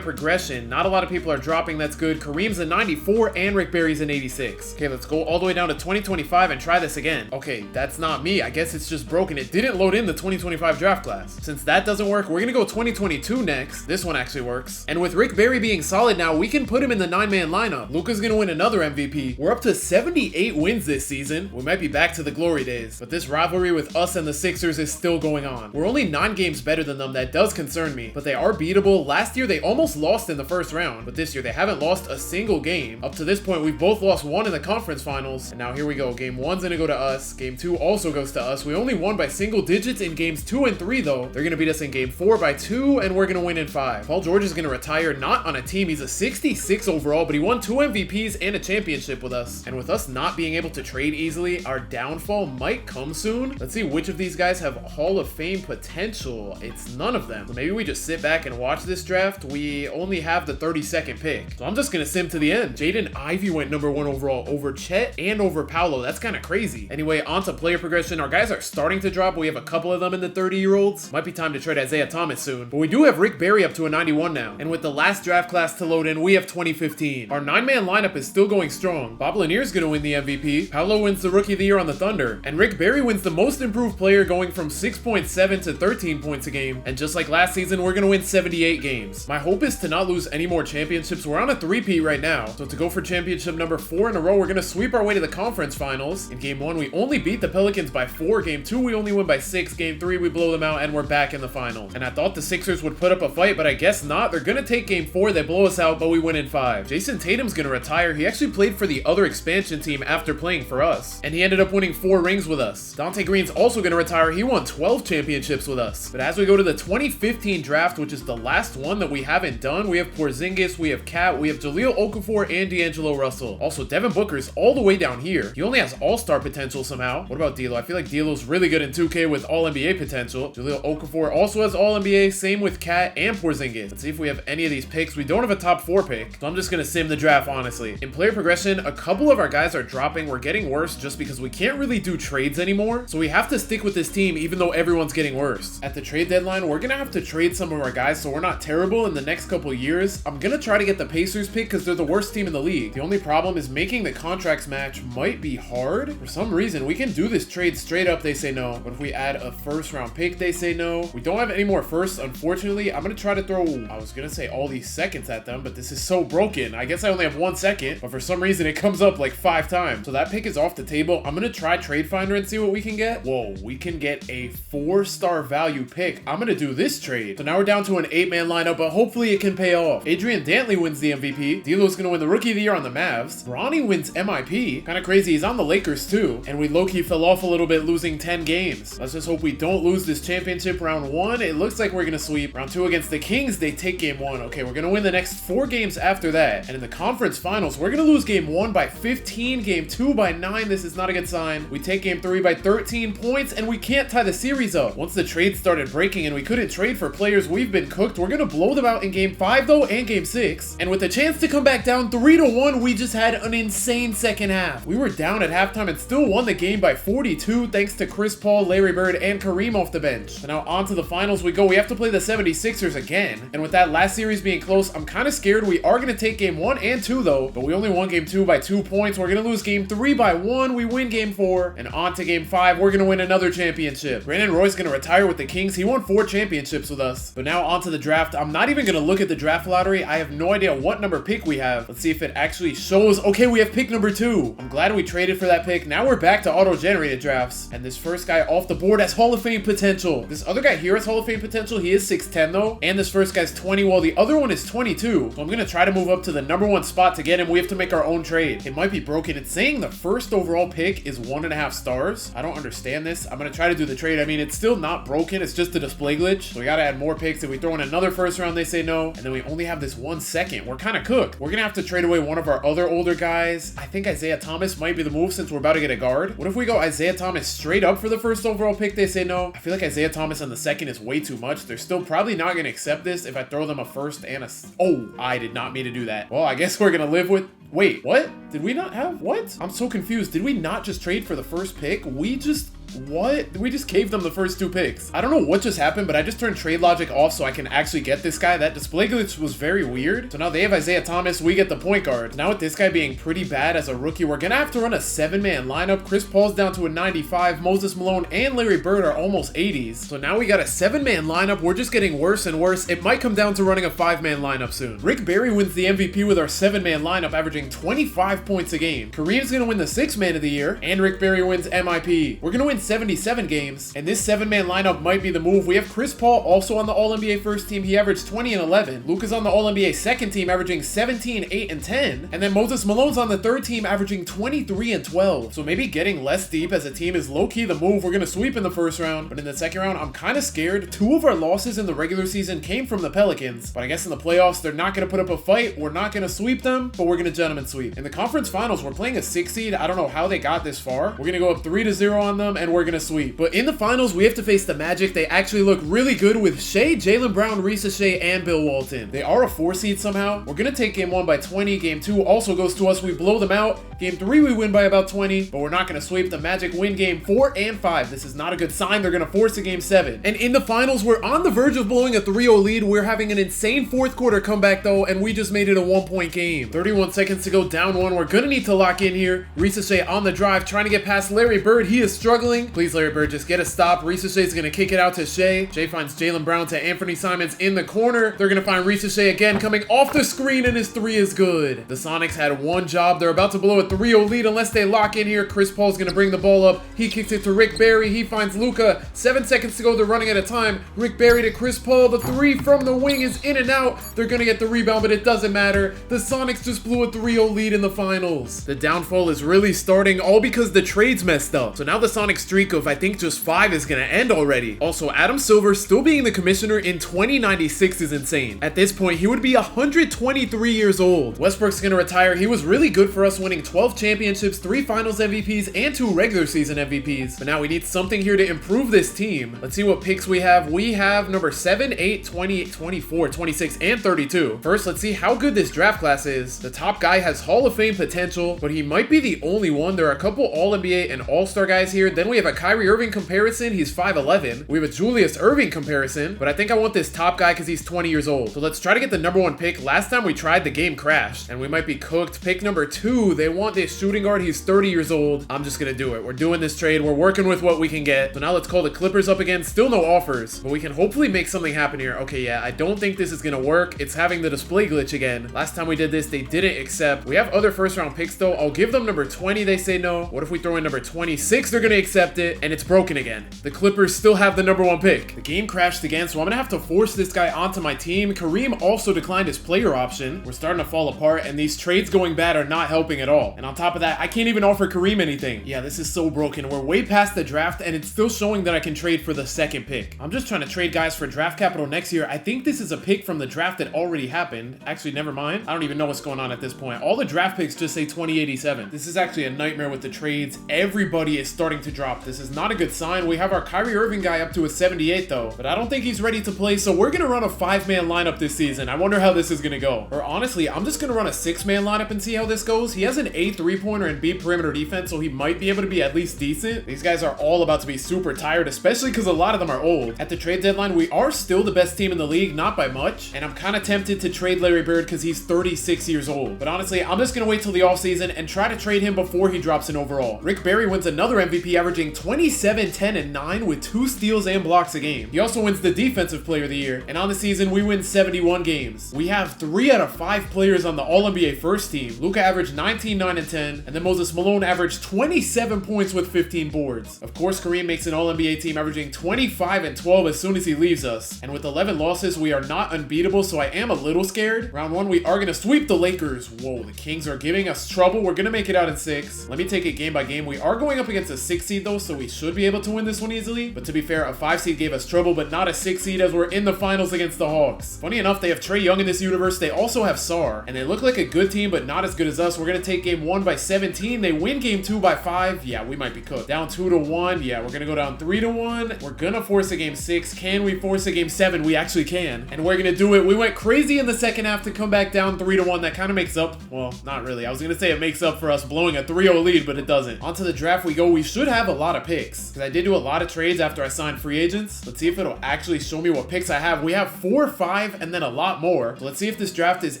progression, not a lot of people are dropping. That's good. Kareem's a 94 and Rick Barry's an 86. Okay, let's go all the way down to 2025 and try this again. Okay, that's not me. I guess it's just broken. It didn't load in the 2025 draft class. Since that doesn't work, we're gonna go 2022 next. This one actually works. And with Rick Barry being solid now, we can put him in the 9-man lineup. Luka's gonna win another MVP. We're up to 78 wins this season. We might be back to the glory days, but this rivalry with us and the Sixers is still going on. We're only 9 games better than them. That does concern me, but they are beatable. Last year, they almost lost in the first round, but this year, they haven't lost a single game. Up to this point, we've both lost 1 in the conference finals, and now here we go. Game 1's gonna go to us. Game 2 also goes to us. We only won by single digits in games 2 and 3, though. They're gonna beat us in game 4 by 2, and we're gonna win in 5. Paul George is gonna retire, not on a team. He's a 66 overall, but he won 2 MVPs and a championship with us. And with us not being able to trade easily, our downfall might come soon. Let's see which of these guys have Hall of Fame potential. It's none of them. So maybe we just sit back and watch this draft. We only have the 32nd pick, so I'm just gonna sim to the end. Jaden Ivey went number 1 overall over Chet and over Paolo. That's kind of crazy. Anyway, on to player progression. Our guys are starting to drop. We have a couple of them in the 30-year-olds. Might be time to trade Isaiah Thomas soon, but we do have Rick Barry up to a 91 now. And with the last draft class to load in, we have 2015. Our 9-man lineup is still going strong. Bob Lanier's gonna win the MVP. Paolo wins the Rookie of the Year on the Thunder, and Rick Barry wins the Most Improved Player, going from 6.7 to 13 points a game. And just like last season, we're gonna win 78 games. My hope is to not lose any more championships. We're on a 3-peat right now, so to go for championship number 4 in a row, we're gonna sweep our way to the conference finals. In game 1, we only beat the Pelicans by 4. Game 2, we only win by 6. Game 3, we blow them out, and we're back in the finals. And I thought the Sixers would put up a fight, but I guess not. They're gonna take game 4. They blow us out, but we win in 5. Jason Tatum's gonna retire. He actually played for the other expansion team after playing for us, and he ended up winning 4 rings with us. Dante Green's also gonna retire. He won 12 championships with us. But as we go to the 2015 draft, which is the last one that we haven't done, we have Porzingis, we have Cat, we have Jahlil Okafor, and D'Angelo Russell. Also, Devin Booker's all the way down here. He only has all-star potential somehow. What about D'Lo? I feel like D'Lo's really good in 2K with all-NBA potential. Jahlil Okafor also has all-NBA. Same with Cat and Porzingis. Let's see if we have any of these picks. We don't have a top 4 pick, so I'm just gonna sim the draft, honestly. In player progression, a couple of our guys are dropping. We're getting worse just because we can't really do trades anymore, so we have to stick with this team even though everyone's getting worse. At the trade deadline, we're gonna have to trade some of our guys so we're not terrible in the next couple years. I'm gonna try to get the Pacers pick because they're the worst team in the league. The only problem is making the contracts match might be hard. For some reason, we can do this trade straight up, they say no. But if we add a first-round pick, they say no. We don't have any more firsts, unfortunately. I'm gonna try to throw, I was gonna say all these seconds at them, but this is so broken. I guess I only have 1 second, but for some reason, it comes up like 5 times. So that pick is off the table. I'm gonna try Trade Finder and see what we can get. Whoa, we can get a 4-star value pick. I'm gonna do this trade. So now we're down to an 8-man lineup, but hopefully it can pay off. Adrian Dantley wins the MVP. D'Lo's gonna win the Rookie of the Year on the Mavs. Bronny wins MIP. Kind of crazy. He's on the Lakers too. And we low-key fell off a little bit, losing 10 games. Let's just hope we don't lose this championship. Round 1, it looks like we're gonna sweep. Round 2 against the Kings, they take game 1. Okay, we're gonna win the next 4 games after that. And in the conference finals, we're gonna lose game 1 by 15, game 2 by 9. This is not a good sign. We take game 3 by 13 points, and we can't tie the series up. Once the trade started breaking and we couldn't trade for players, we've been cooked. We're gonna blow them out in game 5 though, and game 6. And with a chance to come back down 3-1, we just had an insane second half. We were down at halftime and still won the game by 42 thanks to Chris Paul, Larry Bird, and Kareem off the bench. So now on to the finals we go. We have to play the 76ers again. And with that last series being close, I'm kind of scared. We are going to take game 1 and 2 though, but we only won game 2 by 2 points. We're going to lose game 3 by 1. We win game 4, and on to game 5. We're going to win another championship. Brandon Roy's going to retire with the Kings. He won 4 championships with us. But now on to the draft. I'm not even going to look at the draft lottery. I have no idea what number pick we have. Let's see if it actually shows. Okay, we have pick number 2. I'm glad we traded for that pick. Now we're back to auto-generated drafts, and this first guy off the board has Hall of Fame potential. This other guy here has Hall of Fame potential. He is 6'10 though, and this first guy's 20 while the other one is 22. So I'm gonna try to move up to the number 1 spot to get him. We have to make our own trade. It might be broken. It's saying the first overall pick is 1.5 stars. I don't understand this. I'm gonna try to do the trade. I mean, it's still not broken. It's just a display glitch. So we gotta add more picks. If we throw in another first round, they say no, and then we only have this 1 second. We're kind of cooked. We're gonna have to trade away one of our other older guys. I think Isaiah Thomas might be the move since we're about to get a guard. What if we go Isaiah Thomas straight up for the first overall pick? They say no. I feel like Isaiah Thomas on the second is way too much. They're still probably not going to accept this if I throw them a first and a... Oh, I did not mean to do that. Well, I guess we're going to live with... Wait, what? Did we not have... What? I'm so confused. Did we not just trade for the first pick? We just... What? We just gave them the first 2 picks. I don't know what just happened, but I just turned trade logic off so I can actually get this guy. That display glitch was very weird. So now they have Isaiah Thomas. We get the point guard. Now with this guy being pretty bad as a rookie, we're gonna have to run a 7-man lineup. Chris Paul's down to a 95. Moses Malone and Larry Bird are almost 80s. So now we got a 7-man lineup. We're just getting worse and worse. It might come down to running a 5-man lineup soon. Rick Barry wins the MVP with our 7-man lineup, averaging 25 points a game. Kareem's gonna win the 6th man of the year, and Rick Barry wins MIP. We're gonna win 77 games. And this 7-man lineup might be the move. We have Chris Paul also on the All-NBA first team. He averaged 20 and 11. Luka's on the All-NBA second team, averaging 17, 8, and 10. And then Moses Malone's on the third team, averaging 23 and 12. So maybe getting less deep as a team is low-key the move. We're going to sweep in the first round. But in the second round, I'm kind of scared. 2 of our losses in the regular season came from the Pelicans. But I guess in the playoffs, they're not going to put up a fight. We're not going to sweep them, but we're going to gentleman sweep. In the conference finals, we're playing a 6 seed. I don't know how they got this far. We're going to go up 3-0 on them, and we're going to sweep. But in the finals, we have to face the Magic. They actually look really good with Shea, Jaylen Brown, Risa Shea, and Bill Walton. They are a 4 seed somehow. We're going to take game 1 by 20. Game 2 also goes to us. We blow them out. Game 3, we win by about 20, but we're not going to sweep. The Magic win game 4 and 5. This is not a good sign. They're going to force a game 7. And in the finals, we're on the verge of blowing a 3-0 lead. We're having an insane 4th quarter comeback though, and we just made it a 1-point game. 31 seconds to go, down 1. We're going to need to lock in here. Risa Shea on the drive, trying to get past Larry Bird. He is struggling. Please, Larry Bird, just get a stop. Risa Shea's going to kick it out to Shea. Shea finds Jaylen Brown to Anthony Simons in the corner. They're going to find Risa Shea again, coming off the screen, and his 3 is good. The Sonics had one job. They're about to blow a 3-0 lead unless they lock in here. Chris Paul's going to bring the ball up. He kicks it to Rick Barry. He finds Luka. 7 seconds to go. They're running out of time. Rick Barry to Chris Paul. The 3 from the wing is in and out. They're going to get the rebound, but it doesn't matter. The Sonics just blew a 3-0 lead in the finals. The downfall is really starting, all because the trades messed up. So now the Sonic streak of, I think, just 5 is going to end already. Also, Adam Silver still being the commissioner in 2096 is insane. At this point, he would be 123 years old. Westbrook's going to retire. He was really good for us, winning 12 championships, 3 finals MVPs, and 2 regular season MVPs. But now we need something here to improve this team. Let's see what picks we have. We have number 7, 8, 20, 24, 26, and 32. First, let's see how good this draft class is. The top guy has Hall of Fame potential, but he might be the only one. There are a couple All-NBA and All-Star guys here. Then we have a Kyrie Irving comparison. He's 5'11". We have a Julius Irving comparison, but I think I want this top guy because he's 20 years old. So let's try to get the number 1 pick. Last time we tried, the game crashed, and we might be cooked. Pick number 2, they want this shooting guard. He's 30 years old. I'm just gonna do it. We're doing this trade. We're working with what we can get. So now let's call the Clippers up again. Still no offers, but we can hopefully make something happen here. Okay, yeah, I don't think this is gonna work. It's having the display glitch again. Last time we did this, they didn't accept accept. We have other first round picks though. I'll give them number 20. They say no. What if we throw in number 26? They're gonna accept it, and it's broken again. The Clippers still have the number 1 pick. The game crashed again, so I'm gonna have to force this guy onto my team. Kareem also declined his player option. We're starting to fall apart, and these trades going bad are not helping at all. And on top of that, I can't even offer Kareem anything. Yeah, this is so broken. We're way past the draft, and it's still showing that I can trade for the second pick. I'm just trying to trade guys for draft capital next year. I think this is a pick from the draft that already happened. Actually, never mind. I don't even know what's going on at this point. All the draft picks just say 2087. This is actually a nightmare with the trades. Everybody is starting to drop. This is not a good sign. We have our Kyrie Irving guy up to a 78 though, but I don't think he's ready to play, so we're gonna run a 5-man lineup this season. I wonder how this is gonna go. Or honestly, I'm just gonna run a 6-man lineup and see how this goes. He has an A 3-pointer and B perimeter defense, so he might be able to be at least decent. These guys are all about to be super tired, especially because a lot of them are old. At the trade deadline, we are still the best team in the league, not by much, and I'm kind of tempted to trade Larry Bird because he's 36 years old. But honestly, I'm just gonna wait till the offseason and try to trade him before he drops an overall. Rick Barry wins another MVP, averaging 27, 10, and 9 with 2 steals and blocks a game. He also wins the Defensive Player of the Year, and on the season, we win 71 games. We have 3 out of 5 players on the All-NBA first team. Luka averaged 19, 9, and 10, and then Moses Malone averaged 27 points with 15 boards. Of course, Kareem makes an All-NBA team, averaging 25 and 12 as soon as he leaves us. And with 11 losses, we are not unbeatable, so I am a little scared. Round 1, we are gonna sweep the Lakers. Whoa, the Kings are giving us trouble. We're gonna make it out in 6. Let me take it game by game. We are going up against a 6 seed though, so we should be able to win this one easily. But to be fair, a 5 seed gave us trouble, but not a 6 seed as we're in the finals against the Hawks. Funny enough, they have Trae Young in this universe. They also have Sar, and they look like a good team, but not as good as us. We're gonna take game 1 by 17. They win game 2 by 5. Yeah, we might be cooked. Down 2-1. Yeah, we're gonna go down 3-1. We're gonna force a game 6. Can we force a game 7? We actually can, and we're gonna do it. We went crazy in the second half to come back down 3-1. That kind of makes up, well, not really. I was gonna say it makes up for us blowing a 3-0 lead, but it doesn't. Onto the draft we go. We should have a lot of picks, because I did do a lot of trades after I signed free agents. Let's see if it'll actually show me what picks I have. We have 4, 5, and then a lot more. So let's see if this draft is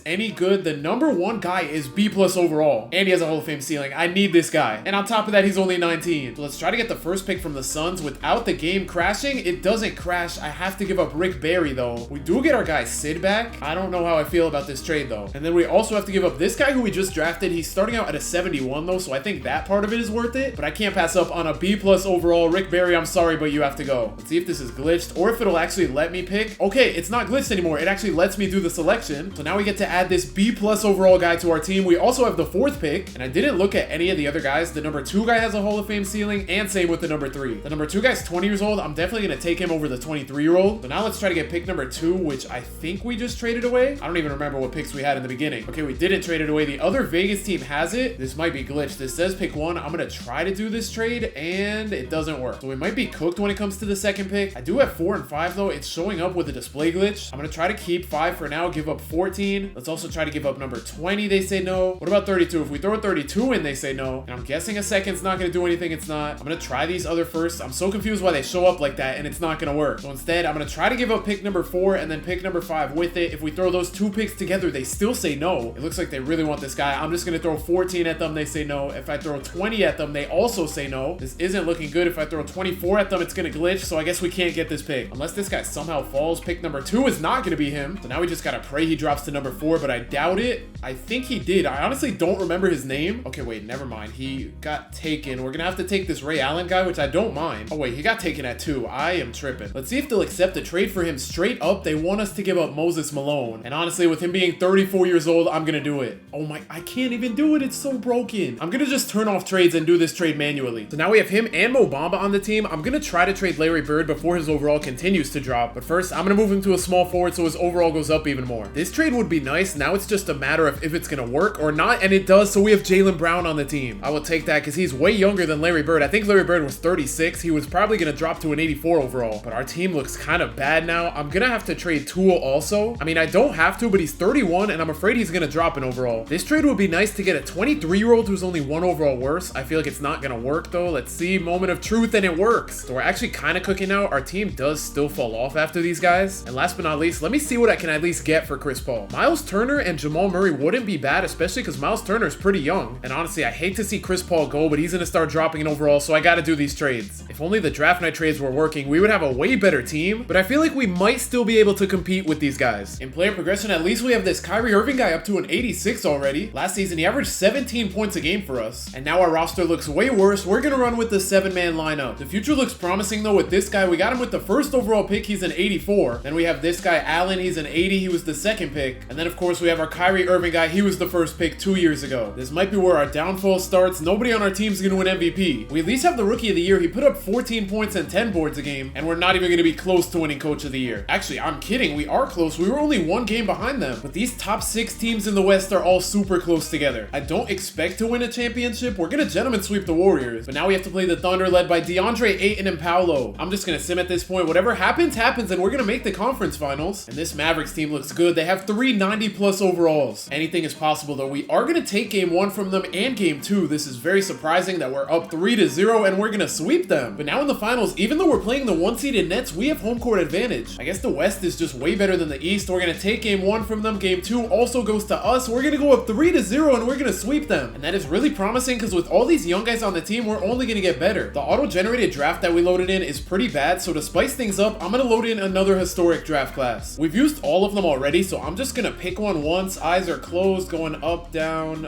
any good. The number 1 guy is B+ overall, and he has a Hall of Fame ceiling. I need this guy, and on top of that, he's only 19. So let's try to get the first pick from the Suns without the game crashing. It doesn't crash. I have to give up Rick Barry though. We do get our guy Sid back. I don't know how I feel about this trade though. And then we also have to give up this guy who we just drafted. He's starting out at a 71 though, so I think that part of it is worth it, but I can't pass up on a B+ overall. Rick Barry, I'm sorry, but you have to go. Let's see if this is glitched or if it'll actually let me pick. Okay, it's not glitched anymore. It actually lets me do the selection. So now we get to add this B+ overall guy to our team. We also have the 4th pick, and I didn't look at any of the other guys. The number 2 guy has a Hall of Fame ceiling, and same with the number 3. The number 2 guy's 20 years old. I'm definitely gonna take him over the 23-year-old. So now let's try to get pick number 2, which I think we just traded away. I don't even remember what picks we had in the beginning. Okay, we didn't trade it away. The other Vegas team has it. This might be glitched. This says pick 1. I'm gonna try to do this trade, and it doesn't work. So we might be cooked when it comes to the second pick. I do have 4 and 5 though. It's showing up with a display glitch. I'm gonna try to keep 5 for now, give up 14. Let's also try to give up number 20. They say no. What about 32? If we throw 32 in, they say no. And I'm guessing a second's not gonna do anything. It's not. I'm gonna try these other firsts. I'm so confused why they show up like that, and it's not gonna work. So instead, I'm gonna try to give up pick number 4 and then pick number 5 with it. If we throw those 2 picks together, they still say no. It looks like they really want this guy. I'm just gonna throw 14 at them. They say no. If I throw 20 at them, they also say no. This isn't looking good. If I throw 24 at them, it's gonna glitch. So I guess we can't get this pick unless this guy somehow falls. Pick number 2 is not gonna be him. So now we just gotta pray he drops to number 4, but I doubt it. I think he did. I honestly don't remember his name. Okay, wait, never mind. He got taken. We're gonna have to take this Ray Allen guy, which I don't mind. Oh wait, he got taken at 2. I am tripping. Let's see if they'll accept a trade for him straight up. They want us to give up Moses Malone, and honestly, with him being 34 years old, I'm gonna do it. Oh my, I can't even do it. It's so broken. I'm gonna just turn off trades and do this trade manually. So now we have him and Mo Bamba on the team. I'm gonna try to trade Larry Bird before his overall continues to drop, but first I'm gonna move him to a small forward so his overall goes up even more. This trade would be nice. Now it's just a matter of if it's gonna work or not, and it does. So we have Jaylen Brown on the team. I will take that because he's way younger than Larry Bird. I think Larry Bird was 36. He was probably gonna drop to an 84 overall, but our team looks kind of bad now. I'm gonna have to trade Tool also. I mean, I don't have to, but he's 31 and I'm afraid he's gonna drop an overall. This trade would be nice to get a 23-year-old who's only 1 overall worse. I feel like it's not gonna work though. Let's see. Moment of truth, and it works. So we're actually kind of cooking now. Our team does still fall off after these guys. And last but not least, let me see what I can at least get for Chris Paul. Miles Turner and Jamal Murray wouldn't be bad, especially because Miles Turner is pretty young. And honestly, I hate to see Chris Paul go, but he's going to start dropping in overall, so I got to do these trades. If only the draft night trades were working, we would have a way better team, but I feel like we might still be able to compete with these guys. In player progression, at least we have this Kyrie Irving guy up to an 86 already. Last season, he averaged 17 points a game for us, and now our roster looks way worse. We're going to run with the 7-man lineup. The future looks promising though with this guy. We got him with the first overall pick. He's an 84. Then we have this guy, Allen. He's an 80. He was the second pick. And then of course we have our Kyrie Irving guy. He was the first pick 2 years ago. This might be where our downfall starts. Nobody on our team is going to win MVP. We at least have the rookie of the year. He put up 14 points and 10 boards a game, and we're not even going to be close to winning coach of the year. Actually, I'm kidding. We are close. We were only 1 game behind them, but these top 6 teams in the West are all super close together. I don't expect to win a championship. We're going to gentleman sweep the Warriors, but now we have to play the Thunder led by DeAndre Ayton and Paolo. I'm just going to sim at this point. Whatever happens, happens, and we're going to make the conference finals. And this Mavericks team looks good. They have 3 90+ overalls. Anything is possible though. We are going to take game 1 from them and game 2. This is very surprising that we're up 3-0 and we're going to sweep them. But now in the finals, even though we're playing the 1-seeded Nets, we have home court advantage. I guess the West is just way better than the East. We're going to take game 1 from them. Game 2 also goes to us. We're going to go up 3-0 and we're going to sweep them. And that is really promising because with all these young guys on the team, we're only going to get better. The auto-generated draft that we loaded in is pretty bad, so to spice things up, I'm going to load in another historic draft class. We've used all of them already, so I'm just going to pick one once. Eyes are closed, going up, down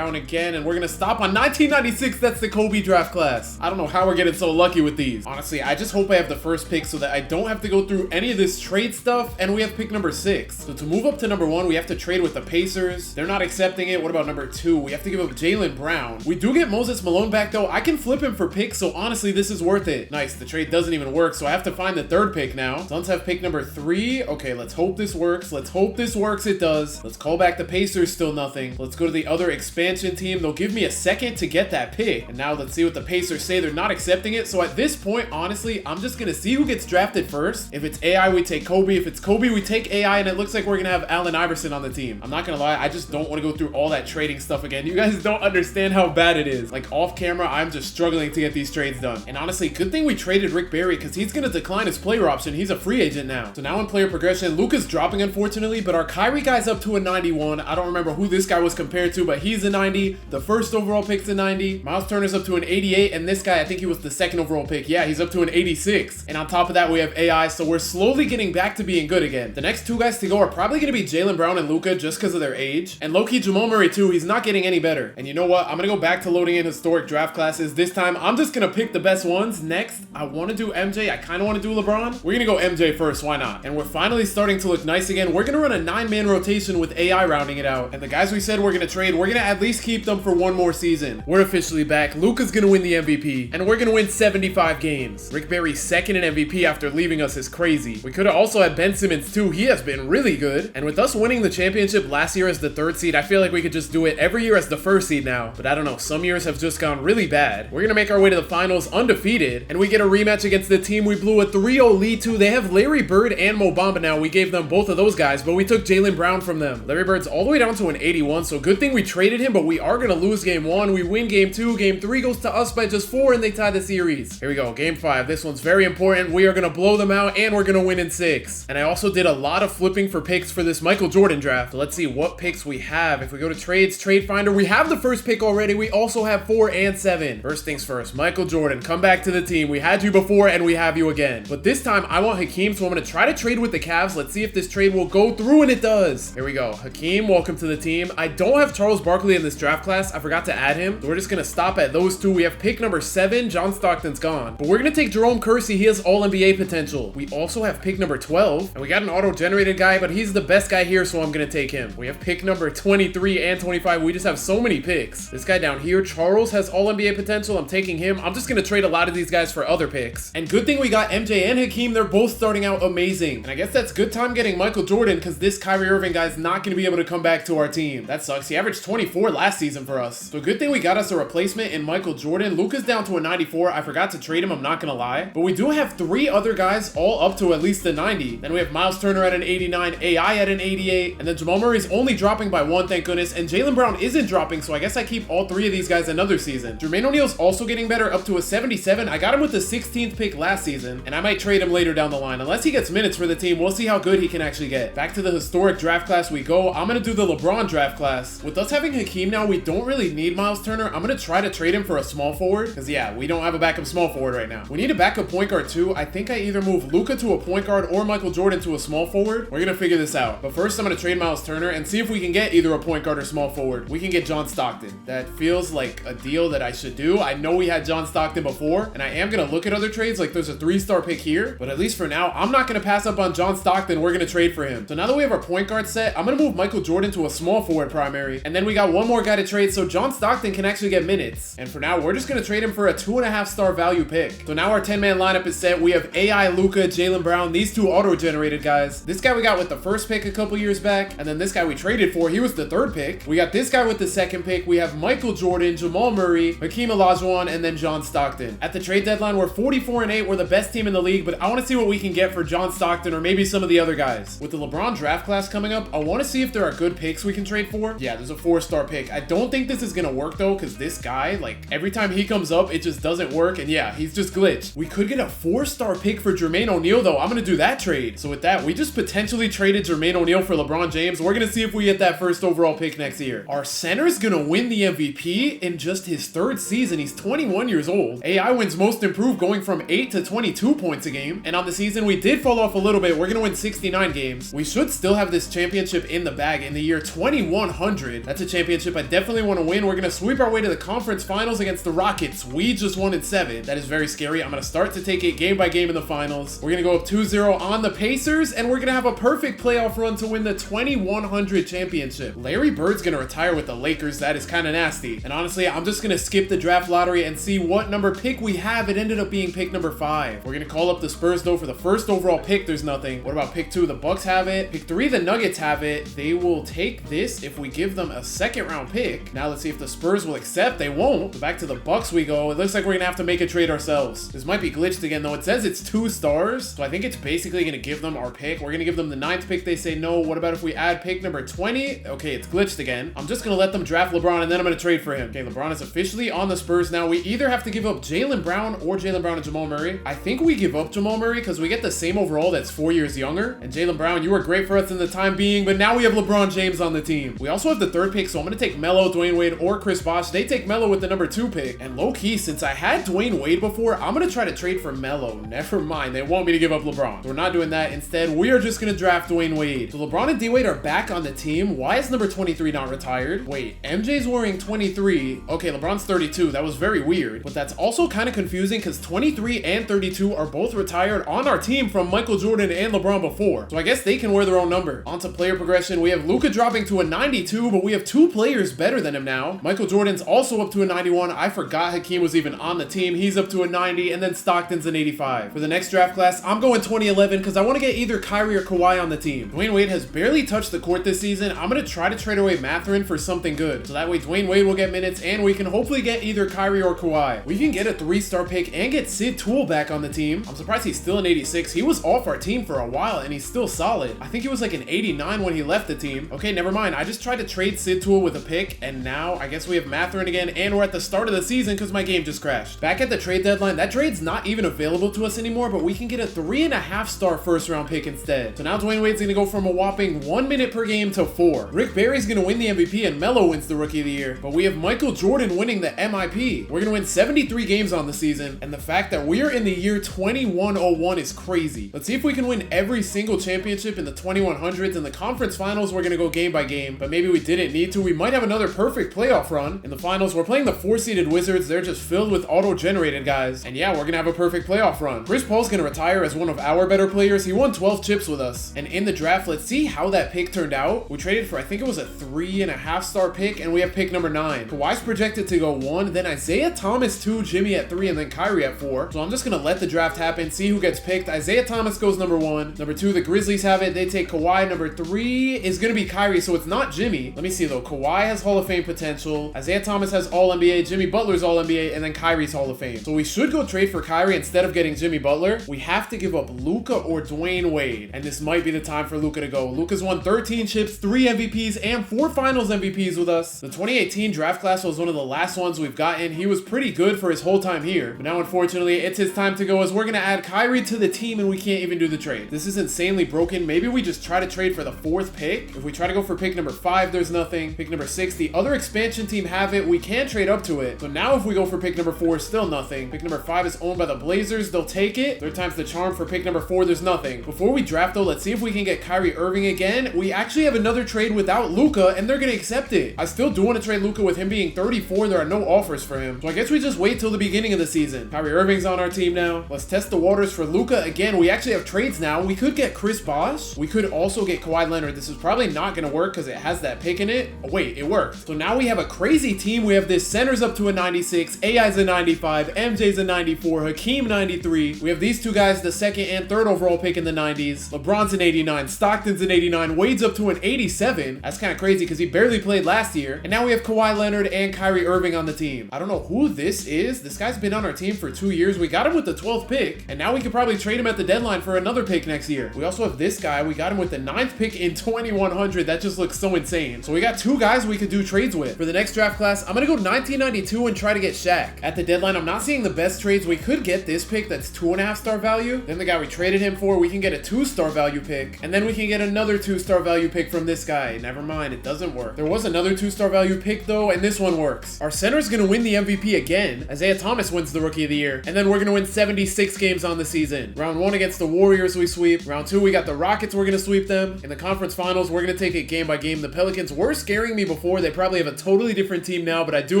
again, and we're going to stop on 1996. That's the Kobe draft class. I don't know how we're getting so lucky with these. Honestly, I just hope I have the first pick so that I don't have to go through any of this trade stuff, and we have pick number 6. So to move up to number 1, we have to trade with the Pacers. They're not accepting it. What about number 2? We have to give up Jaylen Brown. We do get Moses Malone back though. I can flip him for picks, so honestly, this is worth it. Nice. The trade doesn't even work, so I have to find the 3rd pick now. Suns have pick number 3. Okay, let's hope this works. Let's hope this works. It does. Let's call back the Pacers. Still nothing. Let's go to the other expansion team. They'll give me a second to get that pick. And now let's see what the Pacers say. They're not accepting it. So at this point, honestly, I'm just gonna see who gets drafted first. If it's AI, we take Kobe. If it's Kobe, we take AI, and it looks like we're gonna have Allen Iverson on the team. I'm not gonna lie, I just don't want to go through all that trading stuff again. You guys don't understand how bad it is. Like off camera, I'm just struggling to get these trades done. And honestly, good thing we traded Rick Barry because he's gonna decline his player option. He's a free agent now. So now in player progression, Luka's dropping unfortunately, but our Kyrie guy's up to a 91. I don't remember who this guy was compared to, but he's a 90. The first overall pick's a 90. Miles Turner's up to an 88, and this guy, I think he was the 2nd overall pick. Yeah, he's up to an 86. And on top of that, we have AI, so we're slowly getting back to being good again. The next 2 guys to go are probably gonna be Jaylen Brown and Luka just because of their age. And low-key Jamal Murray too, he's not getting any better. And you know what? I'm gonna go back to loading in historic draft classes. This time, I'm just gonna pick the best ones. Next, I wanna do MJ. I kinda wanna do LeBron. We're gonna go MJ first, why not? And we're finally starting to look nice again. We're gonna run a 9-man rotation with AI rounding it out. And the guys we said we're gonna trade, we're gonna at least keep them for 1 more season. We're officially back. Luka's gonna win the MVP, and we're gonna win 75 games. Rick Barry's 2nd in MVP after leaving us is crazy. We could have also had Ben Simmons too. He has been really good. And with us winning the championship last year as the 3rd seed, I feel like we could just do it every year as the 1st seed now. But I don't know, some years have just gone really bad. We're gonna make our way to the finals undefeated, and we get a rematch against the team we blew a 3-0 lead to. They have Larry Bird and Mo Bamba now. We gave them both of those guys, but we took Jaylen Brown from them. Larry Bird's all the way down to an 81, so good thing we traded him, but we are gonna lose game 1. We win game 2. Game 3 goes to us by just 4, and they tie the series. Here we go, game 5. This one's very important. We are gonna blow them out, and we're gonna win in 6. And I also did a lot of flipping for picks for this Michael Jordan draft. So let's see what picks we have. If we go to trades, trade finder, we have the first pick already. We also have 4 and 7. First things first, Michael Jordan, come back to the team. We had you before, and we have you again. But this time, I want Hakeem, so I'm gonna try to trade with the Cavs. Let's see if this trade will go through, and it does. Here we go. Hakeem, welcome to the team. I don't have Charles Barkley in this draft class. I forgot to add him. So we're just gonna stop at those 2. We have pick number 7. John Stockton's gone. But we're gonna take Jerome Kersey. He has all NBA potential. We also have pick number 12. And we got an auto-generated guy, but he's the best guy here, so I'm gonna take him. We have pick number 23 and 25. We just have so many picks. This guy down here, Charles, has all NBA potential. I'm taking him. I'm just gonna trade a lot of these guys for other picks. And good thing we got MJ and Hakeem. They're both starting out amazing. And I guess that's good time getting Michael Jordan because this Kyrie Irving guy's not gonna be able to come back to our team. That sucks. He averaged 24 last season for us. So good thing we got us a replacement in Michael Jordan. Luka's down to a 94. I forgot to trade him, I'm not gonna lie. But we do have 3 other guys all up to at least a 90. Then we have Miles Turner at an 89, AI at an 88, and then Jamal Murray's only dropping by 1, thank goodness, and Jaylen Brown isn't dropping, so I guess I keep all 3 of these guys another season. Jermaine O'Neal's also getting better, up to a 77. I got him with the 16th pick last season, and I might trade him later down the line. Unless he gets minutes for the team, we'll see how good he can actually get. Back to the historic draft class we go. I'm gonna do the the LeBron draft class. With us having Hakeem now, we don't really need Miles Turner. I'm gonna try to trade him for a small forward, because yeah, we don't have a backup small forward right now. We need a backup point guard too. I think I either move Luka to a point guard or Michael Jordan to a small forward. We're gonna figure this out. But first, I'm gonna trade Miles Turner and see if we can get either a point guard or small forward. We can get John Stockton. That feels like a deal that I should do. I know we had John Stockton before, and I am gonna look at other trades. Like there's a 3-star pick here, but at least for now, I'm not gonna pass up on John Stockton. We're gonna trade for him. So now that we have our point guard set, I'm gonna move Michael Jordan to a small forward primary, and then we got one more guy to trade so John Stockton can actually get minutes. And for now, we're just gonna trade him for a 2.5-star value pick. So now our 10-man lineup is set. We have AI, Luka, Jaylen Brown, these two auto-generated guys. This guy we got with the first pick a couple years back, and then this guy we traded for, he was the 3rd pick. We got this guy with the 2nd pick. We have Michael Jordan, Jamal Murray, Hakeem Olajuwon, and then John Stockton. At the trade deadline, we're 44-8. We're the best team in the league, but I want to see what we can get for John Stockton or maybe some of the other guys. With the LeBron draft class coming up, I want to see if there are good picks we can trade for. Yeah, there's a 4-star pick. I don't think this is gonna work though, because this guy, like every time he comes up, it just doesn't work, and yeah, he's just glitched. We could get a 4-star pick for Jermaine O'Neal though. I'm gonna do that trade. So with that, we just potentially traded Jermaine O'Neal for LeBron James. We're gonna see if we get that 1st overall pick next year. Our center is gonna win the MVP in just his 3rd season. He's 21 years old. AI wins most improved, going from 8 to 22 points a game, and on the season we did fall off a little bit. We're gonna win 69 games. We should still have this championship in the bag in the year 2100. That's a championship I definitely want to win. We're gonna sweep our way to the conference finals against the Rockets. We just won in 7. That is very scary. I'm gonna start to take it game by game in the finals. We're gonna go up 2-0 on the Pacers, and we're gonna have a perfect playoff run to win the 2100 championship. Larry Bird's gonna retire with the Lakers. That is kind of nasty. And honestly, I'm just gonna skip the draft lottery and see what number pick we have. It ended up being pick number 5. We're gonna call up the Spurs though for the 1st overall pick. There's nothing. What about pick 2? The Bucks have it. Pick 3, the Nuggets have it. They will take this if we give them a 2nd round pick. Now let's see if the Spurs will accept. They won't. So back to the Bucks we go. It looks like we're gonna have to make a trade ourselves. This might be glitched again though. It says it's 2 stars, so I think it's basically gonna give them our pick. We're gonna give them the 9th pick. They say no. What about if we add pick number 20? Okay, it's glitched again. I'm just gonna let them draft LeBron, and then I'm gonna trade for him. Okay, LeBron is officially on the Spurs now. We either have to give up Jaylen Brown or Jaylen Brown and Jamal Murray. I think we give up Jamal Murray because we get the same overall that's 4 years younger. And Jaylen Brown, you were great for us in the time being, but now we have LeBron James on the team. We also have the 3rd pick, so I'm gonna take Melo, Dwayne Wade, or Chris Bosh. They take Melo with the number 2 pick. And low-key, since I had Dwayne Wade before, I'm gonna try to trade for Melo. Never mind, they want me to give up LeBron. So we're not doing that. Instead, we are just gonna draft Dwayne Wade. So LeBron and D-Wade are back on the team. Why is number 23 not retired? Wait, MJ's wearing 23. Okay, LeBron's 32. That was very weird. But that's also kind of confusing because 23 and 32 are both retired on our team from Michael Jordan and LeBron before. So I guess they can wear their own number. On to player progression. We have Luka dropping to a 92, but we have 2 players better than him now. Michael Jordan's also up to a 91. I forgot Hakeem was even on the team. He's up to a 90, and then Stockton's an 85. For the next draft class, I'm going 2011 because I want to get either Kyrie or Kawhi on the team. Dwayne Wade has barely touched the court this season. I'm going to try to trade away Mathurin for something good. So that way Dwayne Wade will get minutes, and we can hopefully get either Kyrie or Kawhi. We can get a 3-star pick and get Sid Toole back on the team. I'm surprised he's still an 86. He was off our team for a while, and he's still solid. I think he was like an 89 when he left the team. Okay, never mind. I just tried to trade Sid Toole with a pick, and now I guess we have Mathurin again, and we're at the start of the season because my game just crashed. Back at the trade deadline, that trade's not even available to us anymore, but we can get a 3.5-star 1st round pick instead. So now Dwayne Wade's gonna go from a whopping 1 minute per game to 4. Rick Barry's gonna win the MVP, and Melo wins the Rookie of the Year, but we have Michael Jordan winning the MIP. We're gonna win 73 games on the season, and the fact that we are in the year 2101 is crazy. Let's see if we can win every single championship in the 2100s. In the conference finals, we're gonna go game by game, but maybe we didn't need to. We might have another perfect playoff run. In the finals, we're playing the 4-seeded Wizards. They're just filled with auto-generated guys, and yeah, we're gonna have a perfect playoff run. Chris Paul's gonna retire as one of our better players. He won 12 chips with us, and in the draft, let's see how that pick turned out. We traded for, I think it was a 3.5-star pick, and we have pick number 9. Kawhi's projected to go 1, then Isaiah Thomas 2, Jimmy at 3, and then Kyrie at 4. So I'm just gonna let the draft happen, see who gets picked. Isaiah Thomas goes number 1. Number 2, the Grizzlies have it. They take Kawhi. Number 3 is gonna be Kyrie, so it's not Jimmy. Let me see though. Kawhi has Hall of Fame potential. Isaiah Thomas has All NBA. Jimmy Butler's All NBA, and then Kyrie's Hall of Fame. So we should go trade for Kyrie instead of getting Jimmy Butler. We have to give up Luka or Dwayne Wade, and this might be the time for Luka to go. Luka's won 13 chips, 3 MVPs, and 4 Finals MVPs with us. The 2018 draft class was one of the last ones we've gotten. He was pretty good for his whole time here, but now unfortunately it's his time to go as we're gonna add Kyrie to the team and we can't even do the trade. This is insanely broken. Maybe we just try to trade for the 4th pick. If we trade try to go for pick number 5, there's nothing. Pick number 6, the other expansion team have it. We can trade up to it. So now if we go for pick number 4, still nothing. Pick number 5 is owned by the Blazers. They'll take it. Third time's the charm for pick number 4, there's nothing. Before we draft though, let's see if we can get Kyrie Irving again. We actually have another trade without Luka, and they're gonna accept it. I still do want to trade Luka with him being 34. There are no offers for him. So I guess we just wait till the beginning of the season. Kyrie Irving's on our team now. Let's test the waters for Luka again. We actually have trades now. We could get Chris Bosh. We could also get Kawhi Leonard. This is probably not gonna work because it has that pick in it. Oh wait, it worked. So now we have a crazy team. We have this centers up to a 96, AI's a 95, MJ's a 94, Hakeem 93. We have these two guys, the second and third overall pick in the 90s. LeBron's an 89, Stockton's an 89, Wade's up to an 87. That's kind of crazy because he barely played last year. And now we have Kawhi Leonard and Kyrie Irving on the team. I don't know who this is. This guy's been on our team for 2 years. We got him with the 12th pick, and now we could probably trade him at the deadline for another pick next year. We also have this guy. We got him with the 9th pick in 2100. That just looks so insane. So we got 2 guys we could do trades with. For the next draft class, I'm gonna go 1992 and try to get Shaq. At the deadline, I'm not seeing the best trades. We could get this pick that's 2.5 star value. Then the guy we traded him for, we can get a 2-star value pick, and then we can get another 2-star value pick from this guy. Never mind, it doesn't work. There was another 2-star value pick though, and this one works. Our center's gonna win the MVP again. Isaiah Thomas wins the Rookie of the Year, and then we're gonna win 76 games on the season. Round 1 against the Warriors, we sweep. Round 2, we got the Rockets, we're gonna sweep them. In the conference finals, we're gonna take it game by game. The Pelicans were scaring me before. They probably have a totally different team now, but I do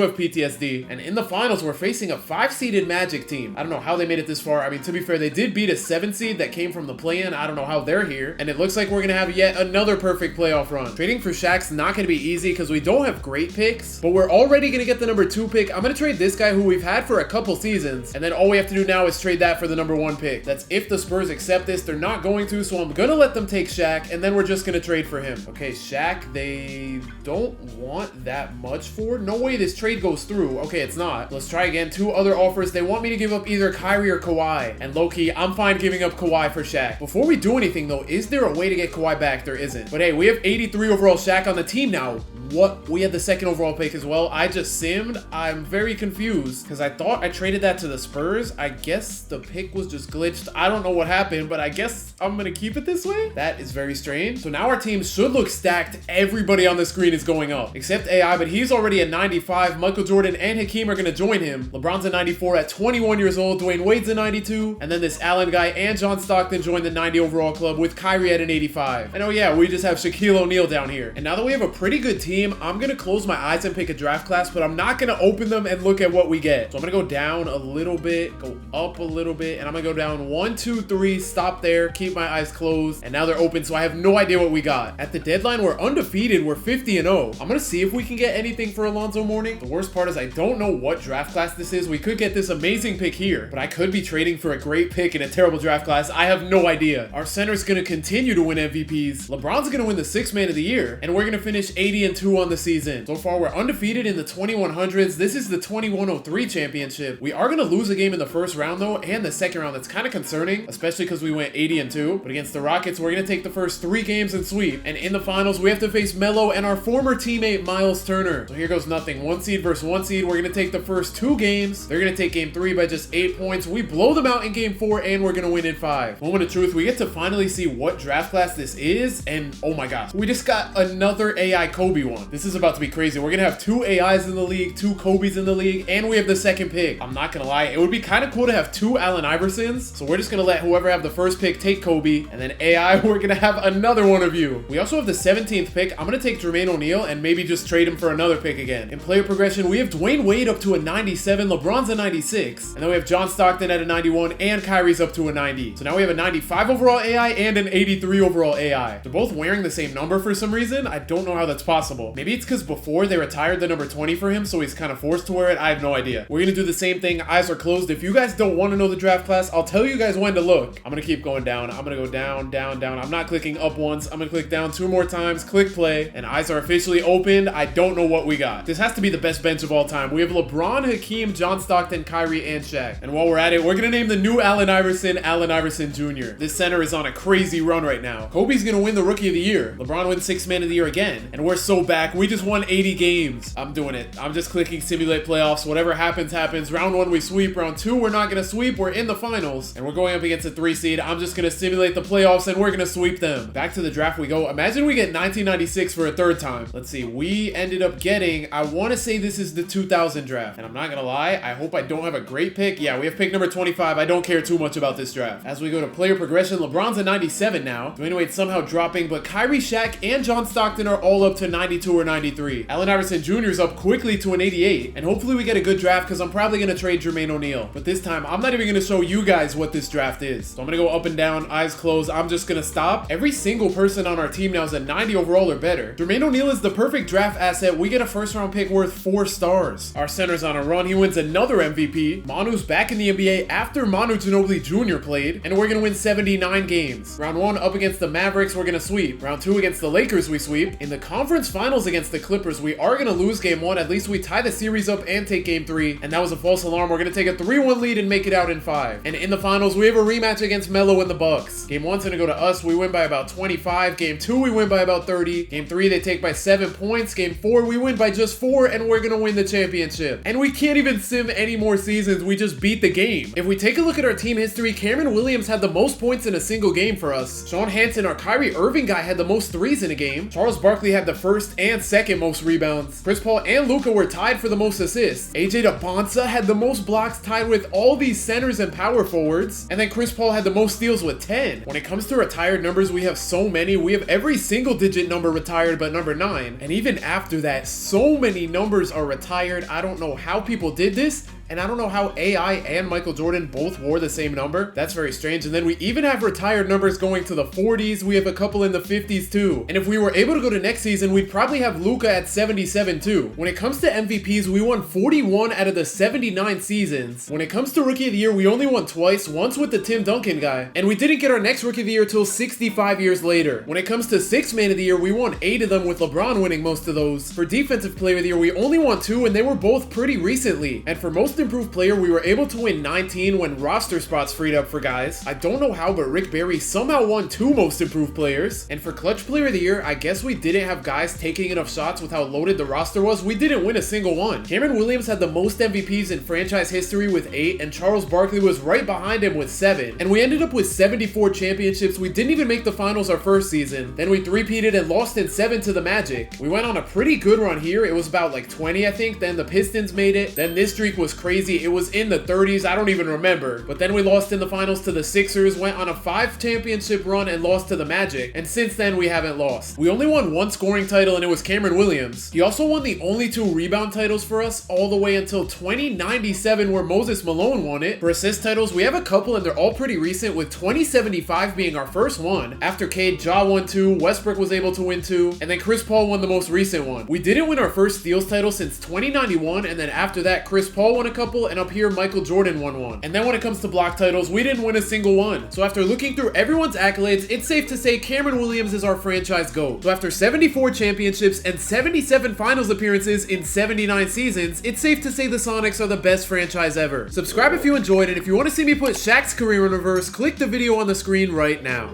have PTSD. And in the finals, we're facing a 5-seeded Magic team. I don't know how they made it this far. I mean, to be fair, they did beat a 7 seed that came from the play-in. I don't know how they're here. And it looks like we're gonna have yet another perfect playoff run. Trading for Shaq's not gonna be easy because we don't have great picks, but we're already gonna get the number 2 pick. I'm gonna trade this guy who we've had for a couple seasons, and then all we have to do now is trade that for the number 1 pick. That's if the Spurs accept this. They're not going to, so I'm gonna let them take Shaq, and then we're just gonna trade for him. Okay, Shaq, they don't want that much for. No way this trade goes through. Okay, it's not. Let's try again. 2 other offers. They want me to give up either Kyrie or Kawhi, and low-key, I'm fine giving up Kawhi for Shaq. Before we do anything though, is there a way to get Kawhi back? There isn't. But hey, we have 83 overall Shaq on the team now. What? We had the 2nd overall pick as well. I just simmed. I'm very confused because I thought I traded that to the Spurs. I guess the pick was just glitched. I don't know what happened, but I guess I'm gonna keep it this way. That is very strange. So now our team should look stacked. Everybody on the screen is going up except AI, but he's already at 95. Michael Jordan and Hakeem are gonna join him. LeBron's at 94 at 21 years old. Dwayne Wade's at 92, and then this Allen guy and John Stockton joined the 90 overall club with Kyrie at an 85. And oh yeah, we just have Shaquille O'Neal down here. And now that we have a pretty good team, I'm gonna close my eyes and pick a draft class, but I'm not gonna open them and look at what we get. So I'm gonna go down a little bit, go up a little bit, and I'm gonna go down 1, 2, 3, stop there, keep my eyes closed, and now they're open, so I have no idea what we got. At the deadline, we're undefeated. We're 50-0. I'm gonna see if we can get anything for Alonzo Mourning. The worst part is I don't know what draft class this is. We could get this amazing pick here, but I could be trading for a great pick in a terrible draft class. I have no idea. Our center's gonna continue to win MVPs. LeBron's gonna win the 6th man of the year, and we're gonna finish 80-2 on the season. So far, we're undefeated in the 2100s. This is the 2103 championship. We are gonna lose a game in the 1st round though, and the 2nd round. That's kind of concerning, especially because we went 80-2. But against the Rockets, we're gonna take the first 3 games and sweep. And in the finals, we have to face Melo and our former teammate Miles Turner. So here goes nothing. 1 seed versus 1 seed. We're gonna take the first 2 games. They're gonna take game 3 by just 8 points. We blow them out in game 4, and we're gonna win in 5. Moment of truth. We get to finally see what draft class this is, and oh my gosh, we just got another AI Kobe one. This is about to be crazy. We're gonna have 2 AIs in the league, 2 Kobes in the league, and we have the 2nd pick. I'm not gonna lie, it would be kind of cool to have 2 Allen Iversons. So we're just gonna let whoever have the 1st pick take Kobe, and then AI, we're gonna have another one of you. We also have the 17th pick. I'm gonna take Jermaine O'Neal and maybe just trade him for another pick again. In player progression, we have Dwayne Wade up to a 97, LeBron's a 96, and then we have John Stockton at a 91, and Kyrie's up to a 90. So now we have a 95 overall AI and an 83 overall AI. They're both wearing the same number for some reason. I don't know how that's possible. Maybe it's because before they retired the number 20 for him, so he's kind of forced to wear it. I have no idea. We're gonna do the same thing. Eyes are closed. If you guys don't want to know the draft class, I'll tell you guys when to look. I'm gonna keep going down. I'm gonna go down, down, down. I'm not clicking up once. I'm gonna click down 2 more times, click play, and eyes are officially opened. I don't know what we got. This has to be the best bench of all time. We have LeBron, Hakeem, John Stockton, Kyrie, and Shaq. And while we're at it, we're gonna name the new Allen Iverson Jr. This center is on a crazy run right now. Kobe's gonna win the Rookie of the Year. LeBron wins 6th man of the year again, and we're so bad back. We just won 80 games. I'm doing it. I'm just clicking simulate playoffs. Whatever happens, happens. Round 1, we sweep. Round 2, we're not going to sweep. We're in the finals, and we're going up against a 3 seed. I'm just going to simulate the playoffs, and we're going to sweep them. Back to the draft we go. Imagine we get 1996 for a 3rd time. Let's see. We ended up getting, I want to say this is the 2000 draft, and I'm not going to lie. I hope I don't have a great pick. Yeah, we have pick number 25. I don't care too much about this draft. As we go to player progression, LeBron's a 97 now. Dwayne Wade's somehow dropping, but Kyrie, Shaq, and John Stockton are all up to 92 or 93. Allen Iverson Jr. is up quickly to an 88, and hopefully we get a good draft because I'm probably going to trade Jermaine O'Neal. But this time, I'm not even going to show you guys what this draft is. So I'm going to go up and down, eyes closed. I'm just going to stop. Every single person on our team now is a 90 overall or better. Jermaine O'Neal is the perfect draft asset. We get a 1st round pick worth 4 stars. Our center's on a run. He wins another MVP. Manu's back in the NBA after Manu Ginobili Jr. played, and we're going to win 79 games. Round 1 up against the Mavericks, we're going to sweep. Round 2 against the Lakers, we sweep. In the conference finals against the Clippers, we are going to lose game 1. At least we tie the series up and take game 3, and that was a false alarm. We're going to take a 3-1 lead and make it out in 5. And in the finals, we have a rematch against Melo and the Bucks. Game 1's going to go to us. We win by about 25. Game 2, we win by about 30. Game 3, they take by 7 points. Game 4, we win by just 4, and we're going to win the championship. And we can't even sim any more seasons. We just beat the game. If we take a look at our team history, Cameron Williams had the most points in a single game for us. Sean Hansen, our Kyrie Irving guy, had the most threes in a game. Charles Barkley had the 1st and 2nd most rebounds. Chris Paul and Luka were tied for the most assists. AJ DeBonsa had the most blocks, tied with all these centers and power forwards. And then Chris Paul had the most steals with 10. When it comes to retired numbers, we have so many. We have every single digit number retired but number 9. And even after that, so many numbers are retired. I don't know how people did this. And I don't know how AI and Michael Jordan both wore the same number. That's very strange. And then we even have retired numbers going to the 40s. We have a couple in the 50s too. And if we were able to go to next season, we'd probably have Luka at 77 too. When it comes to MVPs, we won 41 out of the 79 seasons. When it comes to Rookie of the Year, we only won twice, once with the Tim Duncan guy. And we didn't get our next Rookie of the Year till 65 years later. When it comes to 6th Man of the Year, we won 8 of them with LeBron winning most of those. For Defensive Player of the Year, we only won 2 and they were both pretty recently. And for Most Improved Player, we were able to win 19 when roster spots freed up for guys. I don't know how, but Rick Barry somehow won 2 Most Improved Players. And for Clutch Player of the Year, I guess we didn't have guys taking enough shots with how loaded the roster was. We didn't win a single one. Cameron Williams had the most MVPs in franchise history with 8, and Charles Barkley was right behind him with 7. And we ended up with 74 championships. We didn't even make the finals our first season. Then we three-peated and lost in 7 to the Magic. We went on a pretty good run here. It was about like 20, I think. Then the Pistons made it. Then this streak was crazy. It was in the 30s. I don't even remember. But then we lost in the finals to the Sixers, went on a 5 championship run and lost to the Magic. And since then, we haven't lost. We only won 1 scoring title, and it was Cameron Williams. He also won the only 2 rebound titles for us all the way until 2097, where Moses Malone won it. For assist titles, we have a couple, and they're all pretty recent, with 2075 being our first one. After Cade, Ja won 2, Westbrook was able to win 2, and then Chris Paul won the most recent one. We didn't win our first steals title since 2091, and then after that, Chris Paul won a couple, and up here, Michael Jordan won one. And then when it comes to block titles, we didn't win a single one. So after looking through everyone's accolades, it's safe to say Cameron Williams is our franchise GOAT. So after 74 championships and 77 finals appearances in 79 seasons, it's safe to say the Sonics are the best franchise ever. Subscribe if you enjoyed, and if you want to see me put Shaq's career in reverse, click the video on the screen right now.